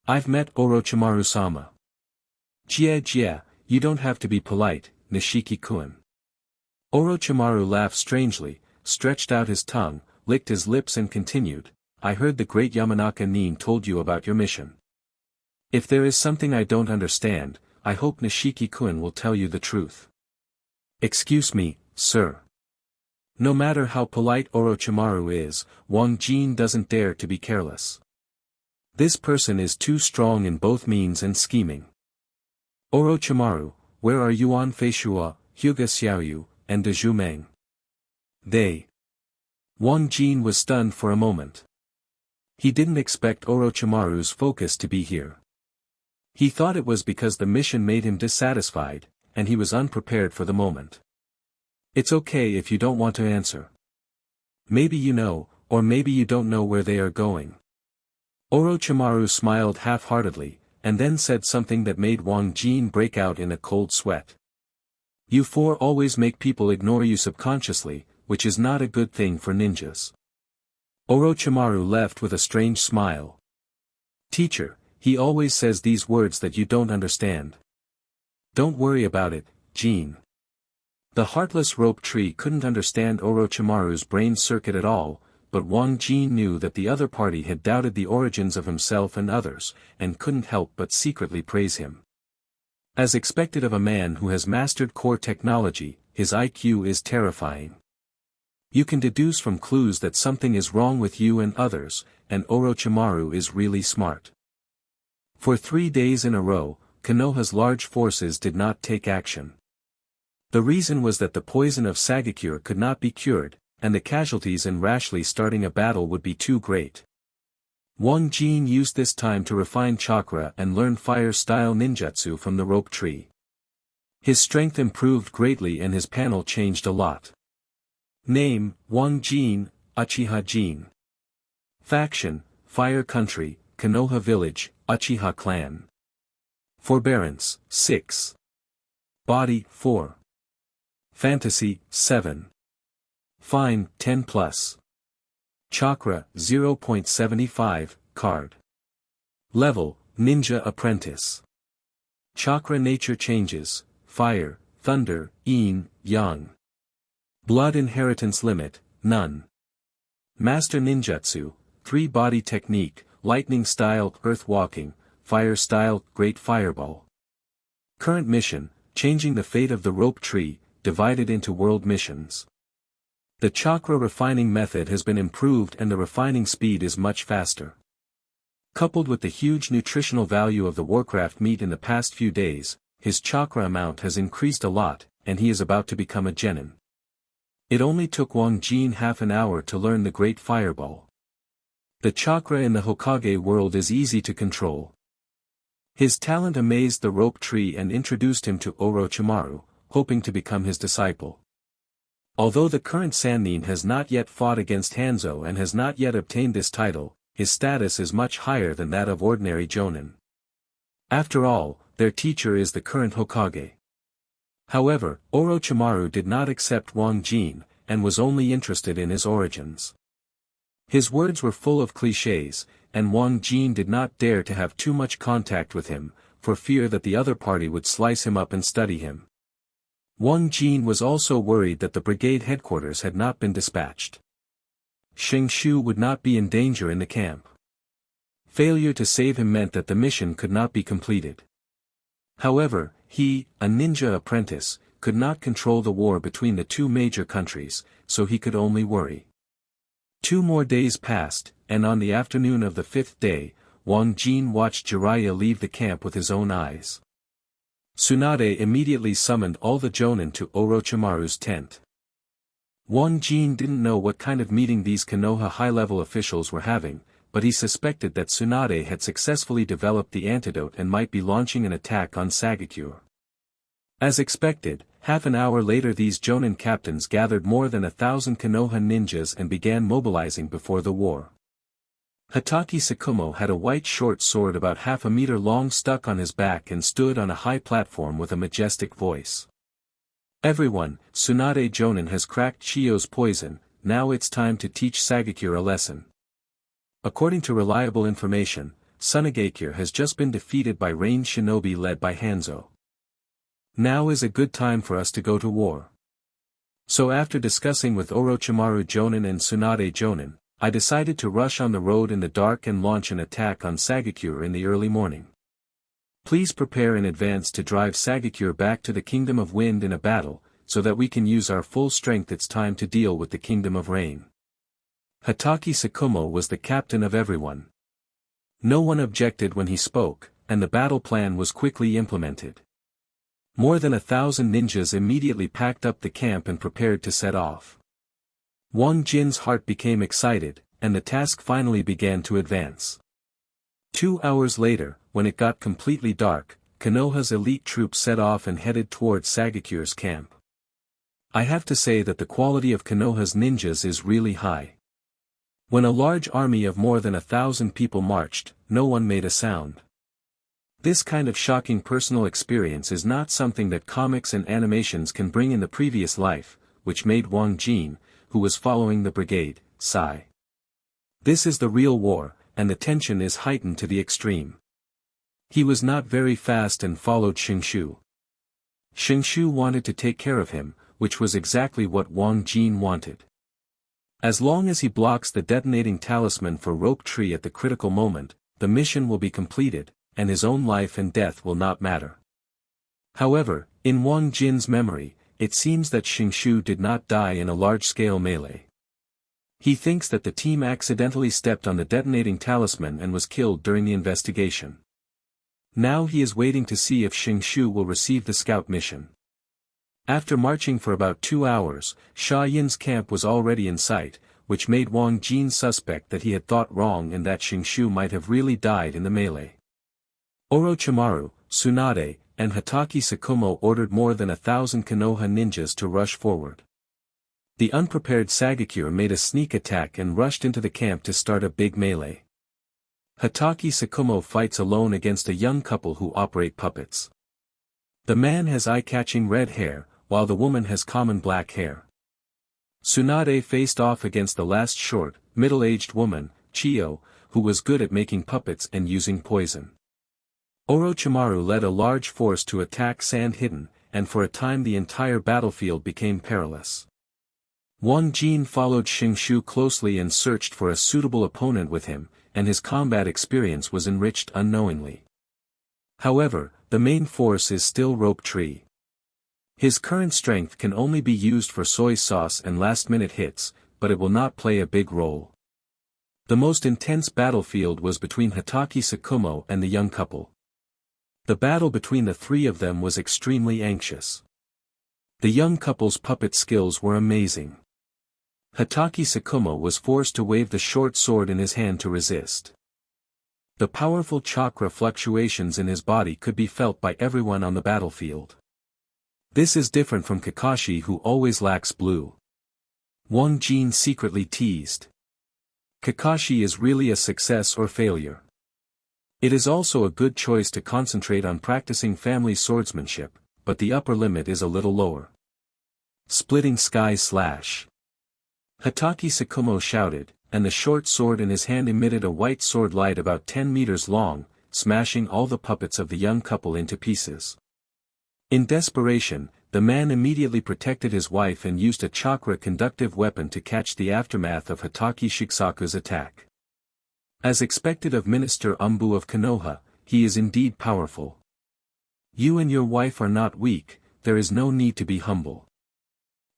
"I've met Orochimaru-sama." Jie, you don't have to be polite, Nishiki-kun." Orochimaru laughed strangely, stretched out his tongue, licked his lips and continued, "I heard the great Yamanaka Nin told you about your mission. If there is something I don't understand, I hope Nishiki-kun will tell you the truth." "Excuse me, sir." No matter how polite Orochimaru is, Wang Jin doesn't dare to be careless. This person is too strong in both means and scheming. "Orochimaru, where are Yuan Feishua, Hyuga Xiaoyu, and De Jumeng?" "They." Wang Jin was stunned for a moment. He didn't expect Orochimaru's focus to be here. He thought it was because the mission made him dissatisfied, and he was unprepared for the moment. "It's okay if you don't want to answer. Maybe you know, or maybe you don't know where they are going." Orochimaru smiled half-heartedly, and then said something that made Wang Jin break out in a cold sweat. "You 4 always make people ignore you subconsciously, which is not a good thing for ninjas." Orochimaru left with a strange smile. "Teacher, he always says these words that you don't understand." "Don't worry about it, Jin." The heartless rope tree couldn't understand Orochimaru's brain circuit at all, but Wang Jin knew that the other party had doubted the origins of himself and others, and couldn't help but secretly praise him. As expected of a man who has mastered core technology, his IQ is terrifying. You can deduce from clues that something is wrong with you and others, and Orochimaru is really smart. For 3 days in a row, Konoha's large forces did not take action. The reason was that the poison of Sagakure could not be cured, and the casualties in rashly starting a battle would be too great. Wang Jin used this time to refine chakra and learn fire-style ninjutsu from the rope tree. His strength improved greatly and his panel changed a lot. Name, Wang Jin, Uchiha Jin. Faction, Fire Country, Konoha Village, Uchiha Clan. Forbearance, 6. Body, 4. Fantasy, 7. Fine, 10+. Chakra, 0.75, card. Level, Ninja Apprentice. Chakra nature changes, fire, thunder, yin, yang. Blood inheritance limit, none. Master Ninjutsu, 3-body technique, lightning style, earth walking, fire style, great fireball. Current mission, changing the fate of the rope tree, divided into world missions. The chakra refining method has been improved and the refining speed is much faster. Coupled with the huge nutritional value of the Warcraft meat in the past few days, his chakra amount has increased a lot, and he is about to become a genin. It only took Wang Jin half an hour to learn the Great Fireball. The chakra in the Hokage world is easy to control. His talent amazed the rope tree and introduced him to Orochimaru, hoping to become his disciple. Although the current Sannin has not yet fought against Hanzo and has not yet obtained this title, his status is much higher than that of ordinary Jonin. After all, their teacher is the current Hokage. However, Orochimaru did not accept Wang Jin, and was only interested in his origins. His words were full of clichés, and Wang Jin did not dare to have too much contact with him, for fear that the other party would slice him up and study him. Wang Jin was also worried that the brigade headquarters had not been dispatched. Xingshu would not be in danger in the camp. Failure to save him meant that the mission could not be completed. However, he, a ninja apprentice, could not control the war between the two major countries, so he could only worry. 2 more days passed, and on the afternoon of the 5th day, Wang Jin watched Jiraiya leave the camp with his own eyes. Tsunade immediately summoned all the Jonin to Orochimaru's tent. Wang Jin didn't know what kind of meeting these Konoha high-level officials were having, but he suspected that Tsunade had successfully developed the antidote and might be launching an attack on Sagakure. As expected, half an hour later these Jonin captains gathered more than 1,000 Konoha ninjas and began mobilizing before the war. Hatake Sakumo had a white short sword about half a meter long stuck on his back and stood on a high platform with a majestic voice. Everyone, Tsunade Jonin has cracked Chiyo's poison, now it's time to teach Sagakure a lesson. According to reliable information, Sunagakure has just been defeated by Rain Shinobi led by Hanzo. Now is a good time for us to go to war. So after discussing with Orochimaru Jonin and Tsunade Jonin, I decided to rush on the road in the dark and launch an attack on Sagakure in the early morning. Please prepare in advance to drive Sagakure back to the Kingdom of Wind in a battle, so that we can use our full strength. It's time to deal with the Kingdom of Rain. Hatake Sakumo was the captain of everyone. No one objected when he spoke, and the battle plan was quickly implemented. More than 1,000 ninjas immediately packed up the camp and prepared to set off. Wang Jin's heart became excited, and the task finally began to advance. 2 hours later, when it got completely dark, Konoha's elite troops set off and headed towards Sagakure's camp. I have to say that the quality of Konoha's ninjas is really high. When a large army of more than 1,000 people marched, no one made a sound. This kind of shocking personal experience is not something that comics and animations can bring in the previous life, which made Wang Jin, who was following the brigade, sigh. This is the real war, and the tension is heightened to the extreme. He was not very fast and followed Xingshu. Xingshu wanted to take care of him, which was exactly what Wang Jin wanted. As long as he blocks the detonating talisman for Rope Tree at the critical moment, the mission will be completed, and his own life and death will not matter. However, in Wang Jin's memory, it seems that Xingshu did not die in a large-scale melee. He thinks that the team accidentally stepped on the detonating talisman and was killed during the investigation. Now he is waiting to see if Xingshu will receive the scout mission. After marching for about 2 hours, Sha Yin's camp was already in sight, which made Wang Jin suspect that he had thought wrong and that Xingshu might have really died in the melee. Orochimaru, Tsunade, and Hatake Sakumo ordered more than 1,000 Konoha ninjas to rush forward. The unprepared Sagakure made a sneak attack and rushed into the camp to start a big melee. Hatake Sakumo fights alone against a young couple who operate puppets. The man has eye-catching red hair, while the woman has common black hair. Tsunade faced off against the last short, middle-aged woman, Chiyo, who was good at making puppets and using poison. Orochimaru led a large force to attack Sand Hidden, and for a time the entire battlefield became perilous. Wang Jin followed Xingshu closely and searched for a suitable opponent with him, and his combat experience was enriched unknowingly. However, the main force is still Rope Tree. His current strength can only be used for soy sauce and last-minute hits, but it will not play a big role. The most intense battlefield was between Hitaki Sakumo and the young couple. The battle between the three of them was extremely anxious. The young couple's puppet skills were amazing. Hitaki Sakumo was forced to wave the short sword in his hand to resist. The powerful chakra fluctuations in his body could be felt by everyone on the battlefield. This is different from Kakashi, who always lacks blue. Wang Jin secretly teased. Kakashi is really a success or failure. It is also a good choice to concentrate on practicing family swordsmanship, but the upper limit is a little lower. Splitting sky slash. Hitaki Sakumo shouted, and the short sword in his hand emitted a white sword light about 10 meters long, smashing all the puppets of the young couple into pieces. In desperation, the man immediately protected his wife and used a chakra-conductive weapon to catch the aftermath of Hitaki Shisaku's attack. As expected of Minister Umbu of Konoha, he is indeed powerful. You and your wife are not weak, there is no need to be humble.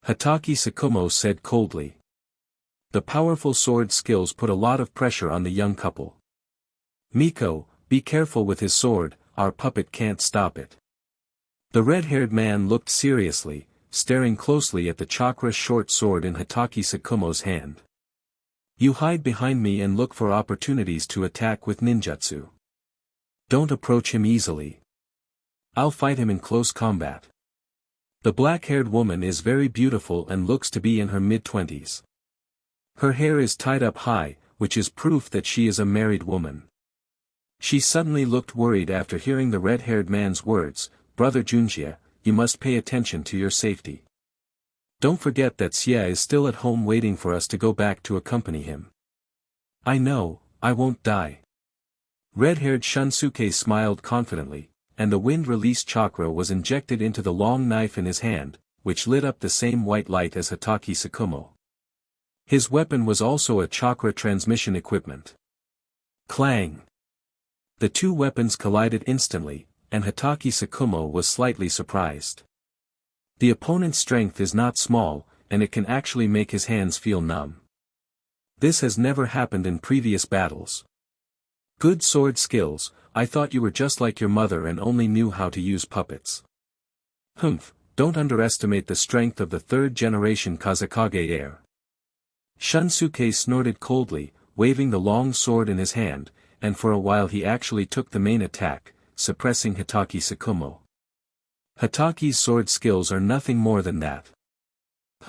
Hitaki Sakumo said coldly. The powerful sword skills put a lot of pressure on the young couple. Miko, be careful with his sword, our puppet can't stop it. The red-haired man looked seriously, staring closely at the chakra short sword in Hitaki Sakumo's hand. You hide behind me and look for opportunities to attack with ninjutsu. Don't approach him easily. I'll fight him in close combat. The black-haired woman is very beautiful and looks to be in her mid-20s. Her hair is tied up high, which is proof that she is a married woman. She suddenly looked worried after hearing the red-haired man's words. Brother Junjie, you must pay attention to your safety. Don't forget that Xie is still at home waiting for us to go back to accompany him. I know, I won't die. Red-haired Shunsuke smiled confidently, and the wind-release chakra was injected into the long knife in his hand, which lit up the same white light as Hitaki Sakumo. His weapon was also a chakra transmission equipment. Clang! The two weapons collided instantly, and Hitaki Sakumo was slightly surprised. The opponent's strength is not small, and it can actually make his hands feel numb. This has never happened in previous battles. Good sword skills, I thought you were just like your mother and only knew how to use puppets. Humph, don't underestimate the strength of the third-generation Kazekage heir. Shunsuke snorted coldly, waving the long sword in his hand, and for a while he actually took the main attack, suppressing Hitaki Sakumo. Hitaki's sword skills are nothing more than that.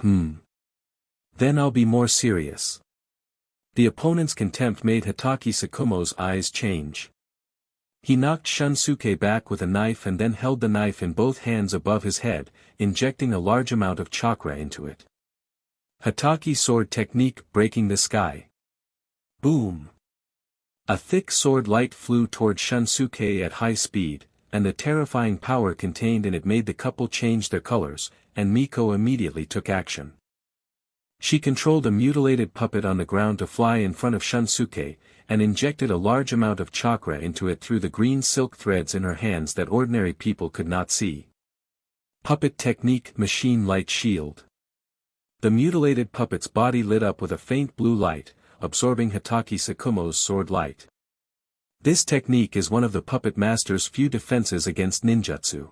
Then I'll be more serious. The opponent's contempt made Hitaki Sakumo's eyes change. He knocked Shunsuke back with a knife and then held the knife in both hands above his head, injecting a large amount of chakra into it. Hitaki sword technique breaking the sky. Boom! A thick sword light flew toward Shunsuke at high speed, and the terrifying power contained in it made the couple change their colors, and Miko immediately took action. She controlled a mutilated puppet on the ground to fly in front of Shunsuke, and injected a large amount of chakra into it through the green silk threads in her hands that ordinary people could not see. Puppet technique machine light shield. The mutilated puppet's body lit up with a faint blue light, absorbing Hitaki Sakumo's sword light. This technique is one of the puppet master's few defenses against ninjutsu.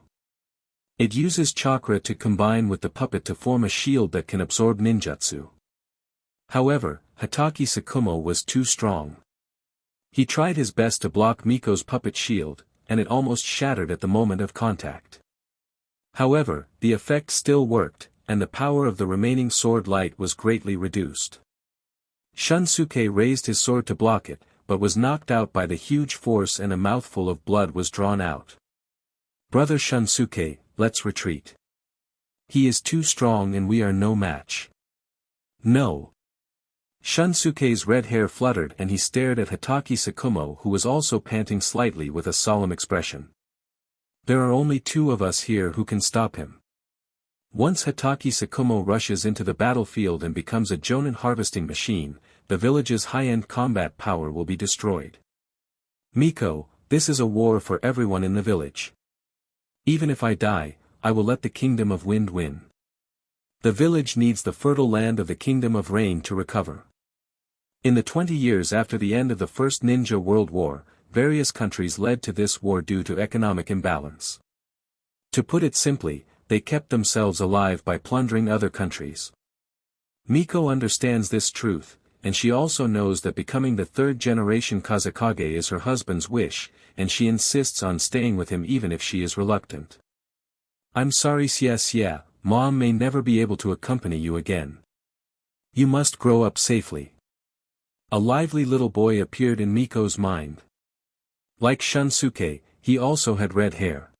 It uses chakra to combine with the puppet to form a shield that can absorb ninjutsu. However, Hitaki Sakumo was too strong. He tried his best to block Miko's puppet shield, and it almost shattered at the moment of contact. However, the effect still worked, and the power of the remaining sword light was greatly reduced. Shunsuke raised his sword to block it, but was knocked out by the huge force and a mouthful of blood was drawn out. Brother Shunsuke, let's retreat. He is too strong and we are no match. No. Shunsuke's red hair fluttered and he stared at Hitaki Sakumo, who was also panting slightly with a solemn expression. There are only two of us here who can stop him. Once Hitaki Sakumo rushes into the battlefield and becomes a jonin harvesting machine, the village's high-end combat power will be destroyed. Miko, this is a war for everyone in the village. Even if I die, I will let the Kingdom of Wind win. The village needs the fertile land of the Kingdom of Rain to recover. In the 20 years after the end of the First Ninja World War, various countries led to this war due to economic imbalance. To put it simply, they kept themselves alive by plundering other countries. Miko understands this truth, and she also knows that becoming the third-generation Kazekage is her husband's wish, and she insists on staying with him even if she is reluctant. I'm sorry Xia, Mom may never be able to accompany you again. You must grow up safely. A lively little boy appeared in Miko's mind. Like Shunsuke, he also had red hair.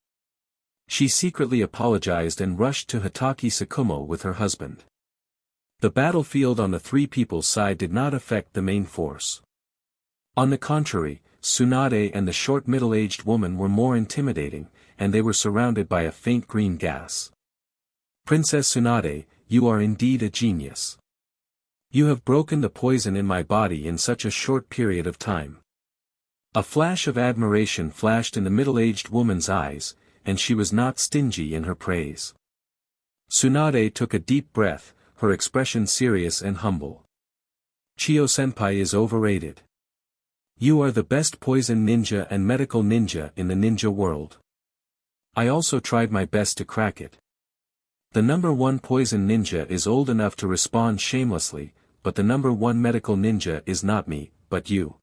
She secretly apologized and rushed to Hitaki Sakumo with her husband. The battlefield on the three people's side did not affect the main force. On the contrary, Tsunade and the short middle-aged woman were more intimidating, and they were surrounded by a faint green gas. Princess Tsunade, you are indeed a genius. You have broken the poison in my body in such a short period of time. A flash of admiration flashed in the middle-aged woman's eyes, and she was not stingy in her praise. Tsunade took a deep breath, her expression serious and humble. Chiyo-senpai is overrated. You are the best poison ninja and medical ninja in the ninja world. I also tried my best to crack it. The number one poison ninja is old enough to respond shamelessly, but the number one medical ninja is not me, but you.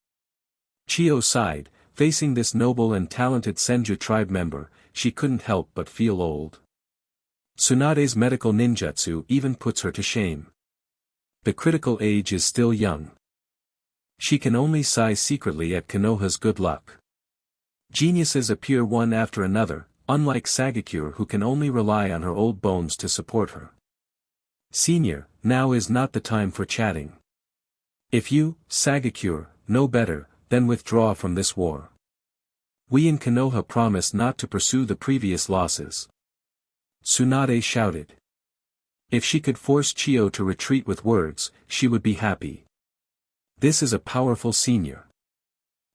Chiyo sighed, facing this noble and talented Senju tribe member, she couldn't help but feel old. Tsunade's medical ninjutsu even puts her to shame. The critical age is still young. She can only sigh secretly at Konoha's good luck. Geniuses appear one after another, unlike Sagakure who can only rely on her old bones to support her. Senior, now is not the time for chatting. If you, Sagakure, know better, then withdraw from this war. We in Konoha promise not to pursue the previous losses. Tsunade shouted. If she could force Chiyo to retreat with words, she would be happy. This is a powerful senior.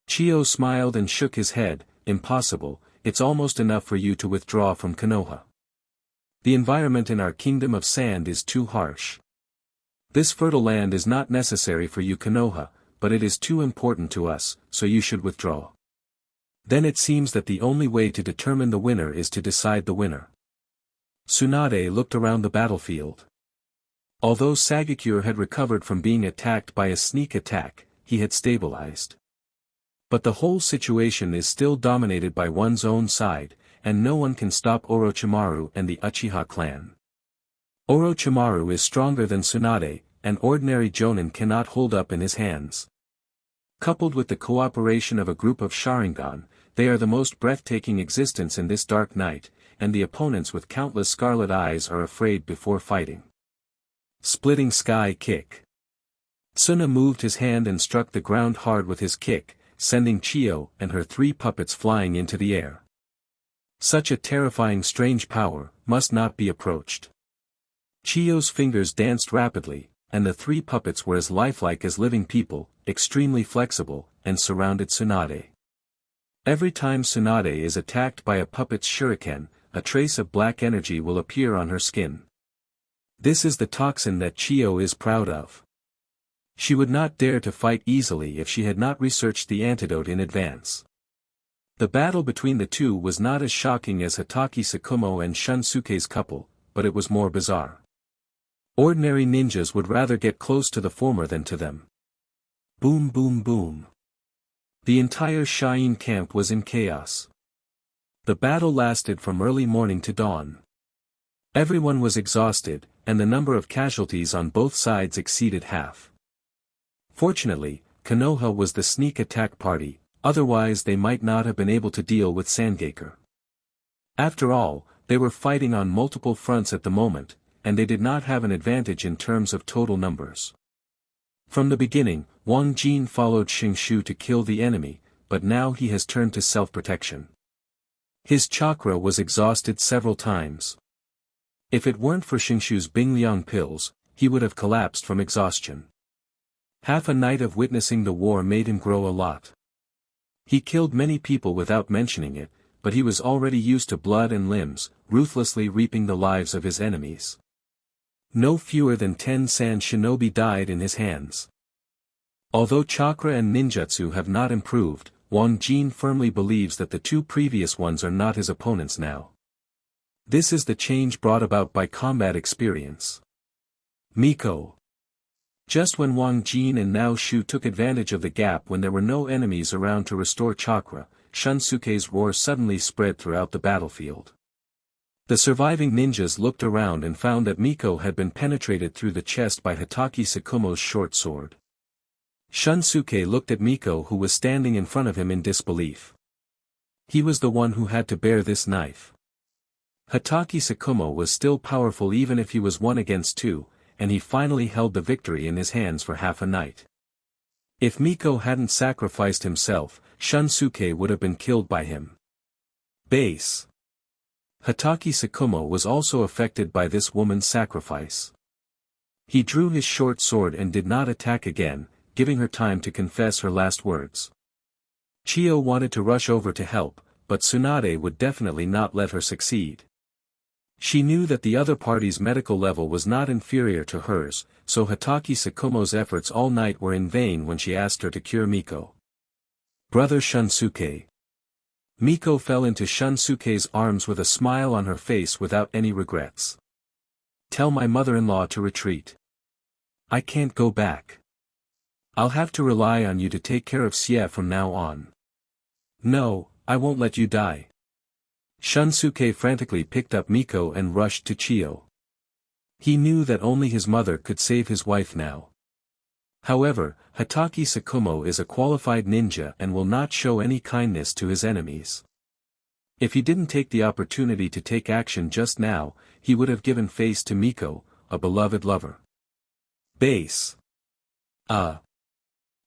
Chiyo smiled and shook his head, impossible, it's almost enough for you to withdraw from Konoha. The environment in our kingdom of sand is too harsh. This fertile land is not necessary for you Konoha, but it is too important to us, so you should withdraw. Then it seems that the only way to determine the winner is to decide the winner. Tsunade looked around the battlefield. Although Sagakure had recovered from being attacked by a sneak attack, he had stabilized. But the whole situation is still dominated by one's own side, and no one can stop Orochimaru and the Uchiha clan. Orochimaru is stronger than Tsunade, and ordinary Jonin cannot hold up in his hands. Coupled with the cooperation of a group of Sharingan, they are the most breathtaking existence in this dark night, and the opponents with countless scarlet eyes are afraid before fighting. Splitting sky kick. Tsuna moved his hand and struck the ground hard with his kick, sending Chiyo and her three puppets flying into the air. Such a terrifying strange power, must not be approached. Chiyo's fingers danced rapidly, and the three puppets were as lifelike as living people, extremely flexible, and surrounded Tsunade. Every time Tsunade is attacked by a puppet's shuriken, a trace of black energy will appear on her skin. This is the toxin that Chiyo is proud of. She would not dare to fight easily if she had not researched the antidote in advance. The battle between the two was not as shocking as Hitaki Sakumo and Shunsuke's couple, but it was more bizarre. Ordinary ninjas would rather get close to the former than to them. Boom boom boom. The entire Shine camp was in chaos. The battle lasted from early morning to dawn. Everyone was exhausted, and the number of casualties on both sides exceeded half. Fortunately, Konoha was the sneak attack party, otherwise they might not have been able to deal with Sangakure. After all, they were fighting on multiple fronts at the moment, and they did not have an advantage in terms of total numbers. From the beginning, Wang Jin followed Xingshu to kill the enemy, but now he has turned to self-protection. His chakra was exhausted several times. If it weren't for Xingshu's Bingliang pills, he would have collapsed from exhaustion. Half a night of witnessing the war made him grow a lot. He killed many people without mentioning it, but he was already used to blood and limbs, ruthlessly reaping the lives of his enemies. No fewer than 10 Sand Shinobi died in his hands. Although chakra and ninjutsu have not improved, Wang Jin firmly believes that the two previous ones are not his opponents now. This is the change brought about by combat experience. Miko. Just when Wang Jin and Nao Shu took advantage of the gap when there were no enemies around to restore chakra, Shunsuke's roar suddenly spread throughout the battlefield. The surviving ninjas looked around and found that Miko had been penetrated through the chest by Hatake Tsukumo's short sword. Shunsuke looked at Miko, who was standing in front of him, in disbelief. He was the one who had to bear this knife. Hatake Tsukumo was still powerful even if he was 1 against 2, and he finally held the victory in his hands for half a night. If Miko hadn't sacrificed himself, Shunsuke would have been killed by him. Base. Hatake Tsukumo was also affected by this woman's sacrifice. He drew his short sword and did not attack again, giving her time to confess her last words. Chiyo wanted to rush over to help, but Tsunade would definitely not let her succeed. She knew that the other party's medical level was not inferior to hers, so Hatake Tsukumo's efforts all night were in vain when she asked her to cure Miko. Brother Shunsuke. Miko fell into Shunsuke's arms with a smile on her face without any regrets. Tell my mother-in-law to retreat. I can't go back. I'll have to rely on you to take care of Xie from now on. No, I won't let you die. Shunsuke frantically picked up Miko and rushed to Chiyo. He knew that only his mother could save his wife now. However, Hatake Tsukumo is a qualified ninja and will not show any kindness to his enemies. If he didn't take the opportunity to take action just now, he would have given face to Miko, a beloved lover. Base.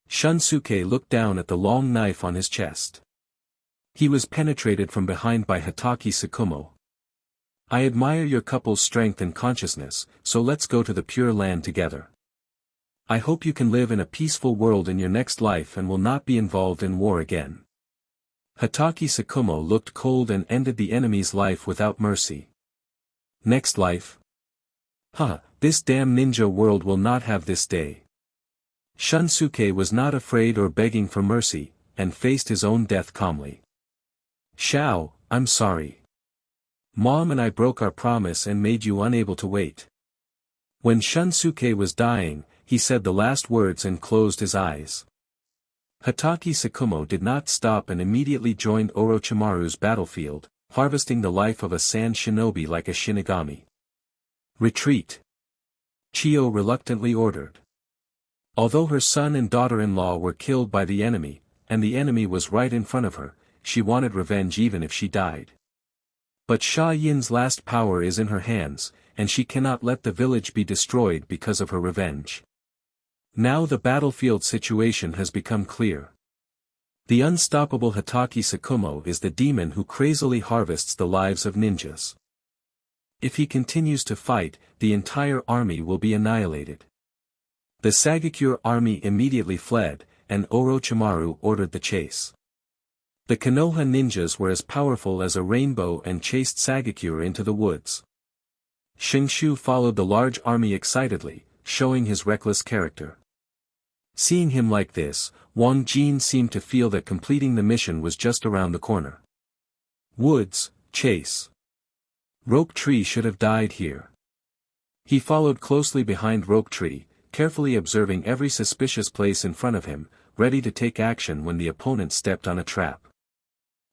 Shunsuke looked down at the long knife on his chest. He was penetrated from behind by Hatake Tsukumo. I admire your couple's strength and consciousness, so let's go to the Pure Land together. I hope you can live in a peaceful world in your next life and will not be involved in war again. Hatake Tsukumo looked cold and ended the enemy's life without mercy. Next life? This damn ninja world will not have this day. Shunsuke was not afraid or begging for mercy, and faced his own death calmly. Shao, I'm sorry. Mom and I broke our promise and made you unable to wait. When Shunsuke was dying, he said the last words and closed his eyes. Hatake Tsukumo did not stop and immediately joined Orochimaru's battlefield, harvesting the life of a sand shinobi like a shinigami. Retreat. Chiyo reluctantly ordered. Although her son and daughter-in-law were killed by the enemy, and the enemy was right in front of her, she wanted revenge even if she died. But Sha Yin's last power is in her hands, and she cannot let the village be destroyed because of her revenge. Now the battlefield situation has become clear. The unstoppable Hatake Tsukumo is the demon who crazily harvests the lives of ninjas. If he continues to fight, the entire army will be annihilated. The Sagakure army immediately fled, and Orochimaru ordered the chase. The Konoha ninjas were as powerful as a rainbow and chased Sagakure into the woods. Xingshu followed the large army excitedly, showing his reckless character. Seeing him like this, Wang Jin seemed to feel that completing the mission was just around the corner. Woods, chase. Rope Tree should have died here. He followed closely behind Rope Tree, carefully observing every suspicious place in front of him, ready to take action when the opponent stepped on a trap.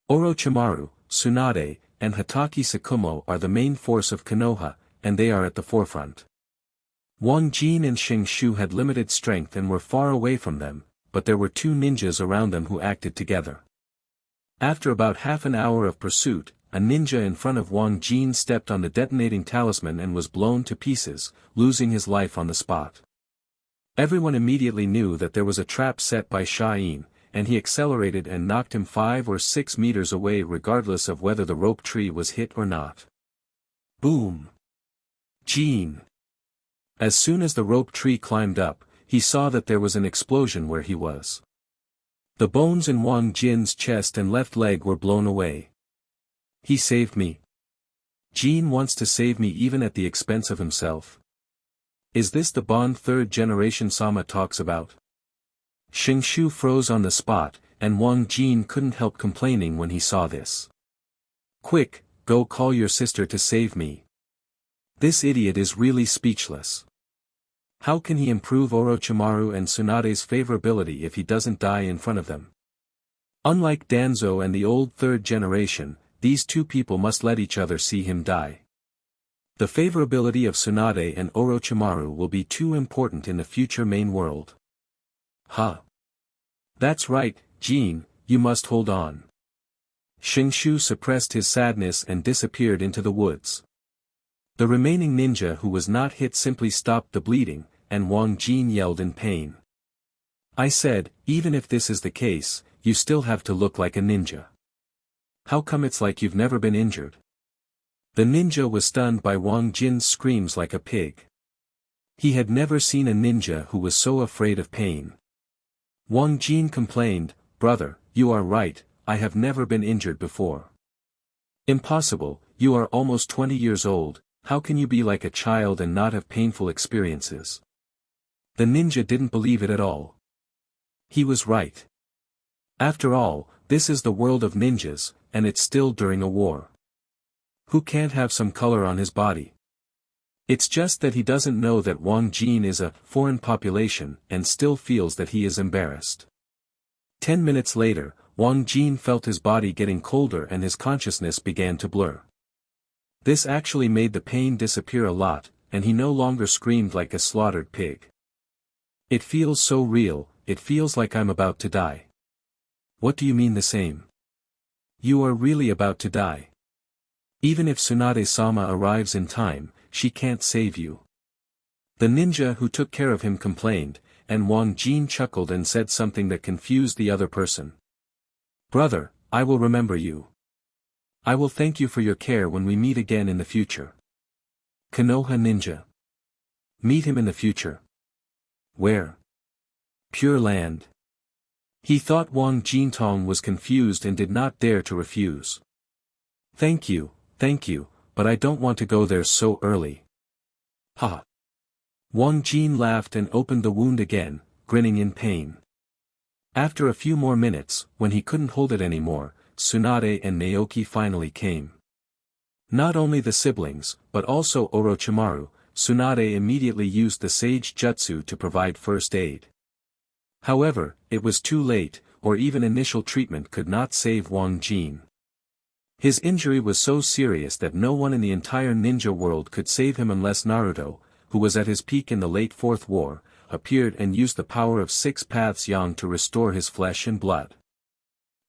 Orochimaru, Tsunade, and Hatake Tsukumo are the main force of Konoha, and they are at the forefront. Wang Jin and Xingshu had limited strength and were far away from them, but there were two ninjas around them who acted together. After about half an hour of pursuit, a ninja in front of Wang Jin stepped on the detonating talisman and was blown to pieces, losing his life on the spot. Everyone immediately knew that there was a trap set by Sha Yin, and he accelerated and knocked him 5 or 6 meters away regardless of whether the Rope Tree was hit or not. Boom! Jin. As soon as the rope tree climbed up, he saw that there was an explosion where he was. The bones in Wang Jin's chest and left leg were blown away. He saved me. Jin wants to save me even at the expense of himself. Is this the bond third generation Sama talks about? Shingshu froze on the spot, and Wang Jin couldn't help complaining when he saw this. Quick, go call your sister to save me. This idiot is really speechless. How can he improve Orochimaru and Tsunade's favorability if he doesn't die in front of them? Unlike Danzo and the old third generation, these two people must let each other see him die. The favorability of Tsunade and Orochimaru will be too important in the future main world. Huh. That's right, Jin, you must hold on. Shingshu suppressed his sadness and disappeared into the woods. The remaining ninja who was not hit simply stopped the bleeding, and Wang Jin yelled in pain. I said, even if this is the case, you still have to look like a ninja. How come it's like you've never been injured? The ninja was stunned by Wang Jin's screams like a pig. He had never seen a ninja who was so afraid of pain. Wang Jin complained, brother, you are right, I have never been injured before. Impossible, you are almost 20 years old, how can you be like a child and not have painful experiences? The ninja didn't believe it at all. He was right. After all, this is the world of ninjas, and it's still during a war. Who can't have some color on his body? It's just that he doesn't know that Wang Jin is a foreign population and still feels that he is embarrassed. 10 minutes later, Wang Jin felt his body getting colder and his consciousness began to blur. This actually made the pain disappear a lot, and he no longer screamed like a slaughtered pig. It feels so real, it feels like I'm about to die. What do you mean the same? You are really about to die. Even if Tsunade-sama arrives in time, she can't save you. The ninja who took care of him complained, and Wang Jin chuckled and said something that confused the other person. Brother, I will remember you. I will thank you for your care when we meet again in the future. Konoha Ninja. Meet him in the future. Where? Pure Land. He thought Wang Jintong was confused and did not dare to refuse. Thank you, but I don't want to go there so early. Ha! Wang Jin laughed and opened the wound again, grinning in pain. After a few more minutes, when he couldn't hold it anymore, Tsunade and Naoki finally came. Not only the siblings, but also Orochimaru, Tsunade immediately used the Sage Jutsu to provide first aid. However, it was too late, or even initial treatment could not save Wang Jin. His injury was so serious that no one in the entire ninja world could save him unless Naruto, who was at his peak in the late Fourth War, appeared and used the power of 6 paths yang to restore his flesh and blood.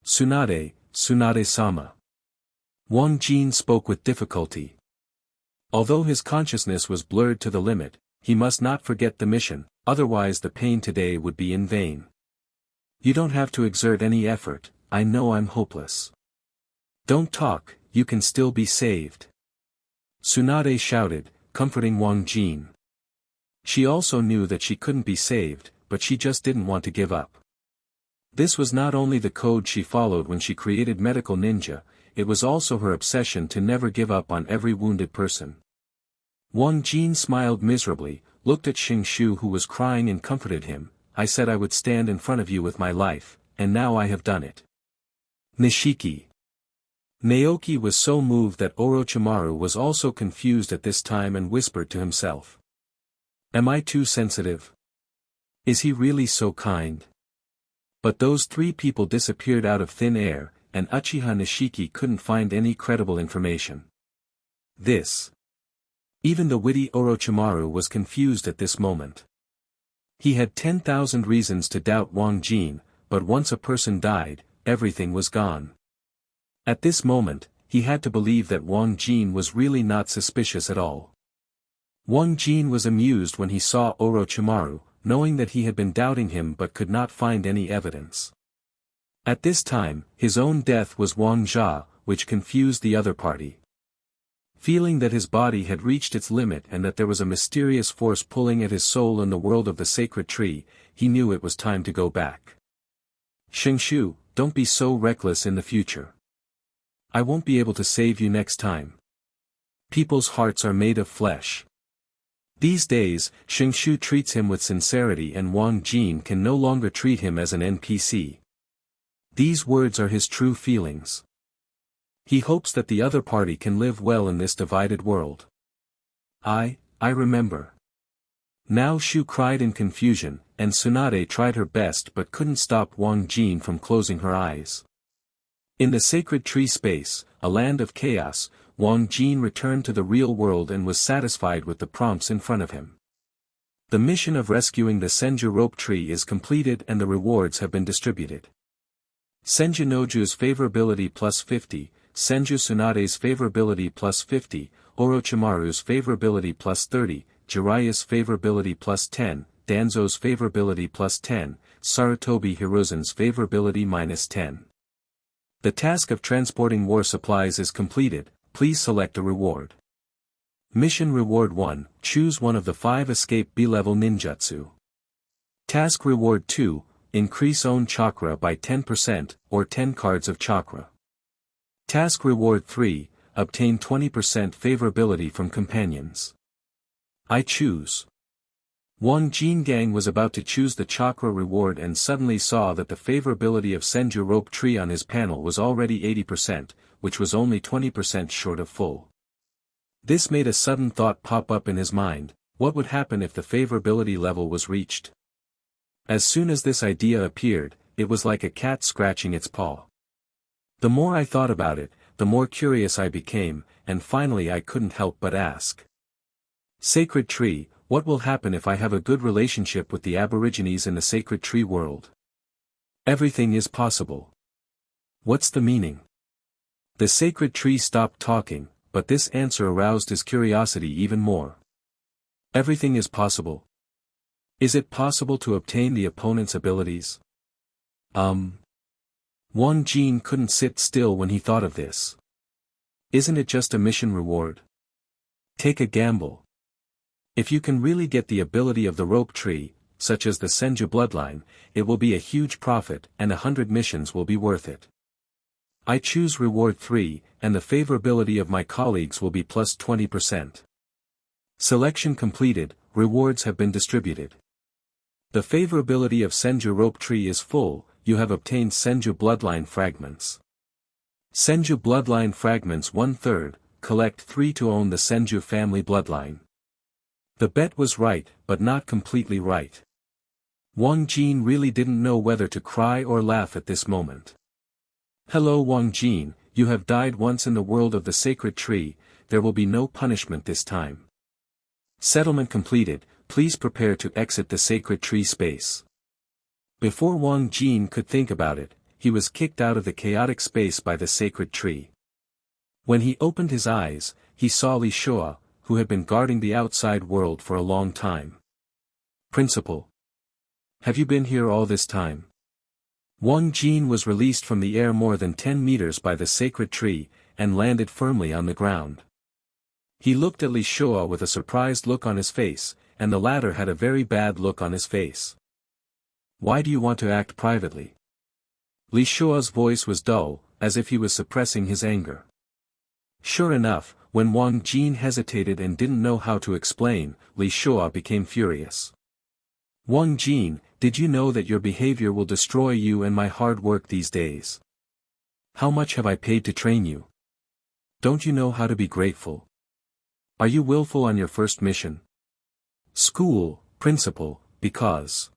Tsunade-sama. Wang Jin spoke with difficulty. Although his consciousness was blurred to the limit, he must not forget the mission, otherwise the pain today would be in vain. You don't have to exert any effort, I know I'm hopeless. Don't talk, you can still be saved. Tsunade shouted, comforting Wang Jin. She also knew that she couldn't be saved, but she just didn't want to give up. This was not only the code she followed when she created Medical Ninja, it was also her obsession to never give up on every wounded person. Wang Jin smiled miserably, looked at Shingshu who was crying and comforted him. I said I would stand in front of you with my life, and now I have done it. Nishiki. Naoki was so moved that Orochimaru was also confused at this time and whispered to himself. Am I too sensitive? Is he really so kind? But those 3 people disappeared out of thin air, and Uchiha Nishiki couldn't find any credible information. Even the witty Orochimaru was confused at this moment. He had 10,000 reasons to doubt Wang Jin, but once a person died, everything was gone. At this moment, he had to believe that Wang Jin was really not suspicious at all. Wang Jin was amused when he saw Orochimaru, knowing that he had been doubting him but could not find any evidence. At this time, his own death was Wang Jia, which confused the other party. Feeling that his body had reached its limit and that there was a mysterious force pulling at his soul in the world of the sacred tree, he knew it was time to go back. Shengshu, don't be so reckless in the future. I won't be able to save you next time. People's hearts are made of flesh. These days, Shengshu treats him with sincerity and Wang Jin can no longer treat him as an NPC. These words are his true feelings. He hopes that the other party can live well in this divided world. I remember. Now Shu cried in confusion, and Tsunade tried her best but couldn't stop Wang Jin from closing her eyes. In the sacred tree space, a land of chaos, Wang Jin returned to the real world and was satisfied with the prompts in front of him. The mission of rescuing the Senju rope tree is completed and the rewards have been distributed. Senju Noju's favorability plus 50, Senju Tsunade's favorability plus 50, Orochimaru's favorability plus 30, Jiraiya's favorability plus 10, Danzo's favorability plus 10, Sarutobi Hiruzen's favorability minus 10. The task of transporting war supplies is completed, please select a reward. Mission Reward 1, choose one of the 5 escape B-level ninjutsu. Task Reward 2, increase own chakra by 10%, or 10 cards of chakra. Task Reward 3, obtain 20% favorability from companions. I choose. Wang Jin was about to choose the chakra reward and suddenly saw that the favorability of Senju rope tree on his panel was already 80%, which was only 20% short of full. This made a sudden thought pop up in his mind, what would happen if the favorability level was reached? As soon as this idea appeared, it was like a cat scratching its paw. The more I thought about it, the more curious I became, and finally I couldn't help but ask. Sacred Tree, what will happen if I have a good relationship with the Aborigines in the Sacred Tree world? Everything is possible. What's the meaning? The Sacred Tree stopped talking, but this answer aroused his curiosity even more. Everything is possible. Is it possible to obtain the opponent's abilities? Wang Jin couldn't sit still when he thought of this. Isn't it just a mission reward? Take a gamble. If you can really get the ability of the rope tree, such as the Senju bloodline, it will be a huge profit and 100 missions will be worth it. I choose reward 3, and the favorability of my colleagues will be plus 20%. Selection completed, rewards have been distributed. The favorability of Senju rope tree is full, you have obtained Senju bloodline fragments. Senju bloodline fragments 1/3, collect 3 to own the Senju family bloodline. The bet was right, but not completely right. Wang Jin really didn't know whether to cry or laugh at this moment. Hello Wang Jin, you have died once in the world of the sacred tree, there will be no punishment this time. Settlement completed, please prepare to exit the sacred tree space. Before Wang Jin could think about it, he was kicked out of the chaotic space by the sacred tree. When he opened his eyes, he saw Li Shua, who had been guarding the outside world for a long time. Principal. Have you been here all this time? Wang Jin was released from the air more than 10 meters by the sacred tree, and landed firmly on the ground. He looked at Li Shua with a surprised look on his face, and the latter had a very bad look on his face. Why do you want to act privately? Li Shua's voice was dull, as if he was suppressing his anger. Sure enough, when Wang Jin hesitated and didn't know how to explain, Li Shua became furious. Wang Jin, did you know that your behavior will destroy you and my hard work these days? How much have I paid to train you? Don't you know how to be grateful? Are you willful on your first mission? School, principal, because...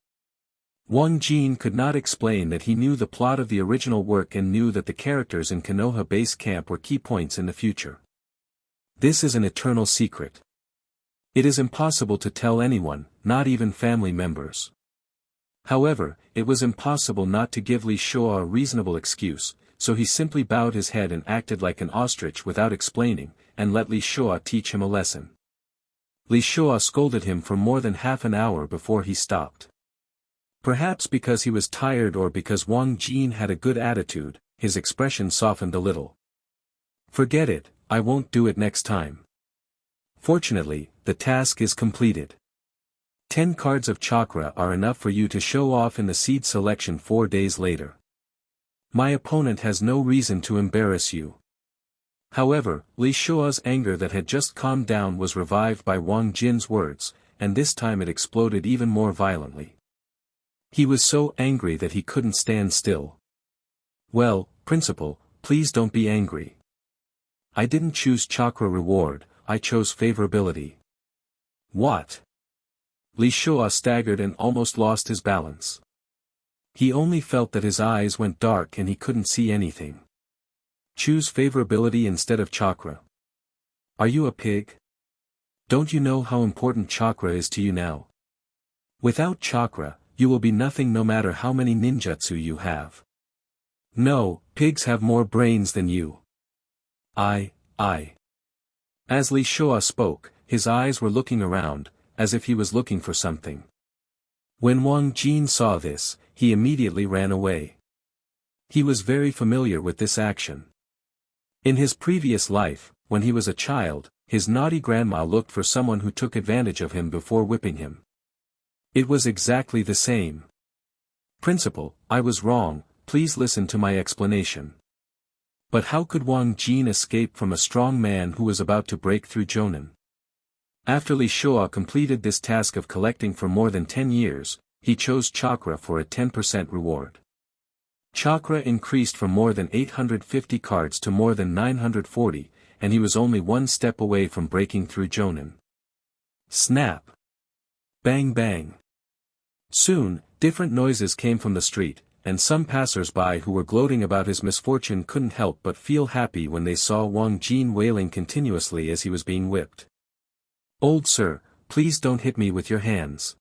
Wang Jin could not explain that he knew the plot of the original work and knew that the characters in Konoha base camp were key points in the future. This is an eternal secret. It is impossible to tell anyone, not even family members. However, it was impossible not to give Li Shua a reasonable excuse, so he simply bowed his head and acted like an ostrich without explaining, and let Li Shua teach him a lesson. Li Shua scolded him for more than half an hour before he stopped. Perhaps because he was tired or because Wang Jin had a good attitude, his expression softened a little. Forget it, I won't do it next time. Fortunately, the task is completed. 10 cards of chakra are enough for you to show off in the seed selection 4 days later. My opponent has no reason to embarrass you. However, Li Shua's anger that had just calmed down was revived by Wang Jin's words, and this time it exploded even more violently. He was so angry that he couldn't stand still. Well, Principal, please don't be angry. I didn't choose chakra reward, I chose favorability. What? Li Shua staggered and almost lost his balance. He only felt that his eyes went dark and he couldn't see anything. Choose favorability instead of chakra. Are you a pig? Don't you know how important chakra is to you now? Without chakra, you will be nothing no matter how many ninjutsu you have. No, pigs have more brains than you. I. As Li Shua spoke, his eyes were looking around, as if he was looking for something. When Wang Jin saw this, he immediately ran away. He was very familiar with this action. In his previous life, when he was a child, his naughty grandma looked for someone who took advantage of him before whipping him. It was exactly the same. Principal, I was wrong, please listen to my explanation. But how could Wang Jin escape from a strong man who was about to break through Jonin? After Li Shua completed this task of collecting for more than 10 years, he chose chakra for a 10% reward. Chakra increased from more than 850 cards to more than 940, and he was only one step away from breaking through Jonin. Snap! Bang bang! Soon, different noises came from the street, and some passers-by who were gloating about his misfortune couldn't help but feel happy when they saw Wang Jin wailing continuously as he was being whipped. Old sir, please don't hit me with your hands.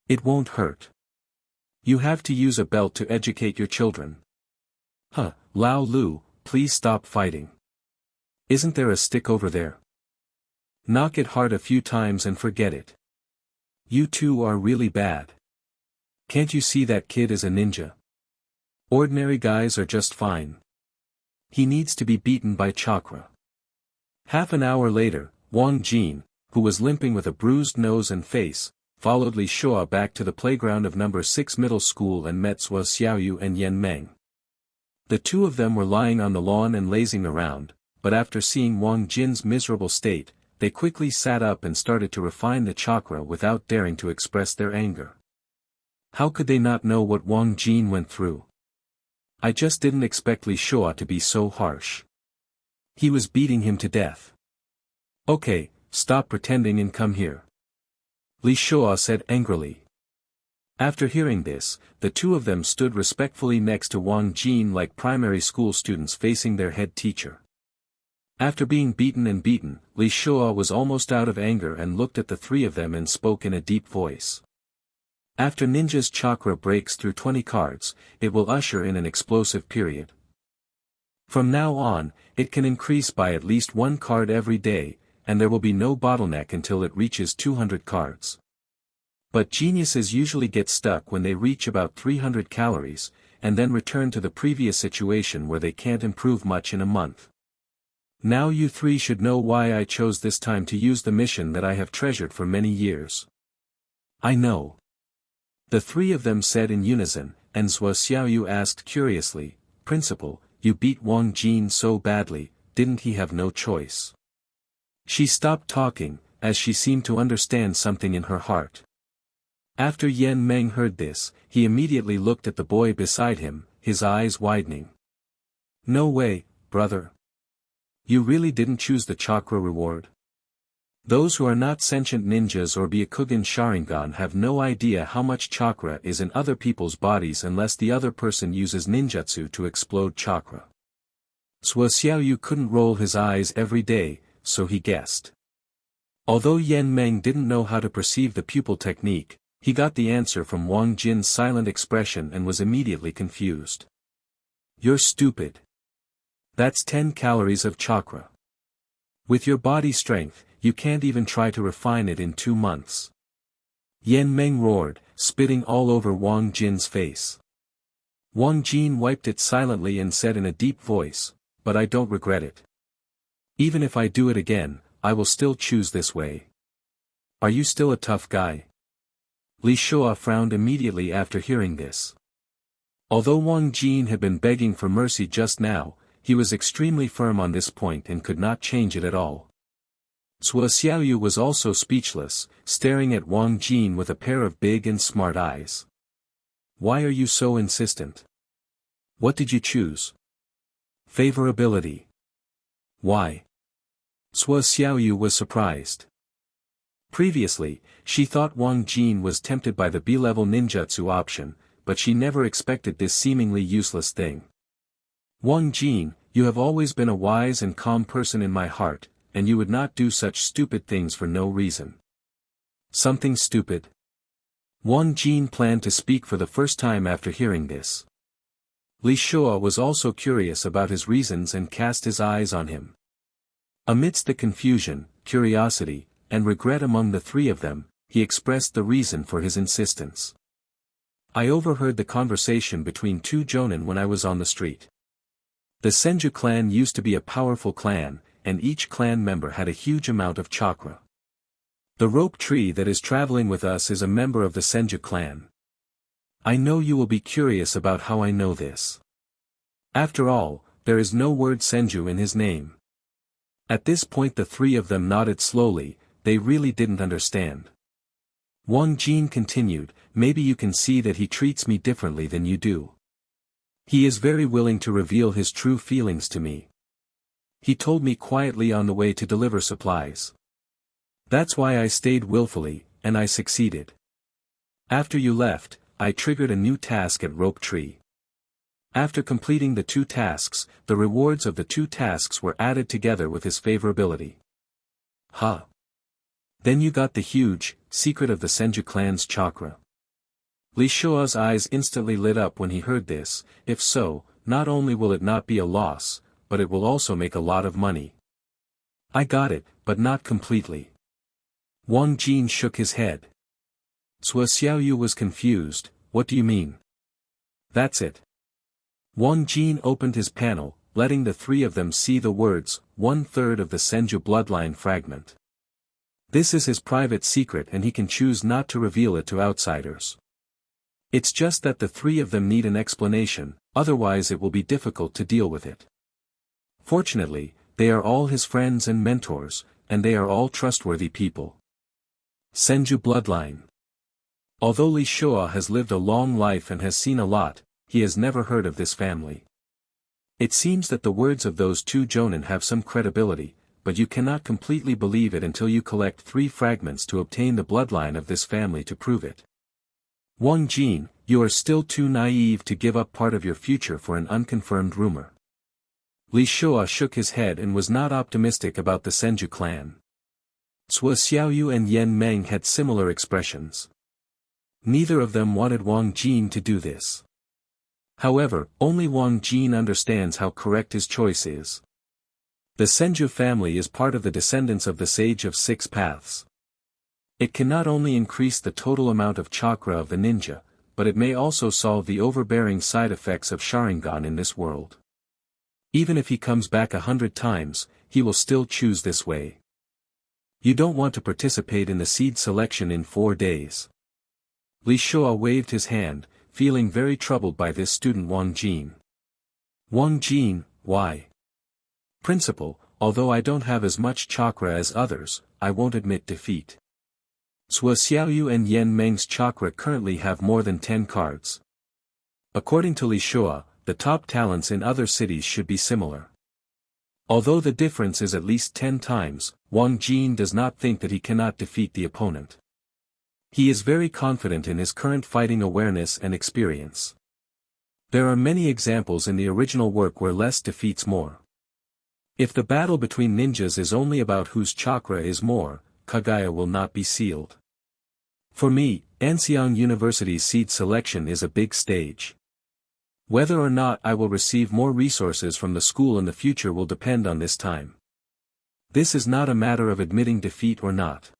It won't hurt. You have to use a belt to educate your children. Lao Lu, please stop fighting. Isn't there a stick over there? Knock it hard a few times and forget it. You two are really bad. Can't you see that kid is a ninja? Ordinary guys are just fine. He needs to be beaten by chakra. Half an hour later, Wang Jin, who was limping with a bruised nose and face, followed Li Shua back to the playground of No. 6 Middle School and met Zhuo Xiaoyu and Yan Meng. The two of them were lying on the lawn and lazing around, but after seeing Wang Jin's miserable state, they quickly sat up and started to refine the chakra without daring to express their anger. How could they not know what Wang Jin went through? I just didn't expect Li Shua to be so harsh. He was beating him to death. Okay, stop pretending and come here. Li Shua said angrily. After hearing this, the two of them stood respectfully next to Wang Jin like primary school students facing their head teacher. After being beaten, Li Shua was almost out of anger and looked at the three of them and spoke in a deep voice. After ninja's chakra breaks through 20 cards, it will usher in an explosive period. From now on, it can increase by at least 1 card every day, and there will be no bottleneck until it reaches 200 cards. But geniuses usually get stuck when they reach about 300 calories, and then return to the previous situation where they can't improve much in a month. Now you three should know why I chose this time to use the mission that I have treasured for many years. I know. The three of them said in unison, and Zhuo Xiaoyu asked curiously, Principal, you beat Wang Jin so badly, didn't he have no choice? She stopped talking, as she seemed to understand something in her heart. After Yan Meng heard this, he immediately looked at the boy beside him, his eyes widening. No way, brother. You really didn't choose the chakra reward? Those who are not sentient ninjas or Byakugan Sharingan have no idea how much chakra is in other people's bodies unless the other person uses ninjutsu to explode chakra. Zhuo Xiaoyu couldn't roll his eyes every day, so he guessed. Although Yan Meng didn't know how to perceive the pupil technique, he got the answer from Wang Jin's silent expression and was immediately confused. You're stupid. That's 10 calories of chakra. With your body strength, you can't even try to refine it in 2 months. Yan Meng roared, spitting all over Wang Jin's face. Wang Jin wiped it silently and said in a deep voice, but I don't regret it. Even if I do it again, I will still choose this way. Are you still a tough guy? Li Shua frowned immediately after hearing this. Although Wang Jin had been begging for mercy just now, he was extremely firm on this point and could not change it at all. Sua Xiaoyu was also speechless, staring at Wang Jin with a pair of big and smart eyes. Why are you so insistent? What did you choose? Favorability. Why? Sua Xiaoyu was surprised. Previously, she thought Wang Jin was tempted by the B-level ninjutsu option, but she never expected this seemingly useless thing. Wang Jin, you have always been a wise and calm person in my heart, and you would not do such stupid things for no reason. Something stupid? Wang Jin planned to speak for the first time after hearing this. Li Shua was also curious about his reasons and cast his eyes on him. Amidst the confusion, curiosity, and regret among the three of them, he expressed the reason for his insistence. I overheard the conversation between two jonin when I was on the street. The Senju clan used to be a powerful clan, and each clan member had a huge amount of chakra. The rope tree that is traveling with us is a member of the Senju clan. I know you will be curious about how I know this. After all, there is no word Senju in his name. At this point the three of them nodded slowly, they really didn't understand. Wang Jin continued, maybe you can see that he treats me differently than you do. He is very willing to reveal his true feelings to me. He told me quietly on the way to deliver supplies. That's why I stayed willfully, and I succeeded. After you left, I triggered a new task at Rope Tree. After completing the two tasks, the rewards of the two tasks were added together with his favorability. Huh. Then you got the huge secret of the Senju clan's chakra. Li Shua's eyes instantly lit up when he heard this. If so, not only will it not be a loss, but it will also make a lot of money. I got it, but not completely. Wang Jin shook his head. Sua Xiaoyu was confused, what do you mean? That's it. Wang Jin opened his panel, letting the three of them see the words, 1/3 of the Senju bloodline fragment. This is his private secret and he can choose not to reveal it to outsiders. It's just that the three of them need an explanation, otherwise it will be difficult to deal with it. Fortunately, they are all his friends and mentors, and they are all trustworthy people. Senju bloodline. Although Li Shua has lived a long life and has seen a lot, he has never heard of this family. It seems that the words of those two jonin have some credibility, but you cannot completely believe it until you collect 3 fragments to obtain the bloodline of this family to prove it. Wang Jin, you are still too naive to give up part of your future for an unconfirmed rumor. Li Shua shook his head and was not optimistic about the Senju clan. Sua Xiaoyu and Yan Meng had similar expressions. Neither of them wanted Wang Jin to do this. However, only Wang Jin understands how correct his choice is. The Senju family is part of the descendants of the Sage of 6 Paths. It can not only increase the total amount of chakra of the ninja, but it may also solve the overbearing side effects of Sharingan in this world. Even if he comes back 100 times, he will still choose this way. You don't want to participate in the seed selection in 4 days. Li Shua waved his hand, feeling very troubled by this student Wang Jin. Wang Jin, why? Principal, although I don't have as much chakra as others, I won't admit defeat. Sua Xiaoyu and Yan Meng's chakra currently have more than 10 cards. According to Li Shua, the top talents in other cities should be similar. Although the difference is at least 10 times, Wang Jin does not think that he cannot defeat the opponent. He is very confident in his current fighting awareness and experience. There are many examples in the original work where less defeats more. If the battle between ninjas is only about whose chakra is more, Kagaya will not be sealed. For me, Anxiang University's seed selection is a big stage. Whether or not I will receive more resources from the school in the future will depend on this time. This is not a matter of admitting defeat or not.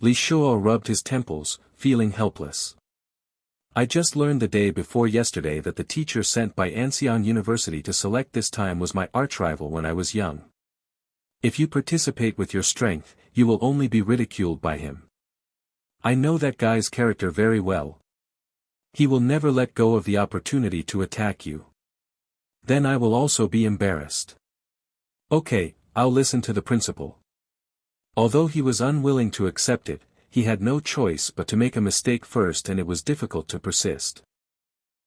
Li Shua rubbed his temples, feeling helpless. I just learned the day before yesterday that the teacher sent by Anxiang University to select this time was my archrival when I was young. If you participate with your strength, you will only be ridiculed by him. I know that guy's character very well. He will never let go of the opportunity to attack you. Then I will also be embarrassed. Okay, I'll listen to the principal. Although he was unwilling to accept it, he had no choice but to make a mistake first, and it was difficult to persist.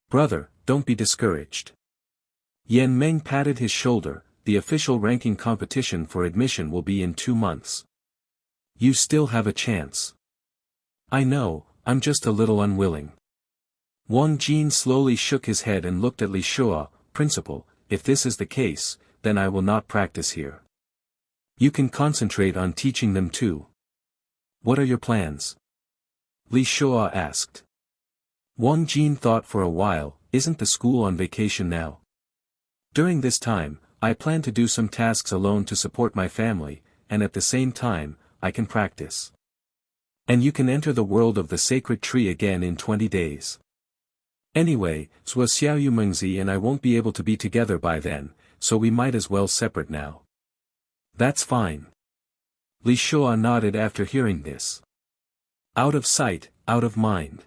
Brother, don't be discouraged. Yan Meng patted his shoulder. The official ranking competition for admission will be in 2 months. You still have a chance. I know, I'm just a little unwilling. Wang Jin slowly shook his head and looked at Li Shua. Principal, if this is the case, then I will not practice here. You can concentrate on teaching them too. What are your plans? Li Shua asked. Wang Jin thought for a while. Isn't the school on vacation now? During this time, I plan to do some tasks alone to support my family, and at the same time, I can practice. And you can enter the world of the sacred tree again in 20 days. Anyway, Zhuo Xiaoyu Mengzi and I won't be able to be together by then, so we might as well separate now. That's fine. Li Shua nodded after hearing this. Out of sight, out of mind.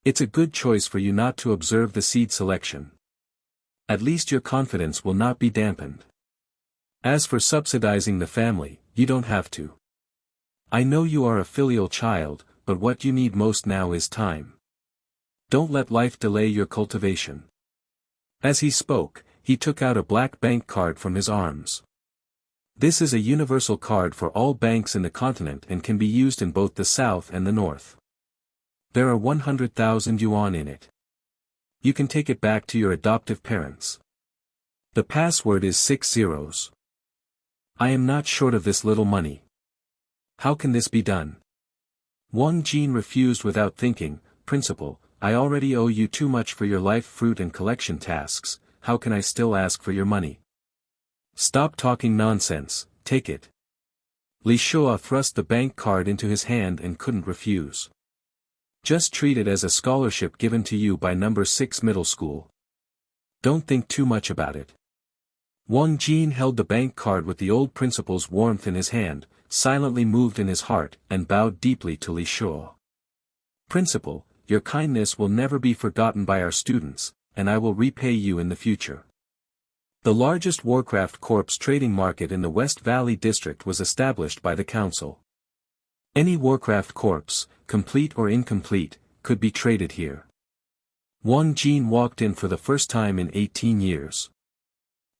It's a good choice for you not to observe the seed selection. At least your confidence will not be dampened. As for subsidizing the family, you don't have to. I know you are a filial child, but what you need most now is time. Don't let life delay your cultivation. As he spoke, he took out a black bank card from his arms. This is a universal card for all banks in the continent and can be used in both the south and the north. There are 100,000 yuan in it. You can take it back to your adoptive parents. The password is 6 zeros. I am not short of this little money. How can this be done? Wang Jin refused without thinking. Principal, I already owe you too much for your life fruit and collection tasks. How can I still ask for your money? Stop talking nonsense, take it. Li Shua thrust the bank card into his hand and couldn't refuse. Just treat it as a scholarship given to you by number 6 middle school. Don't think too much about it. Wang Jin held the bank card with the old principal's warmth in his hand, silently moved in his heart, and bowed deeply to Li Shua. Principal, your kindness will never be forgotten by our students, and I will repay you in the future. The largest Warcraft Corp's trading market in the West Valley district was established by the council. Any Warcraft Corps, complete or incomplete, could be traded here. Wang Jin walked in for the first time in 18 years.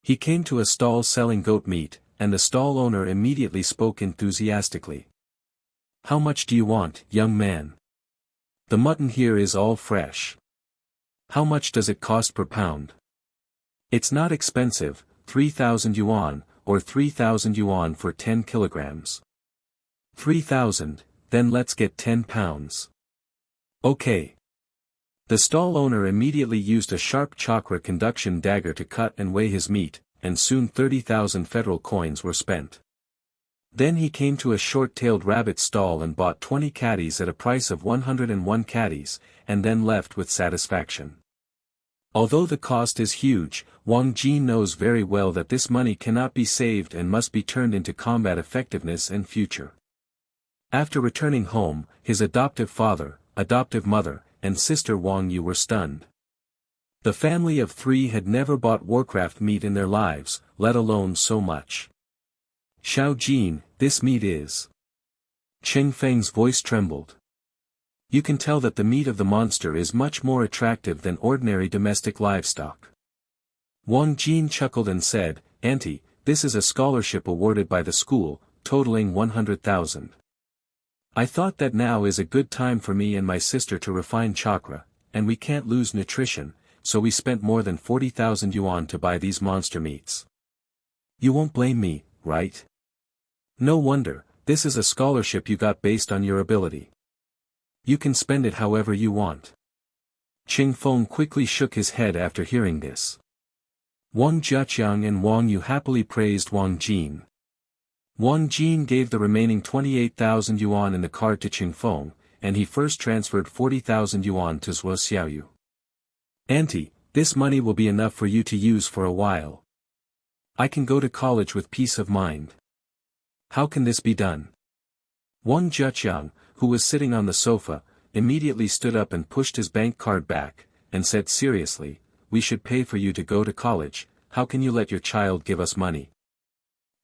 He came to a stall selling goat meat, and the stall owner immediately spoke enthusiastically. How much do you want, young man? The mutton here is all fresh. How much does it cost per pound? It's not expensive, 3,000 yuan, or 3,000 yuan for 10 kilograms. 3,000, then let's get 10 pounds. Okay. The stall owner immediately used a sharp chakra conduction dagger to cut and weigh his meat, and soon 30,000 federal coins were spent. Then he came to a short-tailed rabbit stall and bought 20 caddies at a price of 101 caddies, and then left with satisfaction. Although the cost is huge, Wang Jin knows very well that this money cannot be saved and must be turned into combat effectiveness and future. After returning home, his adoptive father, adoptive mother, and sister Wang Yu were stunned. The family of 3 had never bought Warcraft meat in their lives, let alone so much. Xiao Jin, this meat is. Cheng Feng's voice trembled. You can tell that the meat of the monster is much more attractive than ordinary domestic livestock. Wang Jin chuckled and said, Auntie, this is a scholarship awarded by the school, totaling 100,000. I thought that now is a good time for me and my sister to refine chakra, and we can't lose nutrition, so we spent more than 40,000 yuan to buy these monster meats. You won't blame me, right? No wonder, this is a scholarship you got based on your ability. You can spend it however you want. Qing Feng quickly shook his head after hearing this. Wang Jiaqiang and Wang Yu happily praised Wang Jin. Wang Jin gave the remaining 28,000 yuan in the card to Qing Feng, and he first transferred 40,000 yuan to Zhuo Xiaoyu. Auntie, this money will be enough for you to use for a while. I can go to college with peace of mind. How can this be done? Wang Jin, who was sitting on the sofa, immediately stood up and pushed his bank card back, and said seriously, "We should pay for you to go to college, how can you let your child give us money?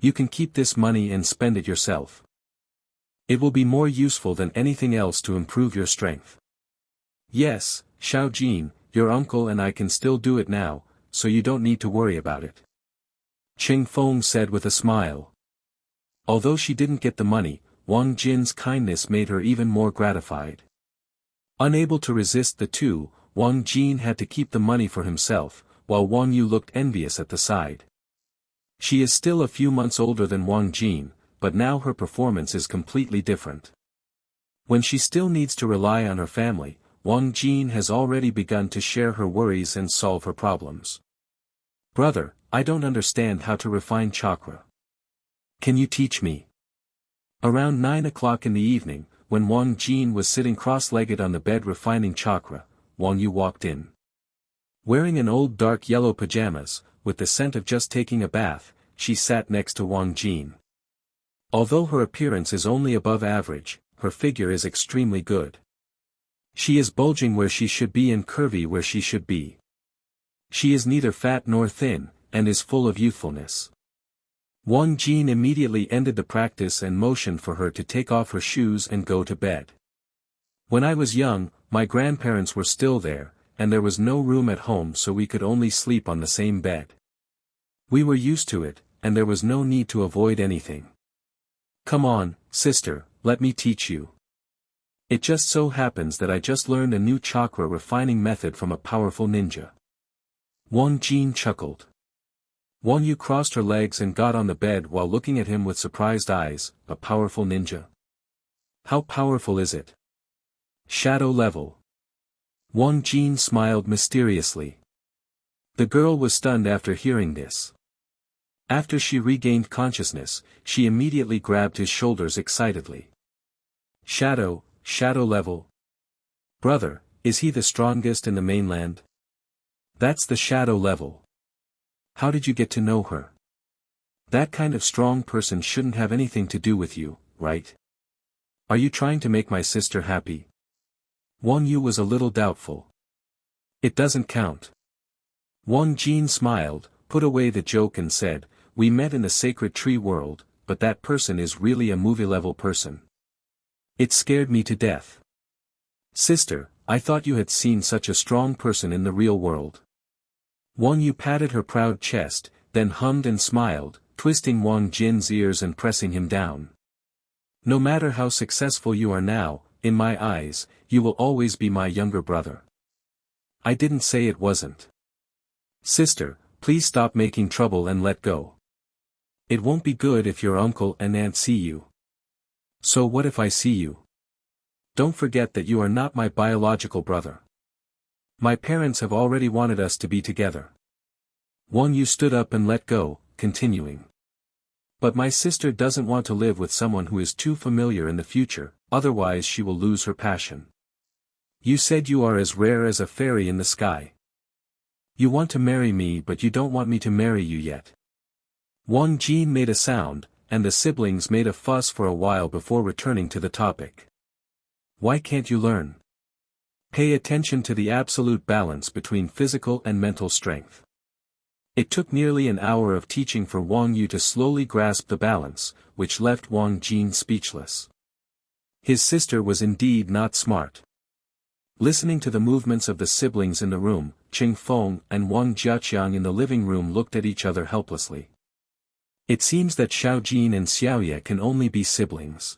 You can keep this money and spend it yourself. It will be more useful than anything else to improve your strength." "Yes, Xiao Jin, your uncle and I can still do it now, so you don't need to worry about it," Qing Feng said with a smile. Although she didn't get the money, Wang Jin's kindness made her even more gratified. Unable to resist the two, Wang Jin had to keep the money for himself, while Wang Yu looked envious at the side. She is still a few months older than Wang Jin, but now her performance is completely different. When she still needs to rely on her family, Wang Jin has already begun to share her worries and solve her problems. "Brother, I don't understand how to refine chakra. Can you teach me?" Around 9 o'clock in the evening, when Wang Jin was sitting cross-legged on the bed refining chakra, Wang Yu walked in. Wearing an old dark yellow pajamas, with the scent of just taking a bath, she sat next to Wang Jin. Although her appearance is only above average, her figure is extremely good. She is bulging where she should be and curvy where she should be. She is neither fat nor thin, and is full of youthfulness. Wang Jin immediately ended the practice and motioned for her to take off her shoes and go to bed. "When I was young, my grandparents were still there, and there was no room at home so we could only sleep on the same bed. We were used to it, and there was no need to avoid anything. Come on, sister, let me teach you. It just so happens that I just learned a new chakra refining method from a powerful ninja." Wang Jin chuckled. Wang Yu crossed her legs and got on the bed while looking at him with surprised eyes. "A powerful ninja? How powerful is it?" "Shadow level." Wang Jin smiled mysteriously. The girl was stunned after hearing this. After she regained consciousness, she immediately grabbed his shoulders excitedly. Shadow level? Brother, is he the strongest in the mainland?" "That's the shadow level." "How did you get to know her?" "That kind of strong person shouldn't have anything to do with you, right? Are you trying to make my sister happy?" Wang Yu was a little doubtful. "It doesn't count." Wang Jin smiled, put away the joke and said, "We met in the sacred tree world, but that person is really a movie-level person. It scared me to death. Sister, I thought you had seen such a strong person in the real world." Wang Yu patted her proud chest, then hummed and smiled, twisting Wang Jin's ears and pressing him down. "No matter how successful you are now, in my eyes, you will always be my younger brother." "I didn't say it wasn't." "Sister, please stop making trouble and let go. It won't be good if your uncle and aunt see you." "So what if I see you? Don't forget that you are not my biological brother. My parents have already wanted us to be together." Wang Yu stood up and let go, continuing. "But my sister doesn't want to live with someone who is too familiar in the future, otherwise she will lose her passion. You said you are as rare as a fairy in the sky. You want to marry me but you don't want me to marry you yet." Wang Jin made a sound, and the siblings made a fuss for a while before returning to the topic. "Why can't you learn? Pay attention to the absolute balance between physical and mental strength." It took nearly an hour of teaching for Wang Yu to slowly grasp the balance, which left Wang Jin speechless. His sister was indeed not smart. Listening to the movements of the siblings in the room, Qing Feng and Wang Jiaqiang in the living room looked at each other helplessly. It seems that Xiao Jin and Xiaoye can only be siblings.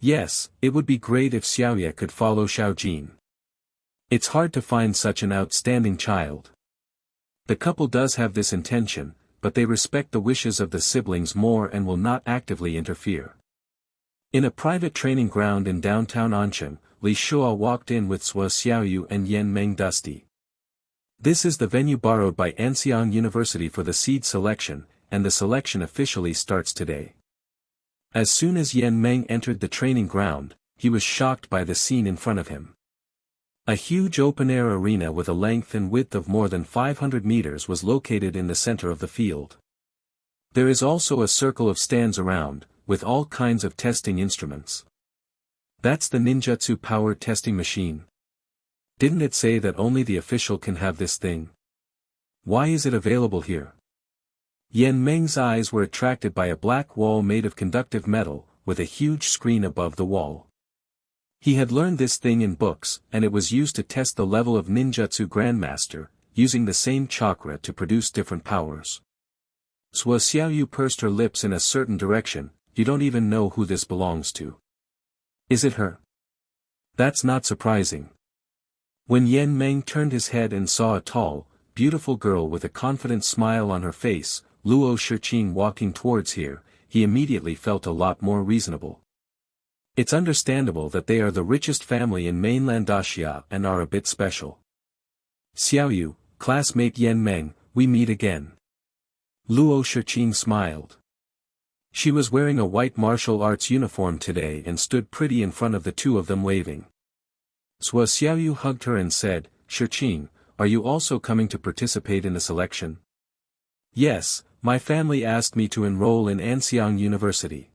Yes, it would be great if Xiaoye could follow Xiao Jin. It's hard to find such an outstanding child. The couple does have this intention, but they respect the wishes of the siblings more and will not actively interfere. In a private training ground in downtown Ansheng, Li Shua walked in with Sua Xiaoyu and Yan Meng Dusty. This is the venue borrowed by Anxiang University for the seed selection, and the selection officially starts today. As soon as Yan Meng entered the training ground, he was shocked by the scene in front of him. A huge open-air arena with a length and width of more than 500 meters was located in the center of the field. There is also a circle of stands around, with all kinds of testing instruments. That's the ninjutsu-powered testing machine. Didn't it say that only the official can have this thing? Why is it available here? Yan Meng's eyes were attracted by a black wall made of conductive metal, with a huge screen above the wall. He had learned this thing in books, and it was used to test the level of ninjutsu grandmaster, using the same chakra to produce different powers. Sua Xiaoyu pursed her lips in a certain direction. You don't even know who this belongs to. Is it her? That's not surprising. When Yan Meng turned his head and saw a tall, beautiful girl with a confident smile on her face, Luo Shiqing walking towards here, he immediately felt a lot more reasonable. It's understandable that they are the richest family in mainland Asia and are a bit special. Xiaoyu, classmate Yan Meng, we meet again. Luo Shiqing smiled. She was wearing a white martial arts uniform today and stood pretty in front of the two of them waving. Sua Xiaoyu hugged her and said, Shiqing, are you also coming to participate in the selection? Yes, my family asked me to enroll in Anxiang University.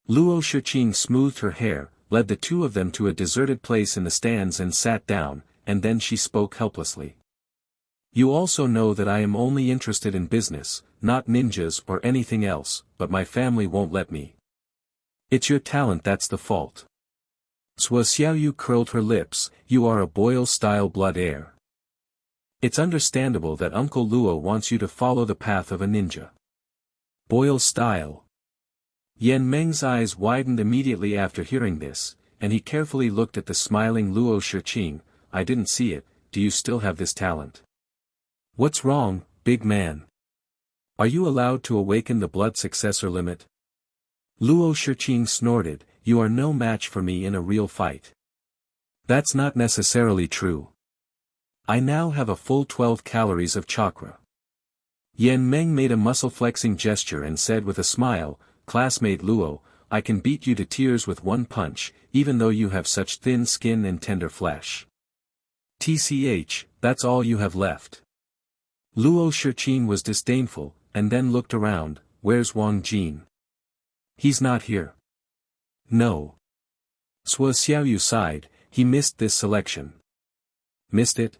Luo Shiqing smoothed her hair, led the two of them to a deserted place in the stands and sat down, and then she spoke helplessly. You also know that I am only interested in business, not ninjas or anything else, but my family won't let me. It's your talent that's the fault. Sua Xiaoyu curled her lips, you are a Boyle-style blood heir. It's understandable that Uncle Luo wants you to follow the path of a ninja. Boyle style. Yan Meng's eyes widened immediately after hearing this, and he carefully looked at the smiling Luo Shiqing. I didn't see it, do you still have this talent? What's wrong, big man? Are you allowed to awaken the blood successor limit? Luo Shiqing snorted, you are no match for me in a real fight. That's not necessarily true. I now have a full 12 calories of chakra. Yan Meng made a muscle-flexing gesture and said with a smile, classmate Luo, I can beat you to tears with one punch, even though you have such thin skin and tender flesh. TCH, that's all you have left. Luo Shiqing was disdainful, and then looked around, where's Wang Jin? He's not here. No. Sua Xiaoyu sighed, he missed this selection. Missed it?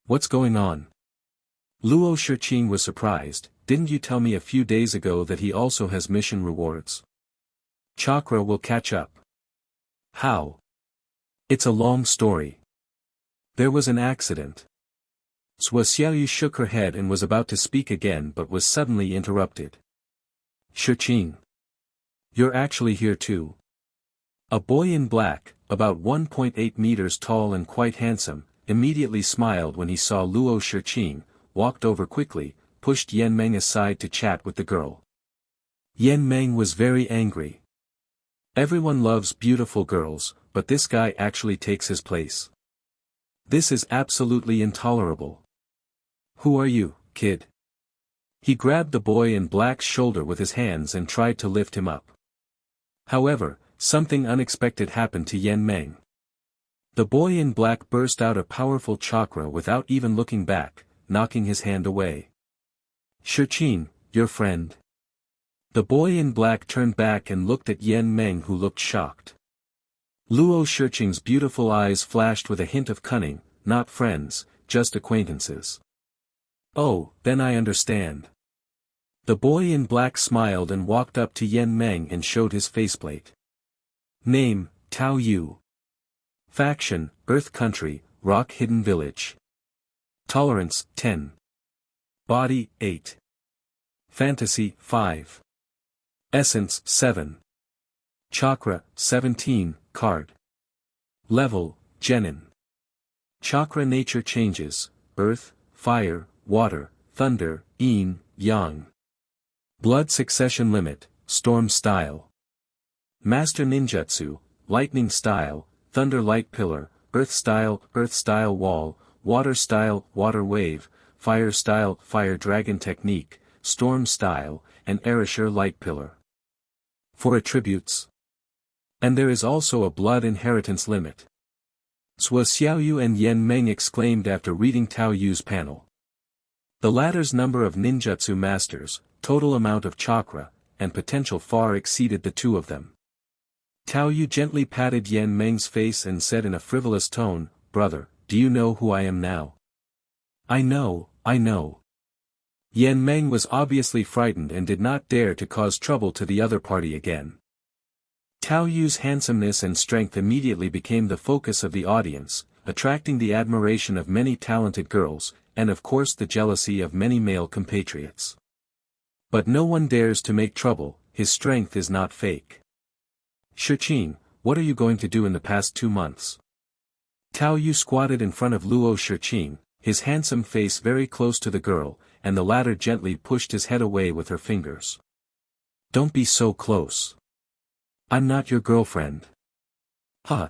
What's going on? Luo Shiqing was surprised, didn't you tell me a few days ago that he also has mission rewards? Chakra will catch up. How? It's a long story. There was an accident. Sua Xiaoyu shook her head and was about to speak again but was suddenly interrupted. Shiqing. You're actually here too. A boy in black, about 1.8 meters tall and quite handsome, immediately smiled when he saw Luo Shiqing, walked over quickly, pushed Yan Meng aside to chat with the girl. Yan Meng was very angry. Everyone loves beautiful girls, but this guy actually takes his place. This is absolutely intolerable. Who are you, kid? He grabbed the boy in black's shoulder with his hands and tried to lift him up. However, something unexpected happened to Yan Meng. The boy in black burst out a powerful chakra without even looking back, knocking his hand away. Shiqing, your friend. The boy in black turned back and looked at Yan Meng, who looked shocked. Luo Shiqing's beautiful eyes flashed with a hint of cunning, not friends, just acquaintances. Oh, then I understand. The boy in black smiled and walked up to Yan Meng and showed his faceplate. Name, Tao Yu. Faction, Earth Country, Rock Hidden Village. Tolerance, 10. Body, 8. Fantasy, 5. Essence, 7. Chakra, 17, card. Level, Genin. Chakra nature changes, earth, fire, water, thunder, yin, yang. Blood succession limit, storm style. Master ninjutsu, lightning style, thunder light pillar, earth style wall, water style, water wave, fire style, fire dragon technique, storm style, and Erasure light pillar. For attributes. And there is also a blood inheritance limit. Sua Xiaoyu and Yan Meng exclaimed after reading Tao Yu's panel. The latter's number of ninjutsu masters, total amount of chakra, and potential far exceeded the two of them. Tao Yu gently patted Yan Meng's face and said in a frivolous tone, "Brother, do you know who I am now?" I know. Yan Meng was obviously frightened and did not dare to cause trouble to the other party again. Tao Yu's handsomeness and strength immediately became the focus of the audience, attracting the admiration of many talented girls, and of course the jealousy of many male compatriots. But no one dares to make trouble, his strength is not fake. "Shiqing, what are you going to do in the past 2 months?" Tao Yu squatted in front of Luo Shiqing, his handsome face very close to the girl, and the latter gently pushed his head away with her fingers. "Don't be so close. I'm not your girlfriend."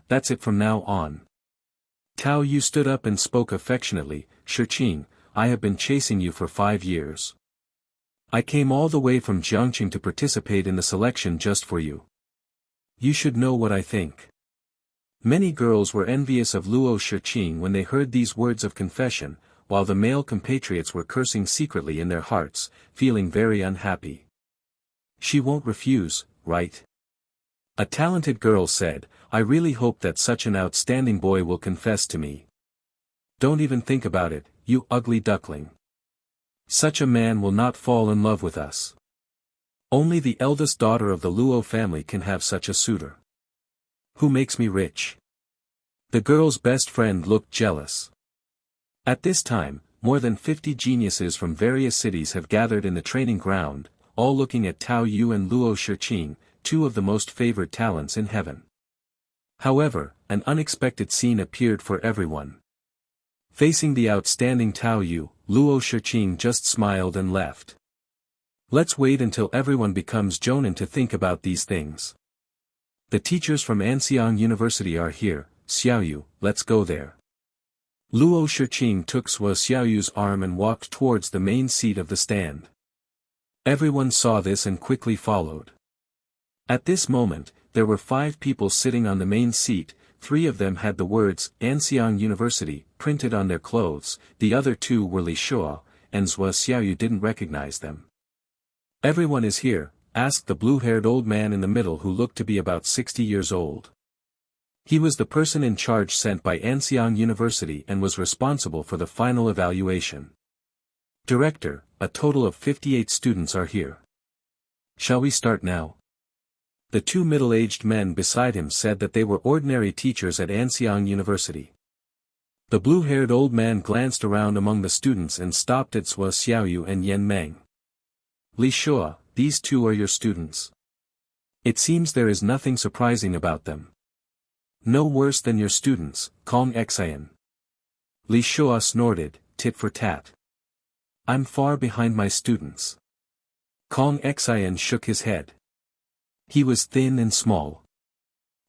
That's it from now on." Tao Yu stood up and spoke affectionately, "Shiqing, I have been chasing you for 5 years. I came all the way from Jiangqing to participate in the selection just for you. You should know what I think." Many girls were envious of Luo Shiqing when they heard these words of confession, while the male compatriots were cursing secretly in their hearts, feeling very unhappy. "She won't refuse, right?" A talented girl said, "I really hope that such an outstanding boy will confess to me." "Don't even think about it, you ugly duckling. Such a man will not fall in love with us. Only the eldest daughter of the Luo family can have such a suitor. Who makes me rich?" The girl's best friend looked jealous. At this time, more than 50 geniuses from various cities have gathered in the training ground, all looking at Tao Yu and Luo Shiqing, two of the most favored talents in heaven. However, an unexpected scene appeared for everyone. Facing the outstanding Tao Yu, Luo Shiqing just smiled and left. "Let's wait until everyone becomes Jonin to think about these things. The teachers from Anxiang University are here, Xiaoyu, let's go there." Luo Shiqing took Sua Xiaoyu's arm and walked towards the main seat of the stand. Everyone saw this and quickly followed. At this moment, there were 5 people sitting on the main seat, 3 of them had the words, Anxiang University, printed on their clothes, the other 2 were Li Shua, and Sua Xiaoyu didn't recognize them. "Everyone is here?" asked the blue-haired old man in the middle who looked to be about 60 years old. He was the person in charge sent by Anxiang University and was responsible for the final evaluation. "Director, a total of 58 students are here. Shall we start now?" The 2 middle-aged men beside him said that they were ordinary teachers at Anxiang University. The blue-haired old man glanced around among the students and stopped at Sua Xiaoyu and Yan Meng. "Li Shua, these 2 are your students. It seems there is nothing surprising about them." "No worse than your students, Kong Xian." Li Shua snorted, tit for tat. "I'm far behind my students." Kong Xian shook his head. He was thin and small.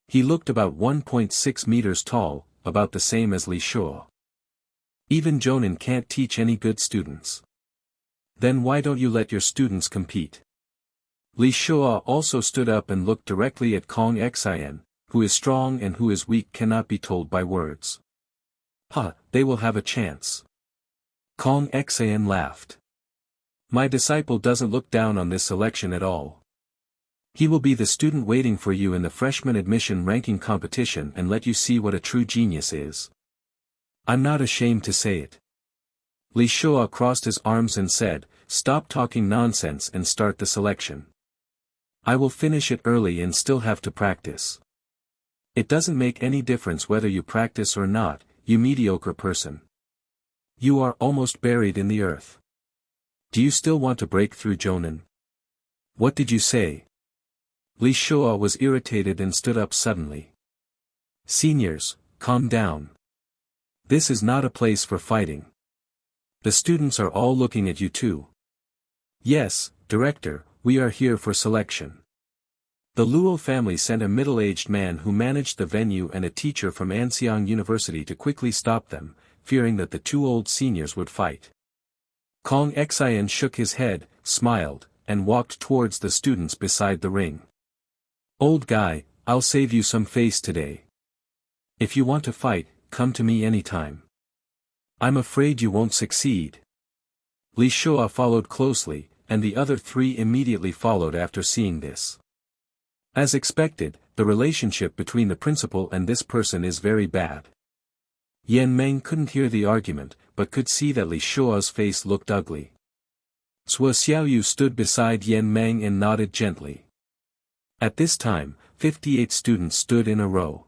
He looked about 1.6 meters tall, about the same as Li Shua. "Even Jonin can't teach any good students. Then why don't you let your students compete?" Li Shua also stood up and looked directly at Kong Xian. "Who is strong and who is weak cannot be told by words. They will have a chance." Kong Xian laughed. "My disciple doesn't look down on this selection at all. He will be the student waiting for you in the freshman admission ranking competition and let you see what a true genius is. I'm not ashamed to say it." Li Shua crossed his arms and said, "Stop talking nonsense and start the selection. I will finish it early and still have to practice. It doesn't make any difference whether you practice or not, you mediocre person. You are almost buried in the earth. Do you still want to break through Jonin?" "What did you say?" Li Shua was irritated and stood up suddenly. "Seniors, calm down. This is not a place for fighting. The students are all looking at you too." "Yes, Director, we are here for selection." The Luo family sent a middle-aged man who managed the venue and a teacher from Anxiang University to quickly stop them, fearing that the 2 old seniors would fight. Kong Xian shook his head, smiled, and walked towards the students beside the ring. "Old guy, I'll save you some face today. If you want to fight, come to me anytime. I'm afraid you won't succeed." Li Shua followed closely, and the other 3 immediately followed after seeing this. As expected, the relationship between the principal and this person is very bad. Yan Meng couldn't hear the argument, but could see that Li Shuo's face looked ugly. Suo Xiaoyu stood beside Yan Meng and nodded gently. At this time, 58 students stood in a row.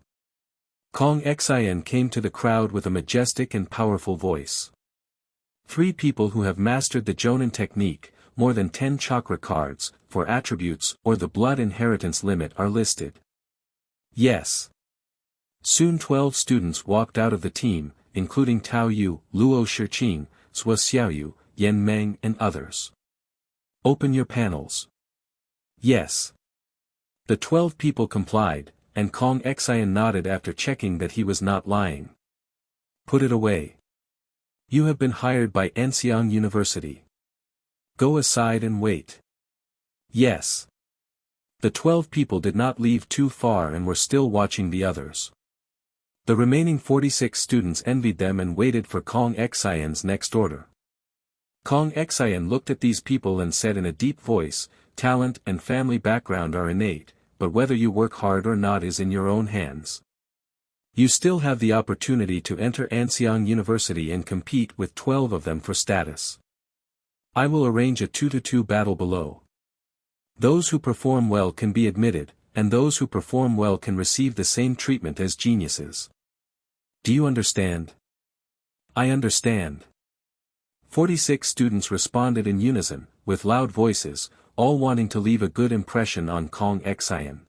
Kong Xian came to the crowd with a majestic and powerful voice. 3 people who have mastered the Jonin technique, more than 10 chakra cards, for attributes or the blood inheritance limit are listed. Yes. Soon 12 students walked out of the team, including Tao Yu, Luo Shiqing, Suo Xiaoyu, Yan Meng and others. Open your panels. Yes. The 12 people complied, and Kong Xian nodded after checking that he was not lying. Put it away. You have been hired by Anxiang University. Go aside and wait. Yes. The 12 people did not leave too far and were still watching the others. The remaining 46 students envied them and waited for Kong Xian's next order. Kong Xian looked at these people and said in a deep voice, talent and family background are innate, but whether you work hard or not is in your own hands. You still have the opportunity to enter Anxiang University and compete with 12 of them for status. I will arrange a 2-to-2 battle below. Those who perform well can be admitted, and those who perform well can receive the same treatment as geniuses. Do you understand? I understand. 46 students responded in unison, with loud voices, all wanting to leave a good impression on Kong Xian.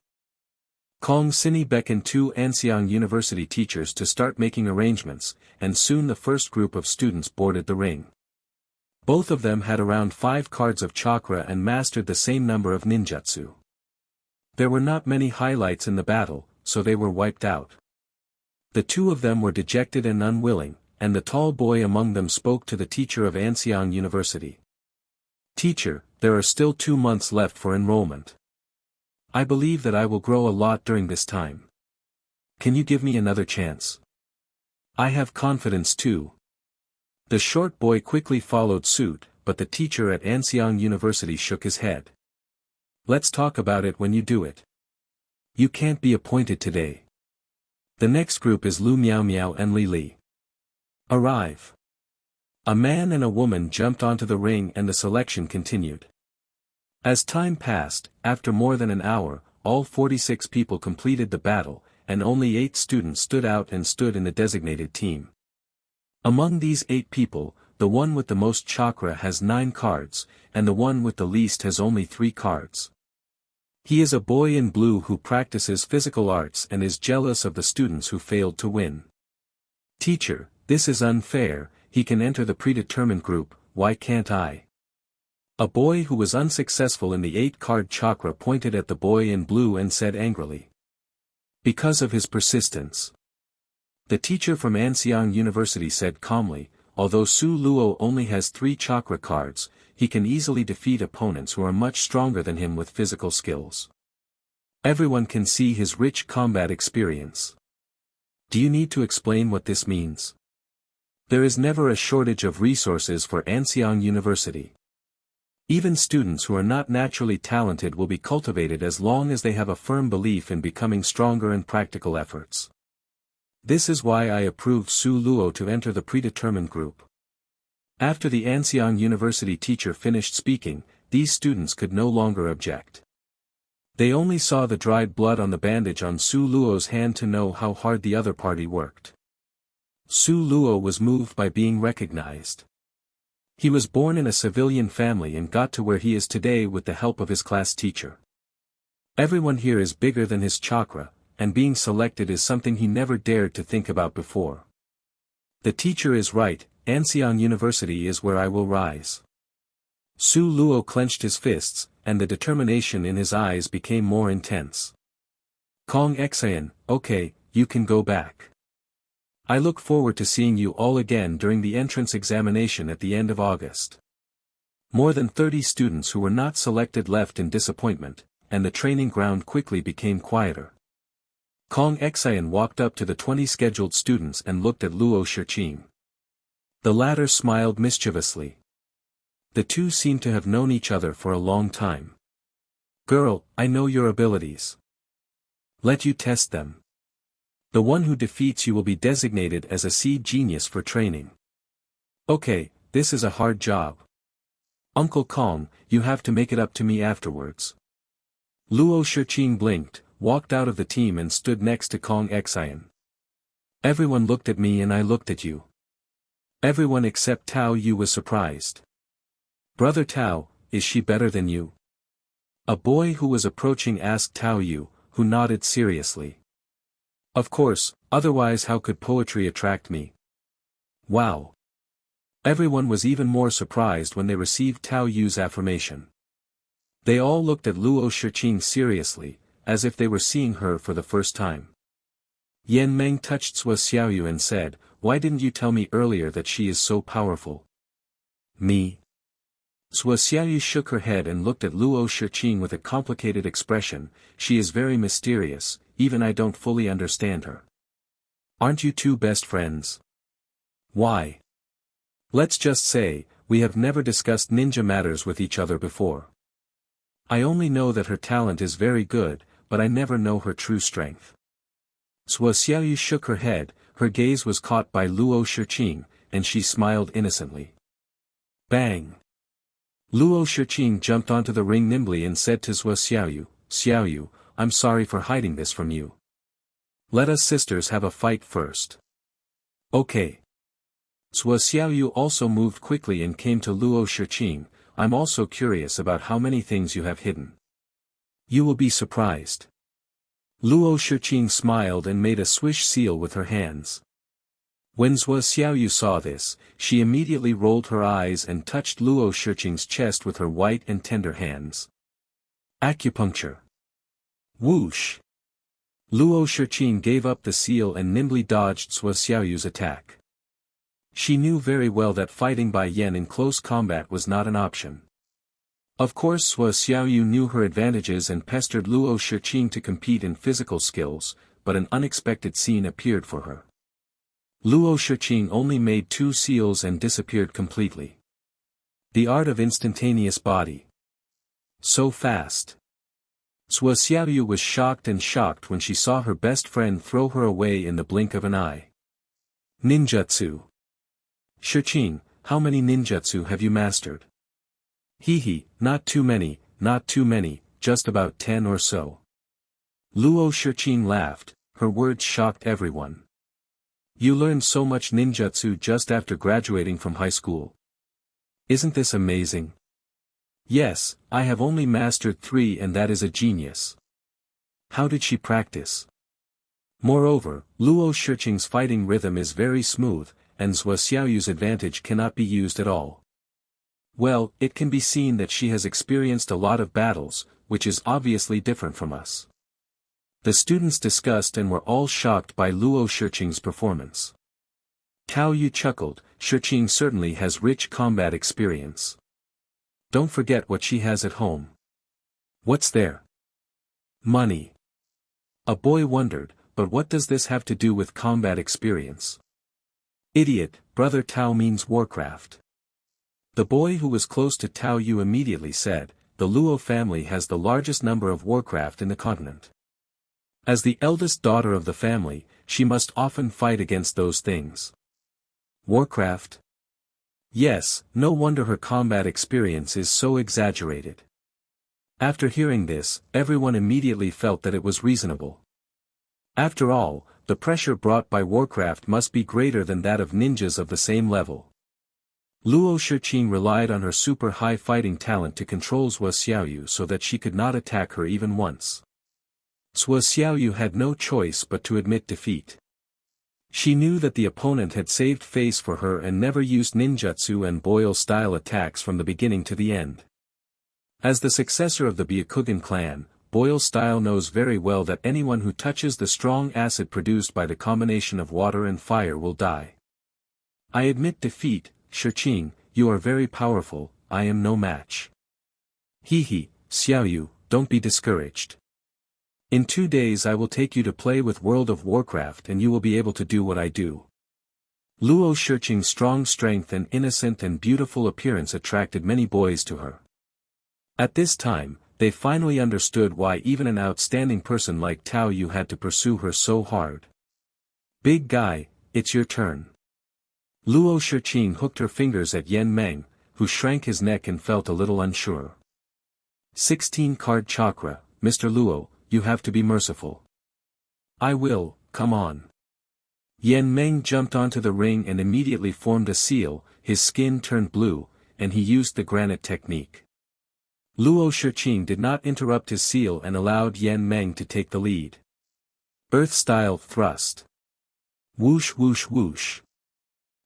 Kong Sini beckoned 2 Anxiang University teachers to start making arrangements, and soon the first group of students boarded the ring. Both of them had around 5 cards of chakra and mastered the same number of ninjutsu. There were not many highlights in the battle, so they were wiped out. The 2 of them were dejected and unwilling, and the tall boy among them spoke to the teacher of Anxiang University. Teacher, there are still 2 months left for enrollment. I believe that I will grow a lot during this time. Can you give me another chance? I have confidence too. The short boy quickly followed suit, but the teacher at Anxiang University shook his head. Let's talk about it when you do it. You can't be appointed today. The next group is Lu Miao Miao and Li Li. Arrive. A man and a woman jumped onto the ring and the selection continued. As time passed, after more than an hour, all 46 people completed the battle, and only 8 students stood out and stood in the designated team. Among these 8 people, the one with the most chakra has 9 cards, and the one with the least has only 3 cards. He is a boy in blue who practices physical arts and is jealous of the students who failed to win. Teacher, this is unfair, he can enter the predetermined group, why can't I? A boy who was unsuccessful in the 8-card chakra pointed at the boy in blue and said angrily. Because of his persistence. The teacher from Anxiang University said calmly, although Su Luo only has 3 chakra cards, he can easily defeat opponents who are much stronger than him with physical skills. Everyone can see his rich combat experience. Do you need to explain what this means? There is never a shortage of resources for Anxiang University. Even students who are not naturally talented will be cultivated as long as they have a firm belief in becoming stronger and practical efforts. This is why I approved Su Luo to enter the predetermined group. After the Anxiang University teacher finished speaking, these students could no longer object. They only saw the dried blood on the bandage on Su Luo's hand to know how hard the other party worked. Su Luo was moved by being recognized. He was born in a civilian family and got to where he is today with the help of his class teacher. Everyone here is bigger than his chakra, and being selected is something he never dared to think about before. The teacher is right, Anxiang University is where I will rise. Su Luo clenched his fists, and the determination in his eyes became more intense. Kong Xian, okay, you can go back. I look forward to seeing you all again during the entrance examination at the end of August. More than 30 students who were not selected left in disappointment, and the training ground quickly became quieter. Kong Xian walked up to the 20 scheduled students and looked at Luo Shiqing. The latter smiled mischievously. The two seemed to have known each other for a long time. Girl, I know your abilities. Let you test them. The one who defeats you will be designated as a seed genius for training. Okay, this is a hard job. Uncle Kong, you have to make it up to me afterwards. Luo Shiqing blinked, walked out of the team and stood next to Kong Xian. Everyone looked at me and I looked at you. Everyone except Tao Yu was surprised. Brother Tao, is she better than you? A boy who was approaching asked Tao Yu, who nodded seriously. Of course, otherwise how could poetry attract me? Wow. Everyone was even more surprised when they received Tao Yu's affirmation. They all looked at Luo Shiqing seriously, as if they were seeing her for the first time. Yan Meng touched Sua Xiaoyu and said, "Why didn't you tell me earlier that she is so powerful?" Me? Sua Xiaoyu shook her head and looked at Luo Shiqing with a complicated expression. She is very mysterious, even I don't fully understand her. Aren't you two best friends? Why? Let's just say, we have never discussed ninja matters with each other before. I only know that her talent is very good, but I never know her true strength. Sua Xiaoyu shook her head, her gaze was caught by Luo Shiqing, and she smiled innocently. Bang! Luo Shiqing jumped onto the ring nimbly and said to Sua Xiaoyu, "Xiaoyu, I'm sorry for hiding this from you. Let us sisters have a fight first." Okay. Sua Xiaoyu also moved quickly and came to Luo Shiqing. I'm also curious about how many things you have hidden. You will be surprised. Luo Shiqing smiled and made a swish seal with her hands. When Sua Xiaoyu saw this, she immediately rolled her eyes and touched Luo Shiqing's chest with her white and tender hands. Acupuncture. Whoosh! Luo Shiqing gave up the seal and nimbly dodged Sua Xiaoyu's attack. She knew very well that fighting by Yan in close combat was not an option. Of course Sua Xiaoyu knew her advantages and pestered Luo Shiqing to compete in physical skills, but an unexpected scene appeared for her. Luo Shiqing only made 2 seals and disappeared completely. The art of instantaneous body. So fast. Sua Xiaoyu was shocked when she saw her best friend throw her away in the blink of an eye. Ninjutsu. Shiqing, how many ninjutsu have you mastered? Hee, not too many, just about 10 or so. Luo Shiqing laughed, her words shocked everyone. You learned so much ninjutsu just after graduating from high school. Isn't this amazing? Yes, I have only mastered 3 and that is a genius. How did she practice? Moreover, Luo Shiqing's fighting rhythm is very smooth, and Sua Xiaoyu's advantage cannot be used at all. Well, it can be seen that she has experienced a lot of battles, which is obviously different from us. The students discussed and were all shocked by Luo Shiqing's performance. Tao Yu chuckled, Shiqing certainly has rich combat experience. Don't forget what she has at home. What's there? Money. A boy wondered, but what does this have to do with combat experience? Idiot, brother Tao means Warcraft. The boy who was close to Tao Yu immediately said, the Luo family has the largest number of Warcraft in the continent. As the eldest daughter of the family, she must often fight against those things. Warcraft? Yes, no wonder her combat experience is so exaggerated. After hearing this, everyone immediately felt that it was reasonable. After all, the pressure brought by Warcraft must be greater than that of ninjas of the same level. Luo Shiqing relied on her super high fighting talent to control Sua Xiaoyu so that she could not attack her even once. Sua Xiaoyu had no choice but to admit defeat. She knew that the opponent had saved face for her and never used ninjutsu and boil-style attacks from the beginning to the end. As the successor of the Byakugan clan, Boil-style knows very well that anyone who touches the strong acid produced by the combination of water and fire will die. I admit defeat, Shiqing, you are very powerful, I am no match. Hee, Xiaoyu, don't be discouraged. In 2 days I will take you to play with World of Warcraft and you will be able to do what I do. Luo Shiqing's strong strength and innocent and beautiful appearance attracted many boys to her. At this time, they finally understood why even an outstanding person like Tao Yu had to pursue her so hard. Big guy, it's your turn. Luo Shiqing hooked her fingers at Yan Meng, who shrank his neck and felt a little unsure. 16-card chakra, Mr. Luo, you have to be merciful. I will, come on. Yan Meng jumped onto the ring and immediately formed a seal, his skin turned blue, and he used the granite technique. Luo Shiqing did not interrupt his seal and allowed Yan Meng to take the lead. Earth-style thrust. Whoosh whoosh whoosh.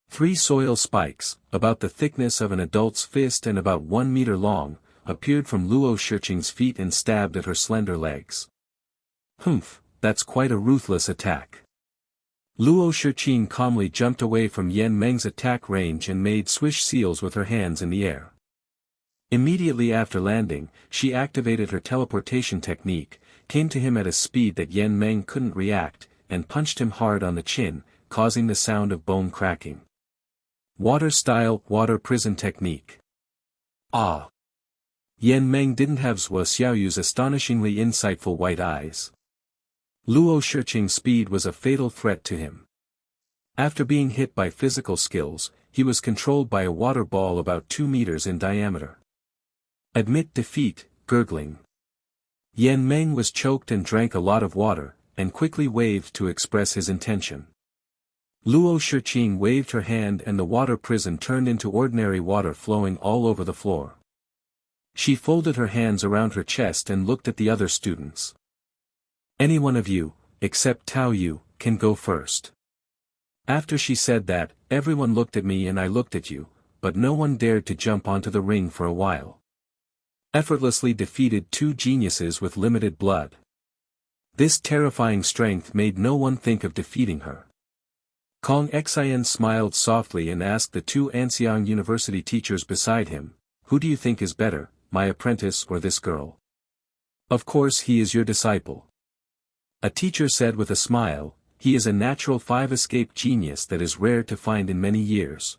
3 soil spikes, about the thickness of an adult's fist and about 1 meter long, appeared from Luo Shiqing's feet and stabbed at her slender legs. Humph, that's quite a ruthless attack. Luo Shiqing calmly jumped away from Yan Meng's attack range and made swish seals with her hands in the air. Immediately after landing, she activated her teleportation technique, came to him at a speed that Yan Meng couldn't react, and punched him hard on the chin, causing the sound of bone cracking. Water-style, water prison technique. Ah! Yan Meng didn't have Zhuo Xiaoyu's astonishingly insightful white eyes. Luo Shiqing's speed was a fatal threat to him. After being hit by physical skills, he was controlled by a water ball about 2 meters in diameter. Admit defeat, gurgling. Yan Meng was choked and drank a lot of water, and quickly waved to express his intention. Luo Shiqing waved her hand and the water prison turned into ordinary water flowing all over the floor. She folded her hands around her chest and looked at the other students. Any one of you, except Tao Yu, can go first. After she said that, everyone looked at me and I looked at you, but no one dared to jump onto the ring for a while. Effortlessly defeated 2 geniuses with limited blood. This terrifying strength made no one think of defeating her. Kong Xian smiled softly and asked the 2 Anxiang University teachers beside him, who do you think is better, my apprentice or this girl? Of course he is your disciple. A teacher said with a smile, he is a natural 5-escape genius that is rare to find in many years.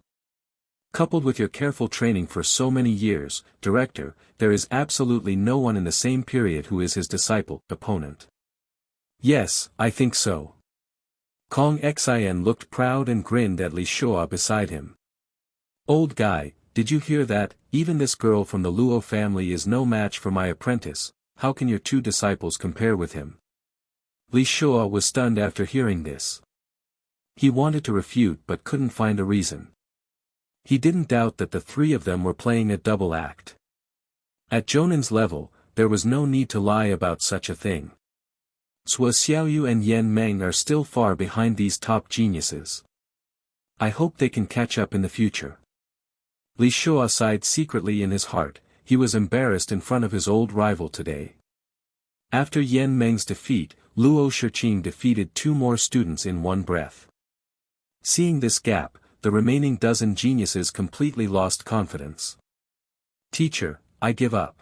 Coupled with your careful training for so many years, Director, there is absolutely no one in the same period who is his disciple, opponent. Yes, I think so. Kong Xian looked proud and grinned at Li Shua beside him. Old guy, did you hear that? Even this girl from the Luo family is no match for my apprentice. How can your 2 disciples compare with him? Li Shua was stunned after hearing this. He wanted to refute but couldn't find a reason. He didn't doubt that the 3 of them were playing a double act. At Jonin's level, there was no need to lie about such a thing. Zhuo Xiaoyu and Yan Meng are still far behind these top geniuses. I hope they can catch up in the future. Li Shua sighed secretly in his heart, he was embarrassed in front of his old rival today. After Yan Meng's defeat, Luo Shiqing defeated 2 more students in one breath. Seeing this gap, the remaining dozen geniuses completely lost confidence. Teacher, I give up.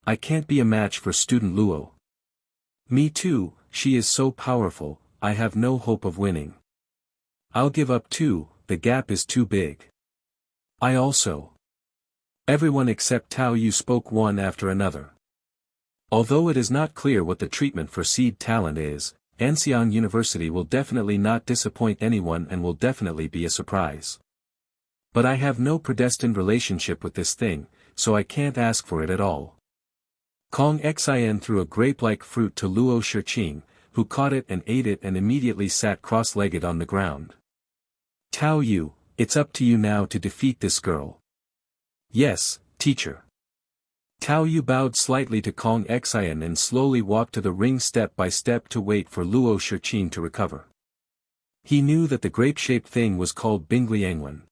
I can't be a match for student Luo. Me too, she is so powerful, I have no hope of winning. I'll give up too, the gap is too big. I also. Everyone except Tao Yu spoke one after another. Although it is not clear what the treatment for seed talent is, Anxiang University will definitely not disappoint anyone and will definitely be a surprise. But I have no predestined relationship with this thing, so I can't ask for it at all. Kong Xian threw a grape-like fruit to Luo Shiqing, who caught it and ate it and immediately sat cross-legged on the ground. Tao Yu, it's up to you now to defeat this girl. Yes, teacher. Tao Yu bowed slightly to Kong Xian and slowly walked to the ring step by step to wait for Luo Shiqing to recover. He knew that the grape-shaped thing was called Bingliangwen.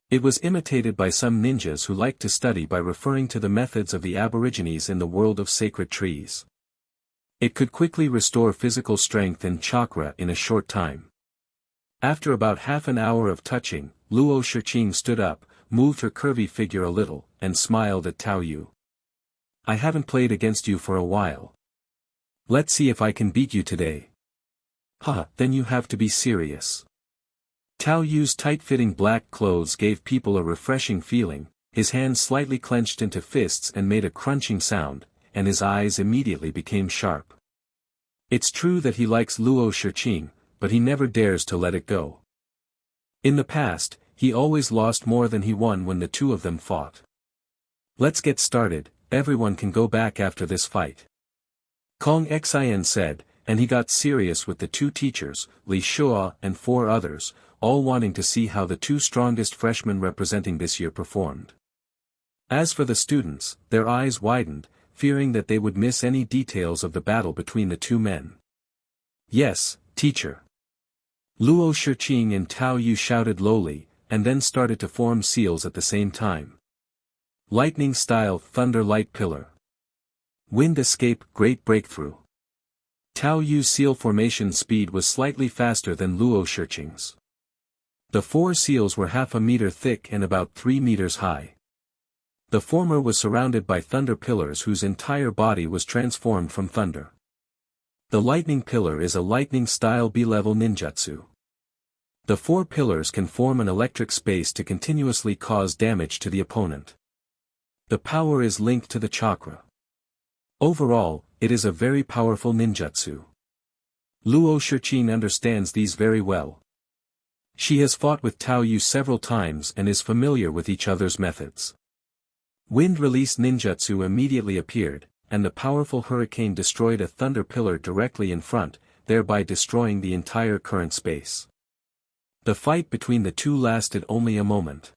It was imitated by some ninjas who liked to study by referring to the methods of the aborigines in the world of sacred trees. It could quickly restore physical strength and chakra in a short time. After about half an hour of touching, Luo Shiqing stood up, moved her curvy figure a little, and smiled at Tao Yu. I haven't played against you for a while. Let's see if I can beat you today. Then you have to be serious. Tao Yu's tight-fitting black clothes gave people a refreshing feeling, his hands slightly clenched into fists and made a crunching sound, and his eyes immediately became sharp. It's true that he likes Luo Shiqing, but he never dares to let it go. In the past, he always lost more than he won when the two of them fought. Let's get started, everyone can go back after this fight. Kong Xin said, and he got serious with the two teachers, Li Shua and 4 others, all wanting to see how the 2 strongest freshmen representing this year performed. As for the students, their eyes widened, fearing that they would miss any details of the battle between the 2 men. Yes, teacher. Luo Shiqing and Tao Yu shouted lowly, and then started to form seals at the same time. Lightning style thunder light pillar. Wind escape great breakthrough. Tao Yu's seal formation speed was slightly faster than Luo Shiqing's. The 4 seals were half a meter thick and about 3 meters high. The former was surrounded by thunder pillars whose entire body was transformed from thunder. The lightning pillar is a lightning-style B-level ninjutsu. The 4 pillars can form an electric space to continuously cause damage to the opponent. The power is linked to the chakra. Overall, it is a very powerful ninjutsu. Luo Shiqing understands these very well. She has fought with Tao Yu several times and is familiar with each other's methods. Wind release ninjutsu immediately appeared, and the powerful hurricane destroyed a thunder pillar directly in front, thereby destroying the entire current space. The fight between the 2 lasted only a moment.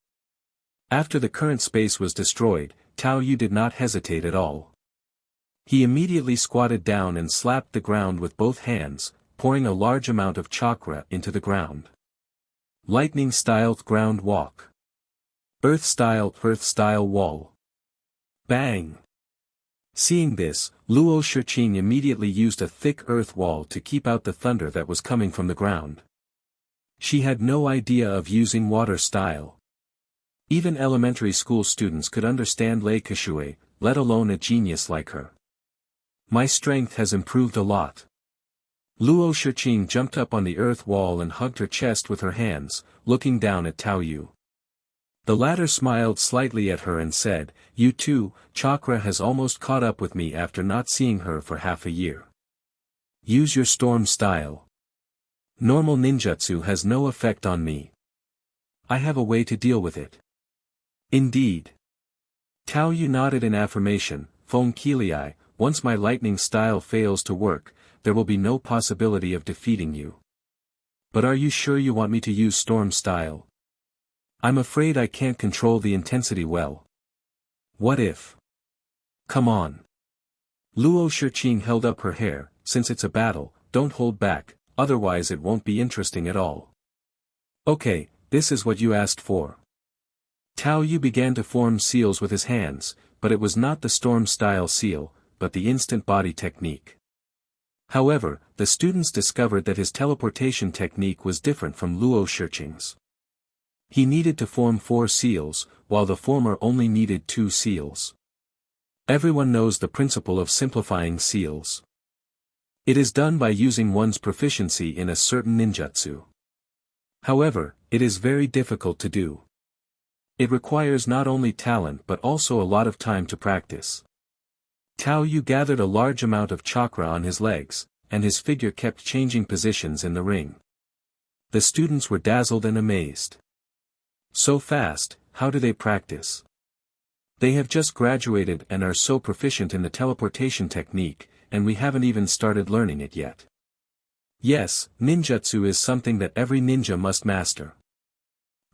After the current space was destroyed, Tao Yu did not hesitate at all. He immediately squatted down and slapped the ground with both hands, pouring a large amount of chakra into the ground. Lightning-style ground walk. Earth-style wall. Bang! Seeing this, Luo Shiqing immediately used a thick earth wall to keep out the thunder that was coming from the ground. She had no idea of using water style. Even elementary school students could understand Lei Kashui, let alone a genius like her. My strength has improved a lot. Luo Shiqing jumped up on the earth wall and hugged her chest with her hands, looking down at Tao Yu. The latter smiled slightly at her and said, "You too, chakra has almost caught up with me after not seeing her for half a year. Use your storm style. Normal ninjutsu has no effect on me. I have a way to deal with it." Indeed. Tao Yu nodded in affirmation. Feng Qilai, once my lightning style fails to work, there will be no possibility of defeating you. But are you sure you want me to use storm style? I'm afraid I can't control the intensity well. What if? Come on. Luo Shiqing held up her hair. Since it's a battle, don't hold back, otherwise it won't be interesting at all. Okay, this is what you asked for. Tao Yu began to form seals with his hands, but it was not the storm-style seal, but the instant body technique. However, the students discovered that his teleportation technique was different from Luo Shiqing's. He needed to form 4 seals, while the former only needed 2 seals. Everyone knows the principle of simplifying seals. It is done by using one's proficiency in a certain ninjutsu. However, it is very difficult to do. It requires not only talent but also a lot of time to practice. Tao Yu gathered a large amount of chakra on his legs, and his figure kept changing positions in the ring. The students were dazzled and amazed. So fast, how do they practice? They have just graduated and are so proficient in the teleportation technique, and we haven't even started learning it yet. Yes, ninjutsu is something that every ninja must master.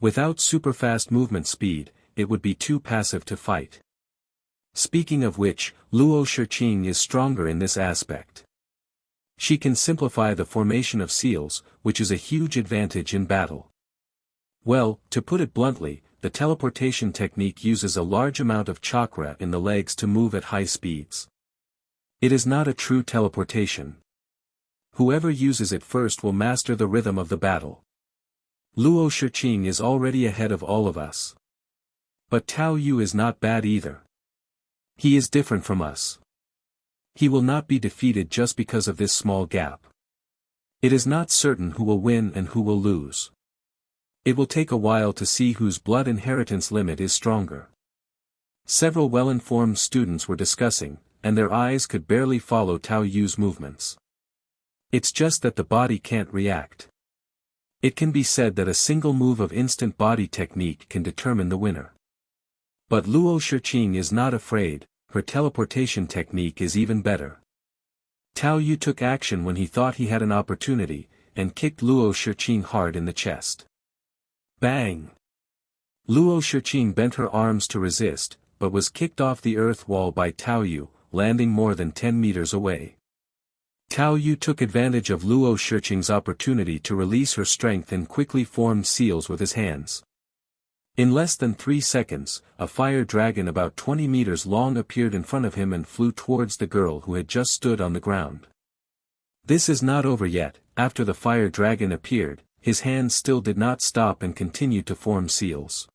Without super-fast movement speed, it would be too passive to fight. Speaking of which, Luo Shiqing is stronger in this aspect. She can simplify the formation of seals, which is a huge advantage in battle. Well, to put it bluntly, the teleportation technique uses a large amount of chakra in the legs to move at high speeds. It is not a true teleportation. Whoever uses it first will master the rhythm of the battle. Luo Shiqing is already ahead of all of us. But Tao Yu is not bad either. He is different from us. He will not be defeated just because of this small gap. It is not certain who will win and who will lose. It will take a while to see whose blood inheritance limit is stronger. Several well-informed students were discussing, and their eyes could barely follow Tao Yu's movements. It's just that the body can't react. It can be said that a single move of instant body technique can determine the winner. But Luo Shiqing is not afraid, her teleportation technique is even better. Tao Yu took action when he thought he had an opportunity, and kicked Luo Shiqing hard in the chest. Bang! Luo Shiqing bent her arms to resist, but was kicked off the earth wall by Tao Yu, landing more than 10 meters away. Tao Yu took advantage of Luo Shiqing's opportunity to release her strength and quickly formed seals with his hands. In less than 3 seconds, a fire dragon about 20 meters long appeared in front of him and flew towards the girl who had just stood on the ground. This is not over yet. After the fire dragon appeared, his hands still did not stop and continued to form seals.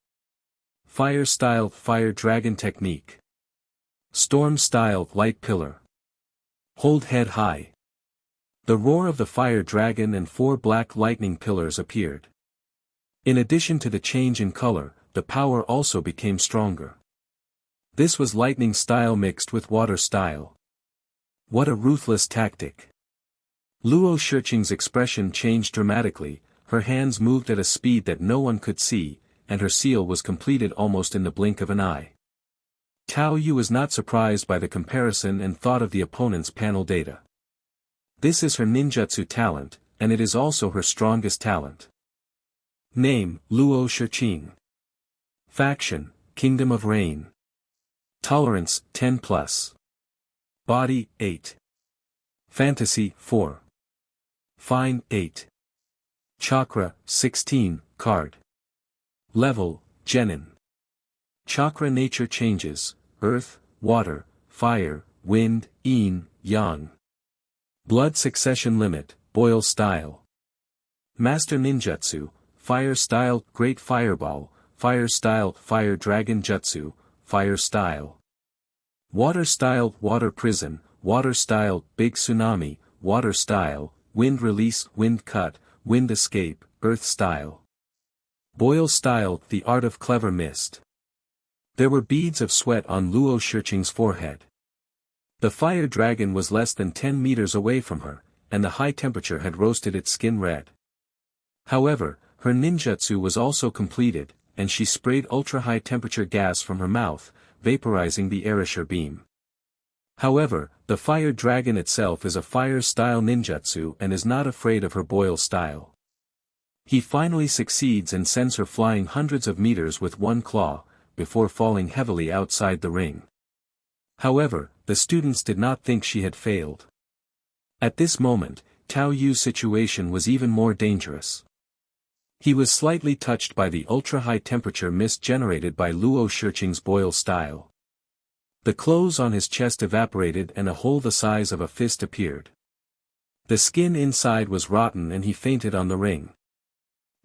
Fire-style fire dragon technique. Storm-style light pillar. Hold head high. The roar of the fire dragon and 4 black lightning pillars appeared. In addition to the change in color, the power also became stronger. This was lightning style mixed with water style. What a ruthless tactic. Luo Shiqing's expression changed dramatically, her hands moved at a speed that no one could see, and her seal was completed almost in the blink of an eye. Tao Yu was not surprised by the comparison and thought of the opponent's panel data. This is her ninjutsu talent, and it is also her strongest talent. Name, Luo Shiqing. Faction, Kingdom of Rain. Tolerance, 10+. Body, 8. Fantasy, 4. Fine, 8. Chakra, 16, card. Level, Genin. Chakra nature changes, earth, water, fire, wind, yin, yang. Blood succession limit, boil style. Master ninjutsu, fire style, great fireball, fire style, fire dragon jutsu, fire style. Water style, water prison, water style, big tsunami, water style, wind release, wind cut, wind escape, earth style. Boil style, the art of clever mist. There were beads of sweat on Luo Shiqing's forehead. The fire dragon was less than 10 meters away from her, and the high temperature had roasted its skin red. However, her ninjutsu was also completed, and she sprayed ultra-high temperature gas from her mouth, vaporizing the Arisher beam. However, the fire dragon itself is a fire-style ninjutsu and is not afraid of her boil style. He finally succeeds and sends her flying hundreds of meters with one claw, before falling heavily outside the ring. However, the students did not think she had failed. At this moment, Tao Yu's situation was even more dangerous. He was slightly touched by the ultra-high temperature mist generated by Luo Shiqing's boil style. The clothes on his chest evaporated and a hole the size of a fist appeared. The skin inside was rotten and he fainted on the ring.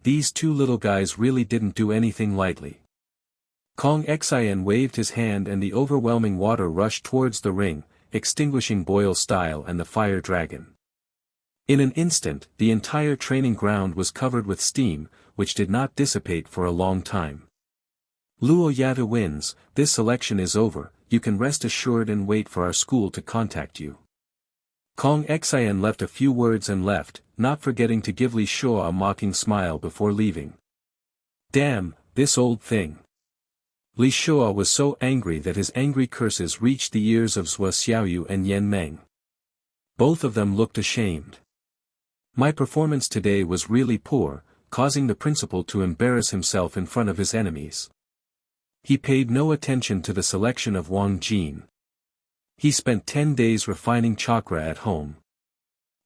These 2 little guys really didn't do anything lightly. Kong Xian waved his hand and the overwhelming water rushed towards the ring, extinguishing boil style and the fire dragon. In an instant, the entire training ground was covered with steam, which did not dissipate for a long time. Luo Yatu wins, this selection is over, you can rest assured and wait for our school to contact you. Kong Xian left a few words and left, not forgetting to give Li Shuo a mocking smile before leaving. Damn, this old thing. Li Shuo was so angry that his angry curses reached the ears of Zhou Xiaoyu and Yan Meng. Both of them looked ashamed. My performance today was really poor, causing the principal to embarrass himself in front of his enemies. He paid no attention to the selection of Wang Jin. He spent 10 days refining chakra at home.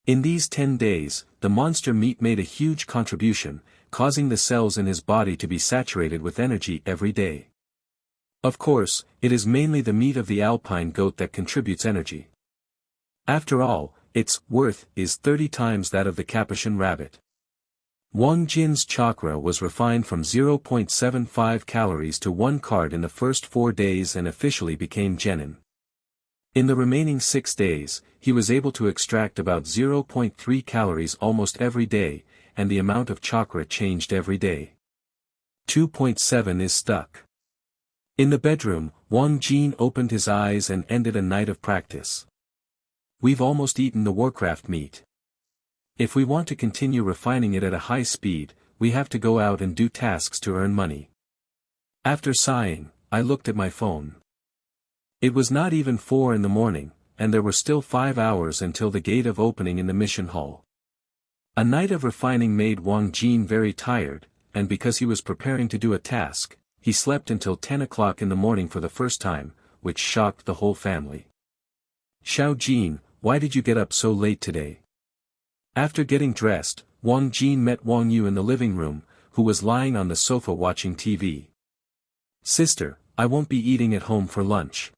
In these 10 days, the monster meat made a huge contribution, causing the cells in his body to be saturated with energy every day. Of course, it is mainly the meat of the alpine goat that contributes energy. After all, its worth is 30 times that of the Capuchin rabbit. Wang Jin's chakra was refined from 0.75 calories to 1 card in the first 4 days and officially became genin. In the remaining 6 days, he was able to extract about 0.3 calories almost every day, and the amount of chakra changed every day. 2.7 is stuck. In the bedroom, Wang Jin opened his eyes and ended a night of practice. We've almost eaten the Warcraft meat. If we want to continue refining it at a high speed, we have to go out and do tasks to earn money. After sighing, I looked at my phone. It was not even 4 in the morning, and there were still 5 hours until the gate of opening in the mission hall. A night of refining made Wang Jin very tired, and because he was preparing to do a task, he slept until 10 o'clock in the morning for the first time, which shocked the whole family. "Xiao Jin, why did you get up so late today?" After getting dressed, Wang Jin met Wang Yu in the living room, who was lying on the sofa watching TV. "Sister, I won't be eating at home for lunch.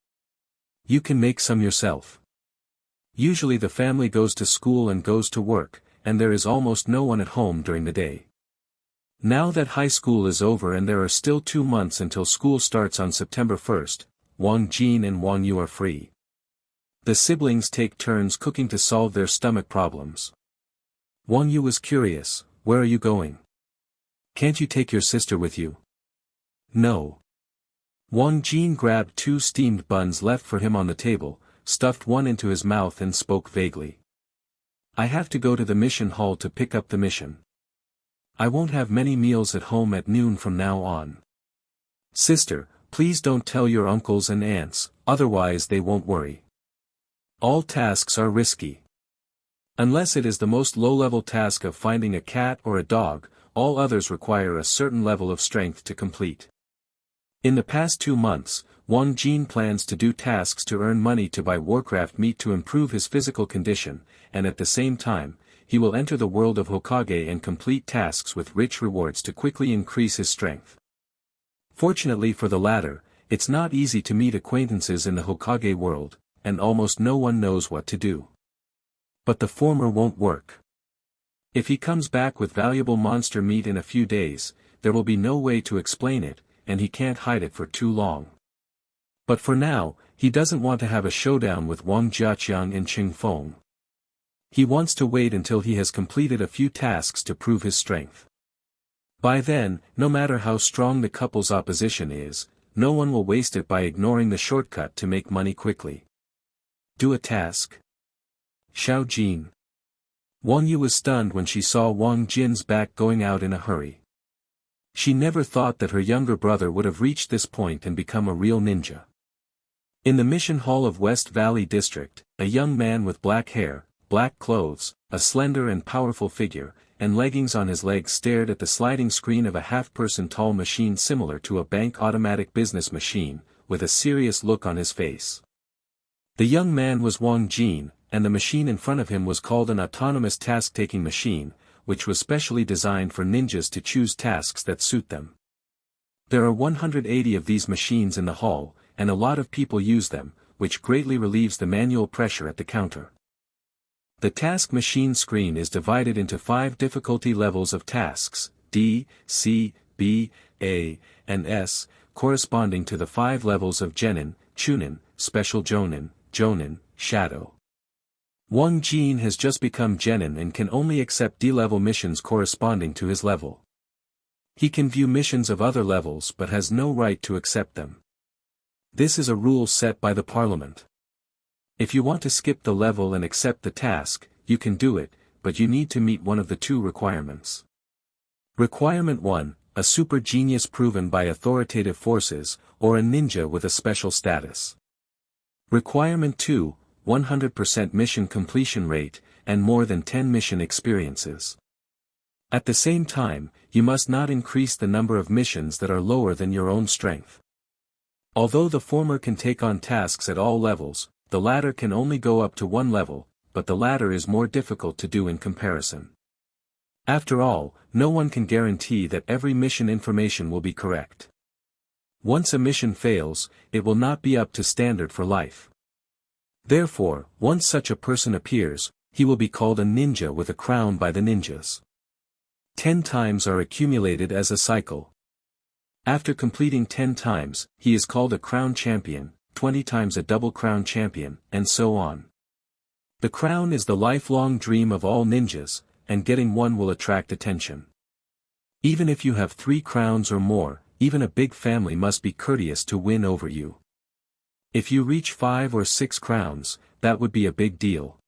You can make some yourself." Usually the family goes to school and goes to work, and there is almost no one at home during the day. Now that high school is over and there are still 2 months until school starts on September 1st, Wang Jin and Wang Yu are free. The siblings take turns cooking to solve their stomach problems. Wang Yu was curious, "Where are you going? Can't you take your sister with you?" "No." Wang Jin grabbed 2 steamed buns left for him on the table, stuffed one into his mouth and spoke vaguely. "I have to go to the mission hall to pick up the mission. I won't have many meals at home at noon from now on. Sister, please don't tell your uncles and aunts, otherwise they won't worry. All tasks are risky. Unless it is the most low-level task of finding a cat or a dog, all others require a certain level of strength to complete." In the past 2 months, Wang Jin plans to do tasks to earn money to buy Warcraft meat to improve his physical condition, and at the same time, he will enter the world of Hokage and complete tasks with rich rewards to quickly increase his strength. Fortunately for the latter, it's not easy to meet acquaintances in the Hokage world, and almost no one knows what to do. But the former won't work. If he comes back with valuable monster meat in a few days, there will be no way to explain it, and he can't hide it for too long. But for now, he doesn't want to have a showdown with Wang Jiaqiang and Qing Feng. He wants to wait until he has completed a few tasks to prove his strength. By then, no matter how strong the couple's opposition is, no one will waste it by ignoring the shortcut to make money quickly. Do a task. Xiao Jin. Wang Yu was stunned when she saw Wang Jin's back going out in a hurry. She never thought that her younger brother would have reached this point and become a real ninja. In the mission hall of West Valley District, a young man with black hair, black clothes, a slender and powerful figure, and leggings on his legs stared at the sliding screen of a half-person tall machine similar to a bank automatic business machine, with a serious look on his face. The young man was Wang Jin, and the machine in front of him was called an autonomous task-taking machine, which was specially designed for ninjas to choose tasks that suit them. There are 180 of these machines in the hall, and a lot of people use them, which greatly relieves the manual pressure at the counter. The task machine screen is divided into 5 difficulty levels of tasks, D, C, B, A, and S, corresponding to the 5 levels of Genin, Chunin, Special Jonin, Jonin, Shadow. Wang Jin has just become Genin and can only accept D-level missions corresponding to his level. He can view missions of other levels but has no right to accept them. This is a rule set by the parliament. If you want to skip the level and accept the task, you can do it, but you need to meet one of the 2 requirements. Requirement 1, a super genius proven by authoritative forces, or a ninja with a special status. Requirement 2, 100% mission completion rate, and more than 10 mission experiences. At the same time, you must not increase the number of missions that are lower than your own strength. Although the former can take on tasks at all levels, the latter can only go up to 1 level, but the latter is more difficult to do in comparison. After all, no one can guarantee that every mission information will be correct. Once a mission fails, it will not be up to standard for life. Therefore, once such a person appears, he will be called a ninja with a crown by the ninjas. 10 times are accumulated as a cycle. After completing 10 times, he is called a crown champion, 20 times a double crown champion, and so on. The crown is the lifelong dream of all ninjas, and getting one will attract attention. Even if you have 3 crowns or more, even a big family must be courteous to win over you. If you reach 5 or 6 crowns, that would be a big deal.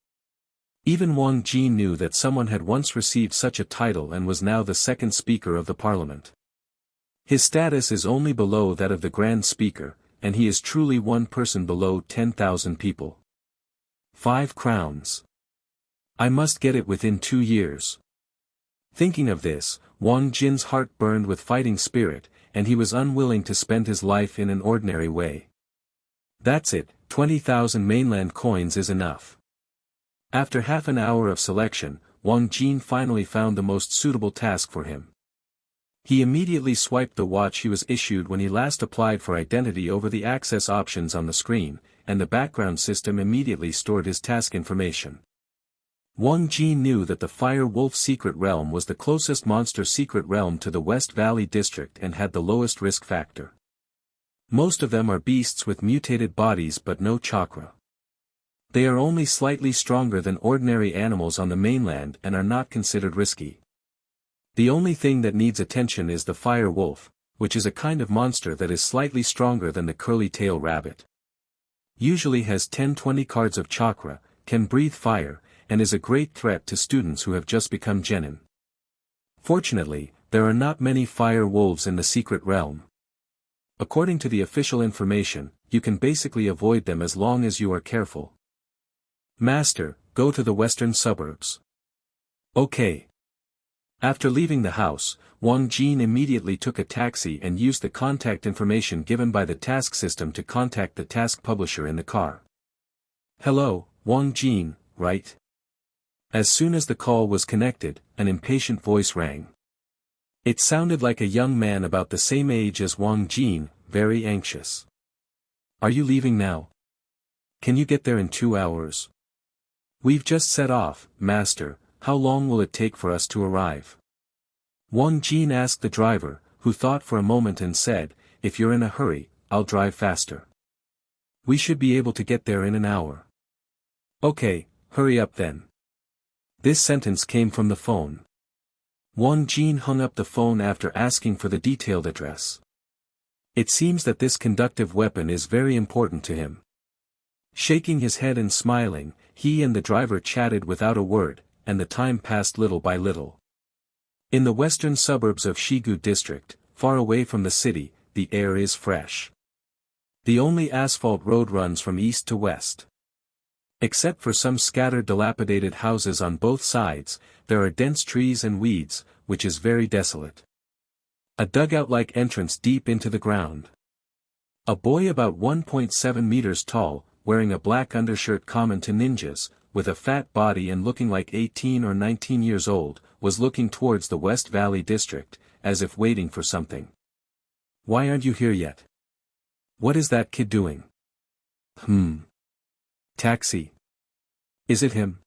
Even Wang Jin knew that someone had once received such a title and was now the second speaker of the parliament. His status is only below that of the grand speaker, and he is truly one person below 10,000 people. 5 crowns. I must get it within 2 years. Thinking of this, Wang Jin's heart burned with fighting spirit, and he was unwilling to spend his life in an ordinary way. That's it, 20,000 mainland coins is enough. After half an hour of selection, Wang Jin finally found the most suitable task for him. He immediately swiped the watch he was issued when he last applied for identity over the access options on the screen, and the background system immediately stored his task information. Wang Jin knew that the Fire Wolf Secret Realm was the closest monster secret realm to the West Valley District and had the lowest risk factor. Most of them are beasts with mutated bodies but no chakra. They are only slightly stronger than ordinary animals on the mainland and are not considered risky. The only thing that needs attention is the Fire Wolf, which is a kind of monster that is slightly stronger than the curly-tail rabbit. Usually has 10-20 cards of chakra, can breathe fire, and is a great threat to students who have just become genin. Fortunately, there are not many fire wolves in the secret realm. According to the official information, you can basically avoid them as long as you are careful. Master, go to the western suburbs. Okay. After leaving the house, Wang Jin immediately took a taxi and used the contact information given by the task system to contact the task publisher in the car. Hello, Wang Jin, right? As soon as the call was connected, an impatient voice rang. It sounded like a young man about the same age as Wang Jin, very anxious. Are you leaving now? Can you get there in 2 hours? We've just set off, Master, how long will it take for us to arrive? Wang Jin asked the driver, who thought for a moment and said, if you're in a hurry, I'll drive faster. We should be able to get there in an hour. Okay, hurry up then. This sentence came from the phone. Wang Jin hung up the phone after asking for the detailed address. It seems that this conductive weapon is very important to him. Shaking his head and smiling, he and the driver chatted without a word, and the time passed little by little. In the western suburbs of Shigu district, far away from the city, the air is fresh. The only asphalt road runs from east to west. Except for some scattered dilapidated houses on both sides, there are dense trees and weeds, which is very desolate. A dugout-like entrance deep into the ground. A boy about 1.7 meters tall, wearing a black undershirt common to ninjas, with a fat body and looking like 18 or 19 years old, was looking towards the West Valley district, as if waiting for something. Why aren't you here yet? What is that kid doing? Taxi. Is it him?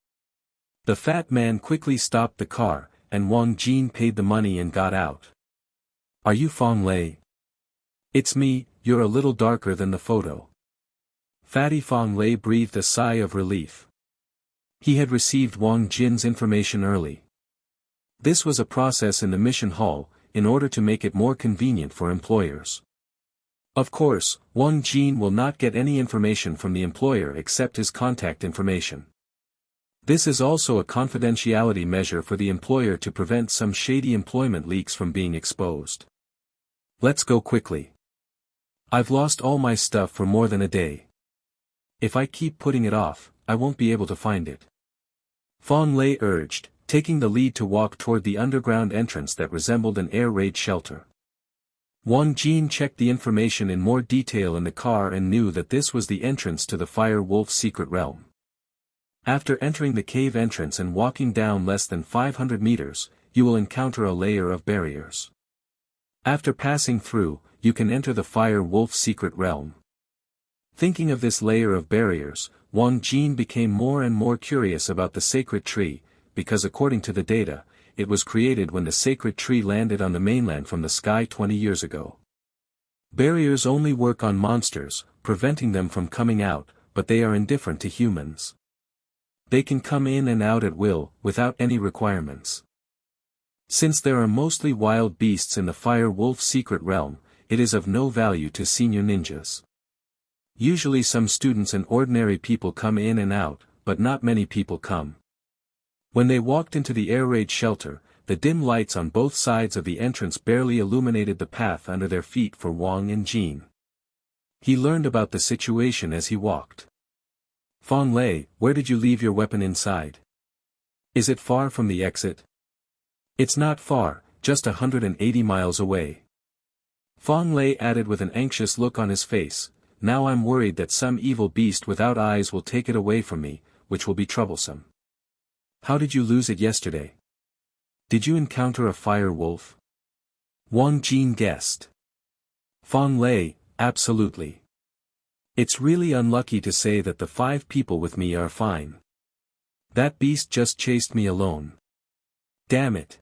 The fat man quickly stopped the car, and Wang Jin paid the money and got out. Are you Fong Lei? It's me, you're a little darker than the photo. Fatty Fong Lei breathed a sigh of relief. He had received Wang Jin's information early. This was a process in the mission hall, in order to make it more convenient for employers. Of course, Wang Jin will not get any information from the employer except his contact information. This is also a confidentiality measure for the employer to prevent some shady employment leaks from being exposed. Let's go quickly. I've lost all my stuff for more than a day. If I keep putting it off, I won't be able to find it. Fong Lei urged, taking the lead to walk toward the underground entrance that resembled an air raid shelter. Wang Jin checked the information in more detail in the car and knew that this was the entrance to the Fire Wolf secret realm. After entering the cave entrance and walking down less than 500 meters, you will encounter a layer of barriers. After passing through, you can enter the Fire Wolf secret realm. Thinking of this layer of barriers, Wang Jin became more and more curious about the sacred tree, because according to the data, it was created when the sacred tree landed on the mainland from the sky 20 years ago. Barriers only work on monsters, preventing them from coming out, but they are indifferent to humans. They can come in and out at will, without any requirements. Since there are mostly wild beasts in the Fire Wolf secret realm, it is of no value to senior ninjas. Usually some students and ordinary people come in and out, but not many people come. When they walked into the air raid shelter, the dim lights on both sides of the entrance barely illuminated the path under their feet for Wang and Jin. He learned about the situation as he walked. Fang Lei, where did you leave your weapon inside? Is it far from the exit? It's not far, just 180 miles away. Fang Lei added with an anxious look on his face, now I'm worried that some evil beast without eyes will take it away from me, which will be troublesome. How did you lose it yesterday? Did you encounter a fire wolf? Wang Jin guessed. Fang Lei, absolutely. It's really unlucky to say that the 5 people with me are fine. That beast just chased me alone. Damn it.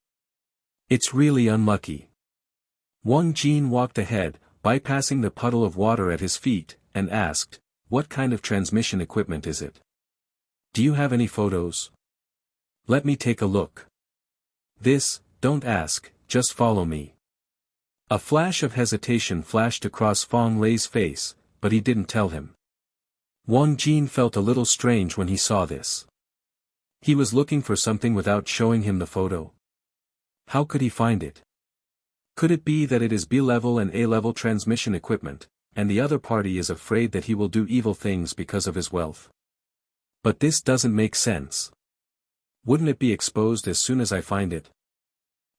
It's really unlucky. Wang Jin walked ahead, bypassing the puddle of water at his feet, and asked, what kind of transmission equipment is it? Do you have any photos? Let me take a look. Don't ask, just follow me. A flash of hesitation flashed across Fang Lei's face, but he didn't tell him. Wang Jin felt a little strange when he saw this. He was looking for something without showing him the photo. How could he find it? Could it be that it is B-level and A-level transmission equipment, and the other party is afraid that he will do evil things because of his wealth? But this doesn't make sense. Wouldn't it be exposed as soon as I find it?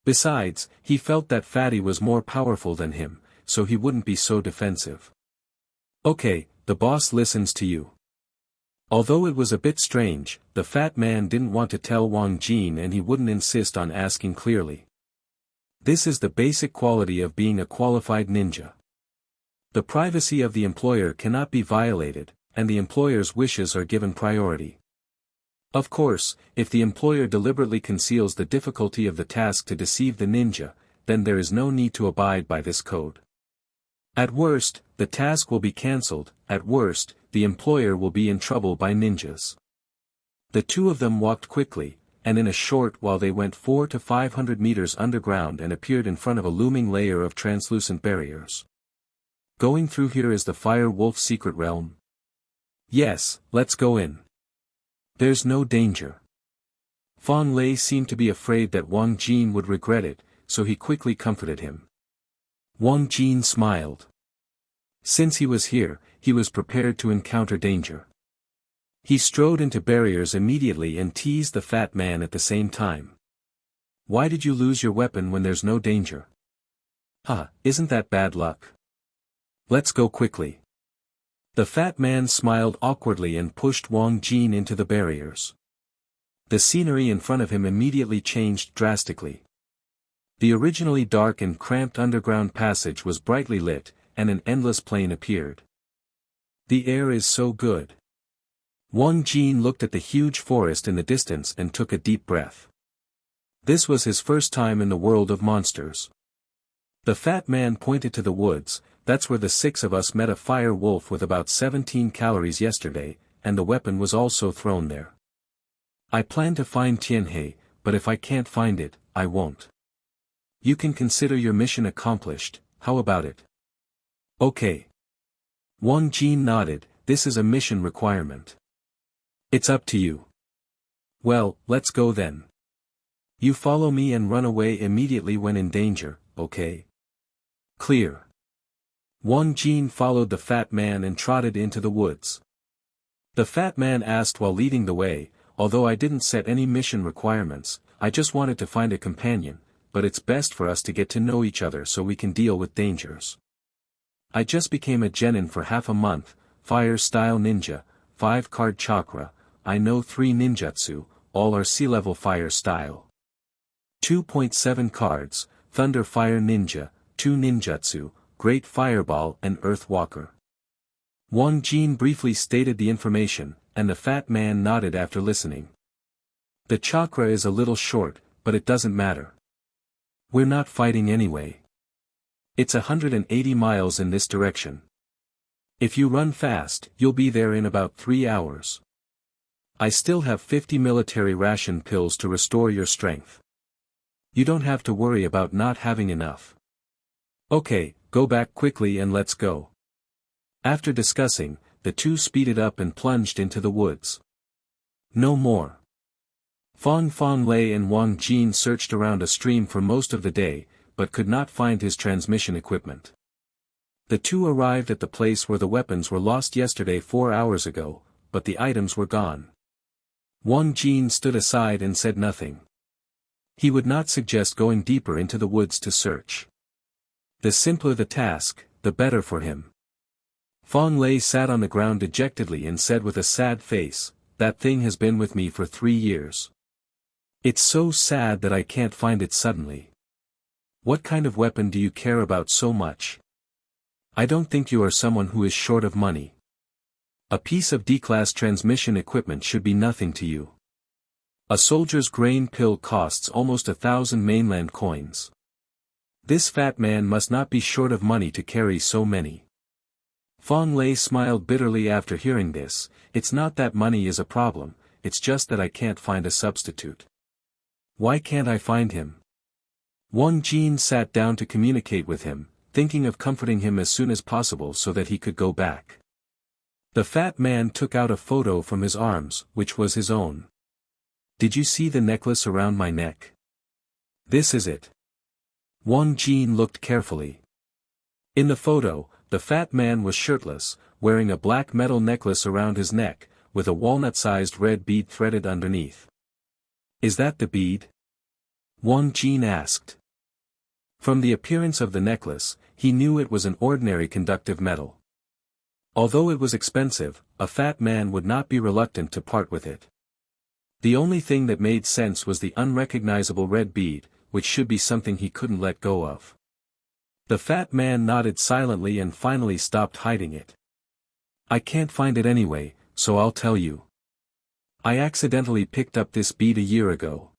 Besides, he felt that Fatty was more powerful than him, so he wouldn't be so defensive. Okay, the boss listens to you. Although it was a bit strange, the fat man didn't want to tell Wang Jin and he wouldn't insist on asking clearly. This is the basic quality of being a qualified ninja. The privacy of the employer cannot be violated, and the employer's wishes are given priority. Of course, if the employer deliberately conceals the difficulty of the task to deceive the ninja, then there is no need to abide by this code. At worst, the task will be cancelled, at worst, the employer will be in trouble by ninjas. The two of them walked quickly, and in a short while they went 400 to 500 meters underground and appeared in front of a looming layer of translucent barriers. Going through here is the Fire Wolf secret realm? Yes, let's go in. There's no danger. Fang Lei seemed to be afraid that Wang Jin would regret it, so he quickly comforted him. Wang Jin smiled. Since he was here, he was prepared to encounter danger. He strode into barriers immediately and teased the fat man at the same time. Why did you lose your weapon when there's no danger? Isn't that bad luck? Let's go quickly. The fat man smiled awkwardly and pushed Wang Jin into the barriers. The scenery in front of him immediately changed drastically. The originally dark and cramped underground passage was brightly lit, and an endless plain appeared. The air is so good. Wang Jin looked at the huge forest in the distance and took a deep breath. This was his first time in the world of monsters. The fat man pointed to the woods. That's where the 6 of us met a fire wolf with about 17 calories yesterday, and the weapon was also thrown there. I plan to find Tianhe, but if I can't find it, I won't. You can consider your mission accomplished, how about it? Okay. Wang Jin nodded, this is a mission requirement. It's up to you. Well, let's go then. You follow me and run away immediately when in danger, okay? Clear. Wang Jin followed the fat man and trotted into the woods. The fat man asked while leading the way, although I didn't set any mission requirements, I just wanted to find a companion, but it's best for us to get to know each other so we can deal with dangers. I just became a genin for half a month, fire-style ninja, 5-card chakra, I know 3 ninjutsu, all are sea-level fire style. 2.7 cards, Thunder Fire Ninja, 2 ninjutsu, Great Fireball and Earth Walker. Wang Jin briefly stated the information, and the fat man nodded after listening. The chakra is a little short, but it doesn't matter. We're not fighting anyway. It's 180 miles in this direction. If you run fast, you'll be there in about 3 hours. I still have 50 military ration pills to restore your strength. You don't have to worry about not having enough. Okay, go back quickly and let's go. After discussing, the two speeded up and plunged into the woods. No more. Fang Lei and Wang Jin searched around a stream for most of the day, but could not find his transmission equipment. The two arrived at the place where the weapons were lost yesterday 4 hours ago, but the items were gone. Wang Jin stood aside and said nothing. He would not suggest going deeper into the woods to search. The simpler the task, the better for him. Fang Lei sat on the ground dejectedly and said with a sad face, "That thing has been with me for 3 years. It's so sad that I can't find it suddenly. What kind of weapon do you care about so much? I don't think you are someone who is short of money. A piece of D-class transmission equipment should be nothing to you. A soldier's grain pill costs almost 1,000 mainland coins. This fat man must not be short of money to carry so many." Fang Lei smiled bitterly after hearing this. "It's not that money is a problem, it's just that I can't find a substitute." "Why can't I find him?" Wang Jin sat down to communicate with him, thinking of comforting him as soon as possible so that he could go back. The fat man took out a photo from his arms, which was his own. "Did you see the necklace around my neck? This is it." Wang Jin looked carefully. In the photo, the fat man was shirtless, wearing a black metal necklace around his neck, with a walnut-sized red bead threaded underneath. "Is that the bead?" Wang Jin asked. From the appearance of the necklace, he knew it was an ordinary conductive metal. Although it was expensive, a fat man would not be reluctant to part with it. The only thing that made sense was the unrecognizable red bead, which should be something he couldn't let go of. The fat man nodded silently and finally stopped hiding it. "I can't find it anyway, so I'll tell you. I accidentally picked up this bead a year ago.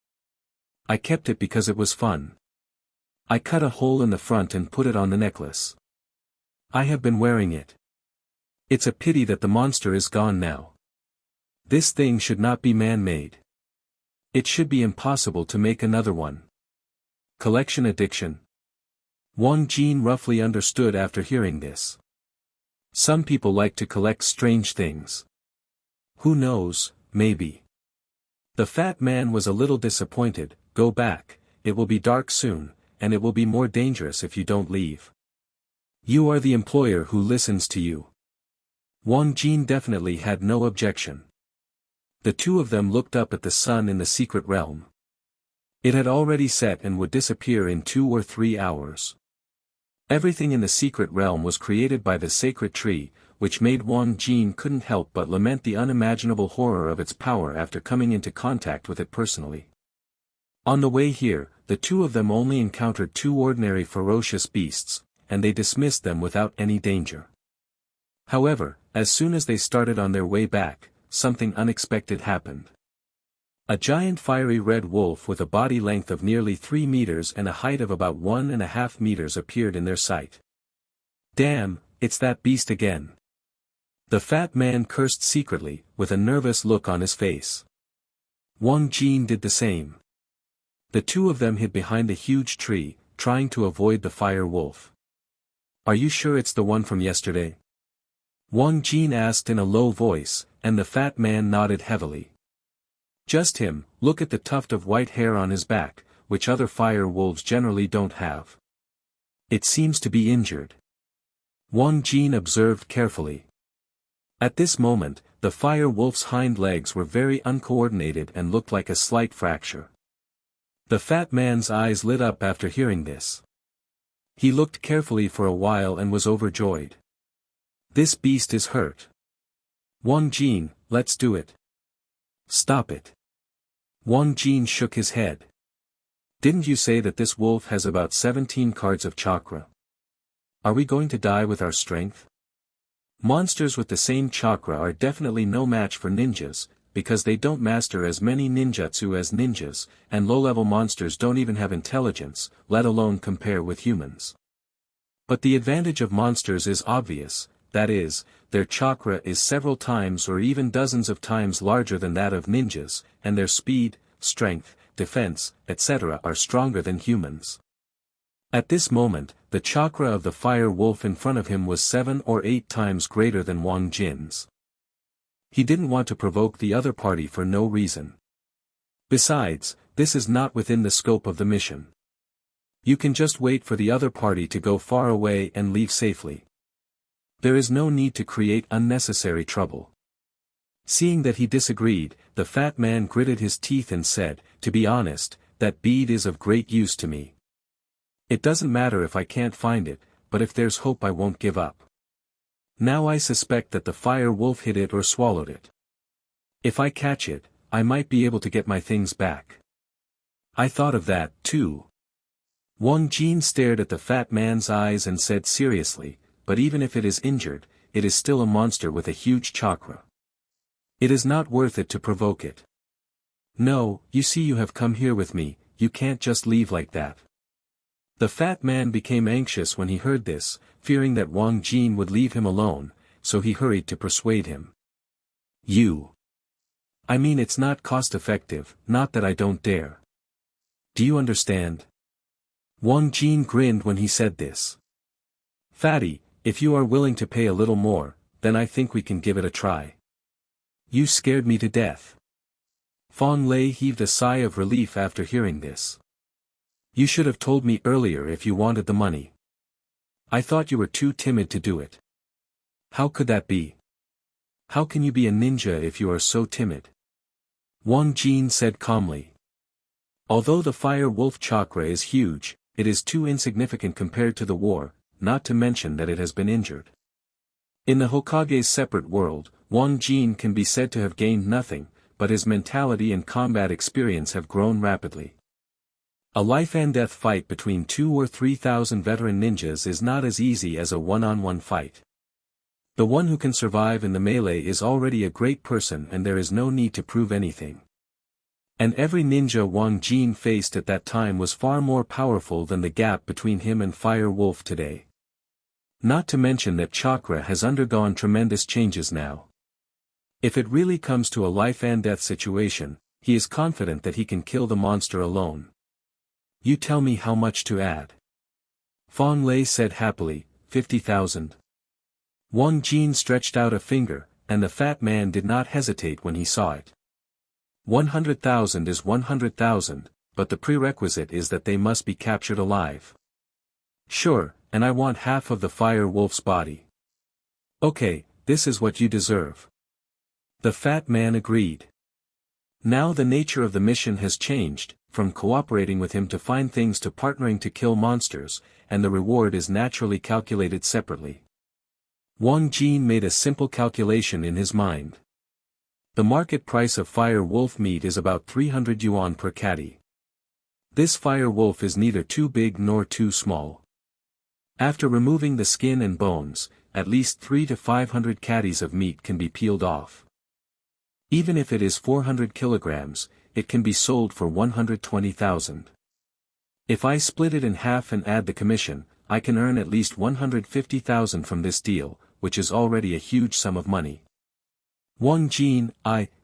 I kept it because it was fun. I cut a hole in the front and put it on the necklace. I have been wearing it. It's a pity that the monster is gone now. This thing should not be man-made. It should be impossible to make another one. Collection addiction." Wang Jin roughly understood after hearing this. Some people like to collect strange things. Who knows, maybe. The fat man was a little disappointed. "Go back, it will be dark soon, and it will be more dangerous if you don't leave. You are the employer who listens to you." Wang Jin definitely had no objection. The two of them looked up at the sun in the secret realm. It had already set and would disappear in 2 or 3 hours. Everything in the secret realm was created by the sacred tree, which made Wang Jin couldn't help but lament the unimaginable horror of its power after coming into contact with it personally. On the way here, the two of them only encountered 2 ordinary ferocious beasts, and they dismissed them without any danger. However, as soon as they started on their way back, something unexpected happened. A giant fiery red wolf with a body length of nearly 3 meters and a height of about 1.5 meters appeared in their sight. "Damn, it's that beast again." The fat man cursed secretly, with a nervous look on his face. Wang Jin did the same. The two of them hid behind a huge tree, trying to avoid the fire wolf. "Are you sure it's the one from yesterday?" Wang Jin asked in a low voice, and the fat man nodded heavily. "Just him. Look at the tuft of white hair on his back, which other fire wolves generally don't have. It seems to be injured." Wang Jin observed carefully. At this moment, the fire wolf's hind legs were very uncoordinated and looked like a slight fracture. The fat man's eyes lit up after hearing this. He looked carefully for a while and was overjoyed. "This beast is hurt. Wang Jin, let's do it." "Stop it." Wang Jin shook his head. "Didn't you say that this wolf has about 17 cards of chakra? Are we going to die with our strength? Monsters with the same chakra are definitely no match for ninjas, because they don't master as many ninjutsu as ninjas, and low-level monsters don't even have intelligence, let alone compare with humans. But the advantage of monsters is obvious, that is, their chakra is several times or even dozens of times larger than that of ninjas, and their speed, strength, defense, etc. are stronger than humans. At this moment, the chakra of the fire wolf in front of him was 7 or 8 times greater than Wang Jin's. He didn't want to provoke the other party for no reason. Besides, this is not within the scope of the mission. You can just wait for the other party to go far away and leave safely. There is no need to create unnecessary trouble. Seeing that he disagreed, the fat man gritted his teeth and said, "To be honest, that bead is of great use to me. It doesn't matter if I can't find it, but if there's hope I won't give up. Now I suspect that the fire wolf hid it or swallowed it. If I catch it, I might be able to get my things back." I thought of that, too. Wang Jin stared at the fat man's eyes and said seriously, "But even if it is injured, it is still a monster with a huge chakra. It is not worth it to provoke it. No, you see you have come here with me, you can't just leave like that." The fat man became anxious when he heard this, fearing that Wang Jin would leave him alone, so he hurried to persuade him. I mean it's not cost-effective, not that I don't dare. Do you understand? Wang Jin grinned when he said this. "Fatty, if you are willing to pay a little more, then I think we can give it a try." "You scared me to death." Fong Lei heaved a sigh of relief after hearing this. "You should have told me earlier if you wanted the money. I thought you were too timid to do it." "How could that be? How can you be a ninja if you are so timid?" Wang Jin said calmly. "Although the fire wolf chakra is huge, it is too insignificant compared to the war, not to mention that it has been injured. In the Hokage's separate world, Wang Jin can be said to have gained nothing, but his mentality and combat experience have grown rapidly. A life-and-death fight between 2,000 or 3,000 veteran ninjas is not as easy as a one-on-one fight. The one who can survive in the melee is already a great person and there is no need to prove anything. And every ninja Wang Jin faced at that time was far more powerful than the gap between him and Fire Wolf today. Not to mention that chakra has undergone tremendous changes now. If it really comes to a life-and-death situation, he is confident that he can kill the monster alone. You tell me how much to add." Fong Lei said happily, 50,000. Wang Jin stretched out a finger, and the fat man did not hesitate when he saw it. 100,000 is 100,000, but the prerequisite is that they must be captured alive. "Sure, and I want half of the fire wolf's body." "Okay, this is what you deserve." The fat man agreed. Now the nature of the mission has changed, from cooperating with him to find things to partnering to kill monsters, and the reward is naturally calculated separately. Wang Jin made a simple calculation in his mind. The market price of fire wolf meat is about 300 yuan per catty. This fire wolf is neither too big nor too small. After removing the skin and bones, at least 300 to 500 catties of meat can be peeled off. Even if it is 400 kilograms, it can be sold for 120,000. If I split it in half and add the commission, I can earn at least 150,000 from this deal, which is already a huge sum of money. Wang Jin,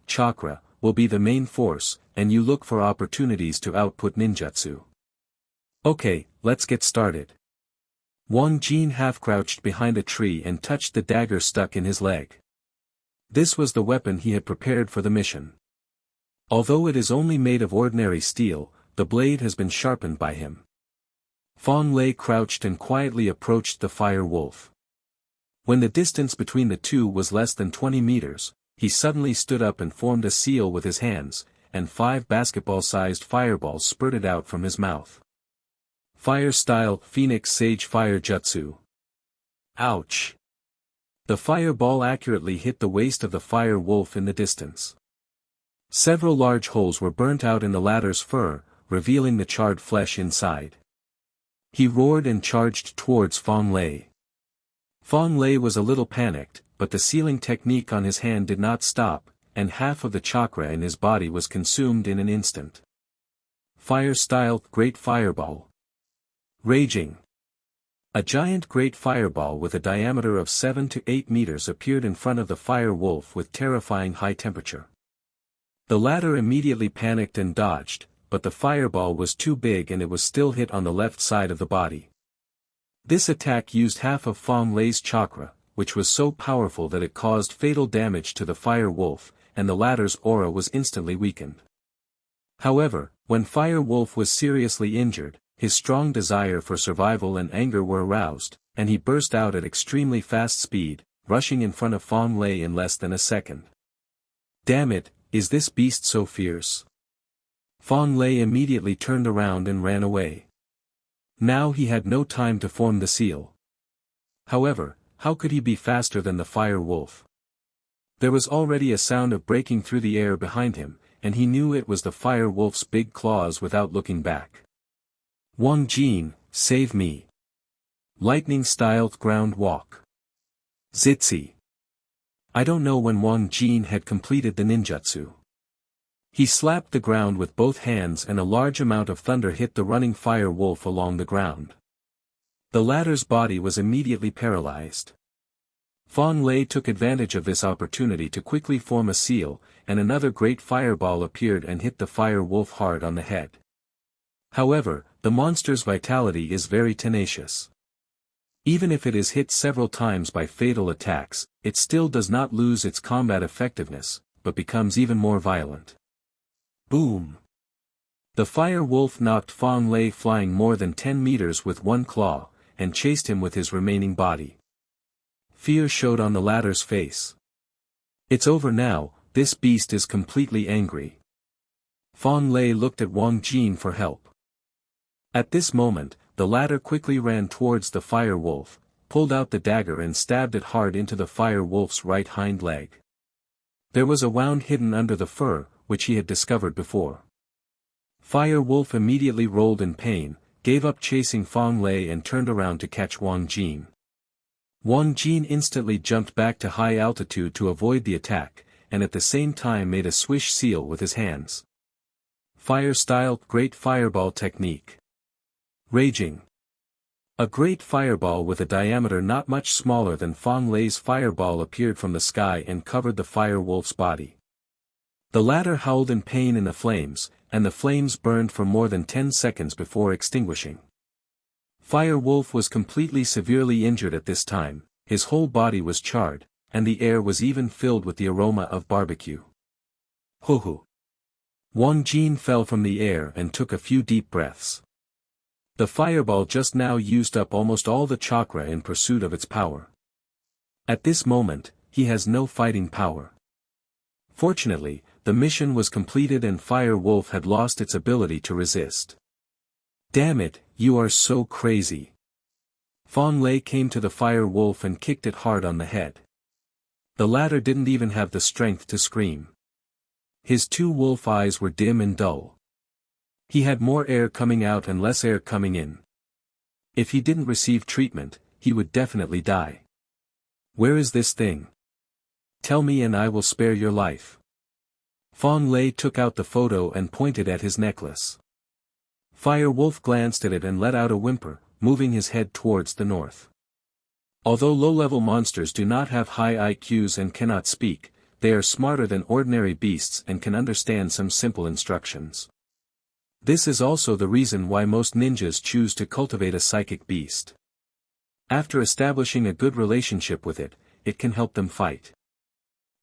chakra, will be the main force, and you look for opportunities to output ninjutsu. Okay, let's get started. Wang Jin half-crouched behind a tree and touched the dagger stuck in his leg. This was the weapon he had prepared for the mission. Although it is only made of ordinary steel, the blade has been sharpened by him. Fong Lei crouched and quietly approached the fire wolf. When the distance between the two was less than 20 meters, he suddenly stood up and formed a seal with his hands, and 5 basketball-sized fireballs spurted out from his mouth. Fire-style Phoenix Sage Fire Jutsu. Ouch! The fireball accurately hit the waist of the fire wolf in the distance. Several large holes were burnt out in the latter's fur, revealing the charred flesh inside. He roared and charged towards Fong Lei. Fong Lei was a little panicked, but the sealing technique on his hand did not stop, and half of the chakra in his body was consumed in an instant. Fire-style Great Fireball. Raging. A giant great fireball with a diameter of 7 to 8 meters appeared in front of the fire wolf with terrifying high temperature. The latter immediately panicked and dodged, but the fireball was too big and it was still hit on the left side of the body. This attack used half of Fang Lei's chakra, which was so powerful that it caused fatal damage to the fire wolf, and the latter's aura was instantly weakened. However, when Fire Wolf was seriously injured, his strong desire for survival and anger were aroused, and he burst out at extremely fast speed, rushing in front of Fang Lei in less than a second. Damn it, is this beast so fierce? Fang Lei immediately turned around and ran away. Now he had no time to form the seal. However, how could he be faster than the Fire Wolf? There was already a sound of breaking through the air behind him, and he knew it was the Fire Wolf's big claws without looking back. Wang Jin, save me. Lightning-styled ground walk. Zitzi. I don't know when Wang Jin had completed the ninjutsu. He slapped the ground with both hands and a large amount of thunder hit the running Fire Wolf along the ground. The latter's body was immediately paralyzed. Fang Lei took advantage of this opportunity to quickly form a seal, and another great fireball appeared and hit the Fire Wolf hard on the head. However, the monster's vitality is very tenacious. Even if it is hit several times by fatal attacks, it still does not lose its combat effectiveness, but becomes even more violent. Boom! The Fire Wolf knocked Fang Lei flying more than 10 meters with one claw, and chased him with his remaining body. Fear showed on the latter's face. It's over now, this beast is completely angry. Fang Lei looked at Wang Jin for help. At this moment, the latter quickly ran towards the Fire Wolf, pulled out the dagger and stabbed it hard into the Fire Wolf's right hind leg. There was a wound hidden under the fur, which he had discovered before. Fire Wolf immediately rolled in pain, gave up chasing Fang Lei and turned around to catch Wang Jin. Wang Jin instantly jumped back to high altitude to avoid the attack, and at the same time made a swish seal with his hands. Fire-style Great Fireball Technique. Raging. A great fireball with a diameter not much smaller than Fang Lei's fireball appeared from the sky and covered the Fire Wolf's body. The latter howled in pain in the flames, and the flames burned for more than 10 seconds before extinguishing. Fire Wolf was completely severely injured at this time, his whole body was charred, and the air was even filled with the aroma of barbecue. Hoo-hoo! Wang Jin fell from the air and took a few deep breaths. The fireball just now used up almost all the chakra in pursuit of its power. At this moment, he has no fighting power. Fortunately, the mission was completed and Fire Wolf had lost its ability to resist. Damn it, you are so crazy. Fang Lei came to the Fire Wolf and kicked it hard on the head. The latter didn't even have the strength to scream. His two wolf eyes were dim and dull. He had more air coming out and less air coming in. If he didn't receive treatment, he would definitely die. Where is this thing? Tell me and I will spare your life. Fang Lei took out the photo and pointed at his necklace. Fire Wolf glanced at it and let out a whimper, moving his head towards the north. Although low-level monsters do not have high IQs and cannot speak, they are smarter than ordinary beasts and can understand some simple instructions. This is also the reason why most ninjas choose to cultivate a psychic beast. After establishing a good relationship with it, it can help them fight.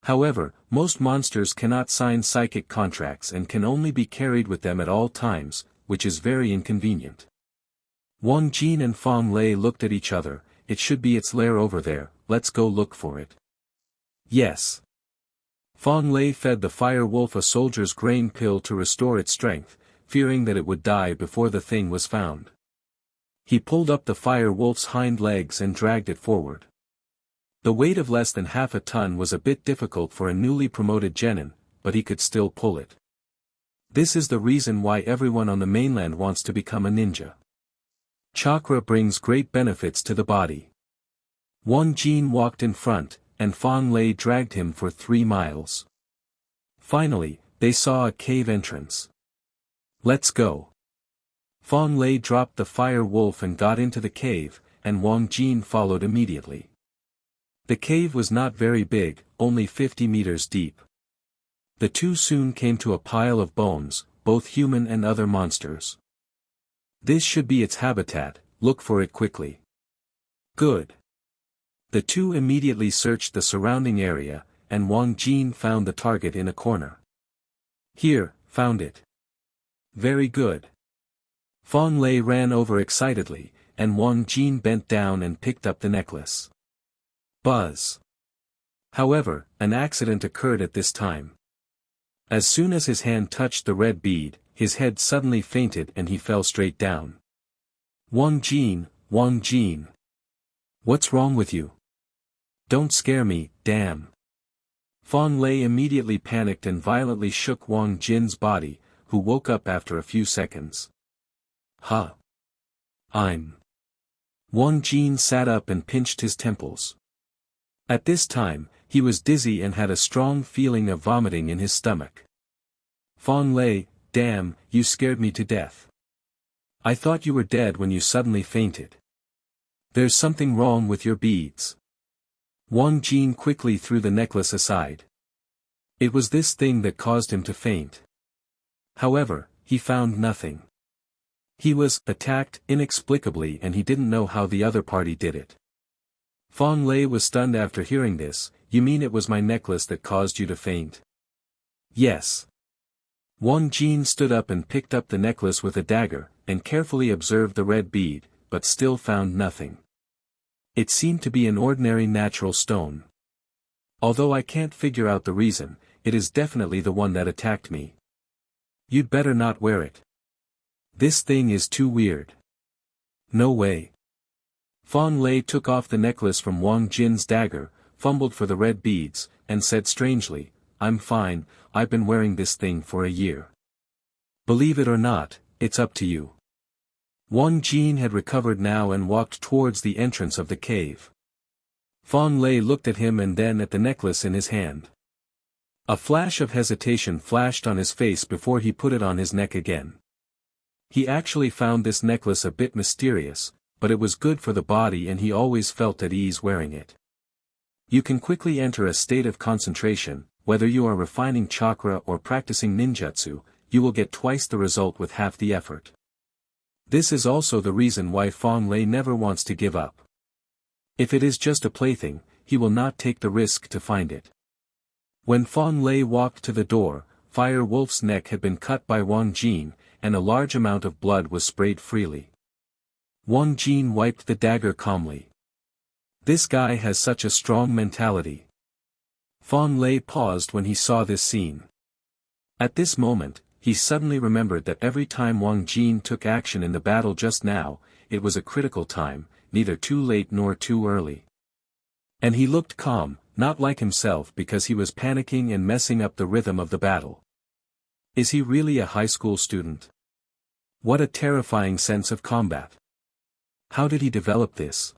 However, most monsters cannot sign psychic contracts and can only be carried with them at all times, which is very inconvenient. Wang Jin and Fang Lei looked at each other. It should be its lair over there, let's go look for it. Yes. Fang Lei fed the Fire Wolf a soldier's grain pill to restore its strength, fearing that it would die before the thing was found. He pulled up the Fire Wolf's hind legs and dragged it forward. The weight of less than half a ton was a bit difficult for a newly promoted genin, but he could still pull it. This is the reason why everyone on the mainland wants to become a ninja. Chakra brings great benefits to the body. Wang Jin walked in front, and Fang Lei dragged him for 3 miles. Finally, they saw a cave entrance. Let's go. Fang Lei dropped the Fire Wolf and got into the cave, and Wang Jin followed immediately. The cave was not very big, only 50 meters deep. The two soon came to a pile of bones, both human and other monsters. This should be its habitat, look for it quickly. Good. The two immediately searched the surrounding area, and Wang Jin found the target in a corner. Here, found it. Very good. Fang Lei ran over excitedly, and Wang Jin bent down and picked up the necklace. Buzz. However, an accident occurred at this time. As soon as his hand touched the red bead, his head suddenly fainted and he fell straight down. Wang Jin, Wang Jin. What's wrong with you? Don't scare me, damn. Fang Lei immediately panicked and violently shook Wang Jin's body, who woke up after a few seconds. Huh. Wang Jin sat up and pinched his temples. At this time, he was dizzy and had a strong feeling of vomiting in his stomach. Fang Lei, damn, you scared me to death. I thought you were dead when you suddenly fainted. There's something wrong with your beads. Wang Jin quickly threw the necklace aside. It was this thing that caused him to faint. However, he found nothing. He was attacked inexplicably and he didn't know how the other party did it. Fang Lei was stunned after hearing this. You mean it was my necklace that caused you to faint? Yes. Wang Jin stood up and picked up the necklace with a dagger, and carefully observed the red bead, but still found nothing. It seemed to be an ordinary natural stone. Although I can't figure out the reason, it is definitely the one that attacked me. You'd better not wear it. This thing is too weird. No way. Fang Lei took off the necklace from Wang Jin's dagger, fumbled for the red beads, and said strangely, I'm fine, I've been wearing this thing for a year. Believe it or not, it's up to you. Wang Jin had recovered now and walked towards the entrance of the cave. Fang Lei looked at him and then at the necklace in his hand. A flash of hesitation flashed on his face before he put it on his neck again. He actually found this necklace a bit mysterious, but it was good for the body and he always felt at ease wearing it. You can quickly enter a state of concentration, whether you are refining chakra or practicing ninjutsu, you will get twice the result with half the effort. This is also the reason why Fang Lei never wants to give up. If it is just a plaything, he will not take the risk to find it. When Fang Lei walked to the door, Fire Wolf's neck had been cut by Wang Jin, and a large amount of blood was sprayed freely. Wang Jin wiped the dagger calmly. This guy has such a strong mentality. Fang Lei paused when he saw this scene. At this moment, he suddenly remembered that every time Wang Jin took action in the battle just now, it was a critical time, neither too late nor too early. And he looked calm, not like himself because he was panicking and messing up the rhythm of the battle. Is he really a high school student? What a terrifying sense of combat. How did he develop this?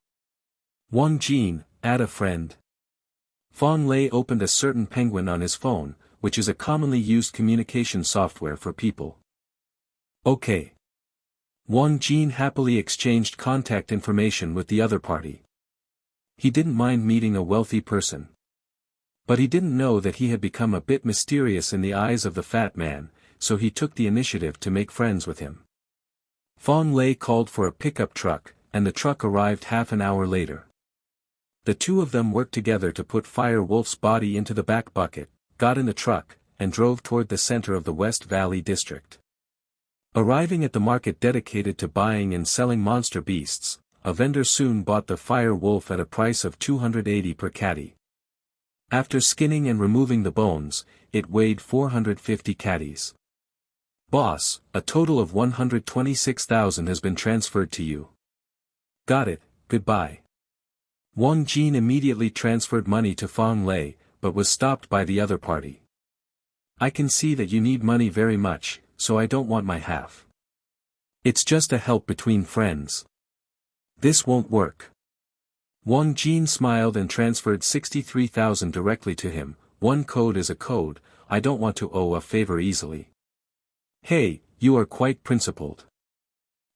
Wang Jin, add a friend. Fang Lei opened a certain penguin on his phone, which is a commonly used communication software for people. Okay. Wang Jin happily exchanged contact information with the other party. He didn't mind meeting a wealthy person. But he didn't know that he had become a bit mysterious in the eyes of the fat man, so he took the initiative to make friends with him. Fang Lei called for a pickup truck, and the truck arrived half an hour later. The two of them worked together to put Fire Wolf's body into the back bucket, got in the truck, and drove toward the center of the West Valley district. Arriving at the market dedicated to buying and selling monster beasts, a vendor soon bought the Fire Wolf at a price of 280 per catty. After skinning and removing the bones, it weighed 450 catties. Boss, a total of 126,000 has been transferred to you. Got it, goodbye. Wang Jin immediately transferred money to Fang Lei, but was stopped by the other party. I can see that you need money very much, so I don't want my half. It's just a help between friends. This won't work. Wang Jin smiled and transferred 63,000 directly to him. One code is a code, I don't want to owe a favor easily. Hey, you are quite principled.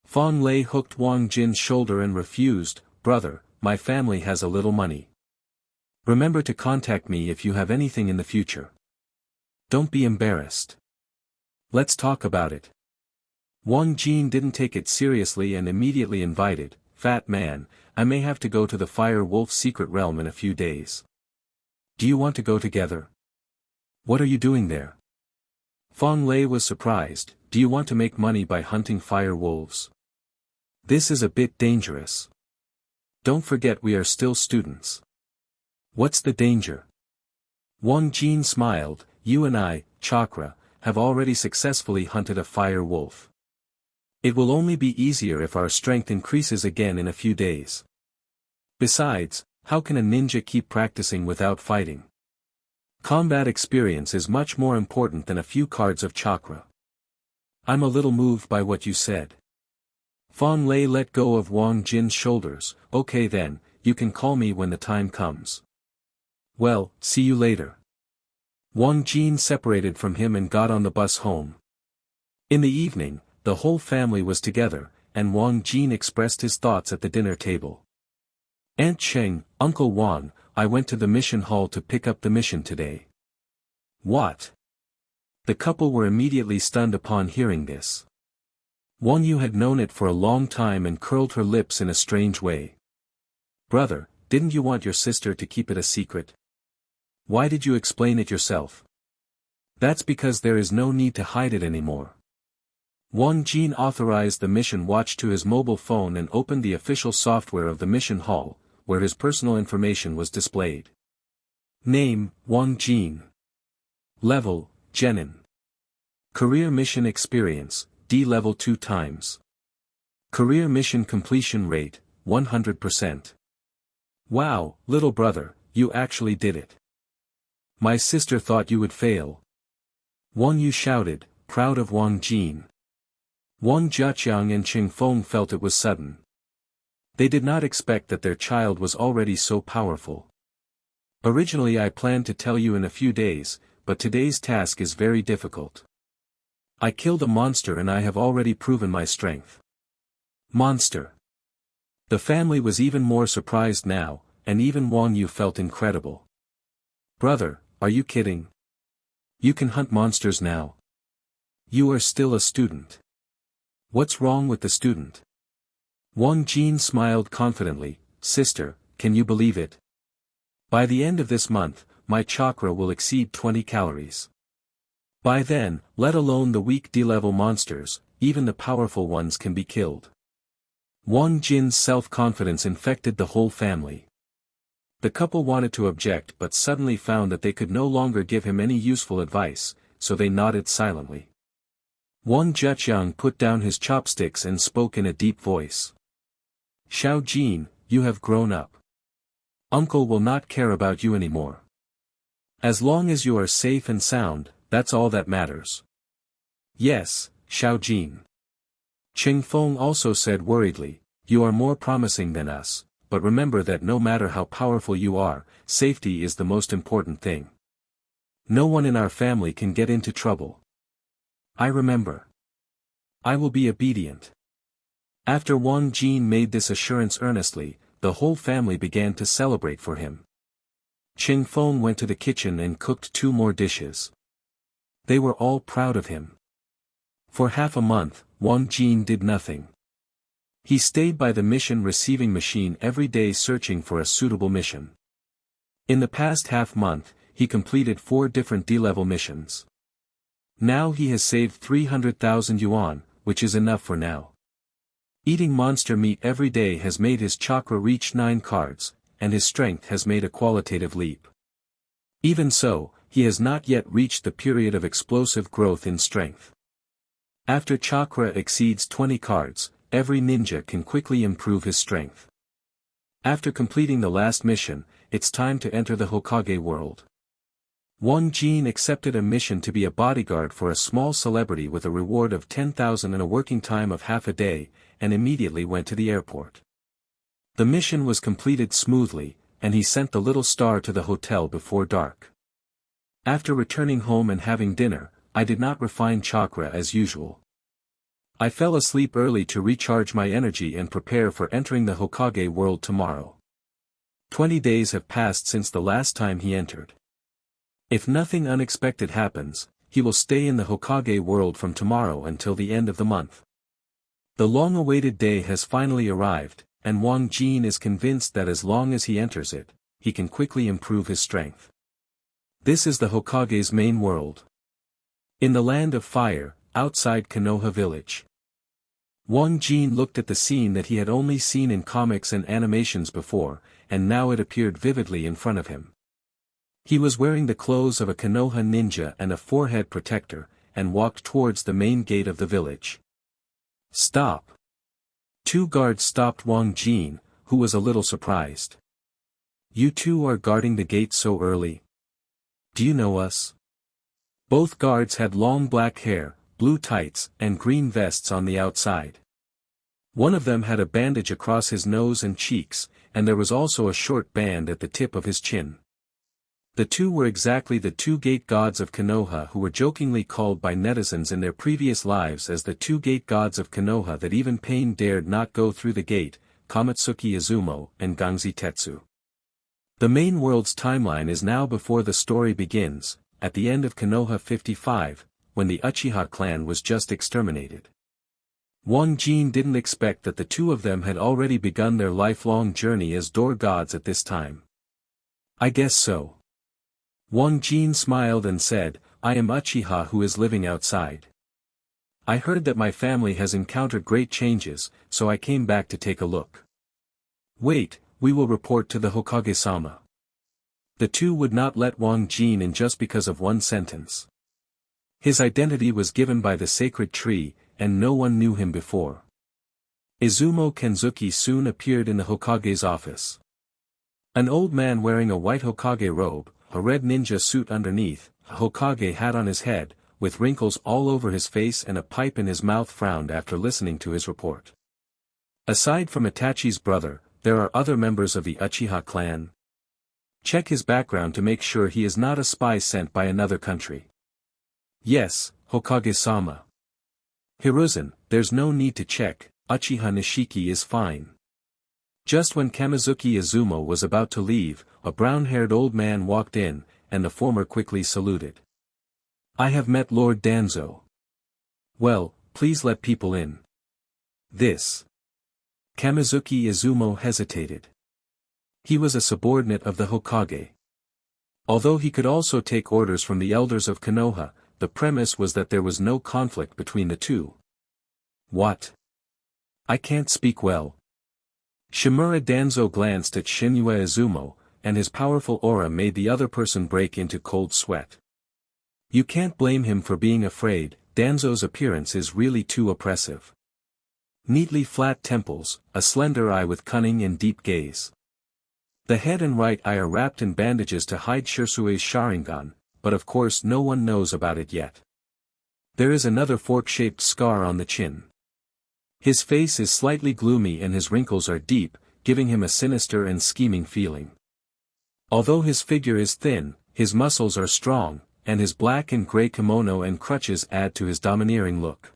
Fang Lei hooked Wang Jin's shoulder and refused, brother, my family has a little money. Remember to contact me if you have anything in the future. Don't be embarrassed. Let's talk about it. Wang Jin didn't take it seriously and immediately invited, "Fat man, I may have to go to the Fire Wolf's secret realm in a few days. Do you want to go together? What are you doing there?" Fang Lei was surprised. "Do you want to make money by hunting fire wolves? This is a bit dangerous. Don't forget we are still students." "What's the danger?" Wang Jin smiled. "You and I, Chakra, have already successfully hunted a fire wolf. It will only be easier if our strength increases again in a few days. Besides, how can a ninja keep practicing without fighting? Combat experience is much more important than a few cards of chakra." "I'm a little moved by what you said." Fang Lei let go of Wang Jin's shoulders. "Okay then, you can call me when the time comes." "Well, see you later." Wang Jin separated from him and got on the bus home. In the evening, the whole family was together, and Wang Jin expressed his thoughts at the dinner table. "Aunt Cheng, Uncle Wang, I went to the mission hall to pick up the mission today." "What?" The couple were immediately stunned upon hearing this. Wang Yu had known it for a long time and curled her lips in a strange way. "Brother, didn't you want your sister to keep it a secret? Why did you explain it yourself?" "That's because there is no need to hide it anymore." Wang Jin authorized the mission watch to his mobile phone and opened the official software of the mission hall, where his personal information was displayed. Name, Wang Jin. Level, Genin. Career mission experience, D level 2 times. Career mission completion rate, 100%. "Wow, little brother, you actually did it. My sister thought you would fail." Wang Yu shouted, proud of Wang Jin. Wang Jiaqiang and Qing Feng felt it was sudden. They did not expect that their child was already so powerful. "Originally I planned to tell you in a few days, but today's task is very difficult. I killed a monster and I have already proven my strength." "Monster." The family was even more surprised now, and even Wang Yu felt incredible. "Brother, are you kidding? You can hunt monsters now? You are still a student. What's wrong with the student?" Wang Jin smiled confidently. "Sister, can you believe it? By the end of this month, my chakra will exceed 20 calories. By then, let alone the weak D-level monsters, even the powerful ones can be killed." Wang Jin's self-confidence infected the whole family. The couple wanted to object but suddenly found that they could no longer give him any useful advice, so they nodded silently. Wang Jiaqiang put down his chopsticks and spoke in a deep voice. "Xiao Jin, you have grown up. Uncle will not care about you anymore. As long as you are safe and sound, that's all that matters." "Yes, Xiao Jin." Qing Feng also said worriedly, "You are more promising than us, but remember that no matter how powerful you are, safety is the most important thing. No one in our family can get into trouble." "I remember. I will be obedient." After Wang Jin made this assurance earnestly, the whole family began to celebrate for him. Qing Feng went to the kitchen and cooked 2 more dishes. They were all proud of him. For half a month, Wang Jin did nothing. He stayed by the mission receiving machine every day searching for a suitable mission. In the past half-month, he completed 4 different D-level missions. Now he has saved 300,000 yuan, which is enough for now. Eating monster meat every day has made his chakra reach 9 cards, and his strength has made a qualitative leap. Even so, he has not yet reached the period of explosive growth in strength. After chakra exceeds 20 cards, every ninja can quickly improve his strength. After completing the last mission, it's time to enter the Hokage world. Wang Jin accepted a mission to be a bodyguard for a small celebrity with a reward of 10,000 and a working time of half a day, and immediately went to the airport. The mission was completed smoothly, and he sent the little star to the hotel before dark. After returning home and having dinner, I did not refine chakra as usual. I fell asleep early to recharge my energy and prepare for entering the Hokage world tomorrow. 20 days have passed since the last time he entered. If nothing unexpected happens, he will stay in the Hokage world from tomorrow until the end of the month. The long-awaited day has finally arrived, and Wang Jin is convinced that as long as he enters it, he can quickly improve his strength. This is the Hokage's main world. In the land of fire, outside Konoha village. Wang Jin looked at the scene that he had only seen in comics and animations before, and now it appeared vividly in front of him. He was wearing the clothes of a Konoha ninja and a forehead protector, and walked towards the main gate of the village. Stop! 2 guards stopped Wang Jin, who was a little surprised. You two are guarding the gate so early? Do you know us? Both guards had long black hair, blue tights, and green vests on the outside. One of them had a bandage across his nose and cheeks, and there was also a short band at the tip of his chin. The two were exactly the 2 gate gods of Konoha who were jokingly called by netizens in their previous lives as the 2 gate gods of Konoha that even Pain dared not go through the gate, Kamatsuki Izumo and Gangzi Tetsu. The main world's timeline is now before the story begins, at the end of Konoha 55, when the Uchiha clan was just exterminated. Wang Jin didn't expect that the 2 of them had already begun their lifelong journey as door gods at this time. I guess so. Wang Jin smiled and said, I am Uchiha who is living outside. I heard that my family has encountered great changes, so I came back to take a look. Wait, we will report to the Hokage-sama. The 2 would not let Wang Jin in just because of one sentence. His identity was given by the sacred tree, and no one knew him before. Izumo Kenzuki soon appeared in the Hokage's office. An old man wearing a white Hokage robe, a red ninja suit underneath, a Hokage hat on his head, with wrinkles all over his face and a pipe in his mouth frowned after listening to his report. Aside from Itachi's brother, there are other members of the Uchiha clan. Check his background to make sure he is not a spy sent by another country. Yes, Hokage-sama. Hiruzen, there's no need to check, Uchiha Nishiki is fine. Just when Kamizuki Izumo was about to leave, a brown-haired old man walked in, and the former quickly saluted. I have met Lord Danzo. Well, please let people in. This. Kamizuki Izumo hesitated. He was a subordinate of the Hokage. Although he could also take orders from the elders of Konoha, the premise was that there was no conflict between the 2. What? I can't speak well. Shimura Danzo glanced at Shinue Izumo, and his powerful aura made the other person break into cold sweat. You can't blame him for being afraid, Danzo's appearance is really too oppressive. Neatly flat temples, a slender eye with cunning and deep gaze. The head and right eye are wrapped in bandages to hide Shirsue's Sharingan, but of course no one knows about it yet. There is another fork-shaped scar on the chin. His face is slightly gloomy and his wrinkles are deep, giving him a sinister and scheming feeling. Although his figure is thin, his muscles are strong, and his black and gray kimono and crutches add to his domineering look.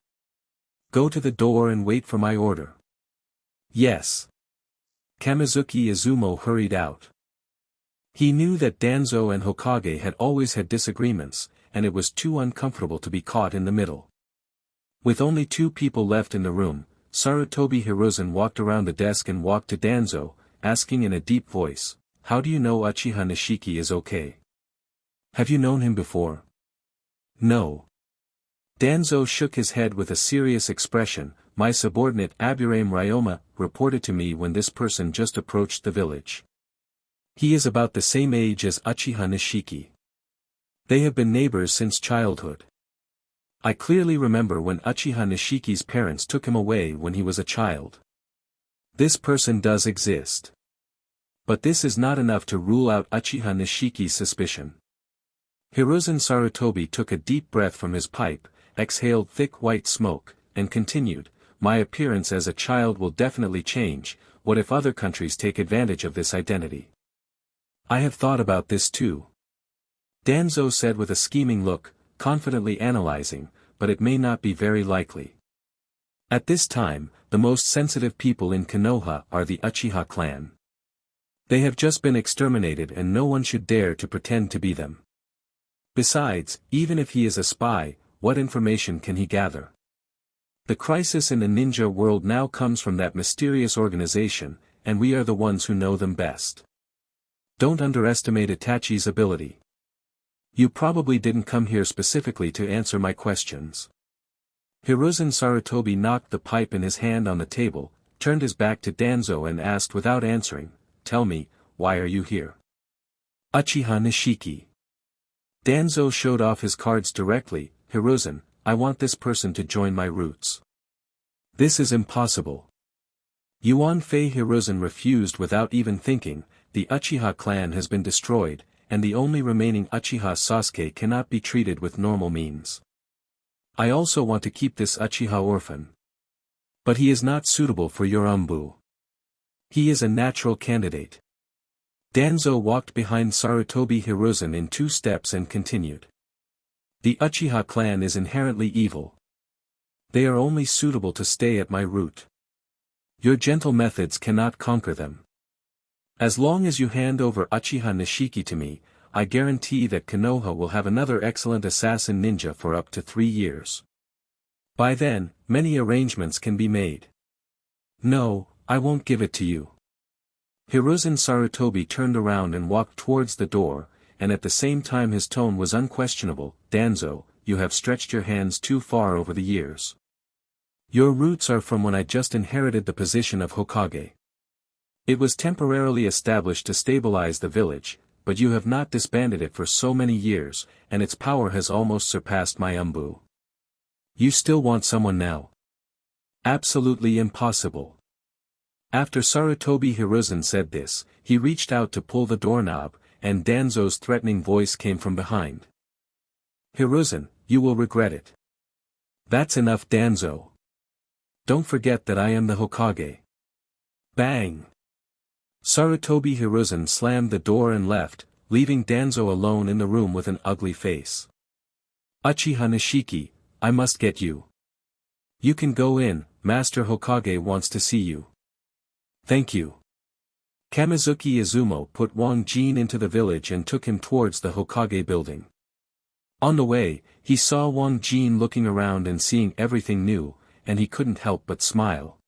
Go to the door and wait for my order. Yes. Kamizuki Izumo hurried out. He knew that Danzo and Hokage had always had disagreements, and it was too uncomfortable to be caught in the middle. With only 2 people left in the room, Sarutobi Hiruzen walked around the desk and walked to Danzo, asking in a deep voice, How do you know Uchiha Nishiki is okay? Have you known him before? No. Danzo shook his head with a serious expression. My subordinate Aburame Ryoma reported to me when this person just approached the village. He is about the same age as Uchiha Nishiki. They have been neighbors since childhood. I clearly remember when Uchiha Nishiki's parents took him away when he was a child. This person does exist. But this is not enough to rule out Uchiha Nishiki's suspicion. Hiruzen Sarutobi took a deep breath from his pipe, exhaled thick white smoke, and continued, My appearance as a child will definitely change. What if other countries take advantage of this identity? I have thought about this too. Danzo said with a scheming look, confidently analyzing, but it may not be very likely. At this time, the most sensitive people in Konoha are the Uchiha clan. They have just been exterminated and no one should dare to pretend to be them. Besides, even if he is a spy, what information can he gather? The crisis in the ninja world now comes from that mysterious organization, and we are the ones who know them best. Don't underestimate Itachi's ability. You probably didn't come here specifically to answer my questions. Hiruzen Sarutobi knocked the pipe in his hand on the table, turned his back to Danzo and asked without answering, "Tell me, why are you here?" Uchiha Nishiki. Danzo showed off his cards directly. "Hiruzen, I want this person to join my roots." "This is impossible." Yuan Fei. Hiruzen refused without even thinking. The Uchiha clan has been destroyed, and the only remaining Uchiha Sasuke cannot be treated with normal means. I also want to keep this Uchiha orphan. But he is not suitable for your Umbu. He is a natural candidate. Danzo walked behind Sarutobi Hiruzen in 2 steps and continued. The Uchiha clan is inherently evil. They are only suitable to stay at my root. Your gentle methods cannot conquer them. As long as you hand over Uchiha Nishiki to me, I guarantee that Konoha will have another excellent assassin ninja for up to 3 years. By then, many arrangements can be made. No, I won't give it to you. Hiruzen Sarutobi turned around and walked towards the door, and at the same time his tone was unquestionable. Danzo, you have stretched your hands too far over the years. Your roots are from when I just inherited the position of Hokage. It was temporarily established to stabilize the village, but you have not disbanded it for so many years, and its power has almost surpassed my Umbu. You still want someone now? Absolutely impossible. After Sarutobi Hiruzen said this, he reached out to pull the doorknob, and Danzo's threatening voice came from behind. Hiruzen, you will regret it. That's enough, Danzo. Don't forget that I am the Hokage. Bang! Sarutobi Hiruzen slammed the door and left, leaving Danzo alone in the room with an ugly face. Uchiha Nishiki, I must get you. You can go in, Master Hokage wants to see you. Thank you. Kamizuki Izumo put Wang Jin into the village and took him towards the Hokage building. On the way, he saw Wang Jin looking around and seeing everything new, and he couldn't help but smile.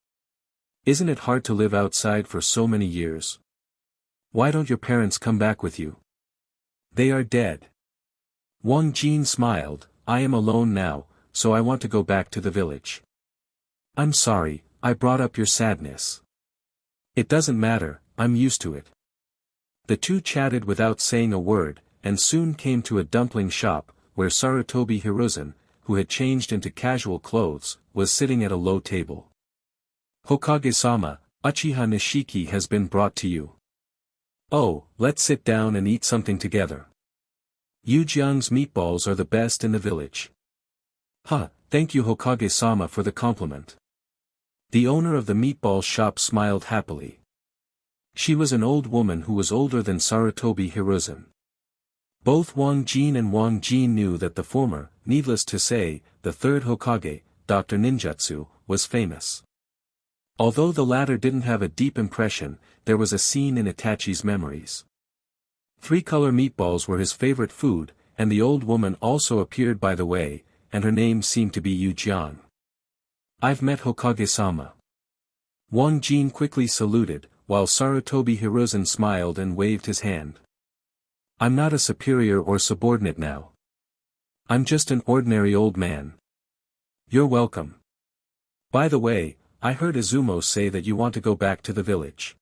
Isn't it hard to live outside for so many years? Why don't your parents come back with you? They are dead. Wang Jin smiled. I am alone now, so I want to go back to the village. I'm sorry, I brought up your sadness. It doesn't matter, I'm used to it. The two chatted without saying a word, and soon came to a dumpling shop, where Sarutobi Hiruzen, who had changed into casual clothes, was sitting at a low table. Hokage-sama, Uchiha Nishiki has been brought to you. Oh, let's sit down and eat something together. Yujiang's meatballs are the best in the village. Thank you Hokage-sama for the compliment. The owner of the meatball shop smiled happily. She was an old woman who was older than Sarutobi Hiruzen. Both Wang Jin and Wang Jin knew that the former, needless to say, the third Hokage, Dr. Ninjutsu, was famous. Although the latter didn't have a deep impression, there was a scene in Itachi's memories. 3-color meatballs were his favorite food, and the old woman also appeared by the way, and her name seemed to be Yujiang. I've met Hokage-sama. Wang Jin quickly saluted, while Sarutobi Hiruzen smiled and waved his hand. I'm not a superior or subordinate now. I'm just an ordinary old man. You're welcome. By the way, I heard Izumo say that you want to go back to the village.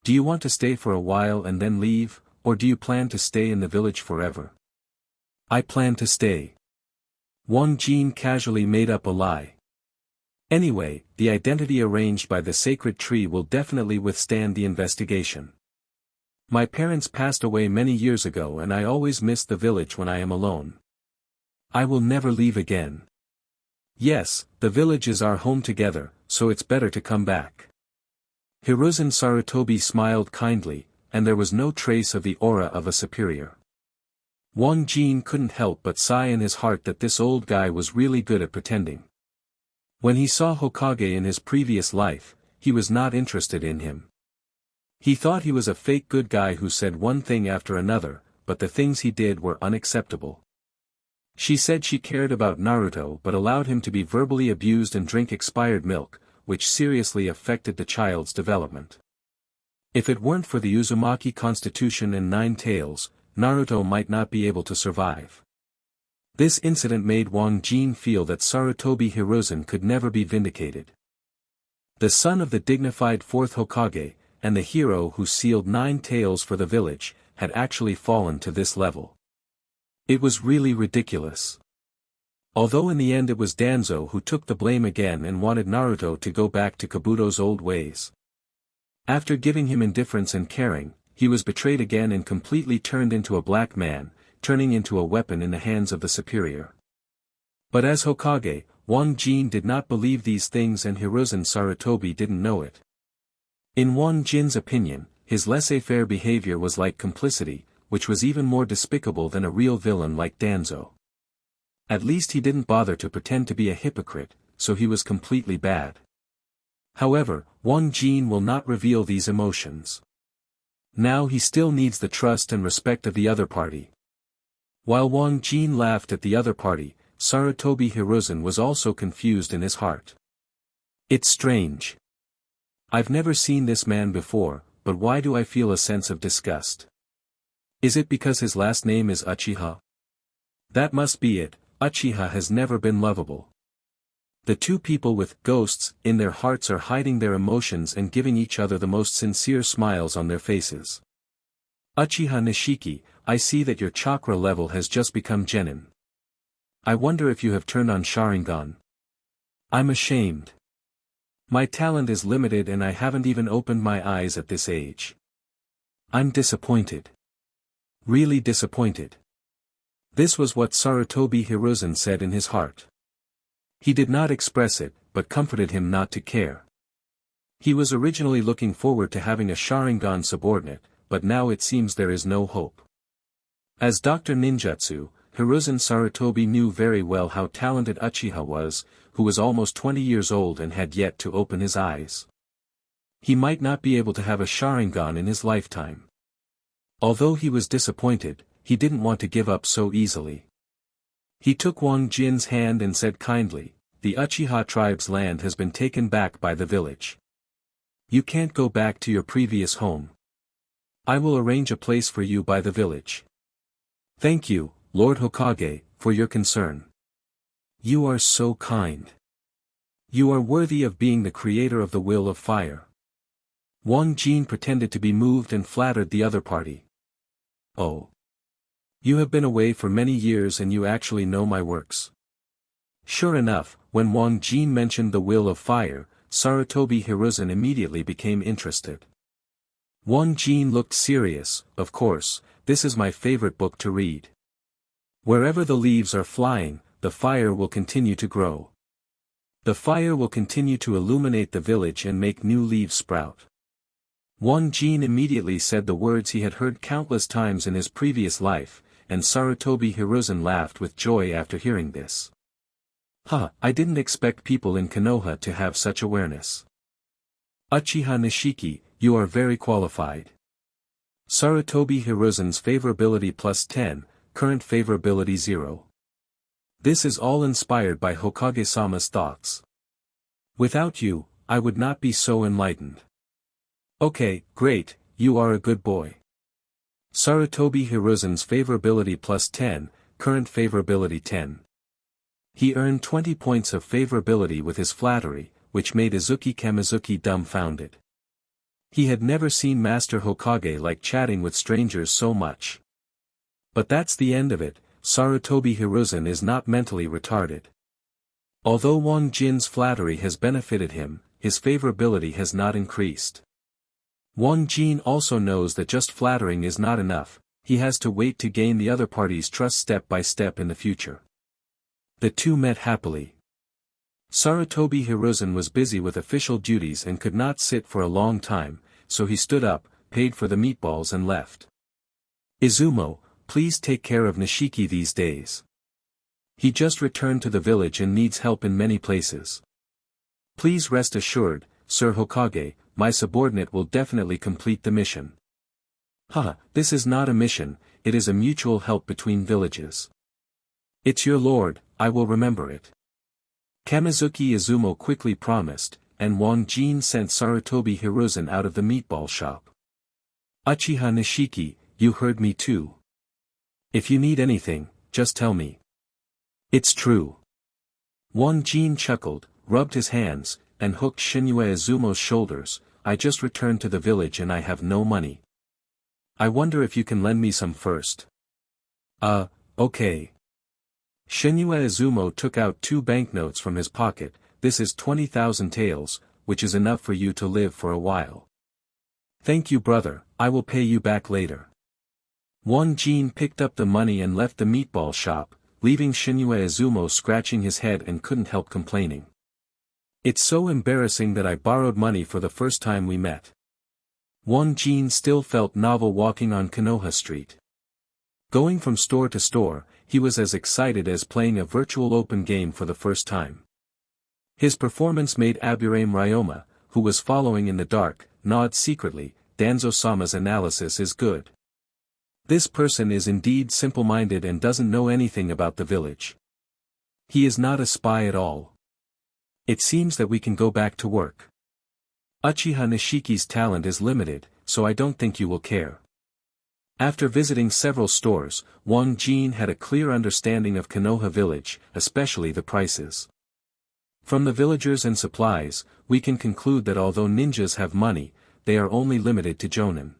Do you want to stay for a while and then leave, or do you plan to stay in the village forever? I plan to stay. Wang Jin casually made up a lie. Anyway, the identity arranged by the sacred tree will definitely withstand the investigation. My parents passed away many years ago and I always miss the village when I am alone. I will never leave again. Yes, the village is our home together, so it's better to come back. Hiruzen Sarutobi smiled kindly, and there was no trace of the aura of a superior. Wang Jin couldn't help but sigh in his heart that this old guy was really good at pretending. When he saw Hokage in his previous life, he was not interested in him. He thought he was a fake good guy who said one thing after another, but the things he did were unacceptable. She said she cared about Naruto but allowed him to be verbally abused and drink expired milk, which seriously affected the child's development. If it weren't for the Uzumaki constitution and 9 tails, Naruto might not be able to survive. This incident made Wang Jin feel that Sarutobi Hiruzen could never be vindicated. The son of the dignified 4th Hokage, and the hero who sealed 9 tails for the village, had actually fallen to this level. It was really ridiculous. Although in the end it was Danzo who took the blame again and wanted Naruto to go back to Kabuto's old ways. After giving him indifference and caring, he was betrayed again and completely turned into a black man, turning into a weapon in the hands of the superior. But as Hokage, Wang Jin did not believe these things and Hiruzen Sarutobi didn't know it. In Wang Jin's opinion, his laissez-faire behavior was like complicity, which was even more despicable than a real villain like Danzo. At least he didn't bother to pretend to be a hypocrite, so he was completely bad. However, Wang Jin will not reveal these emotions. Now he still needs the trust and respect of the other party. While Wang Jin laughed at the other party, Sarutobi Hiruzen was also confused in his heart. It's strange. I've never seen this man before, but why do I feel a sense of disgust? Is it because his last name is Uchiha? That must be it. Uchiha has never been lovable. The two people with ghosts in their hearts are hiding their emotions and giving each other the most sincere smiles on their faces. Uchiha Nishiki, I see that your chakra level has just become genin. I wonder if you have turned on Sharingan. I'm ashamed. My talent is limited and I haven't even opened my eyes at this age. I'm disappointed. Really disappointed. This was what Sarutobi Hiruzen said in his heart. He did not express it, but comforted him not to care. He was originally looking forward to having a Sharingan subordinate, but now it seems there is no hope. As Dr. Ninjutsu, Hiruzen Sarutobi knew very well how talented Uchiha was, who was almost 20 years old and had yet to open his eyes. He might not be able to have a Sharingan in his lifetime. Although he was disappointed, he didn't want to give up so easily. He took Wang Jin's hand and said kindly, "The Uchiha tribe's land has been taken back by the village. You can't go back to your previous home. I will arrange a place for you by the village. Thank you, Lord Hokage, for your concern. You are so kind. You are worthy of being the creator of the will of fire." Wang Jin pretended to be moved and flattered the other party. "Oh. You have been away for many years and you actually know my works." Sure enough, when Wang Jin mentioned the will of fire, Sarutobi Hiruzen immediately became interested. Wang Jin looked serious. "Of course, this is my favorite book to read. Wherever the leaves are flying, the fire will continue to grow. The fire will continue to illuminate the village and make new leaves sprout." Wang Jin immediately said the words he had heard countless times in his previous life, and Sarutobi Hiruzen laughed with joy after hearing this. I didn't expect people in Konoha to have such awareness. Uchiha Nishiki, you are very qualified. Sarutobi Hiruzen's favorability plus 10, current favorability 0. This is all inspired by Hokage-sama's thoughts. Without you, I would not be so enlightened. Okay, great, you are a good boy. Sarutobi Hiruzen's favorability plus 10, current favorability 10. He earned 20 points of favorability with his flattery, which made Izuki Kamizuki dumbfounded. He had never seen Master Hokage like chatting with strangers so much. But that's the end of it. Sarutobi Hiruzen is not mentally retarded. Although Wang Jin's flattery has benefited him, his favorability has not increased. Wang Jin also knows that just flattering is not enough, he has to wait to gain the other party's trust step by step in the future. The two met happily. Sarutobi Hiruzen was busy with official duties and could not sit for a long time, so he stood up, paid for the meatballs and left. Izumo, please take care of Nishiki these days. He just returned to the village and needs help in many places. Please rest assured, Sir Hokage, my subordinate will definitely complete the mission. Haha, this is not a mission, it is a mutual help between villages. It's your lord, I will remember it. Kamizuki Izumo quickly promised, and Wang Jin sent Sarutobi Hiruzen out of the meatball shop. Uchiha Nishiki, you heard me too. If you need anything, just tell me. It's true. Wang Jin chuckled, rubbed his hands, and hooked Shinue Izumo's shoulders. I just returned to the village and I have no money. I wonder if you can lend me some first. Okay. Shinue Izumo took out 2 banknotes from his pocket. This is 20,000 taels, which is enough for you to live for a while. Thank you brother, I will pay you back later. Wang Jin picked up the money and left the meatball shop, leaving Shinue Izumo scratching his head and couldn't help complaining. It's so embarrassing that I borrowed money for the first time we met. Wang Jin still felt novel walking on Konoha Street. Going from store to store, he was as excited as playing a virtual open game for the first time. His performance made Aburame Ryoma, who was following in the dark, nod secretly. Danzo-sama's analysis is good. This person is indeed simple-minded and doesn't know anything about the village. He is not a spy at all. It seems that we can go back to work. Uchiha Nishiki's talent is limited, so I don't think you will care. After visiting several stores, Wang Jin had a clear understanding of Konoha village, especially the prices. From the villagers and supplies, we can conclude that although ninjas have money, they are only limited to jonin.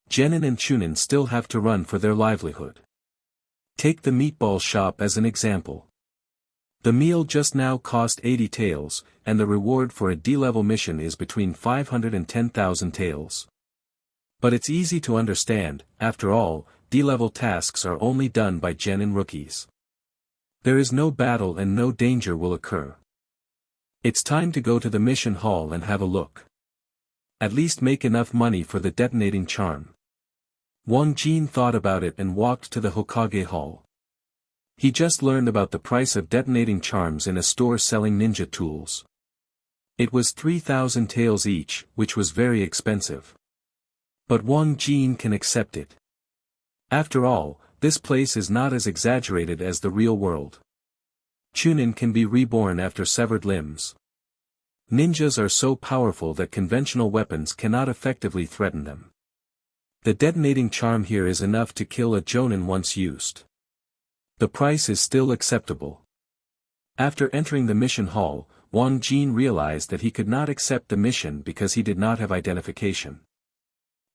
Genin and chunin still have to run for their livelihood. Take the meatball shop as an example. The meal just now cost 80 taels, and the reward for a D-level mission is between 500 and 10,000 taels. But it's easy to understand, after all, D-level tasks are only done by genin rookies. There is no battle and no danger will occur. It's time to go to the mission hall and have a look. At least make enough money for the detonating charm. Wang Jin thought about it and walked to the Hokage Hall. He just learned about the price of detonating charms in a store selling ninja tools. It was 3,000 taels each, which was very expensive. But Wang Jin can accept it. After all, this place is not as exaggerated as the real world. Chunin can be reborn after severed limbs. Ninjas are so powerful that conventional weapons cannot effectively threaten them. The detonating charm here is enough to kill a jonin once used. The price is still acceptable. After entering the mission hall, Wang Jin realized that he could not accept the mission because he did not have identification.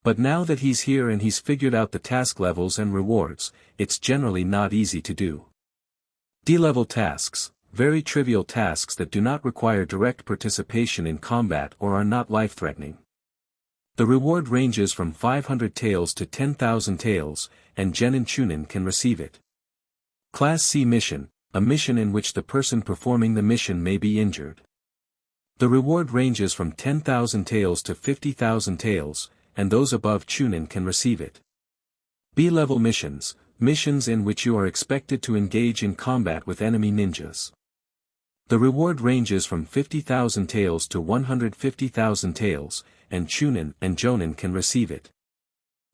But now that he's here and he's figured out the task levels and rewards, it's generally not easy to do. D-level tasks, very trivial tasks that do not require direct participation in combat or are not life-threatening. The reward ranges from 500 taels to 10,000 taels, and genin chunin can receive it. Class C mission, a mission in which the person performing the mission may be injured. The reward ranges from 10,000 taels to 50,000 taels, and those above chunin can receive it. B-level missions, missions in which you are expected to engage in combat with enemy ninjas. The reward ranges from 50,000 taels to 150,000 taels, and chunin and jonin can receive it.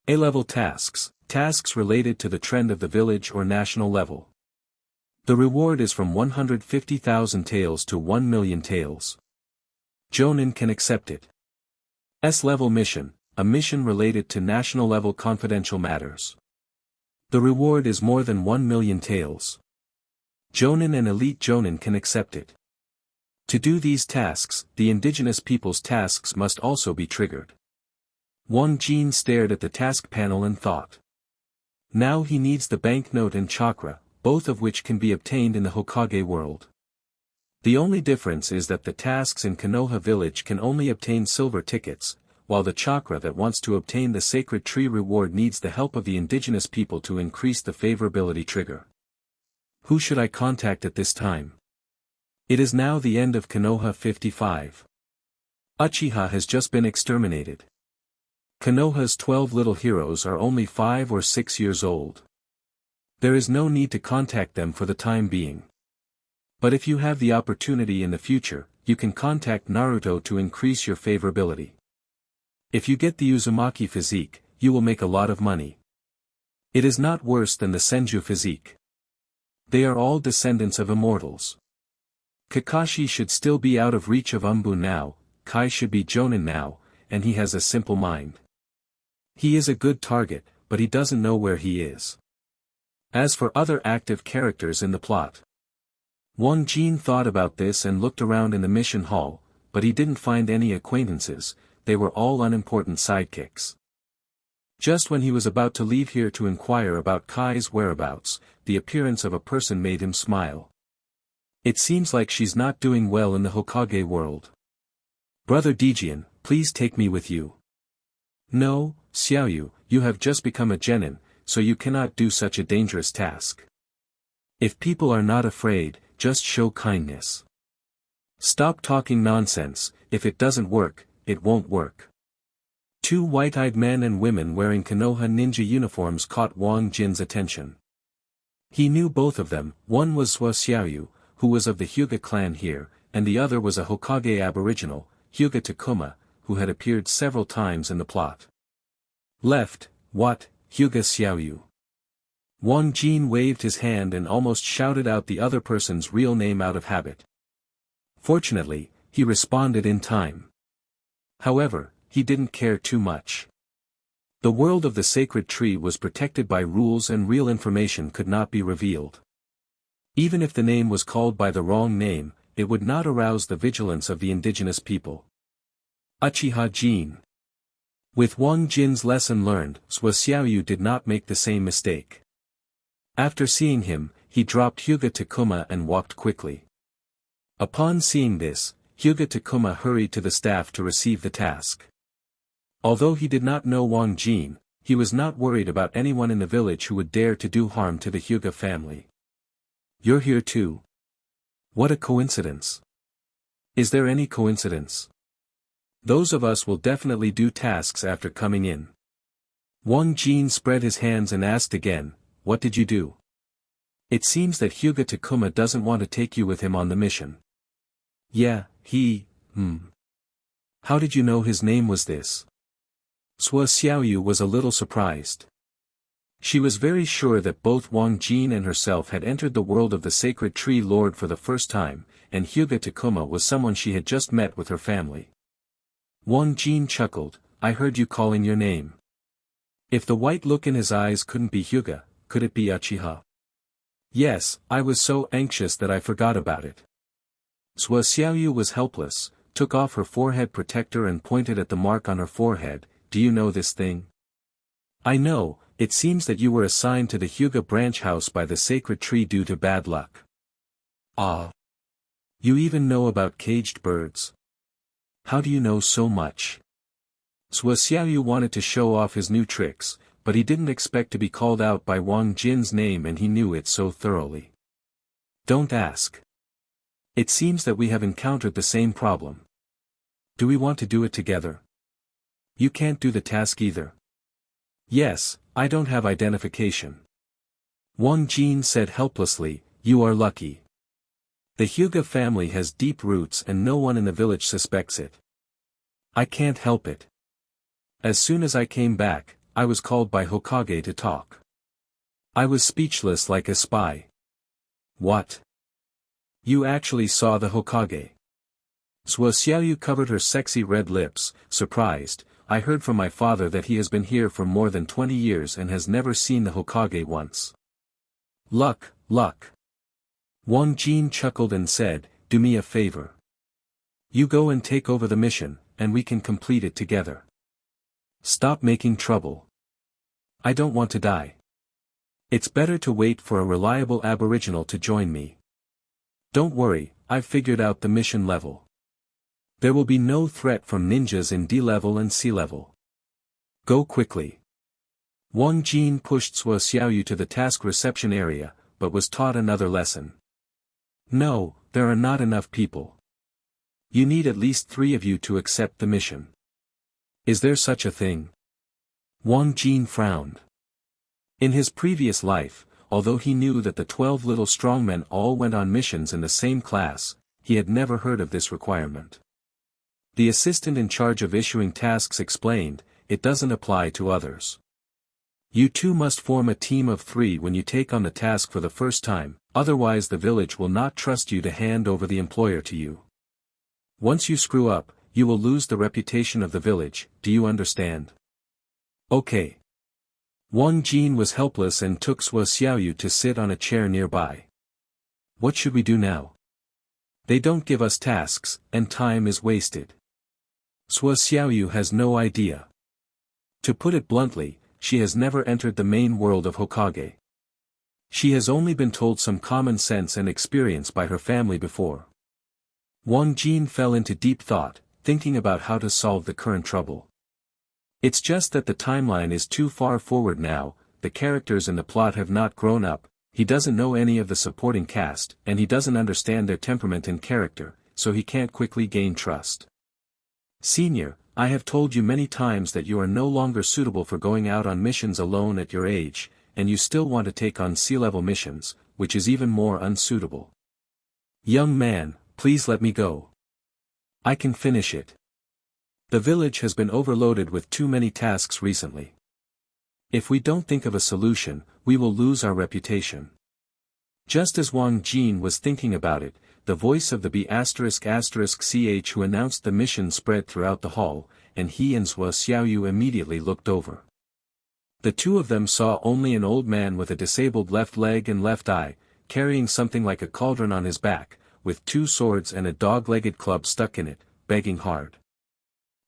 A-level tasks, tasks related to the trend of the village or national level. The reward is from 150,000 taels to 1,000,000 taels. Jonin can accept it. S-level mission, a mission related to national-level confidential matters. The reward is more than 1,000,000 taels. Jonin and elite jonin can accept it. To do these tasks, the indigenous people's tasks must also be triggered. Wang Jin stared at the task panel and thought. Now he needs the banknote and chakra, both of which can be obtained in the Hokage world. The only difference is that the tasks in Konoha village can only obtain silver tickets, while the chakra that wants to obtain the sacred tree reward needs the help of the indigenous people to increase the favorability trigger. Who should I contact at this time? It is now the end of Konoha 55. Uchiha has just been exterminated. Konoha's 12 little heroes are only 5 or 6 years old. There is no need to contact them for the time being. But if you have the opportunity in the future, you can contact Naruto to increase your favorability. If you get the Uzumaki physique, you will make a lot of money. It is not worse than the Senju physique. They are all descendants of immortals. Kakashi should still be out of reach of Umbu now, Kai should be Jonin now, and he has a simple mind. He is a good target, but he doesn't know where he is. As for other active characters in the plot, Wang Jin thought about this and looked around in the mission hall, but he didn't find any acquaintances, they were all unimportant sidekicks. Just when he was about to leave here to inquire about Kai's whereabouts, the appearance of a person made him smile. It seems like she's not doing well in the Hokage world. Brother Dijian, please take me with you. No, Xiaoyu, you have just become a genin, so you cannot do such a dangerous task. If people are not afraid, just show kindness. Stop talking nonsense, if it doesn't work, it won't work. Two white-eyed men and women wearing Konoha ninja uniforms caught Wang Jin's attention. He knew both of them, one was Sua Xiaoyu, who was of the Hyuga clan here, and the other was a Hokage aboriginal, Hyuga Takuma, who had appeared several times in the plot. Left, what, Hyuga Xiaoyu. Wang Jin waved his hand and almost shouted out the other person's real name out of habit. Fortunately, he responded in time. However, he didn't care too much. The world of the sacred tree was protected by rules and real information could not be revealed. Even if the name was called by the wrong name, it would not arouse the vigilance of the indigenous people. Uchiha Jin. With Wang Jin's lesson learned, Sua Xiaoyu did not make the same mistake. After seeing him, he dropped Hyuga Takuma and walked quickly. Upon seeing this, Hyuga Takuma hurried to the staff to receive the task. Although he did not know Wang Jin, he was not worried about anyone in the village who would dare to do harm to the Hyuga family. You're here too. What a coincidence. Is there any coincidence? Those of us will definitely do tasks after coming in. Wang Jin spread his hands and asked again, what did you do? It seems that Hyuga Takuma doesn't want to take you with him on the mission. Yeah, How did you know his name was this? Sua Xiaoyu was a little surprised. She was very sure that both Wang Jin and herself had entered the world of the sacred tree lord for the first time, and Hyuga Takuma was someone she had just met with her family. Wang Jin chuckled, I heard you calling your name. If the white look in his eyes couldn't be Hyuga, could it be Uchiha? Yes, I was so anxious that I forgot about it. Sua Xiaoyu was helpless, took off her forehead protector and pointed at the mark on her forehead. Do you know this thing? I know, it seems that you were assigned to the Hyuga branch house by the sacred tree due to bad luck. Ah. You even know about caged birds. How do you know so much? Sua Xiaoyu wanted to show off his new tricks, but he didn't expect to be called out by Wang Jin's name and he knew it so thoroughly. Don't ask. It seems that we have encountered the same problem. Do we want to do it together? You can't do the task either. Yes, I don't have identification. Wang Jin said helplessly, you are lucky. The Hyuga family has deep roots and no one in the village suspects it. I can't help it. As soon as I came back, I was called by Hokage to talk. I was speechless like a spy. What? You actually saw the Hokage? Sua Xiaoyu covered her sexy red lips, surprised. I heard from my father that he has been here for more than 20 years and has never seen the Hokage once. Luck. Wang Jin chuckled and said, do me a favor. You go and take over the mission, and we can complete it together. Stop making trouble. I don't want to die. It's better to wait for a reliable aboriginal to join me. Don't worry, I've figured out the mission level. There will be no threat from ninjas in D level and C level. Go quickly. Wang Jin pushed Sua Xiaoyu to the task reception area, but was taught another lesson. No, there are not enough people. You need at least 3 of you to accept the mission. Is there such a thing? Wang Jin frowned. In his previous life, although he knew that the 12 little strongmen all went on missions in the same class, he had never heard of this requirement. The assistant in charge of issuing tasks explained, it doesn't apply to others. You two must form a team of 3 when you take on the task for the first time, otherwise the village will not trust you to hand over the employer to you. Once you screw up, you will lose the reputation of the village, do you understand? Okay. Wang Jin was helpless and took Sua Xiaoyu to sit on a chair nearby. What should we do now? They don't give us tasks, and time is wasted. Sua Xiaoyu has no idea. To put it bluntly, she has never entered the main world of Hokage. She has only been told some common sense and experience by her family before. Wang Jin fell into deep thought, thinking about how to solve the current trouble. It's just that the timeline is too far forward now, the characters in the plot have not grown up, he doesn't know any of the supporting cast, and he doesn't understand their temperament and character, so he can't quickly gain trust. Senior, I have told you many times that you are no longer suitable for going out on missions alone at your age, and you still want to take on sea-level missions, which is even more unsuitable. Young man, please let me go. I can finish it. The village has been overloaded with too many tasks recently. If we don't think of a solution, we will lose our reputation. Just as Wang Jin was thinking about it, the voice of the B****ch who announced the mission spread throughout the hall, and he and Sua Xiaoyu immediately looked over. The two of them saw only an old man with a disabled left leg and left eye, carrying something like a cauldron on his back, with 2 swords and a dog-legged club stuck in it, begging hard.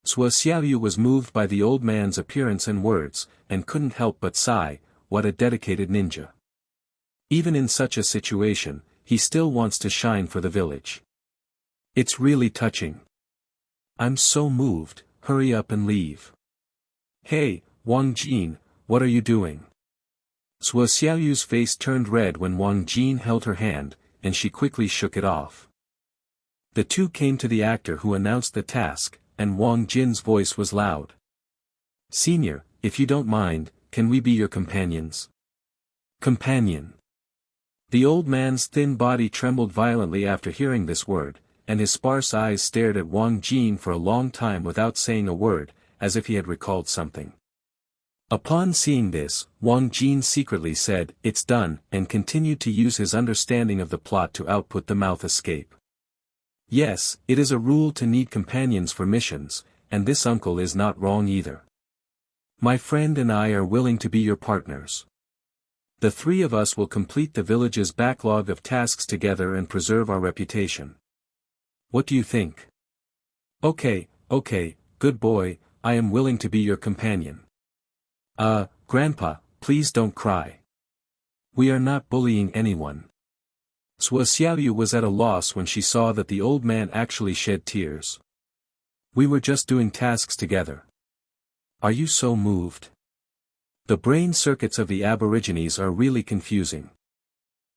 Sua Xiaoyu was moved by the old man's appearance and words, and couldn't help but sigh, what a dedicated ninja. Even in such a situation, he still wants to shine for the village. It's really touching. I'm so moved, hurry up and leave. Hey, Wang Jin, what are you doing? Sua Xiaoyu's face turned red when Wang Jin held her hand, and she quickly shook it off. The two came to the actor who announced the task, and Wang Jin's voice was loud. Senior, if you don't mind, can we be your companions? Companion. The old man's thin body trembled violently after hearing this word, and his sparse eyes stared at Wang Jin for a long time without saying a word, as if he had recalled something. Upon seeing this, Wang Jin secretly said, "It's done," and continued to use his understanding of the plot to output the mouth escape. Yes, it is a rule to need companions for missions, and this uncle is not wrong either. My friend and I are willing to be your partners. The 3 of us will complete the village's backlog of tasks together and preserve our reputation. What do you think? Okay, good boy, I am willing to be your companion. Grandpa, please don't cry. We are not bullying anyone. Sua Xiaoyu was at a loss when she saw that the old man actually shed tears. We were just doing tasks together. Are you so moved? The brain circuits of the Aborigines are really confusing.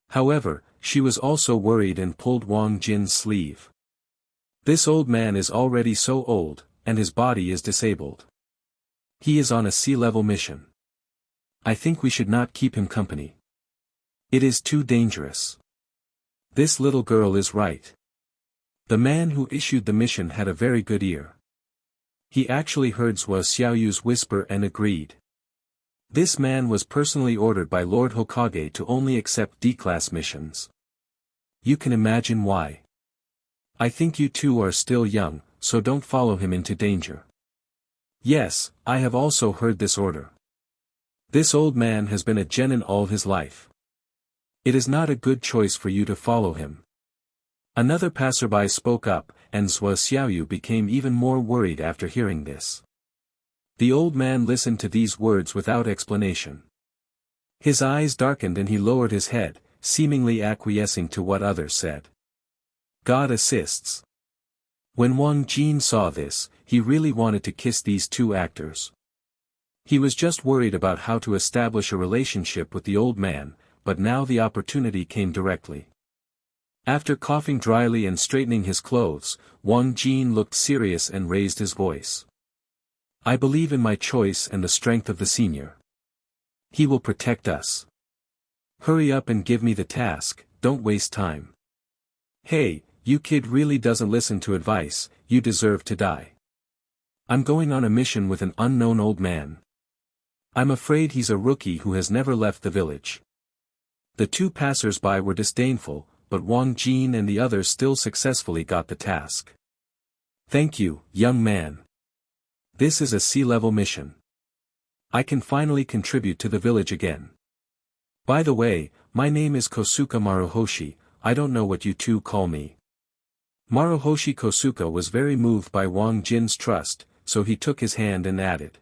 However, she was also worried and pulled Wang Jin's sleeve. This old man is already so old, and his body is disabled. He is on a sea-level mission. I think we should not keep him company. It is too dangerous. This little girl is right. The man who issued the mission had a very good ear. He actually heard Sua Xiaoyu's whisper and agreed. This man was personally ordered by Lord Hokage to only accept D-class missions. You can imagine why. I think you two are still young, so don't follow him into danger. Yes, I have also heard this order. This old man has been a genin all his life. It is not a good choice for you to follow him. Another passerby spoke up, and Sua Xiaoyu became even more worried after hearing this. The old man listened to these words without explanation. His eyes darkened and he lowered his head, seemingly acquiescing to what others said. God assists. When Wang Jin saw this, he really wanted to kiss these 2 actors. He was just worried about how to establish a relationship with the old man, but now the opportunity came directly. After coughing dryly and straightening his clothes, Wang Jin looked serious and raised his voice. I believe in my choice and the strength of the senior. He will protect us. Hurry up and give me the task, don't waste time. Hey, you kid really doesn't listen to advice, you deserve to die. I'm going on a mission with an unknown old man. I'm afraid he's a rookie who has never left the village. The two passers-by were disdainful, but Wang Jin and the others still successfully got the task. Thank you, young man. This is a sea-level mission. I can finally contribute to the village again. By the way, my name is Kosuke Maruhoshi, I don't know what you two call me. Maruhoshi Kosuke was very moved by Wang Jin's trust, so he took his hand and added.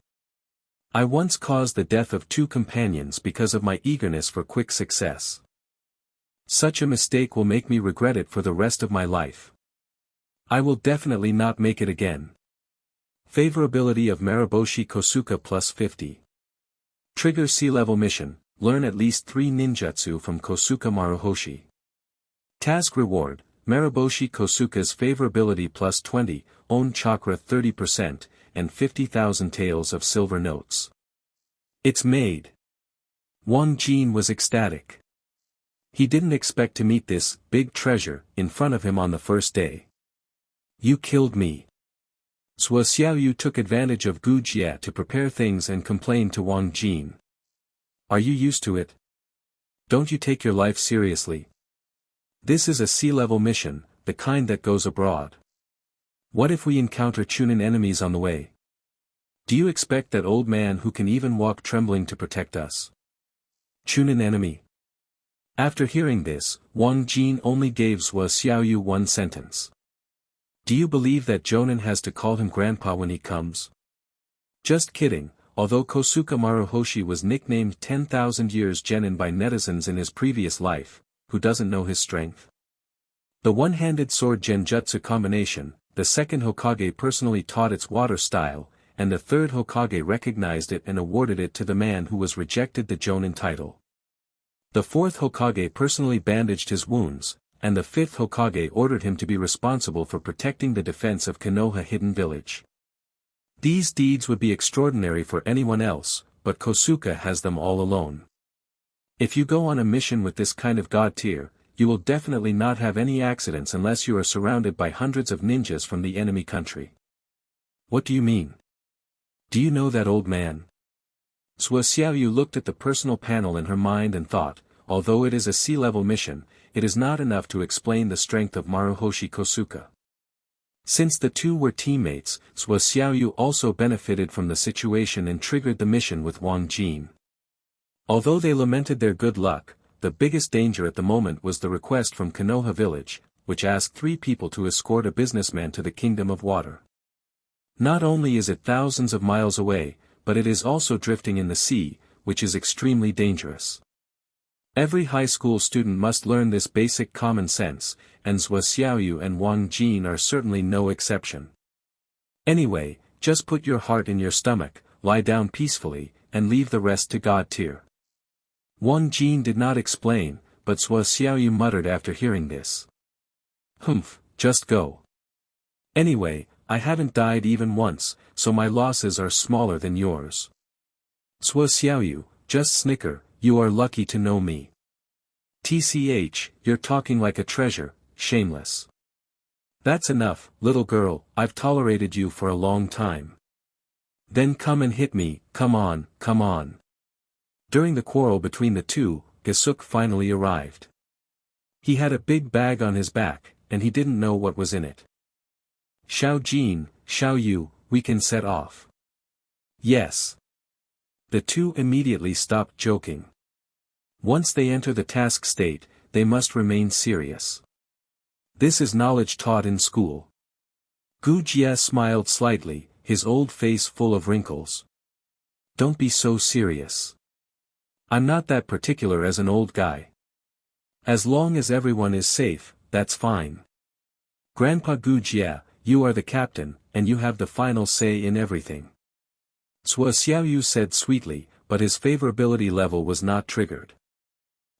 I once caused the death of 2 companions because of my eagerness for quick success. Such a mistake will make me regret it for the rest of my life. I will definitely not make it again. Favorability of Maruhoshi Kosuke plus 50. Trigger sea-level mission, learn at least 3 ninjutsu from Kosuke Maruhoshi. Task reward, Maruhoshi Kosuke's favorability plus 20, own chakra 30%, and 50,000 taels of silver notes. It's made. Wang Jin was ecstatic. He didn't expect to meet this big treasure in front of him on the first day. You killed me. Suo Xiaoyu took advantage of Gu Jie to prepare things and complained to Wang Jin. Are you used to it? Don't you take your life seriously? This is a sea-level mission, the kind that goes abroad. What if we encounter Chunin enemies on the way? Do you expect that old man who can even walk trembling to protect us? Chunin enemy. After hearing this, Wang Jin only gave Suo Xiaoyu one sentence. Do you believe that Jonin has to call him grandpa when he comes? Just kidding, although Kosuke Maruhoshi was nicknamed 10,000 years genin by netizens in his previous life, who doesn't know his strength? The one-handed sword genjutsu combination, the second Hokage personally taught its water style, and the third Hokage recognized it and awarded it to the man who was rejected the Jonin title. The fourth Hokage personally bandaged his wounds, and the fifth Hokage ordered him to be responsible for protecting the defense of Konoha Hidden Village. These deeds would be extraordinary for anyone else, but Kosuke has them all alone. If you go on a mission with this kind of god tier, you will definitely not have any accidents unless you are surrounded by hundreds of ninjas from the enemy country. What do you mean? Do you know that old man? Suo Xiaoyu looked at the personal panel in her mind and thought, although it is a sea-level mission, it is not enough to explain the strength of Maruhoshi Kosuke. Since the two were teammates, Suo Xiaoyu also benefited from the situation and triggered the mission with Wang Jin. Although they lamented their good luck, the biggest danger at the moment was the request from Konoha Village, which asked 3 people to escort a businessman to the Kingdom of Water. Not only is it thousands of miles away, but it is also drifting in the sea, which is extremely dangerous. Every high school student must learn this basic common sense, and Suo Xiaoyu and Wang Jin are certainly no exception. Anyway, just put your heart in your stomach, lie down peacefully, and leave the rest to God tier. Wang Jin did not explain, but Suo Xiaoyu muttered after hearing this. Humph, just go. Anyway, I haven't died even once, so my losses are smaller than yours. Suo Xiaoyu, just snicker, you are lucky to know me. TCH, you're talking like a treasure, shameless. That's enough, little girl, I've tolerated you for a long time. Then come and hit me, come on, come on. During the quarrel between the two, Gesuk finally arrived. He had a big bag on his back, and he didn't know what was in it. Xiao Jin, Xiao Yu, we can set off. Yes. The two immediately stopped joking. Once they enter the task state, they must remain serious. This is knowledge taught in school. Gu Jie smiled slightly, his old face full of wrinkles. Don't be so serious. I'm not that particular as an old guy. As long as everyone is safe, that's fine. Grandpa Gu Jie, you are the captain, and you have the final say in everything. Suo Xiaoyu said sweetly, but his favorability level was not triggered.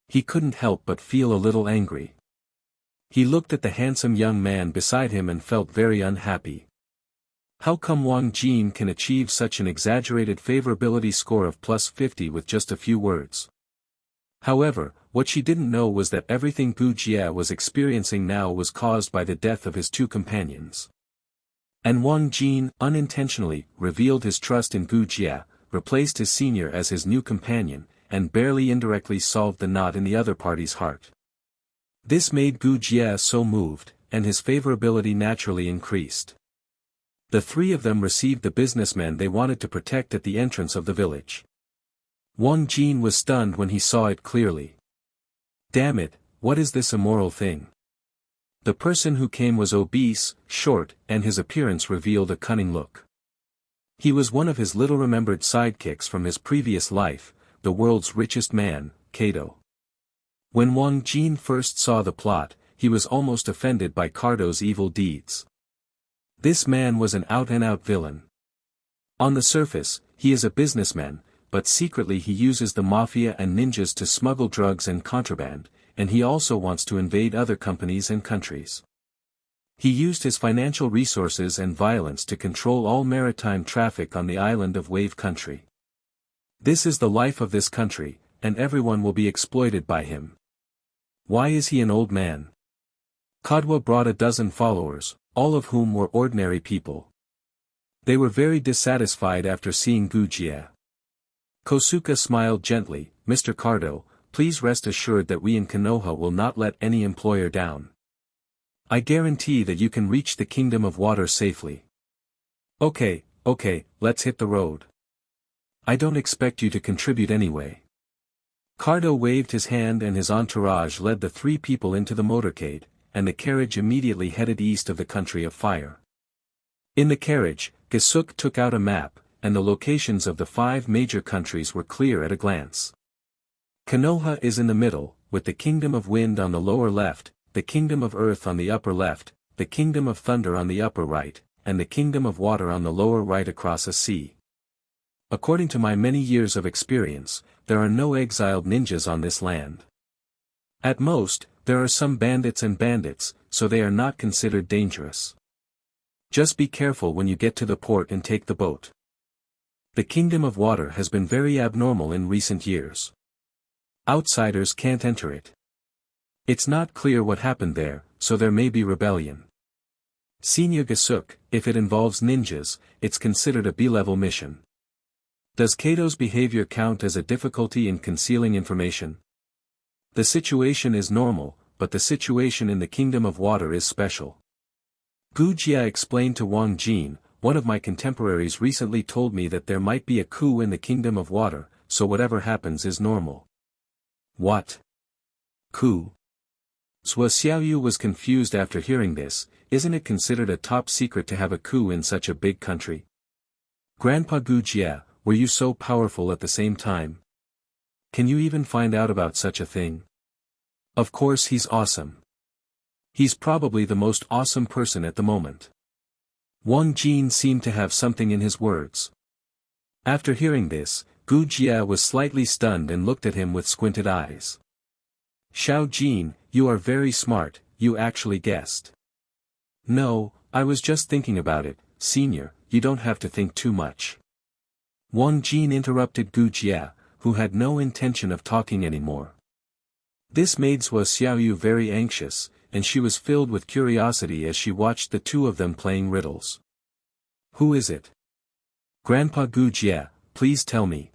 He couldn't help but feel a little angry. He looked at the handsome young man beside him and felt very unhappy. How come Wang Jin can achieve such an exaggerated favorability score of plus 50 with just a few words? However, what she didn't know was that everything Gu Jie was experiencing now was caused by the death of his 2 companions. And Wang Jin, unintentionally, revealed his trust in Uchiha, replaced his senior as his new companion, and barely indirectly solved the knot in the other party's heart. This made Uchiha so moved, and his favorability naturally increased. The three of them received the businessmen they wanted to protect at the entrance of the village. Wang Jin was stunned when he saw it clearly. Damn it, what is this immoral thing? The person who came was obese, short, and his appearance revealed a cunning look. He was one of his little-remembered sidekicks from his previous life, the world's richest man, Kato. When Wang Jin first saw the plot, he was almost offended by Kato's evil deeds. This man was an out-and-out villain. On the surface, he is a businessman, but secretly he uses the mafia and ninjas to smuggle drugs and contraband, and he also wants to invade other companies and countries. He used his financial resources and violence to control all maritime traffic on the island of Wave Country. This is the life of this country, and everyone will be exploited by him. Why is he an old man? Kato brought a dozen followers, all of whom were ordinary people. They were very dissatisfied after seeing Uchiha. Kosuke smiled gently, Mr. Kato, please rest assured that we in Konoha will not let any employer down. I guarantee that you can reach the Kingdom of Water safely. Okay, let's hit the road. I don't expect you to contribute anyway. Kato waved his hand and his entourage led the three people into the motorcade, and the carriage immediately headed east of the Country of Fire. In the carriage, Gasuke took out a map, and the locations of the 5 major countries were clear at a glance. Konoha is in the middle, with the Kingdom of Wind on the lower left, the Kingdom of Earth on the upper left, the Kingdom of Thunder on the upper right, and the Kingdom of Water on the lower right across a sea. According to my many years of experience, there are no exiled ninjas on this land. At most, there are some bandits, so they are not considered dangerous. Just be careful when you get to the port and take the boat. The Kingdom of Water has been very abnormal in recent years. Outsiders can't enter it. It's not clear what happened there, so there may be rebellion. Senior Gasuke, if it involves ninjas, it's considered a B-level mission. Does Kato's behavior count as a difficulty in concealing information? The situation is normal, but the situation in the Kingdom of Water is special. Uchiha explained to Wang Jin, one of my contemporaries recently told me that there might be a coup in the Kingdom of Water, so whatever happens is normal. What? Coup? Zhou Xiaoyu was confused after hearing this. Isn't it considered a top secret to have a coup in such a big country? Grandpa Uchiha, were you so powerful at the same time? Can you even find out about such a thing? Of course he's awesome. He's probably the most awesome person at the moment. Wang Jin seemed to have something in his words. After hearing this, Uchiha was slightly stunned and looked at him with squinted eyes. Xiao Jin, you are very smart, you actually guessed. No, I was just thinking about it, senior, you don't have to think too much. Wang Jin interrupted Uchiha, who had no intention of talking anymore. This made Zhou Xiaoyu very anxious, and she was filled with curiosity as she watched the two of them playing riddles. Who is it? Grandpa Uchiha, please tell me.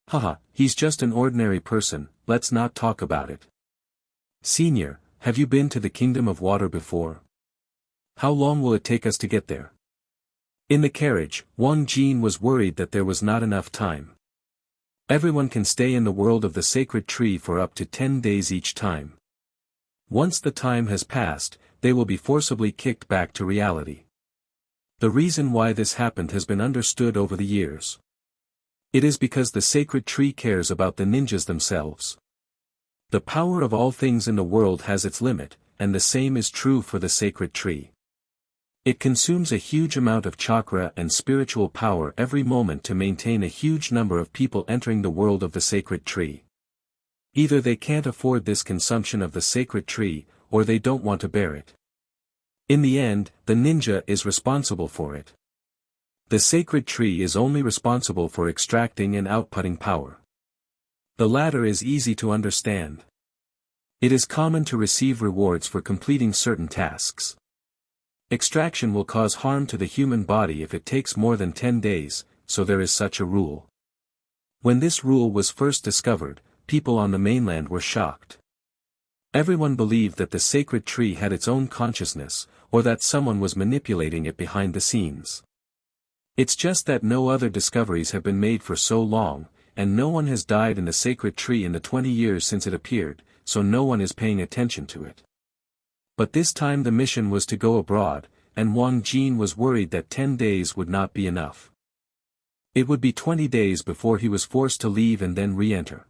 Haha, he's just an ordinary person, let's not talk about it. Senior, have you been to the Kingdom of Water before? How long will it take us to get there? In the carriage, Wang Jin was worried that there was not enough time. Everyone can stay in the world of the sacred tree for up to 10 days each time. Once the time has passed, they will be forcibly kicked back to reality. The reason why this happened has been understood over the years. It is because the sacred tree cares about the ninjas themselves. The power of all things in the world has its limit, and the same is true for the sacred tree. It consumes a huge amount of chakra and spiritual power every moment to maintain a huge number of people entering the world of the sacred tree. Either they can't afford this consumption of the sacred tree, or they don't want to bear it. In the end, the ninja is responsible for it. The sacred tree is only responsible for extracting and outputting power. The latter is easy to understand. It is common to receive rewards for completing certain tasks. Extraction will cause harm to the human body if it takes more than 10 days, so there is such a rule. When this rule was first discovered, people on the mainland were shocked. Everyone believed that the sacred tree had its own consciousness, or that someone was manipulating it behind the scenes. It's just that no other discoveries have been made for so long, and no one has died in the sacred tree in the 20 years since it appeared, so no one is paying attention to it. But this time the mission was to go abroad, and Wang Jin was worried that 10 days would not be enough. It would be 20 days before he was forced to leave and then re-enter.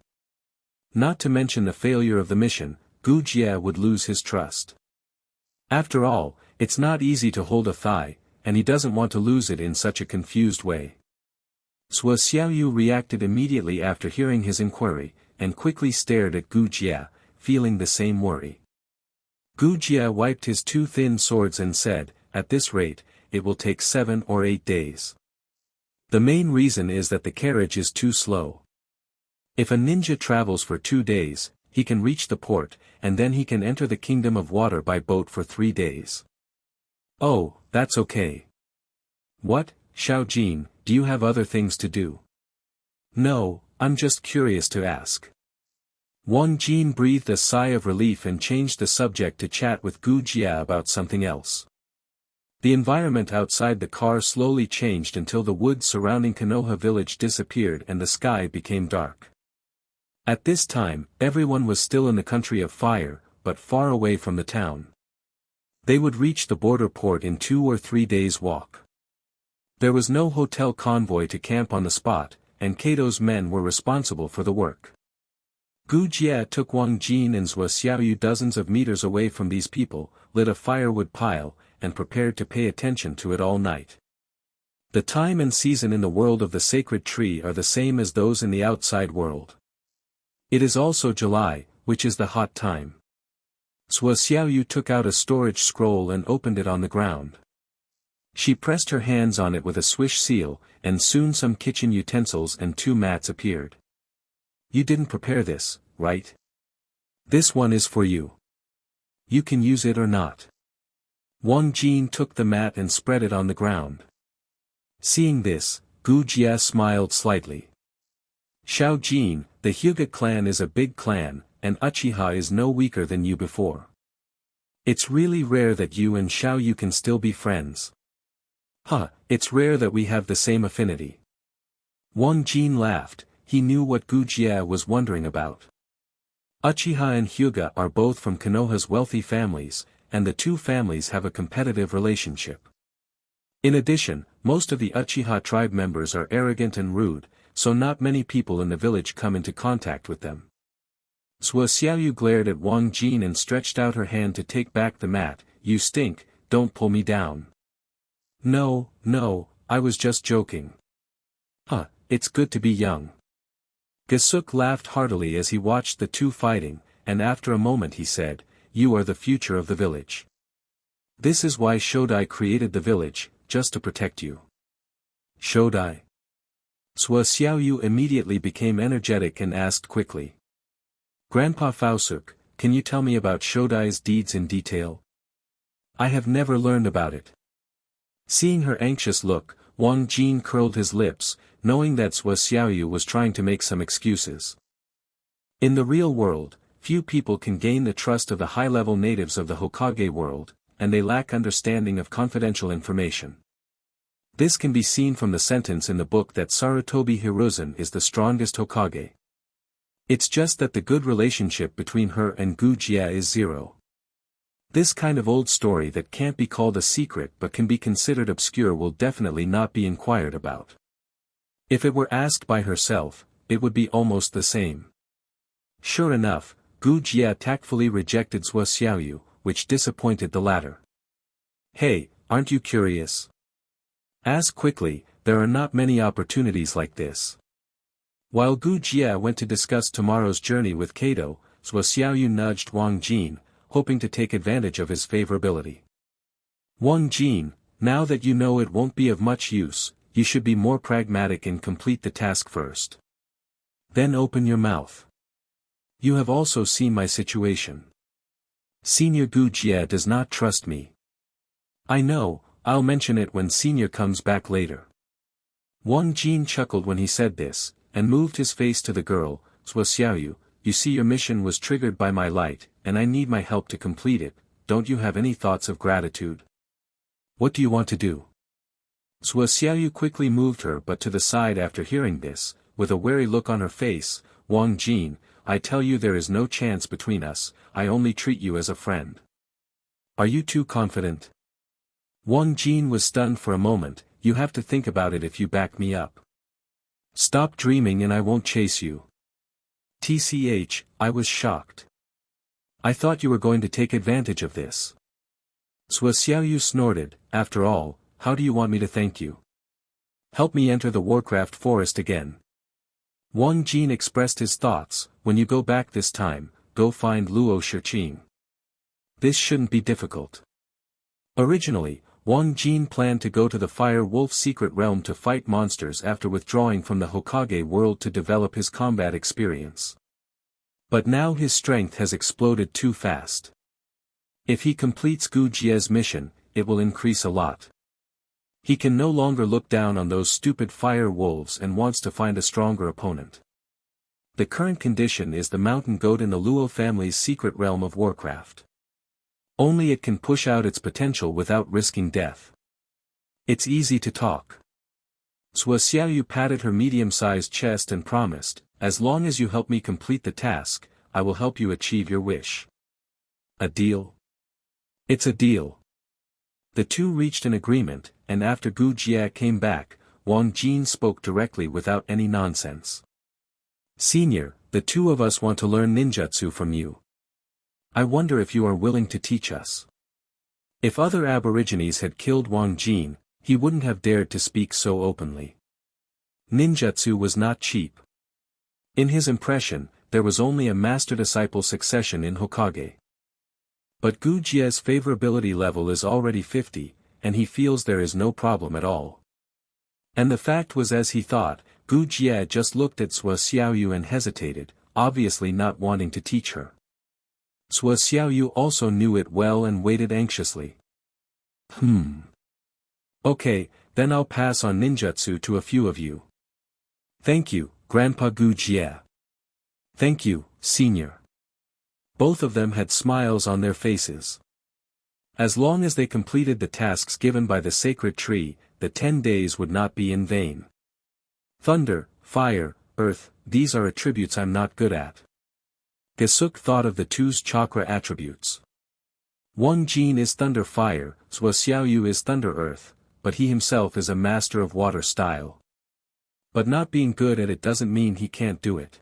Not to mention the failure of the mission, Uchiha would lose his trust. After all, it's not easy to hold a thigh, and he doesn't want to lose it in such a confused way. Sua Xiaoyu reacted immediately after hearing his inquiry, and quickly stared at Uchiha, feeling the same worry. Uchiha wiped his two thin swords and said, "At this rate, it will take 7 or 8 days. The main reason is that the carriage is too slow. If a ninja travels for 2 days, he can reach the port, and then he can enter the Kingdom of Water by boat for 3 days. Oh, that's okay. What, Xiao Jin, do you have other things to do? No, I'm just curious to ask." Wang Jin breathed a sigh of relief and changed the subject to chat with Uchiha about something else. The environment outside the car slowly changed until the woods surrounding Konoha village disappeared and the sky became dark. At this time, everyone was still in the country of fire, but far away from the town. They would reach the border port in 2 or 3 days' walk. There was no hotel convoy to camp on the spot, and Kato's men were responsible for the work. Uchiha took Wang Jin and Sua Xiaoyu dozens of meters away from these people, lit a firewood pile, and prepared to pay attention to it all night. The time and season in the world of the sacred tree are the same as those in the outside world. It is also July, which is the hot time. Sua Xiaoyu took out a storage scroll and opened it on the ground. She pressed her hands on it with a swish seal, and soon some kitchen utensils and 2 mats appeared. "You didn't prepare this, right? This one is for you. You can use it or not." Wang Jin took the mat and spread it on the ground. Seeing this, Uchiha smiled slightly. "Xiao Jin, the Hyuga clan is a big clan, and Uchiha is no weaker than you before. It's really rare that you and Xiaoyu can still be friends." It's rare that we have the same affinity." Wang Jin laughed. He knew what Uchiha was wondering about. Uchiha and Hyuga are both from Konoha's wealthy families, and the two families have a competitive relationship. In addition, most of the Uchiha tribe members are arrogant and rude, so not many people in the village come into contact with them. Sua Xiaoyu glared at Wang Jin and stretched out her hand to take back the mat. "You stink, don't pull me down." No, I was just joking." It's good to be young." Gasuk laughed heartily as he watched the two fighting, and after a moment he said, "You are the future of the village. This is why Shodai created the village, just to protect you." "Shodai?" Sua Xiaoyu immediately became energetic and asked quickly. "Grandpa Fausuk, can you tell me about Shodai's deeds in detail? I have never learned about it." Seeing her anxious look, Wang Jin curled his lips, knowing that Sua Xiaoyu was trying to make some excuses. In the real world, few people can gain the trust of the high-level natives of the Hokage world, and they lack understanding of confidential information. This can be seen from the sentence in the book that Sarutobi Hiruzen is the strongest Hokage. It's just that the good relationship between her and Uchiha is 0. This kind of old story that can't be called a secret but can be considered obscure will definitely not be inquired about. If it were asked by herself, it would be almost the same. Sure enough, Uchiha tactfully rejected Sua Xiaoyu, which disappointed the latter. "Hey, aren't you curious? Ask quickly, there are not many opportunities like this." While Uchiha went to discuss tomorrow's journey with Kato, Sua Xiaoyu nudged Wang Jin, hoping to take advantage of his favorability. "Wang Jin, now that you know it won't be of much use, you should be more pragmatic and complete the task first. Then open your mouth. You have also seen my situation. Senior Uchiha does not trust me. I know, I'll mention it when Senior comes back later. Wang Jin chuckled when he said this, and moved his face to the girl. Xiaoyu, you see your mission was triggered by my light, and I need my help to complete it. Don't you have any thoughts of gratitude? What do you want to do? Xiaoyu quickly moved her but to the side after hearing this, with a wary look on her face. Wang Jin, I tell you there is no chance between us, I only treat you as a friend. Are you too confident? Wang Jin was stunned for a moment. You have to think about it if you back me up. Stop dreaming and I won't chase you. TCH, I was shocked. I thought you were going to take advantage of this. Xiaoyu snorted, after all, how do you want me to thank you? Help me enter the Warcraft forest again. Wang Jin expressed his thoughts, when you go back this time, go find Luo Shiqing. This shouldn't be difficult. Originally, Wang Jin planned to go to the Fire Wolf secret realm to fight monsters after withdrawing from the Hokage world to develop his combat experience. But now his strength has exploded too fast. If he completes Gu Jie's mission, it will increase a lot. He can no longer look down on those stupid fire wolves and wants to find a stronger opponent. The current condition is the mountain goat in the Luo family's secret realm of Warcraft. Only it can push out its potential without risking death. It's easy to talk. Xiaoyu patted her medium-sized chest and promised, as long as you help me complete the task, I will help you achieve your wish. A deal? It's a deal. The two reached an agreement, and after Gu Jie came back, Wang Jin spoke directly without any nonsense. Senior, the two of us want to learn ninjutsu from you. I wonder if you are willing to teach us. If other aborigines had killed Wang Jin, he wouldn't have dared to speak so openly. Ninjutsu was not cheap. In his impression, there was only a master-disciple succession in Hokage. But Gu Jie's favorability level is already 50, and he feels there is no problem at all. And the fact was as he thought, Gu Jie just looked at Xiaoyu and hesitated, obviously not wanting to teach her. Xiaoyu also knew it well and waited anxiously. Okay, then I'll pass on ninjutsu to a few of you. Thank you, Grandpa Gu Jie. Thank you, Senior. Both of them had smiles on their faces. As long as they completed the tasks given by the sacred tree, the 10 days would not be in vain. Thunder, fire, earth, these are attributes I'm not good at. Gesuk thought of the two's chakra attributes. Wang Jin is thunder fire, Xiaoyu is thunder earth, but he himself is a master of water style. But not being good at it doesn't mean he can't do it.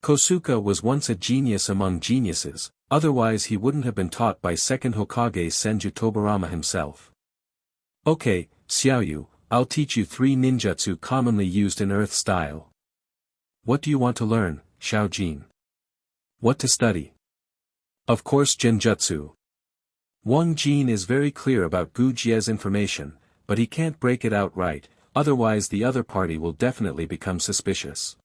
Kosuke was once a genius among geniuses, otherwise he wouldn't have been taught by second Hokage Senju Tobarama himself. Okay, Xiaoyu, I'll teach you 3 ninjutsu commonly used in earth style. What do you want to learn, Xiaojin? What to study? Of course Genjutsu. Wang Jin is very clear about Gu Jie's information, but he can't break it outright, otherwise the other party will definitely become suspicious.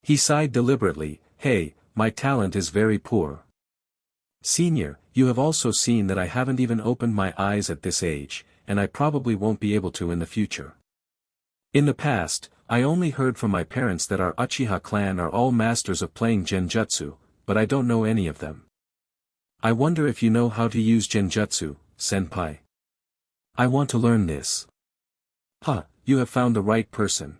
He sighed deliberately, hey, my talent is very poor. Senior, you have also seen that I haven't even opened my eyes at this age, and I probably won't be able to in the future. In the past, I only heard from my parents that our Uchiha clan are all masters of playing Genjutsu, but I don't know any of them. I wonder if you know how to use Genjutsu, Senpai. I want to learn this. You have found the right person.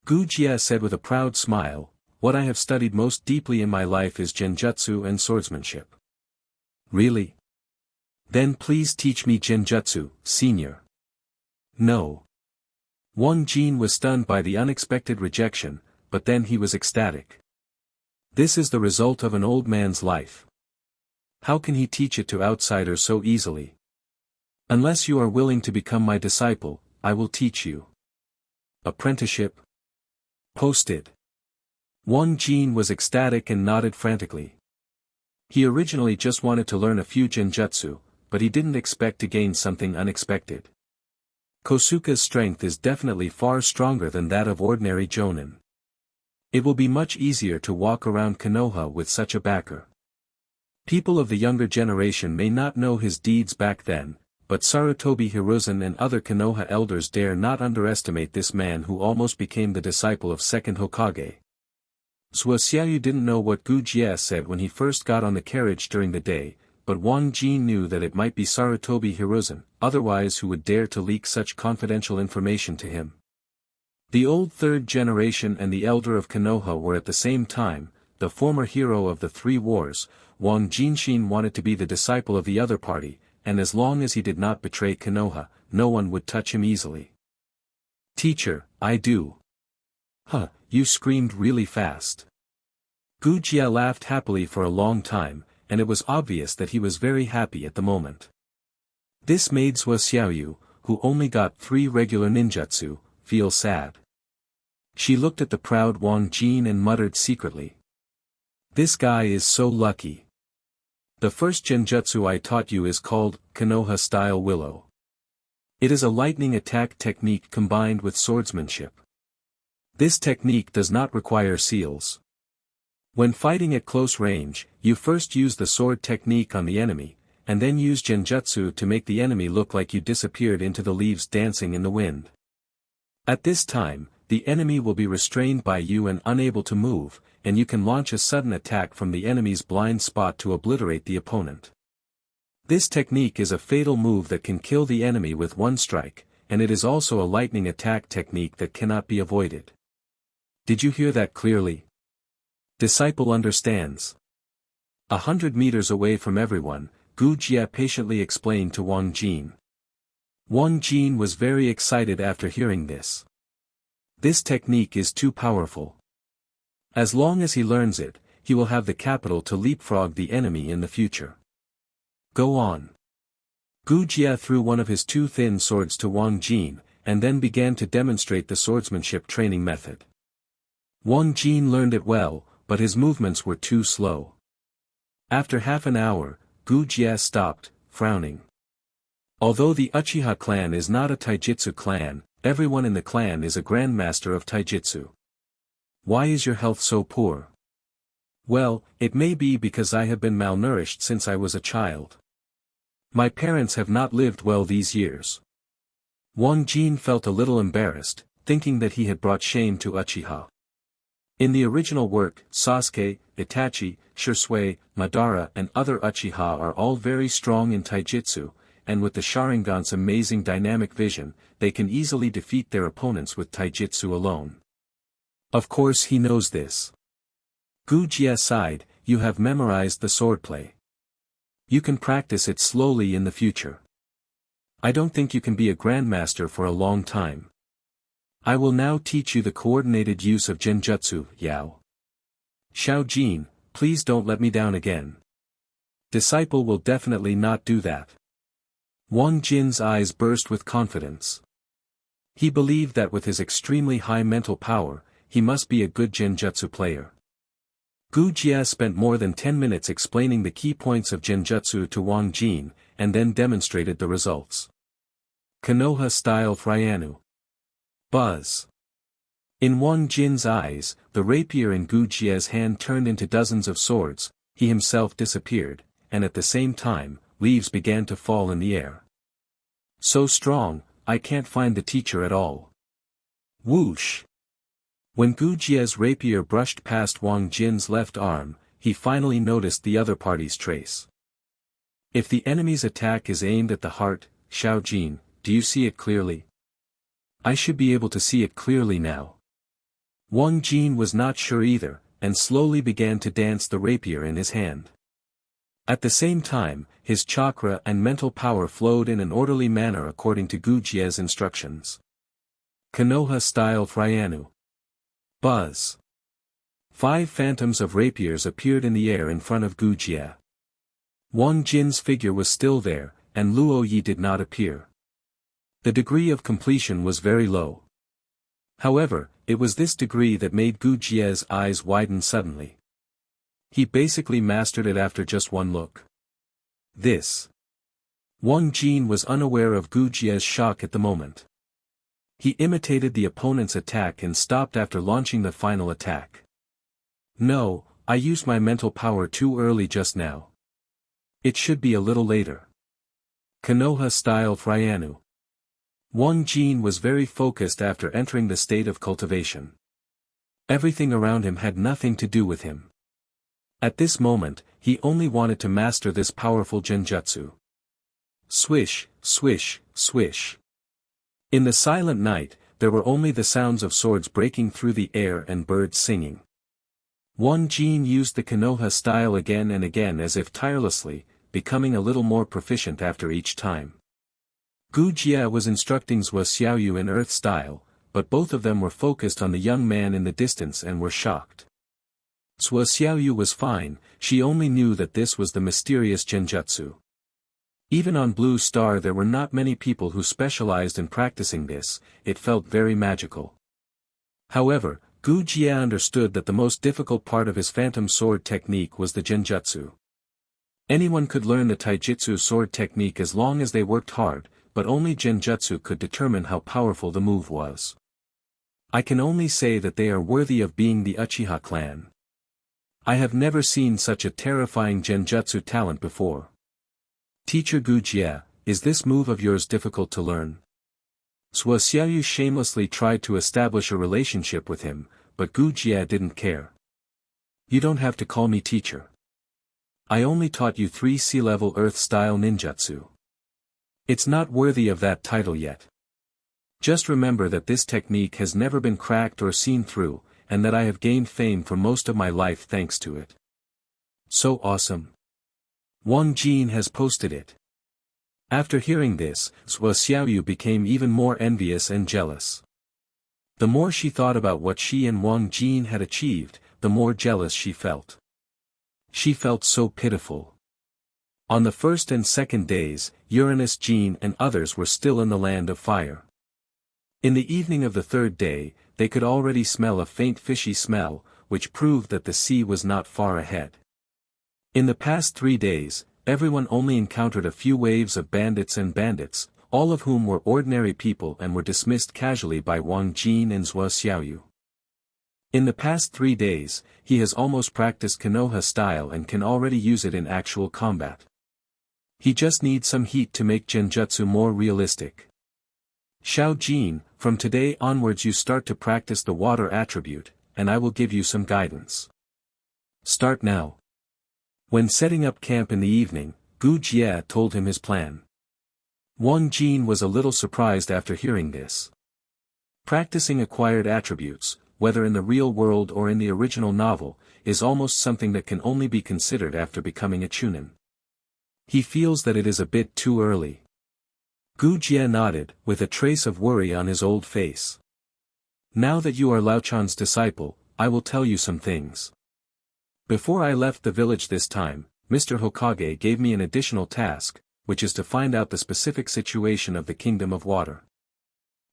Gu Jie said with a proud smile, what I have studied most deeply in my life is Genjutsu and swordsmanship. Really? Then please teach me Genjutsu, Senior. No. Wang Jin was stunned by the unexpected rejection, but then he was ecstatic. This is the result of an old man's life. How can he teach it to outsiders so easily? Unless you are willing to become my disciple, I will teach you. Apprenticeship? Posted. Wang Jin was ecstatic and nodded frantically. He originally just wanted to learn a few Genjutsu, but he didn't expect to gain something unexpected. Kosuke's strength is definitely far stronger than that of ordinary Jonin. It will be much easier to walk around Konoha with such a backer. People of the younger generation may not know his deeds back then, but Sarutobi Hiruzen and other Konoha elders dare not underestimate this man who almost became the disciple of second Hokage. Zhuo Xiaoyu didn't know what Gu Jie said when he first got on the carriage during the day, but Wang Jin knew that it might be Sarutobi Hiruzen, otherwise who would dare to leak such confidential information to him. The old third generation and the elder of Konoha were at the same time, the former hero of the three wars. Wang Jinshin wanted to be the disciple of the other party, and as long as he did not betray Konoha, no one would touch him easily. "Teacher, I do." "Huh, you screamed really fast." Gu Jie laughed happily for a long time, and it was obvious that he was very happy at the moment. This made Zhuo Xiaoyu, who only got 3 regular ninjutsu, feel sad. She looked at the proud Wang Jin and muttered secretly. "This guy is so lucky. The first genjutsu I taught you is called Konoha-style Willow. It is a lightning attack technique combined with swordsmanship. This technique does not require seals. When fighting at close range, you first use the sword technique on the enemy, and then use genjutsu to make the enemy look like you disappeared into the leaves dancing in the wind. At this time, the enemy will be restrained by you and unable to move, and you can launch a sudden attack from the enemy's blind spot to obliterate the opponent. This technique is a fatal move that can kill the enemy with one strike, and it is also a lightning attack technique that cannot be avoided. Did you hear that clearly? Disciple understands." 100 meters away from everyone, Gu Jie patiently explained to Wang Jin. Wang Jin was very excited after hearing this. This technique is too powerful. As long as he learns it, he will have the capital to leapfrog the enemy in the future. "Go on." Gu Jie threw one of his 2 thin swords to Wang Jin, and then began to demonstrate the swordsmanship training method. Wang Jin learned it well, but his movements were too slow. After half an hour, Gu Jie stopped, frowning. Although the Uchiha clan is not a taijutsu clan, everyone in the clan is a grandmaster of taijutsu. "Why is your health so poor?" "Well, it may be because I have been malnourished since I was a child. My parents have not lived well these years." Wang Jin felt a little embarrassed, thinking that he had brought shame to Uchiha. In the original work, Sasuke, Itachi, Shisui, Madara and other Uchiha are all very strong in taijutsu, and with the Sharingan's amazing dynamic vision, they can easily defeat their opponents with taijutsu alone. Of course he knows this. Gu Jie sighed, "You have memorized the swordplay. You can practice it slowly in the future. I don't think you can be a grandmaster for a long time. I will now teach you the coordinated use of genjutsu, Yao. Xiao Jin, please don't let me down again." Disciple will definitely not do that. Wang Jin's eyes burst with confidence. He believed that with his extremely high mental power, he must be a good genjutsu player. Gu Jie spent more than 10 minutes explaining the key points of genjutsu to Wang Jin, and then demonstrated the results. Konoha-style Fryanu. Buzz. In Wang Jin's eyes, the rapier in Gu Jie's hand turned into dozens of swords, he himself disappeared, and at the same time, leaves began to fall in the air. "So strong, I can't find the teacher at all." Whoosh! When Gu Jie's rapier brushed past Wang Jin's left arm, he finally noticed the other party's trace. If the enemy's attack is aimed at the heart, Xiao Jin, do you see it clearly? I should be able to see it clearly now. Wang Jin was not sure either, and slowly began to dance the rapier in his hand. At the same time, his chakra and mental power flowed in an orderly manner according to Gu Jie's instructions. Konoha-style Fryanu. Buzz. 5 phantoms of rapiers appeared in the air in front of Gu Jie. Wang Jin's figure was still there, and Luo Yi did not appear. The degree of completion was very low. However, it was this degree that made Gu Jie's eyes widen suddenly. He basically mastered it after just one look. This. Wang Jin was unaware of Gu Jie's shock at the moment. He imitated the opponent's attack and stopped after launching the final attack. "No, I used my mental power too early just now. It should be a little later." Konoha-style Fryanu. Wang Jin was very focused after entering the state of cultivation. Everything around him had nothing to do with him. At this moment, he only wanted to master this powerful genjutsu. Swish, swish, swish. In the silent night, there were only the sounds of swords breaking through the air and birds singing. Wang Jin used the Konoha style again and again as if tirelessly, becoming a little more proficient after each time. Gu Jie was instructing Zhuo Xiaoyu in earth style, but both of them were focused on the young man in the distance and were shocked. Zhuo Xiaoyu was fine, she only knew that this was the mysterious genjutsu. Even on Blue Star there were not many people who specialized in practicing this, it felt very magical. However, Gu Jie understood that the most difficult part of his phantom sword technique was the genjutsu. Anyone could learn the taijutsu sword technique as long as they worked hard, but only genjutsu could determine how powerful the move was. I can only say that they are worthy of being the Uchiha clan. I have never seen such a terrifying genjutsu talent before. Teacher Gu Jie, is this move of yours difficult to learn? Zhuo Xiaoyu shamelessly tried to establish a relationship with him, but Gu Jie didn't care. You don't have to call me teacher. I only taught you 3 sea-level earth-style ninjutsu. It's not worthy of that title yet. Just remember that this technique has never been cracked or seen through, and that I have gained fame for most of my life thanks to it. So awesome. Wang Jin has posted it. After hearing this, Zhuo Xiaoyu became even more envious and jealous. The more she thought about what she and Wang Jin had achieved, the more jealous she felt. She felt so pitiful. On the first and second days, Uranus Jin and others were still in the land of fire. In the evening of the third day, they could already smell a faint fishy smell, which proved that the sea was not far ahead. In the past 3 days, everyone only encountered a few waves of bandits, all of whom were ordinary people and were dismissed casually by Wang Jin and Zhuo Xiaoyu. In the past 3 days, he has almost practiced Konoha style and can already use it in actual combat. He just needs some heat to make genjutsu more realistic. Xiao Jin, from today onwards you start to practice the water attribute, and I will give you some guidance. Start now. When setting up camp in the evening, Gu Jie told him his plan. Wang Jin was a little surprised after hearing this. Practicing acquired attributes, whether in the real world or in the original novel, is almost something that can only be considered after becoming a chunin. He feels that it is a bit too early. Gu Jie nodded, with a trace of worry on his old face. Now that you are Lao Chan's disciple, I will tell you some things. Before I left the village this time, Mr. Hokage gave me an additional task, which is to find out the specific situation of the Kingdom of Water.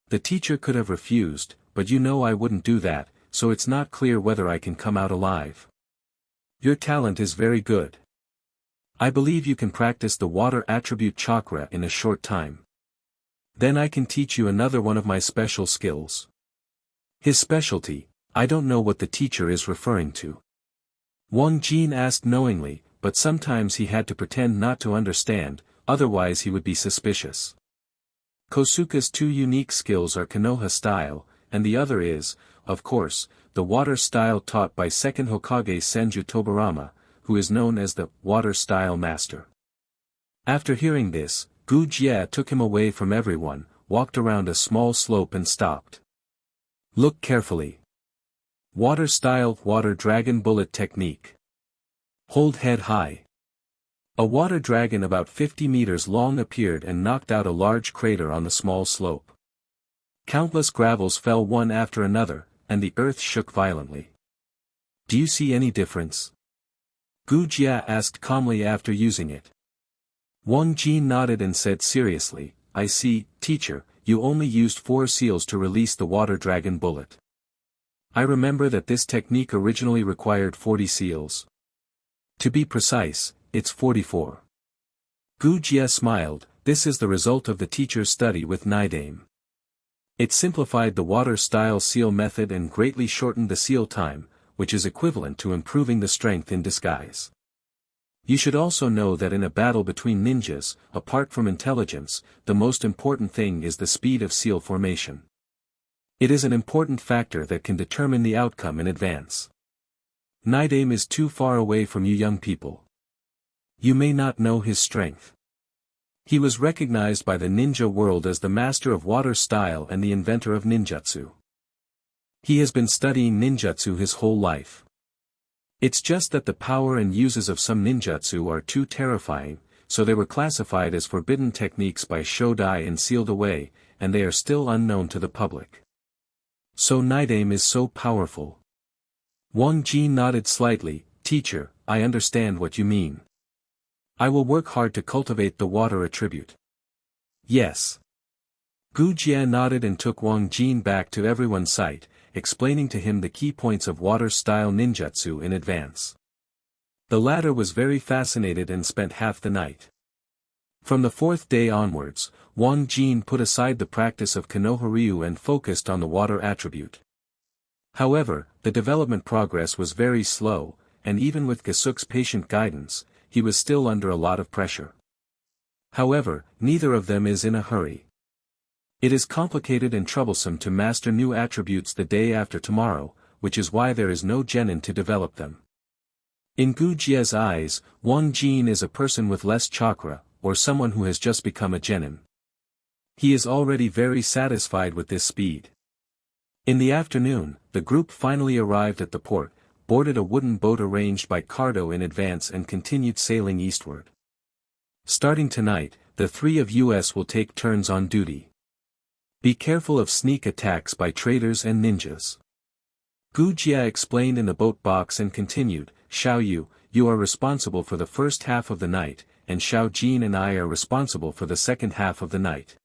The teacher could have refused, but you know I wouldn't do that, so it's not clear whether I can come out alive. Your talent is very good. I believe you can practice the water attribute chakra in a short time. Then I can teach you another one of my special skills. His specialty, I don't know what the teacher is referring to. Wang Jin asked knowingly, but sometimes he had to pretend not to understand, otherwise he would be suspicious. Kosuke's 2 unique skills are Konoha style, and the other is, of course, the water style taught by second Hokage Senju Tobarama, who is known as the water style master. After hearing this, Gu Jie took him away from everyone, walked around a small slope and stopped. Look carefully. Water style water dragon bullet technique. Hold head high. A water dragon about 50 meters long appeared and knocked out a large crater on the small slope. Countless gravels fell one after another, and the earth shook violently. Do you see any difference? Gu Jie asked calmly after using it. Wang Jin nodded and said seriously, I see, teacher, you only used 4 seals to release the water dragon bullet. I remember that this technique originally required 40 seals. To be precise, it's 44. Gu Jie smiled, this is the result of the teacher's study with Nidame. It simplified the water-style seal method and greatly shortened the seal time, which is equivalent to improving the strength in disguise. You should also know that in a battle between ninjas, apart from intelligence, the most important thing is the speed of seal formation. It is an important factor that can determine the outcome in advance. Night Aim is too far away from you young people. You may not know his strength. He was recognized by the ninja world as the master of water style and the inventor of ninjutsu. He has been studying ninjutsu his whole life. It's just that the power and uses of some ninjutsu are too terrifying, so they were classified as forbidden techniques by Shodai and sealed away, and they are still unknown to the public. So Night Aim is so powerful. Wang Jin nodded slightly. Teacher, I understand what you mean. I will work hard to cultivate the water attribute. Yes. Gu Jie nodded and took Wang Jin back to everyone's sight, explaining to him the key points of water-style ninjutsu in advance. The latter was very fascinated and spent half the night. From the fourth day onwards, Wang Jin put aside the practice of Konoha-ryu and focused on the water attribute. However, the development progress was very slow, and even with Gasuk's patient guidance, he was still under a lot of pressure. However, neither of them is in a hurry. It is complicated and troublesome to master new attributes the day after tomorrow, which is why there is no genin to develop them. In Gu Jie's eyes, Wang Jin is a person with less chakra, or someone who has just become a genin. He is already very satisfied with this speed. In the afternoon, the group finally arrived at the port, boarded a wooden boat arranged by Cardo in advance and continued sailing eastward. Starting tonight, the three of us will take turns on duty. Be careful of sneak attacks by traders and ninjas. Gu Jie explained in the boat box and continued, Xiao Yu, you are responsible for the first half of the night, and Xiao Jin and I are responsible for the second half of the night.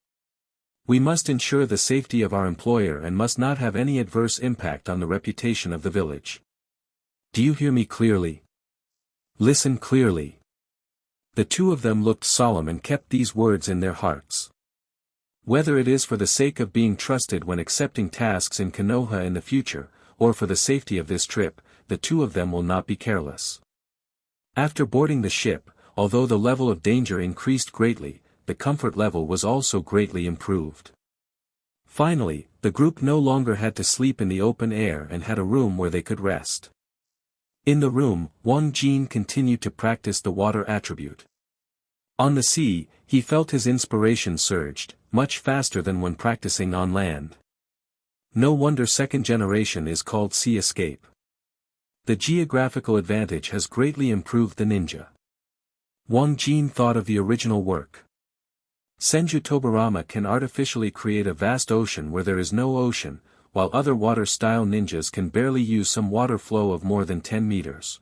We must ensure the safety of our employer and must not have any adverse impact on the reputation of the village. Do you hear me clearly? Listen clearly. The two of them looked solemn and kept these words in their hearts. Whether it is for the sake of being trusted when accepting tasks in Konoha in the future, or for the safety of this trip, the two of them will not be careless. After boarding the ship, although the level of danger increased greatly, the comfort level was also greatly improved. Finally, the group no longer had to sleep in the open air and had a room where they could rest. In the room, Wang Jin continued to practice the water attribute. On the sea, he felt his inspiration surged, much faster than when practicing on land. No wonder second generation is called Sea Escape. The geographical advantage has greatly improved the ninja. Wang Jin thought of the original work. Senju Tobarama can artificially create a vast ocean where there is no ocean, while other water-style ninjas can barely use some water flow of more than 10 meters.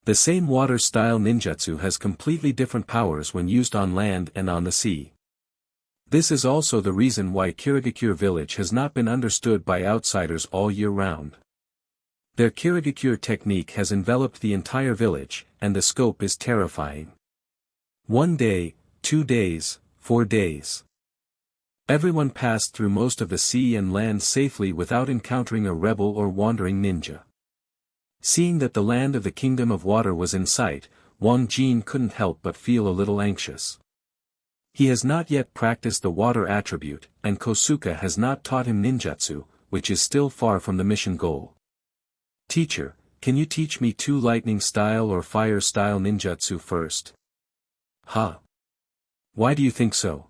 The same water-style ninjutsu has completely different powers when used on land and on the sea. This is also the reason why Kirigakure village has not been understood by outsiders all year round. Their Kirigakure technique has enveloped the entire village, and the scope is terrifying. 1 day, 2 days, 4 days. Everyone passed through most of the sea and land safely without encountering a rebel or wandering ninja. Seeing that the land of the Kingdom of Water was in sight, Wang Jin couldn't help but feel a little anxious. He has not yet practiced the water attribute, and Kosuke has not taught him ninjutsu, which is still far from the mission goal. Teacher, can you teach me 2 lightning style or fire style ninjutsu first? Huh? Why do you think so?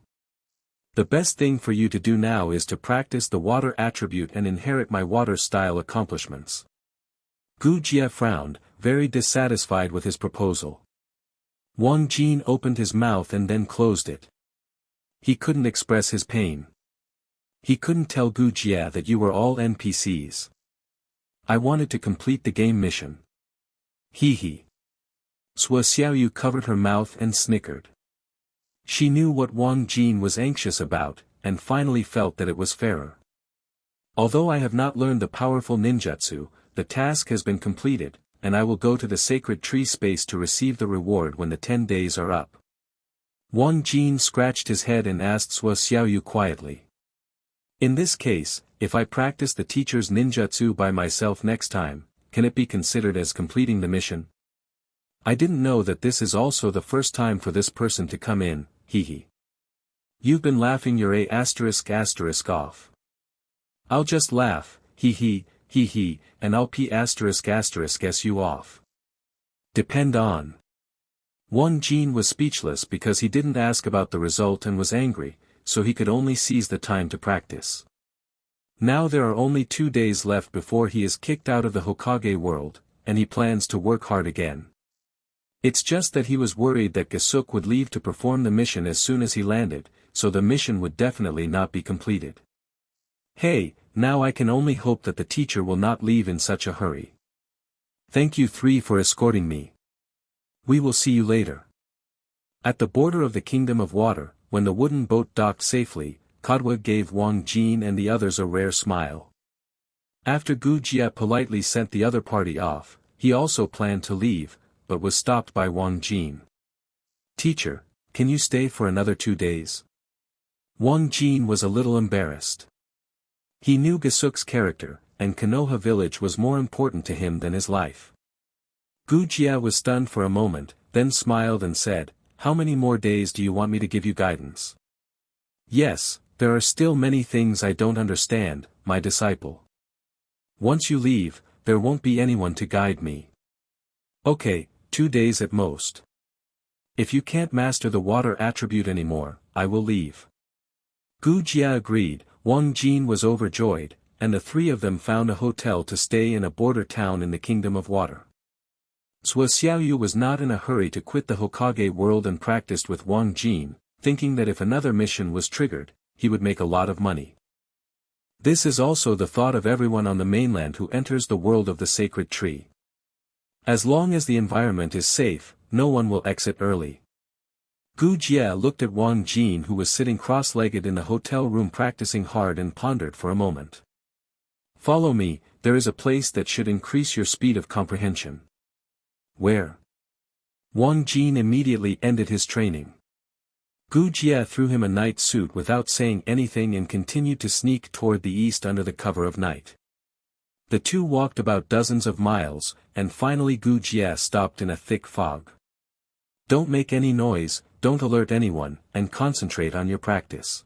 The best thing for you to do now is to practice the water attribute and inherit my water style accomplishments. Gu Jie frowned, very dissatisfied with his proposal. Wang Jin opened his mouth and then closed it. He couldn't express his pain. He couldn't tell Gu Jie that you were all NPCs. I wanted to complete the game mission. Hee hee. Sua Xiaoyu covered her mouth and snickered. She knew what Wang Jin was anxious about, and finally felt that it was fairer. Although I have not learned the powerful ninjutsu, the task has been completed, and I will go to the sacred tree space to receive the reward when the 10 days are up. Wang Jin scratched his head and asked Sua Xiaoyu quietly. In this case, if I practice the teacher's ninjutsu by myself next time, can it be considered as completing the mission? I didn't know that this is also the first time for this person to come in, hee. You've been laughing your off. I'll just laugh, hee, and I'll guess you off. Depend on. Wang Jin was speechless because he didn't ask about the result and was angry, so he could only seize the time to practice. Now there are only 2 days left before he is kicked out of the Hokage world, and he plans to work hard again. It's just that he was worried that Gasuk would leave to perform the mission as soon as he landed, so the mission would definitely not be completed. Hey, now I can only hope that the teacher will not leave in such a hurry. Thank you 3 for escorting me. We will see you later. At the border of the Kingdom of Water, when the wooden boat docked safely, Kadwa gave Wang Jin and the others a rare smile. After Gu Jie politely sent the other party off, he also planned to leave, but was stopped by Wang Jin. Teacher, can you stay for another 2 days? Wang Jin was a little embarrassed. He knew Gasuk's character, and Konoha village was more important to him than his life. Gu Jie was stunned for a moment, then smiled and said, "How many more days do you want me to give you guidance?" "Yes, there are still many things I don't understand, my disciple. Once you leave, there won't be anyone to guide me." "Okay, 2 days at most. If you can't master the water attribute anymore, I will leave." Gu Jie agreed. Wang Jin was overjoyed, and the 3 of them found a hotel to stay in a border town in the Kingdom of Water. Suo Xiaoyu was not in a hurry to quit the Hokage world and practiced with Wang Jin, thinking that if another mission was triggered, he would make a lot of money. This is also the thought of everyone on the mainland who enters the world of the sacred tree. As long as the environment is safe, no one will exit early. Gu Jie looked at Wang Jin, who was sitting cross-legged in the hotel room practicing hard, and pondered for a moment. "Follow me, there is a place that should increase your speed of comprehension." "Where?" Wang Jin immediately ended his training. Gu Jie threw him a night suit without saying anything and continued to sneak toward the east under the cover of night. The two walked about dozens of miles, and finally Gu Jie stopped in a thick fog. "Don't make any noise, don't alert anyone, and concentrate on your practice."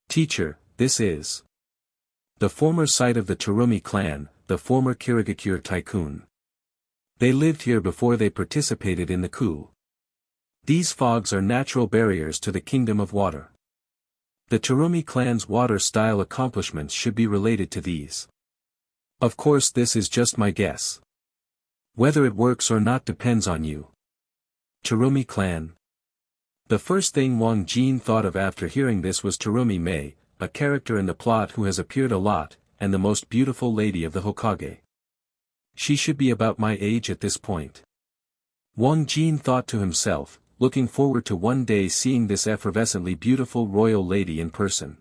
"Teacher, this is the former site of the Terumi clan, the former Kirigakure tycoon. They lived here before they participated in the coup. These fogs are natural barriers to the Kingdom of Water. The Terumi clan's water-style accomplishments should be related to these. Of course, this is just my guess. Whether it works or not depends on you." Terumi clan. The first thing Wang Jin thought of after hearing this was Terumi Mei, a character in the plot who has appeared a lot, and the most beautiful lady of the Hokage. She should be about my age at this point. Wang Jin thought to himself, looking forward to one day seeing this effervescently beautiful royal lady in person.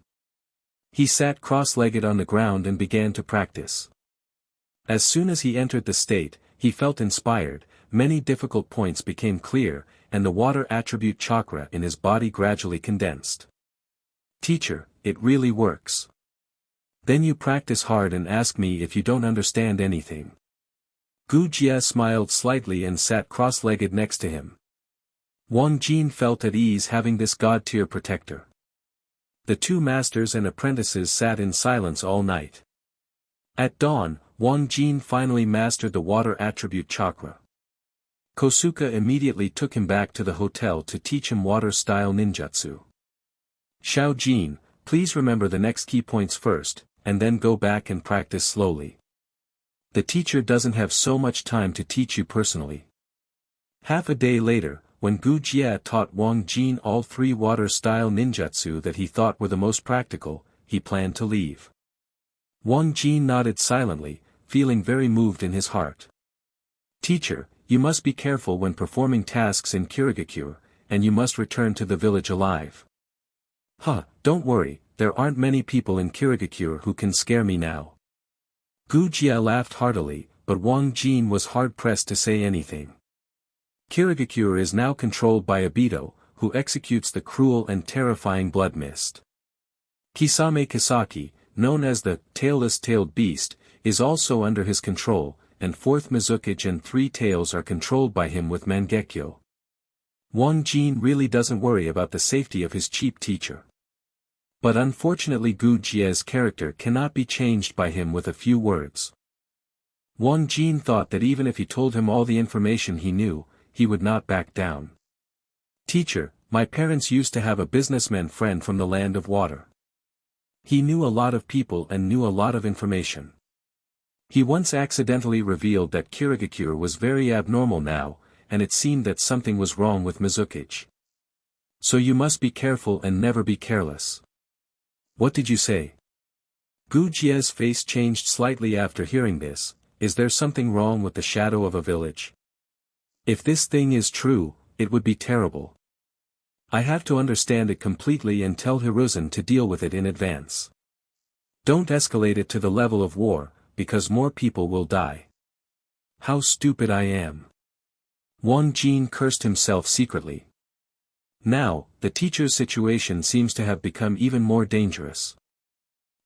He sat cross-legged on the ground and began to practice. As soon as he entered the state, he felt inspired, many difficult points became clear, and the water attribute chakra in his body gradually condensed. "Teacher, it really works. Then you practice hard and ask me if you don't understand anything." Gu Jie smiled slightly and sat cross-legged next to him. Wang Jin felt at ease having this god-tier protector. The 2 masters and apprentices sat in silence all night. At dawn, Wang Jin finally mastered the water attribute chakra. Kosuke immediately took him back to the hotel to teach him water-style ninjutsu. "Xiao Jin, please remember the next key points first, and then go back and practice slowly. The teacher doesn't have so much time to teach you personally." Half a day later, when Gu Jie taught Wang Jin all 3 water-style ninjutsu that he thought were the most practical, he planned to leave. Wang Jin nodded silently, feeling very moved in his heart. "Teacher, you must be careful when performing tasks in Kirigakure, and you must return to the village alive." Don't worry, there aren't many people in Kirigakure who can scare me now." Gu Jie laughed heartily, but Wang Jin was hard-pressed to say anything. Kirigakure is now controlled by Obito, who executes the cruel and terrifying blood mist. Kisame Kisaki, known as the tailless-tailed beast, is also under his control, and 4th Mizukage and 3 Tails are controlled by him with Mangekyo. Wang Jin really doesn't worry about the safety of his cheap teacher. But unfortunately Gu Jie's character cannot be changed by him with a few words. Wang Jin thought that even if he told him all the information he knew, he would not back down. Teacher, my parents used to have a businessman friend from the land of water. He knew a lot of people and knew a lot of information. He once accidentally revealed that Kirigakure was very abnormal now, and it seemed that something was wrong with Mizukage. So you must be careful and never be careless. What did you say? Gu Jie's face changed slightly after hearing this. Is there something wrong with the shadow of a village? If this thing is true, it would be terrible. I have to understand it completely and tell Hiruzen to deal with it in advance. Don't escalate it to the level of war, because more people will die. How stupid I am. Wang Jin cursed himself secretly. Now, the teacher's situation seems to have become even more dangerous.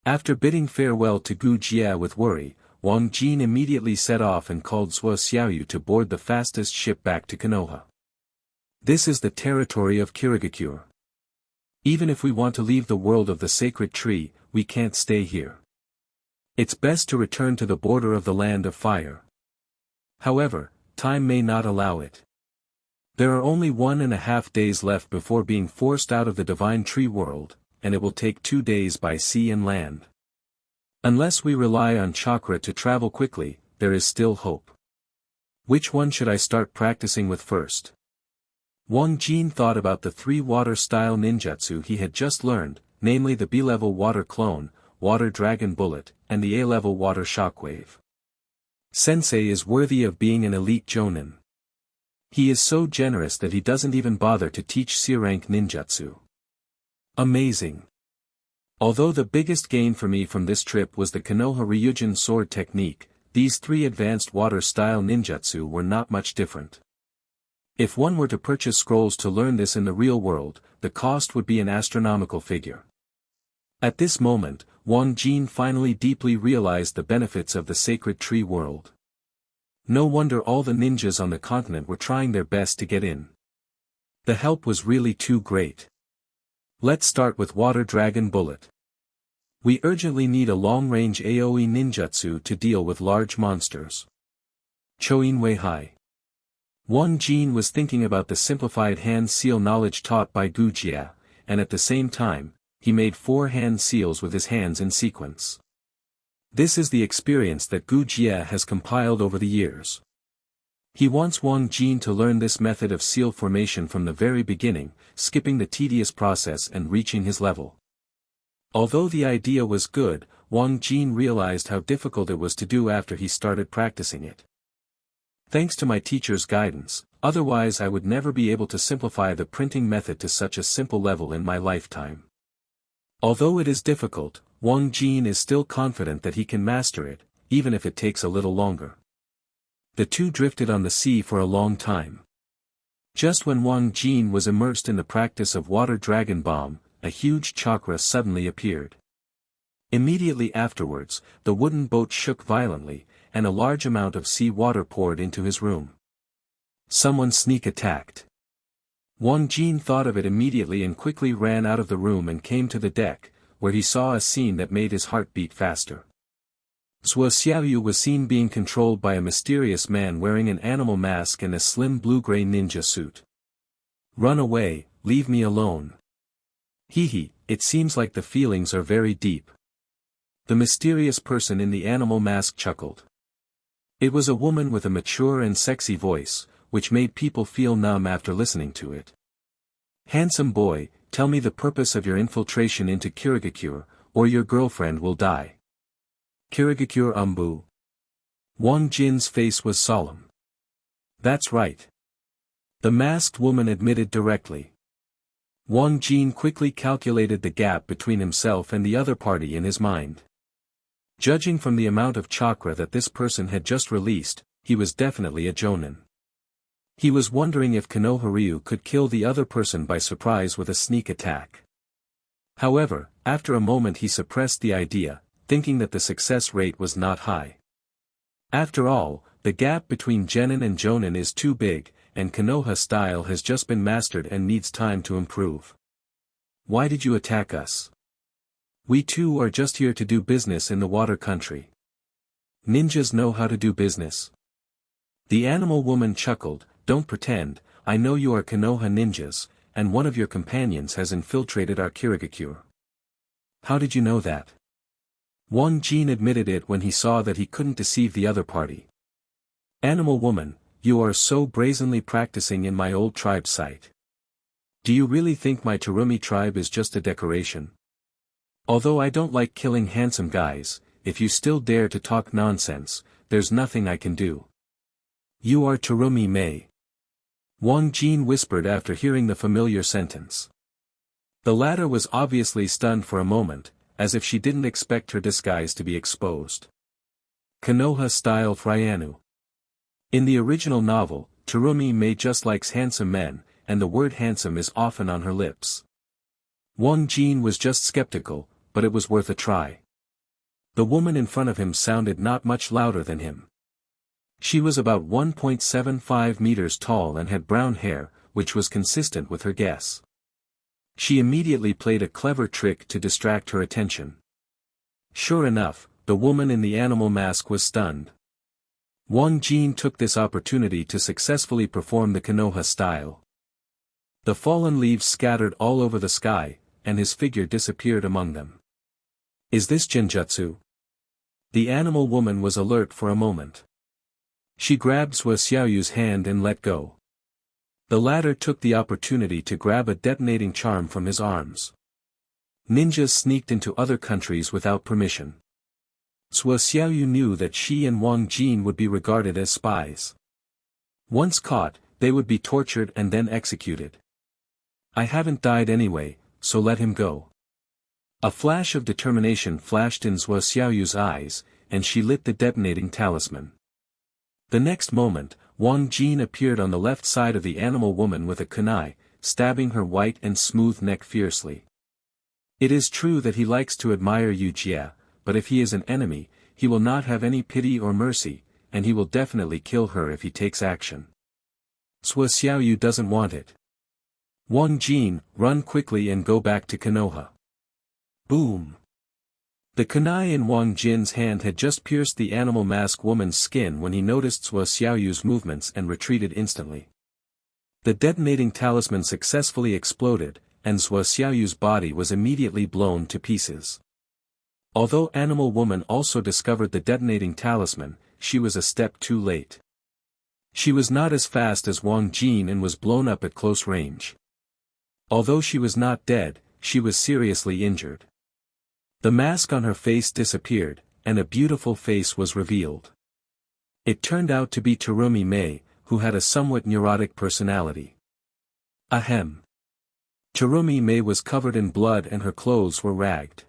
After bidding farewell to Gu Jie with worry, Wang Jin immediately set off and called Zhuo Xiaoyu to board the fastest ship back to Konoha. This is the territory of Kirigakure. Even if we want to leave the world of the sacred tree, we can't stay here. It's best to return to the border of the land of fire. However, time may not allow it. There are only 1.5 days left before being forced out of the divine tree world, and it will take 2 days by sea and land. Unless we rely on chakra to travel quickly, there is still hope. Which one should I start practicing with first? Wang Jin thought about the 3 water-style ninjutsu he had just learned, namely the B-level water clone, water dragon bullet, and the A-level water shockwave. Sensei is worthy of being an elite jonin. He is so generous that he doesn't even bother to teach C-rank ninjutsu. Amazing. Although the biggest gain for me from this trip was the Konoha Ryujin sword technique, these 3 advanced water-style ninjutsu were not much different. If one were to purchase scrolls to learn this in the real world, the cost would be an astronomical figure. At this moment, Wang Jin finally deeply realized the benefits of the sacred tree world. No wonder all the ninjas on the continent were trying their best to get in. The help was really too great. Let's start with Water Dragon Bullet. We urgently need a long-range AoE ninjutsu to deal with large monsters. Choin Weihai. Wang Jin was thinking about the simplified hand seal knowledge taught by Gu Jie, and at the same time, he made 4 hand seals with his hands in sequence. This is the experience that Gu Jie has compiled over the years. He wants Wang Jin to learn this method of seal formation from the very beginning, skipping the tedious process and reaching his level. Although the idea was good, Wang Jin realized how difficult it was to do after he started practicing it. Thanks to my teacher's guidance, otherwise I would never be able to simplify the printing method to such a simple level in my lifetime. Although it is difficult, Wang Jin is still confident that he can master it, even if it takes a little longer. The two drifted on the sea for a long time. Just when Wang Jin was immersed in the practice of Water Dragon Bomb, a huge chakra suddenly appeared. Immediately afterwards, the wooden boat shook violently, and a large amount of sea water poured into his room. Someone sneak attacked. Wang Jin thought of it immediately and quickly ran out of the room and came to the deck, where he saw a scene that made his heart beat faster. Zhuo Xiaoyu was seen being controlled by a mysterious man wearing an animal mask and a slim blue-gray ninja suit. Run away, leave me alone. Hee, it seems like the feelings are very deep. The mysterious person in the animal mask chuckled. It was a woman with a mature and sexy voice, which made people feel numb after listening to it. Handsome boy, tell me the purpose of your infiltration into Kirigakure, or your girlfriend will die. Kirigakure Umbu. Wang Jin's face was solemn. That's right. The masked woman admitted directly. Wang Jin quickly calculated the gap between himself and the other party in his mind. Judging from the amount of chakra that this person had just released, he was definitely a jonin. He was wondering if Konoha Ryu could kill the other person by surprise with a sneak attack. However, after a moment he suppressed the idea, thinking that the success rate was not high. After all, the gap between Genin and Jonin is too big, and Konoha style has just been mastered and needs time to improve. Why did you attack us? We too are just here to do business in the water country. Ninjas know how to do business. The animal woman chuckled, don't pretend, I know you are Konoha ninjas, and one of your companions has infiltrated our Kirigakure. How did you know that? Wang Jin admitted it when he saw that he couldn't deceive the other party. Animal woman, you are so brazenly practicing in my old tribe site. Do you really think my Terumi tribe is just a decoration? Although I don't like killing handsome guys, if you still dare to talk nonsense, there's nothing I can do. You are Terumi Mei. Wang Jin whispered after hearing the familiar sentence. The latter was obviously stunned for a moment, as if she didn't expect her disguise to be exposed. Konoha-style Fryanu. In the original novel, Terumi Mei just likes handsome men, and the word handsome is often on her lips. Wang Jin was just skeptical, but it was worth a try. The woman in front of him sounded not much louder than him. She was about 1.75 meters tall and had brown hair, which was consistent with her guess. She immediately played a clever trick to distract her attention. Sure enough, the woman in the animal mask was stunned. Wang Jin took this opportunity to successfully perform the Konoha style. The fallen leaves scattered all over the sky, and his figure disappeared among them. Is this Genjutsu? The animal woman was alert for a moment. She grabbed Sua Xiaoyu's hand and let go. The latter took the opportunity to grab a detonating charm from his arms. Ninjas sneaked into other countries without permission. Sua Xiaoyu knew that she and Wang Jin would be regarded as spies. Once caught, they would be tortured and then executed. I haven't died anyway, so let him go. A flash of determination flashed in Sua Xiaoyu's eyes, and she lit the detonating talisman. The next moment, Wang Jin appeared on the left side of the animal woman with a kunai, stabbing her white and smooth neck fiercely. It is true that he likes to admire Uchiha, but if he is an enemy, he will not have any pity or mercy, and he will definitely kill her if he takes action. Sua Xiaoyu doesn't want it. Wang Jin, run quickly and go back to Konoha. Boom! The kunai in Wang Jin's hand had just pierced the animal mask woman's skin when he noticed Sua Xiaoyu's movements and retreated instantly. The detonating talisman successfully exploded, and Sua Xiaoyu's body was immediately blown to pieces. Although Animal Woman also discovered the detonating talisman, she was a step too late. She was not as fast as Wang Jin and was blown up at close range. Although she was not dead, she was seriously injured. The mask on her face disappeared, and a beautiful face was revealed. It turned out to be Terumi Mei, who had a somewhat neurotic personality. Ahem. Terumi Mei was covered in blood and her clothes were ragged.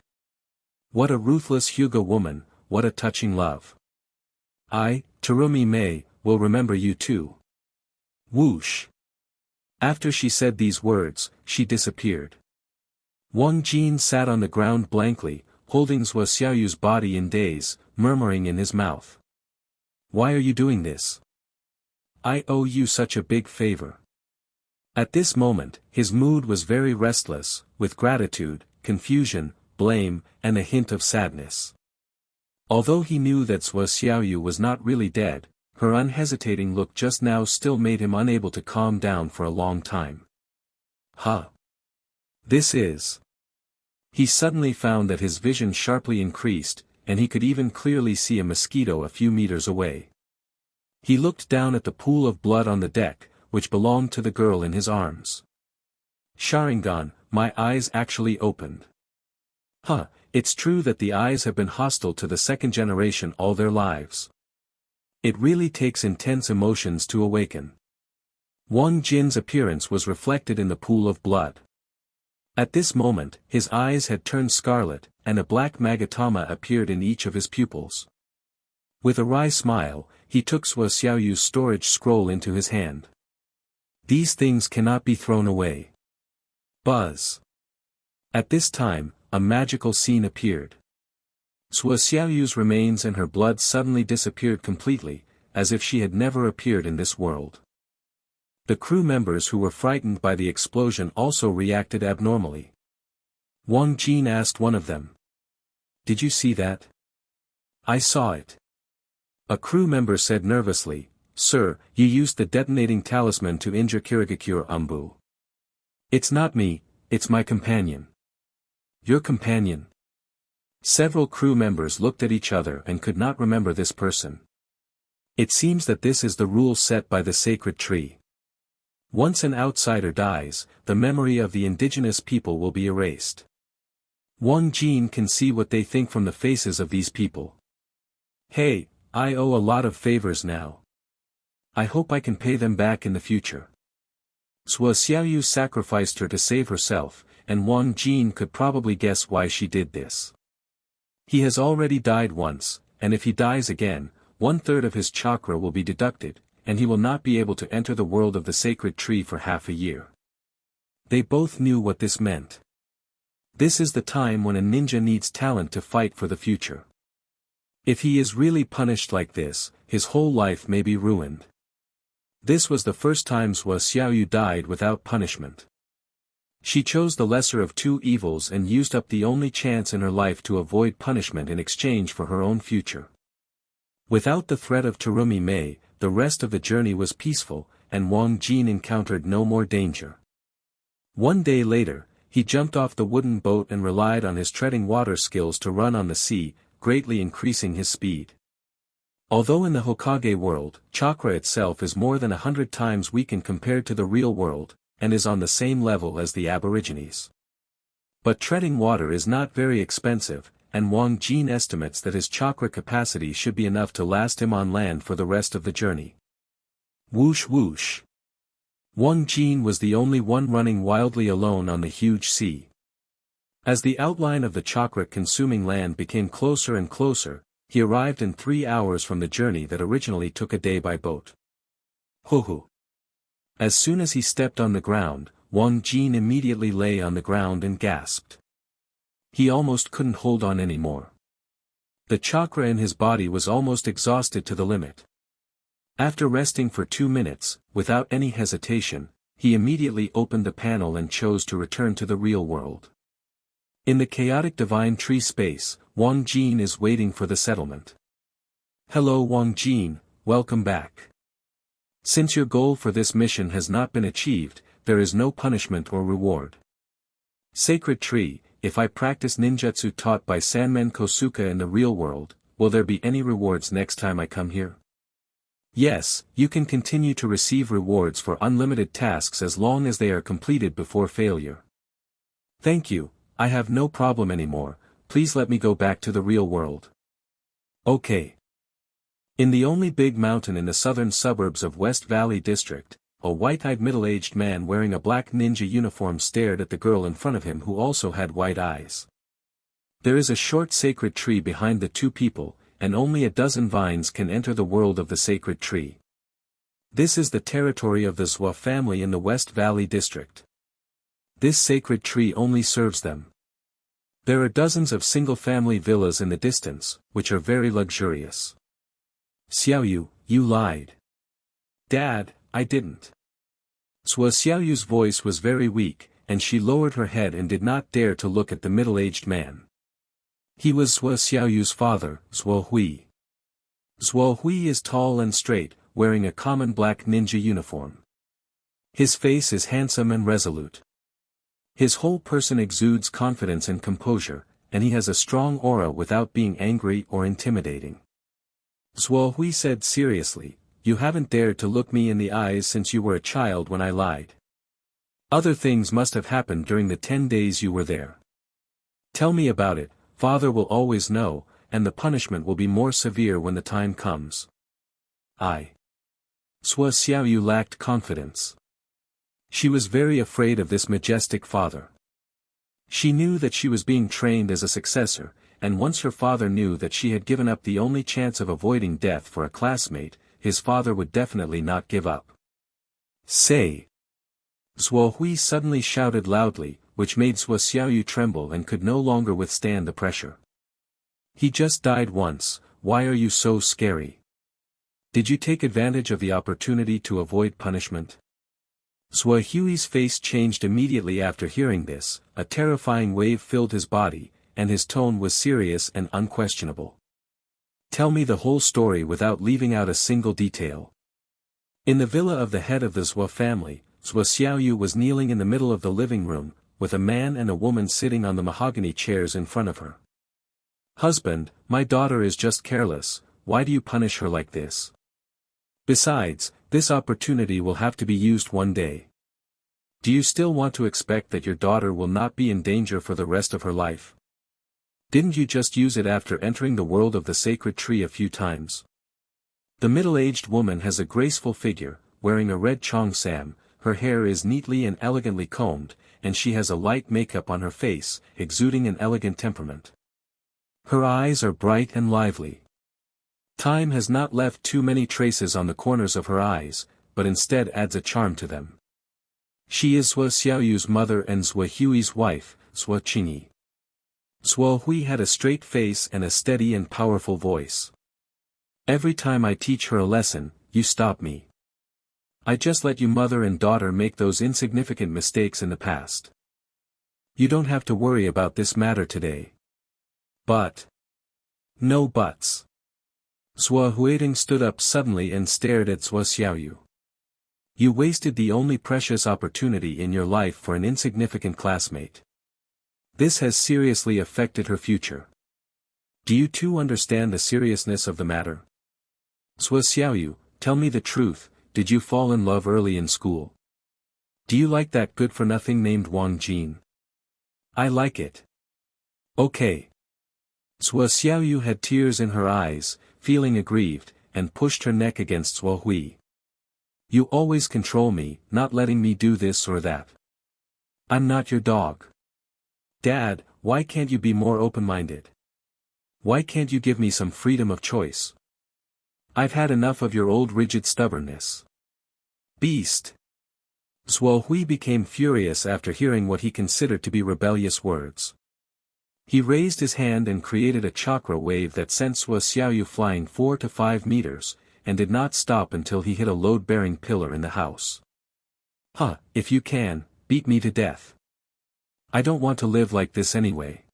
What a ruthless Hyuga woman, what a touching love. I, Terumi Mei, will remember you too. Whoosh. After she said these words, she disappeared. Wang Jin sat on the ground blankly, holding Sua Xiaoyu's body in daze, murmuring in his mouth. Why are you doing this? I owe you such a big favor. At this moment, his mood was very restless, with gratitude, confusion, blame, and a hint of sadness. Although he knew that Sua Xiaoyu was not really dead, her unhesitating look just now still made him unable to calm down for a long time. Huh. This is. He suddenly found that his vision sharply increased, and he could even clearly see a mosquito a few meters away. He looked down at the pool of blood on the deck, which belonged to the girl in his arms. Sharingan, my eyes actually opened. Huh, it's true that the eyes have been hostile to the second generation all their lives. It really takes intense emotions to awaken. Wang Jin's appearance was reflected in the pool of blood. At this moment, his eyes had turned scarlet, and a black magatama appeared in each of his pupils. With a wry smile, he took Sua Xiaoyu's storage scroll into his hand. These things cannot be thrown away. Buzz. At this time, a magical scene appeared. Suo Xiaoyu's remains and her blood suddenly disappeared completely, as if she had never appeared in this world. The crew members who were frightened by the explosion also reacted abnormally. Wang Jin asked one of them. "Did you see that?" "I saw it." A crew member said nervously, "Sir, you used the detonating talisman to injure Kirigakure Umbu." "It's not me, it's my companion." "Your companion?" Several crew members looked at each other and could not remember this person. It seems that this is the rule set by the sacred tree. Once an outsider dies, the memory of the indigenous people will be erased. Wang Jin can see what they think from the faces of these people. "Hey, I owe a lot of favors now. I hope I can pay them back in the future." Suo Xiaoyu sacrificed her to save herself, and Wang Jin could probably guess why she did this. He has already died once, and if he dies again, 1/3 of his chakra will be deducted, and he will not be able to enter the world of the sacred tree for half a year. They both knew what this meant. This is the time when a ninja needs talent to fight for the future. If he is really punished like this, his whole life may be ruined. This was the first time Suo Xiaoyu died without punishment. She chose the lesser of two evils and used up the only chance in her life to avoid punishment in exchange for her own future. Without the threat of Terumi Mei, the rest of the journey was peaceful, and Wang Jin encountered no more danger. One day later, he jumped off the wooden boat and relied on his treading water skills to run on the sea, greatly increasing his speed. Although in the Hokage world, chakra itself is more than 100 times weakened compared to the real world, and is on the same level as the Aborigines. But treading water is not very expensive, and Wang Jin estimates that his chakra capacity should be enough to last him on land for the rest of the journey. Whoosh whoosh. Wang Jin was the only one running wildly alone on the huge sea. As the outline of the chakra-consuming land became closer and closer, he arrived in 3 hours from the journey that originally took a day by boat. Hoo-hoo. As soon as he stepped on the ground, Wang Jin immediately lay on the ground and gasped. He almost couldn't hold on anymore. The chakra in his body was almost exhausted to the limit. After resting for 2 minutes, without any hesitation, he immediately opened the panel and chose to return to the real world. In the chaotic divine tree space, Wang Jin is waiting for the settlement. "Hello Wang Jin, welcome back. Since your goal for this mission has not been achieved, there is no punishment or reward. Sacred tree, if I practice ninjutsu taught by Sanmen Kosuke in the real world, will there be any rewards next time I come here?" "Yes, you can continue to receive rewards for unlimited tasks as long as they are completed before failure." "Thank you, I have no problem anymore, please let me go back to the real world." "Okay." In the only big mountain in the southern suburbs of West Valley District, a white-eyed middle-aged man wearing a black ninja uniform stared at the girl in front of him who also had white eyes. There is a short sacred tree behind the two people, and only a dozen vines can enter the world of the sacred tree. This is the territory of the Zhua family in the West Valley District. This sacred tree only serves them. There are dozens of single-family villas in the distance, which are very luxurious. "Xiaoyu, you lied." "Dad, I didn't." Suo Xiaoyu's voice was very weak, and she lowered her head and did not dare to look at the middle-aged man. He was Suo Xiaoyu's father, Zuo Hui. Zuo Hui is tall and straight, wearing a common black ninja uniform. His face is handsome and resolute. His whole person exudes confidence and composure, and he has a strong aura without being angry or intimidating. Zuo Hui said seriously, "You haven't dared to look me in the eyes since you were a child when I lied. Other things must have happened during the 10 days you were there. Tell me about it, father will always know, and the punishment will be more severe when the time comes." Suo Xiaoyu lacked confidence. She was very afraid of this majestic father. She knew that she was being trained as a successor, and once her father knew that she had given up the only chance of avoiding death for a classmate, his father would definitely not give up. "Say!" Zuo Hui suddenly shouted loudly, which made Suo Xiaoyu tremble and could no longer withstand the pressure. He just died once, why are you so scary? Did you take advantage of the opportunity to avoid punishment? Zhou Hui's face changed immediately after hearing this, a terrifying wave filled his body, and his tone was serious and unquestionable. Tell me the whole story without leaving out a single detail. In the villa of the head of the Zhou family, Zhou Xiaoyu was kneeling in the middle of the living room, with a man and a woman sitting on the mahogany chairs in front of her. Husband, my daughter is just careless, why do you punish her like this? Besides, this opportunity will have to be used one day. Do you still want to expect that your daughter will not be in danger for the rest of her life? Didn't you just use it after entering the world of the sacred tree a few times? The middle-aged woman has a graceful figure, wearing a red cheongsam, her hair is neatly and elegantly combed, and she has a light makeup on her face, exuding an elegant temperament. Her eyes are bright and lively. Time has not left too many traces on the corners of her eyes, but instead adds a charm to them. She is Zhou Xiaoyu's mother and Zhou Hui's wife, Zhou Qingyi. Zhou Hui had a straight face and a steady and powerful voice. Every time I teach her a lesson, you stop me. I just let you mother and daughter make those insignificant mistakes in the past. You don't have to worry about this matter today. But. No buts. Zhou Huiding stood up suddenly and stared at Zhou Xiaoyu. You wasted the only precious opportunity in your life for an insignificant classmate. This has seriously affected her future. Do you too understand the seriousness of the matter? Zhou Xiaoyu, tell me the truth, did you fall in love early in school? Do you like that good-for-nothing named Wang Jin? I like it. Okay. Zhou Xiaoyu had tears in her eyes, feeling aggrieved, and pushed her neck against Zhou Hui. You always control me, not letting me do this or that. I'm not your dog. Dad, why can't you be more open-minded? Why can't you give me some freedom of choice? I've had enough of your old rigid stubbornness. Beast. Zhou Hui became furious after hearing what he considered to be rebellious words. He raised his hand and created a chakra wave that sent Zhou Xiaoyu flying 4 to 5 meters, and did not stop until he hit a load-bearing pillar in the house. Huh, if you can, beat me to death. I don't want to live like this anyway.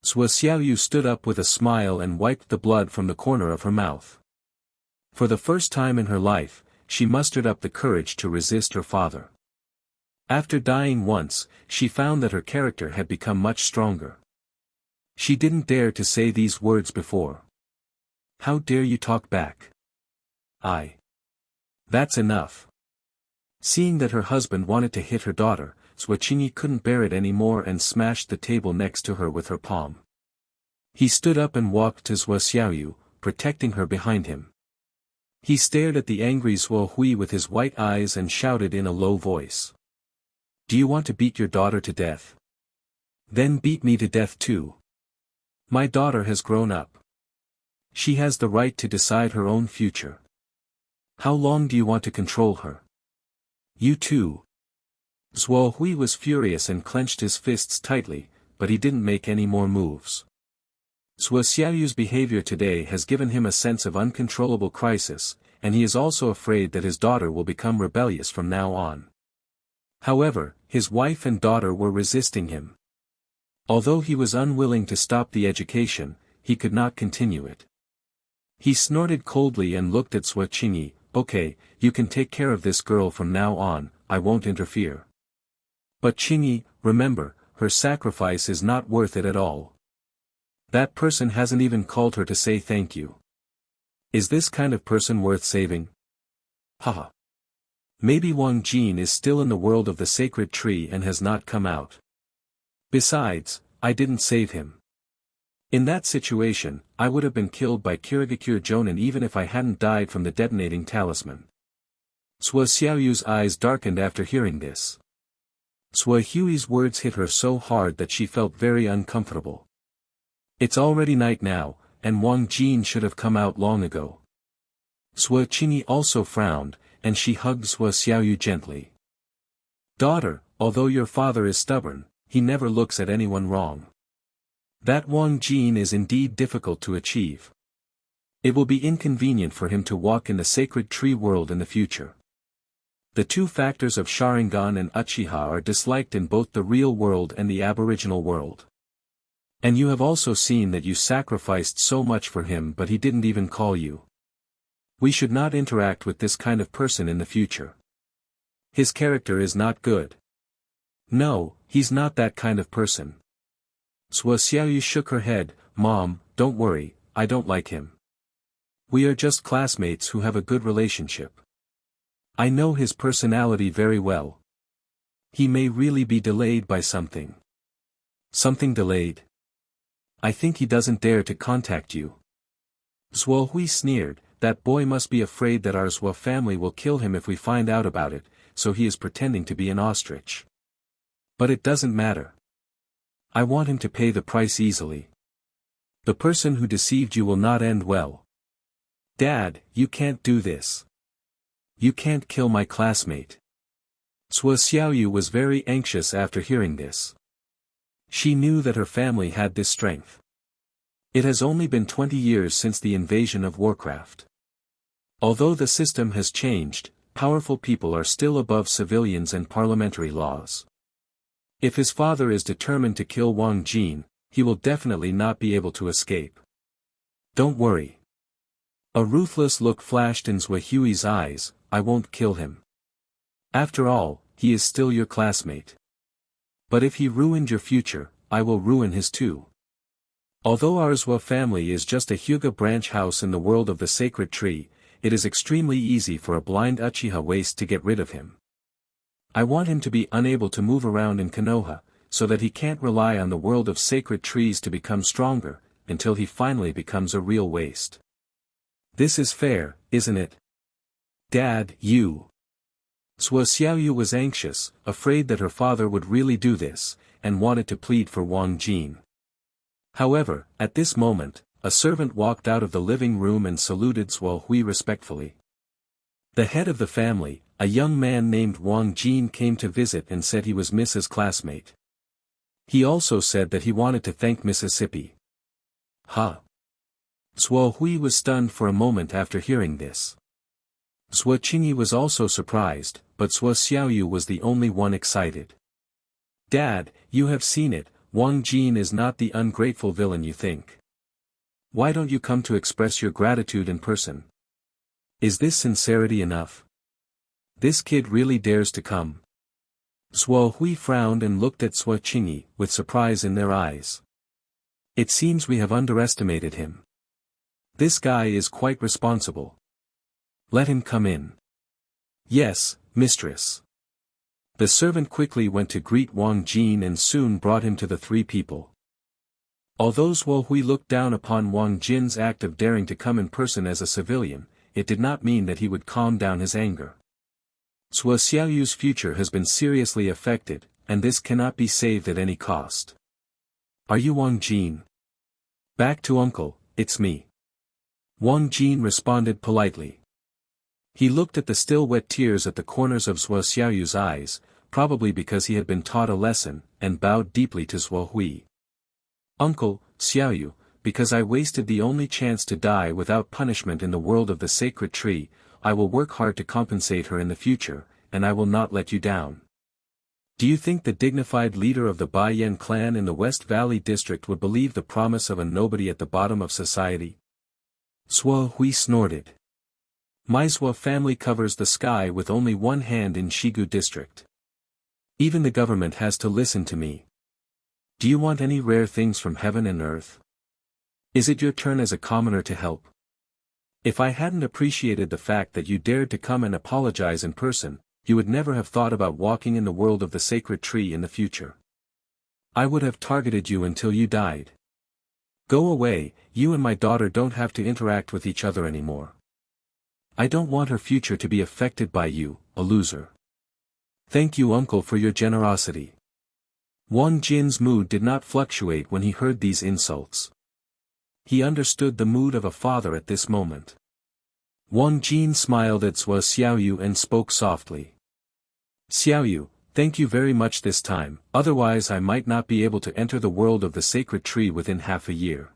Zhou Xiaoyu stood up with a smile and wiped the blood from the corner of her mouth. For the first time in her life, she mustered up the courage to resist her father. After dying once, she found that her character had become much stronger. She didn't dare to say these words before. How dare you talk back? That's enough. Seeing that her husband wanted to hit her daughter, Zhou Qingyi couldn't bear it anymore and smashed the table next to her with her palm. He stood up and walked to Zhou Xiaoyu, protecting her behind him. He stared at the angry Zhou Hui with his white eyes and shouted in a low voice. Do you want to beat your daughter to death? Then beat me to death too. My daughter has grown up. She has the right to decide her own future. How long do you want to control her? You too. Zhou Hui was furious and clenched his fists tightly, but he didn't make any more moves. Zhou Xiaoyu's behavior today has given him a sense of uncontrollable crisis, and he is also afraid that his daughter will become rebellious from now on. However, his wife and daughter were resisting him. Although he was unwilling to stop the education, he could not continue it. He snorted coldly and looked at Zhou Qingyi. Okay, you can take care of this girl from now on, I won't interfere. But Qingyi, remember, her sacrifice is not worth it at all. That person hasn't even called her to say thank you. Is this kind of person worth saving? Haha. Maybe Wang Jin is still in the world of the sacred tree and has not come out. Besides, I didn't save him. In that situation, I would have been killed by Kirigakure Jonin even if I hadn't died from the detonating talisman. Zhou Xiaoyu's eyes darkened after hearing this. Zhou Hui's words hit her so hard that she felt very uncomfortable. It's already night now, and Wang Jin should have come out long ago. Zhou Qingyi also frowned, and she hugged Zhou Xiaoyu gently. Daughter, although your father is stubborn, he never looks at anyone wrong. That Wang Jin is indeed difficult to achieve. It will be inconvenient for him to walk in the sacred tree world in the future. The two factors of Sharingan and Uchiha are disliked in both the real world and the aboriginal world. And you have also seen that you sacrificed so much for him, but he didn't even call you. We should not interact with this kind of person in the future. His character is not good. No, he's not that kind of person. Sua Xiaoyu shook her head. Mom, don't worry, I don't like him. We are just classmates who have a good relationship. I know his personality very well. He may really be delayed by something. Something delayed? I think he doesn't dare to contact you. Zuo Hui sneered. That boy must be afraid that our Zuo family will kill him if we find out about it, so he is pretending to be an ostrich. But it doesn't matter. I want him to pay the price easily. The person who deceived you will not end well. Dad, you can't do this. You can't kill my classmate. Sua Xiaoyu was very anxious after hearing this. She knew that her family had this strength. It has only been 20 years since the invasion of Warcraft. Although the system has changed, powerful people are still above civilians and parliamentary laws. If his father is determined to kill Wang Jin, he will definitely not be able to escape. Don't worry. A ruthless look flashed in Zhou Hui's eyes. I won't kill him. After all, he is still your classmate. But if he ruined your future, I will ruin his too. Although our Zhou family is just a Hyuga branch house in the world of the sacred tree, it is extremely easy for a blind Uchiha waste to get rid of him. I want him to be unable to move around in Konoha, so that he can't rely on the world of sacred trees to become stronger, until he finally becomes a real waste. This is fair, isn't it? Dad, you. Sua Xiaoyu was anxious, afraid that her father would really do this, and wanted to plead for Wang Jin. However, at this moment, a servant walked out of the living room and saluted Zhou Hui respectfully. The head of the family, a young man named Wang Jin, came to visit and said he was Mrs. classmate. He also said that he wanted to thank Mississippi. Huh? Zhou Hui was stunned for a moment after hearing this. Zhou Qingyi was also surprised, but Sua Xiaoyu was the only one excited. Dad, you have seen it, Wang Jin is not the ungrateful villain you think. Why don't you come to express your gratitude in person? Is this sincerity enough? This kid really dares to come. Zhou Hui frowned and looked at Zhou Qingyi, with surprise in their eyes. It seems we have underestimated him. This guy is quite responsible. Let him come in. Yes, mistress. The servant quickly went to greet Wang Jin and soon brought him to the three people. Although Zhou Hui looked down upon Wang Jin's act of daring to come in person as a civilian, it did not mean that he would calm down his anger. Sua Xiaoyu's future has been seriously affected, and this cannot be saved at any cost. Are you Wang Jin? Back to uncle, it's me. Wang Jin responded politely. He looked at the still wet tears at the corners of Sua Xiaoyu's eyes, probably because he had been taught a lesson, and bowed deeply to Zhou Hui. Uncle, Xiaoyu, because I wasted the only chance to die without punishment in the world of the sacred tree, I will work hard to compensate her in the future, and I will not let you down. Do you think the dignified leader of the Bai Yan clan in the West Valley district would believe the promise of a nobody at the bottom of society? Zhou Hui snorted. My Zhou family covers the sky with only one hand in Shigu district. Even the government has to listen to me. Do you want any rare things from heaven and earth? Is it your turn as a commoner to help? If I hadn't appreciated the fact that you dared to come and apologize in person, you would never have thought about walking in the world of the sacred tree in the future. I would have targeted you until you died. Go away, you and my daughter don't have to interact with each other anymore. I don't want her future to be affected by you, a loser. Thank you uncle for your generosity. Wang Jin's mood did not fluctuate when he heard these insults. He understood the mood of a father at this moment. Wang Jin smiled at Sua Xiaoyu and spoke softly. Xiaoyu, Thank you very much this time, otherwise I might not be able to enter the world of the sacred tree within half a year.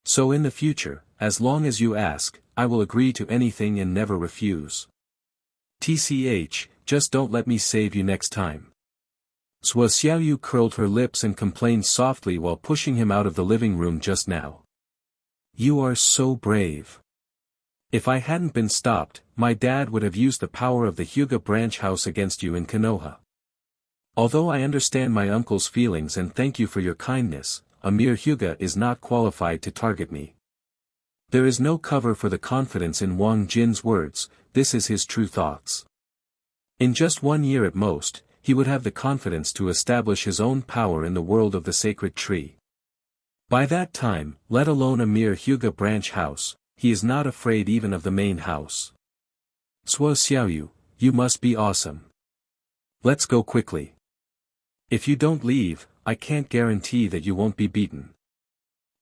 So in the future, as long as you ask, I will agree to anything and never refuse. TCH, just don't let me save you next time. Sua Xiaoyu curled her lips and complained softly while pushing him out of the living room just now. You are so brave. If I hadn't been stopped, my dad would have used the power of the Hyuga branch house against you in Konoha. Although I understand my uncle's feelings and thank you for your kindness, a mere Hyuga is not qualified to target me. There is no cover for the confidence in Wang Jin's words, this is his true thoughts. In just 1 year at most, he would have the confidence to establish his own power in the world of the sacred tree. By that time, let alone a mere Hyuga branch house, he is not afraid even of the main house. Sua Xiaoyu, you must be awesome. Let's go quickly. If you don't leave, I can't guarantee that you won't be beaten.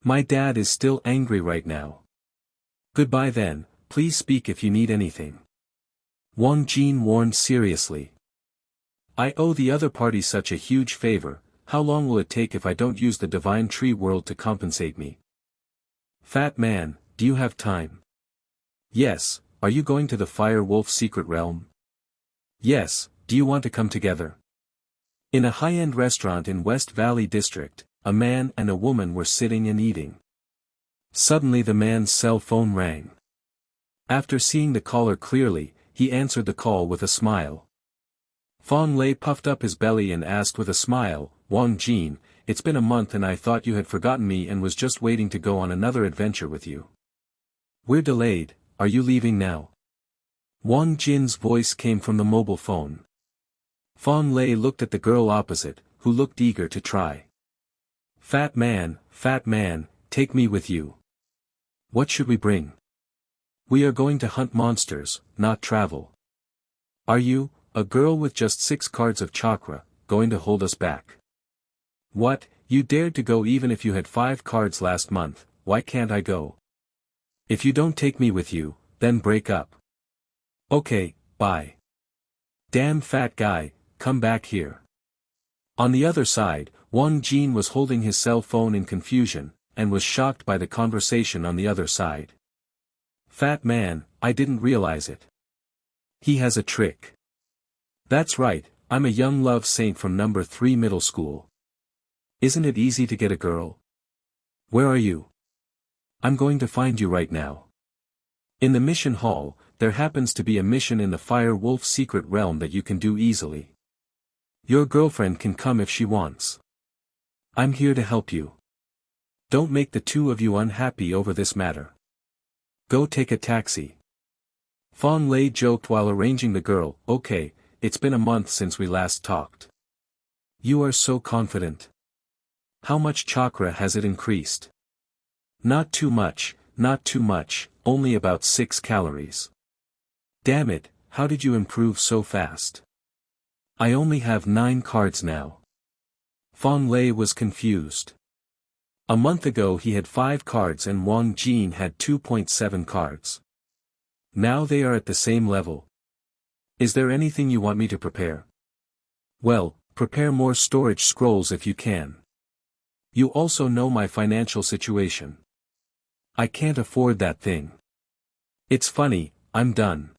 My dad is still angry right now. Goodbye then, please speak if you need anything. Wang Jin warned seriously. I owe the other party such a huge favor, how long will it take if I don't use the divine tree world to compensate me? Fat man, do you have time? Yes, are you going to the Fire Wolf secret realm? Yes, do you want to come together? In a high-end restaurant in West Valley District, a man and a woman were sitting and eating. Suddenly the man's cell phone rang. After seeing the caller clearly, he answered the call with a smile. Fong Lei puffed up his belly and asked with a smile, Wang Jin, it's been a month and I thought you had forgotten me and was just waiting to go on another adventure with you. We're delayed, are you leaving now? Wang Jin's voice came from the mobile phone. Fong Lei looked at the girl opposite, who looked eager to try. Fat man, take me with you. What should we bring? We are going to hunt monsters, not travel. Are you, a girl with just 6 cards of chakra, going to hold us back? What, you dared to go even if you had 5 cards last month, why can't I go? If you don't take me with you, then break up. Okay, bye. Damn fat guy, come back here. On the other side, Wang Jin was holding his cell phone in confusion, and was shocked by the conversation on the other side. Fat man, I didn't realize it. He has a trick. That's right, I'm a young love saint from number 3 middle school. Isn't it easy to get a girl? Where are you? I'm going to find you right now. In the mission hall, there happens to be a mission in the Fire Wolf secret realm that you can do easily. Your girlfriend can come if she wants. I'm here to help you. Don't make the two of you unhappy over this matter. Go take a taxi. Fong Lei joked while arranging the girl, okay, it's been a month since we last talked. You are so confident. How much chakra has it increased? Not too much, only about 6 calories. Damn it, how did you improve so fast? I only have 9 cards now. Fong Lei was confused. A month ago he had 5 cards and Wang Jin had 2.7 cards. Now they are at the same level. Is there anything you want me to prepare? Well, prepare more storage scrolls if you can. You also know my financial situation. I can't afford that thing. It's funny, I'm done.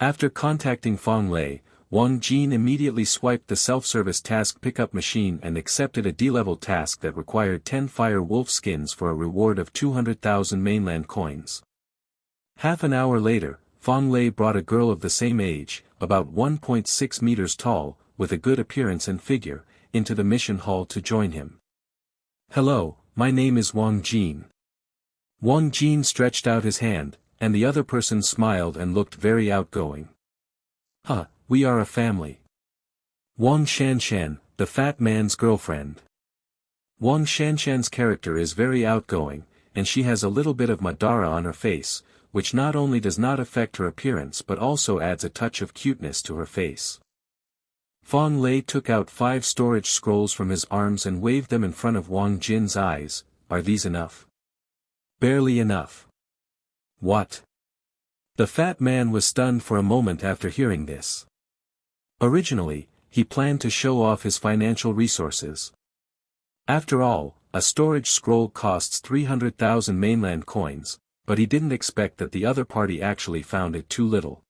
After contacting Fong Lei, Wang Jin immediately swiped the self-service task pickup machine and accepted a D-level task that required 10 Fire Wolf skins for a reward of 200,000 mainland coins. Half an hour later, Fong Lei brought a girl of the same age, about 1.6 meters tall, with a good appearance and figure, into the mission hall to join him. Hello, my name is Wang Jin. Wang Jin stretched out his hand, and the other person smiled and looked very outgoing. Huh, we are a family. Wang Shanshan, the fat man's girlfriend. Wang Shanshan's character is very outgoing, and she has a little bit of Madara on her face, which not only does not affect her appearance but also adds a touch of cuteness to her face. Fong Lei took out 5 storage scrolls from his arms and waved them in front of Wang Jin's eyes. Are these enough? Barely enough. What? The fat man was stunned for a moment after hearing this. Originally, he planned to show off his financial resources. After all, a storage scroll costs 300,000 mainland coins, but he didn't expect that the other party actually found it too little.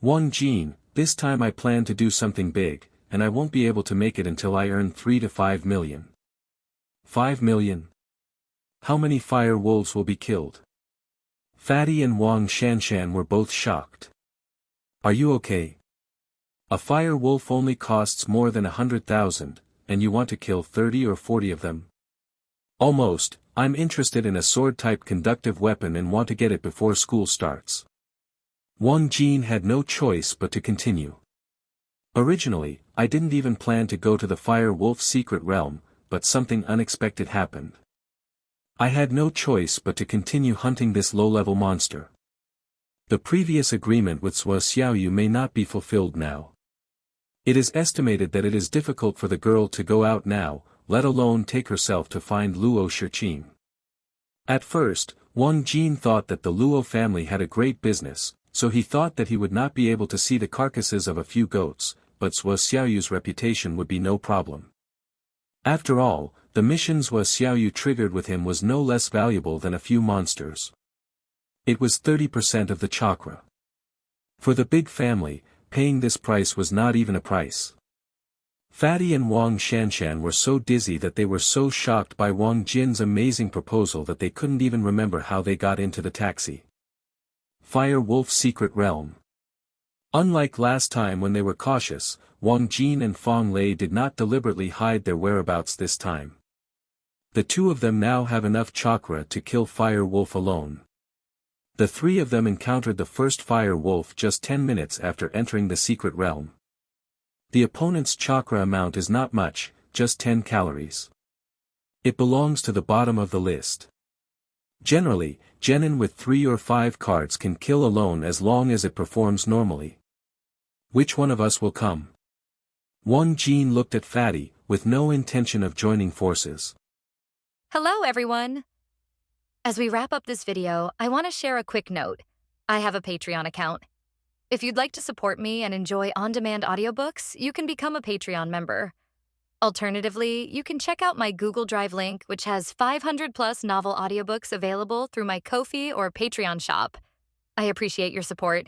Wang Jin, this time I plan to do something big, and I won't be able to make it until I earn 3 to 5 million. 5 million? How many fire wolves will be killed? Fatty and Wang Shanshan were both shocked. Are you okay? A fire wolf only costs more than 100,000, and you want to kill 30 or 40 of them? Almost. I'm interested in a sword-type conductive weapon and want to get it before school starts. Wang Jin had no choice but to continue. Originally, I didn't even plan to go to the Fire Wolf secret realm, but something unexpected happened. I had no choice but to continue hunting this low-level monster. The previous agreement with Sua Xiaoyu may not be fulfilled now. It is estimated that it is difficult for the girl to go out now, let alone take herself to find Luo Shiqing. At first, Wang Jin thought that the Luo family had a great business, so he thought that he would not be able to see the carcasses of a few goats, but Sua Xiaoyu's reputation would be no problem. After all, the mission Sua Xiaoyu triggered with him was no less valuable than a few monsters. It was 30% of the chakra. For the big family, paying this price was not even a price. Fatty and Wang Shanshan were so dizzy that they were so shocked by Wang Jin's amazing proposal that they couldn't even remember how they got into the taxi. Fire Wolf Secret Realm. Unlike last time when they were cautious, Wang Jin and Fong Lei did not deliberately hide their whereabouts this time. The two of them now have enough chakra to kill Fire Wolf alone. The three of them encountered the first Fire Wolf just 10 minutes after entering the secret realm. The opponent's chakra amount is not much, just 10 calories. It belongs to the bottom of the list. Generally, genin with 3 or 5 cards can kill alone as long as it performs normally. Which one of us will come? Wang Jin looked at Fatty, with no intention of joining forces. Hello everyone! As we wrap up this video, I want to share a quick note. I have a Patreon account. If you'd like to support me and enjoy on-demand audiobooks, you can become a Patreon member. Alternatively, you can check out my Google Drive link, which has 500+ novel audiobooks available through my Ko-fi or Patreon shop. I appreciate your support.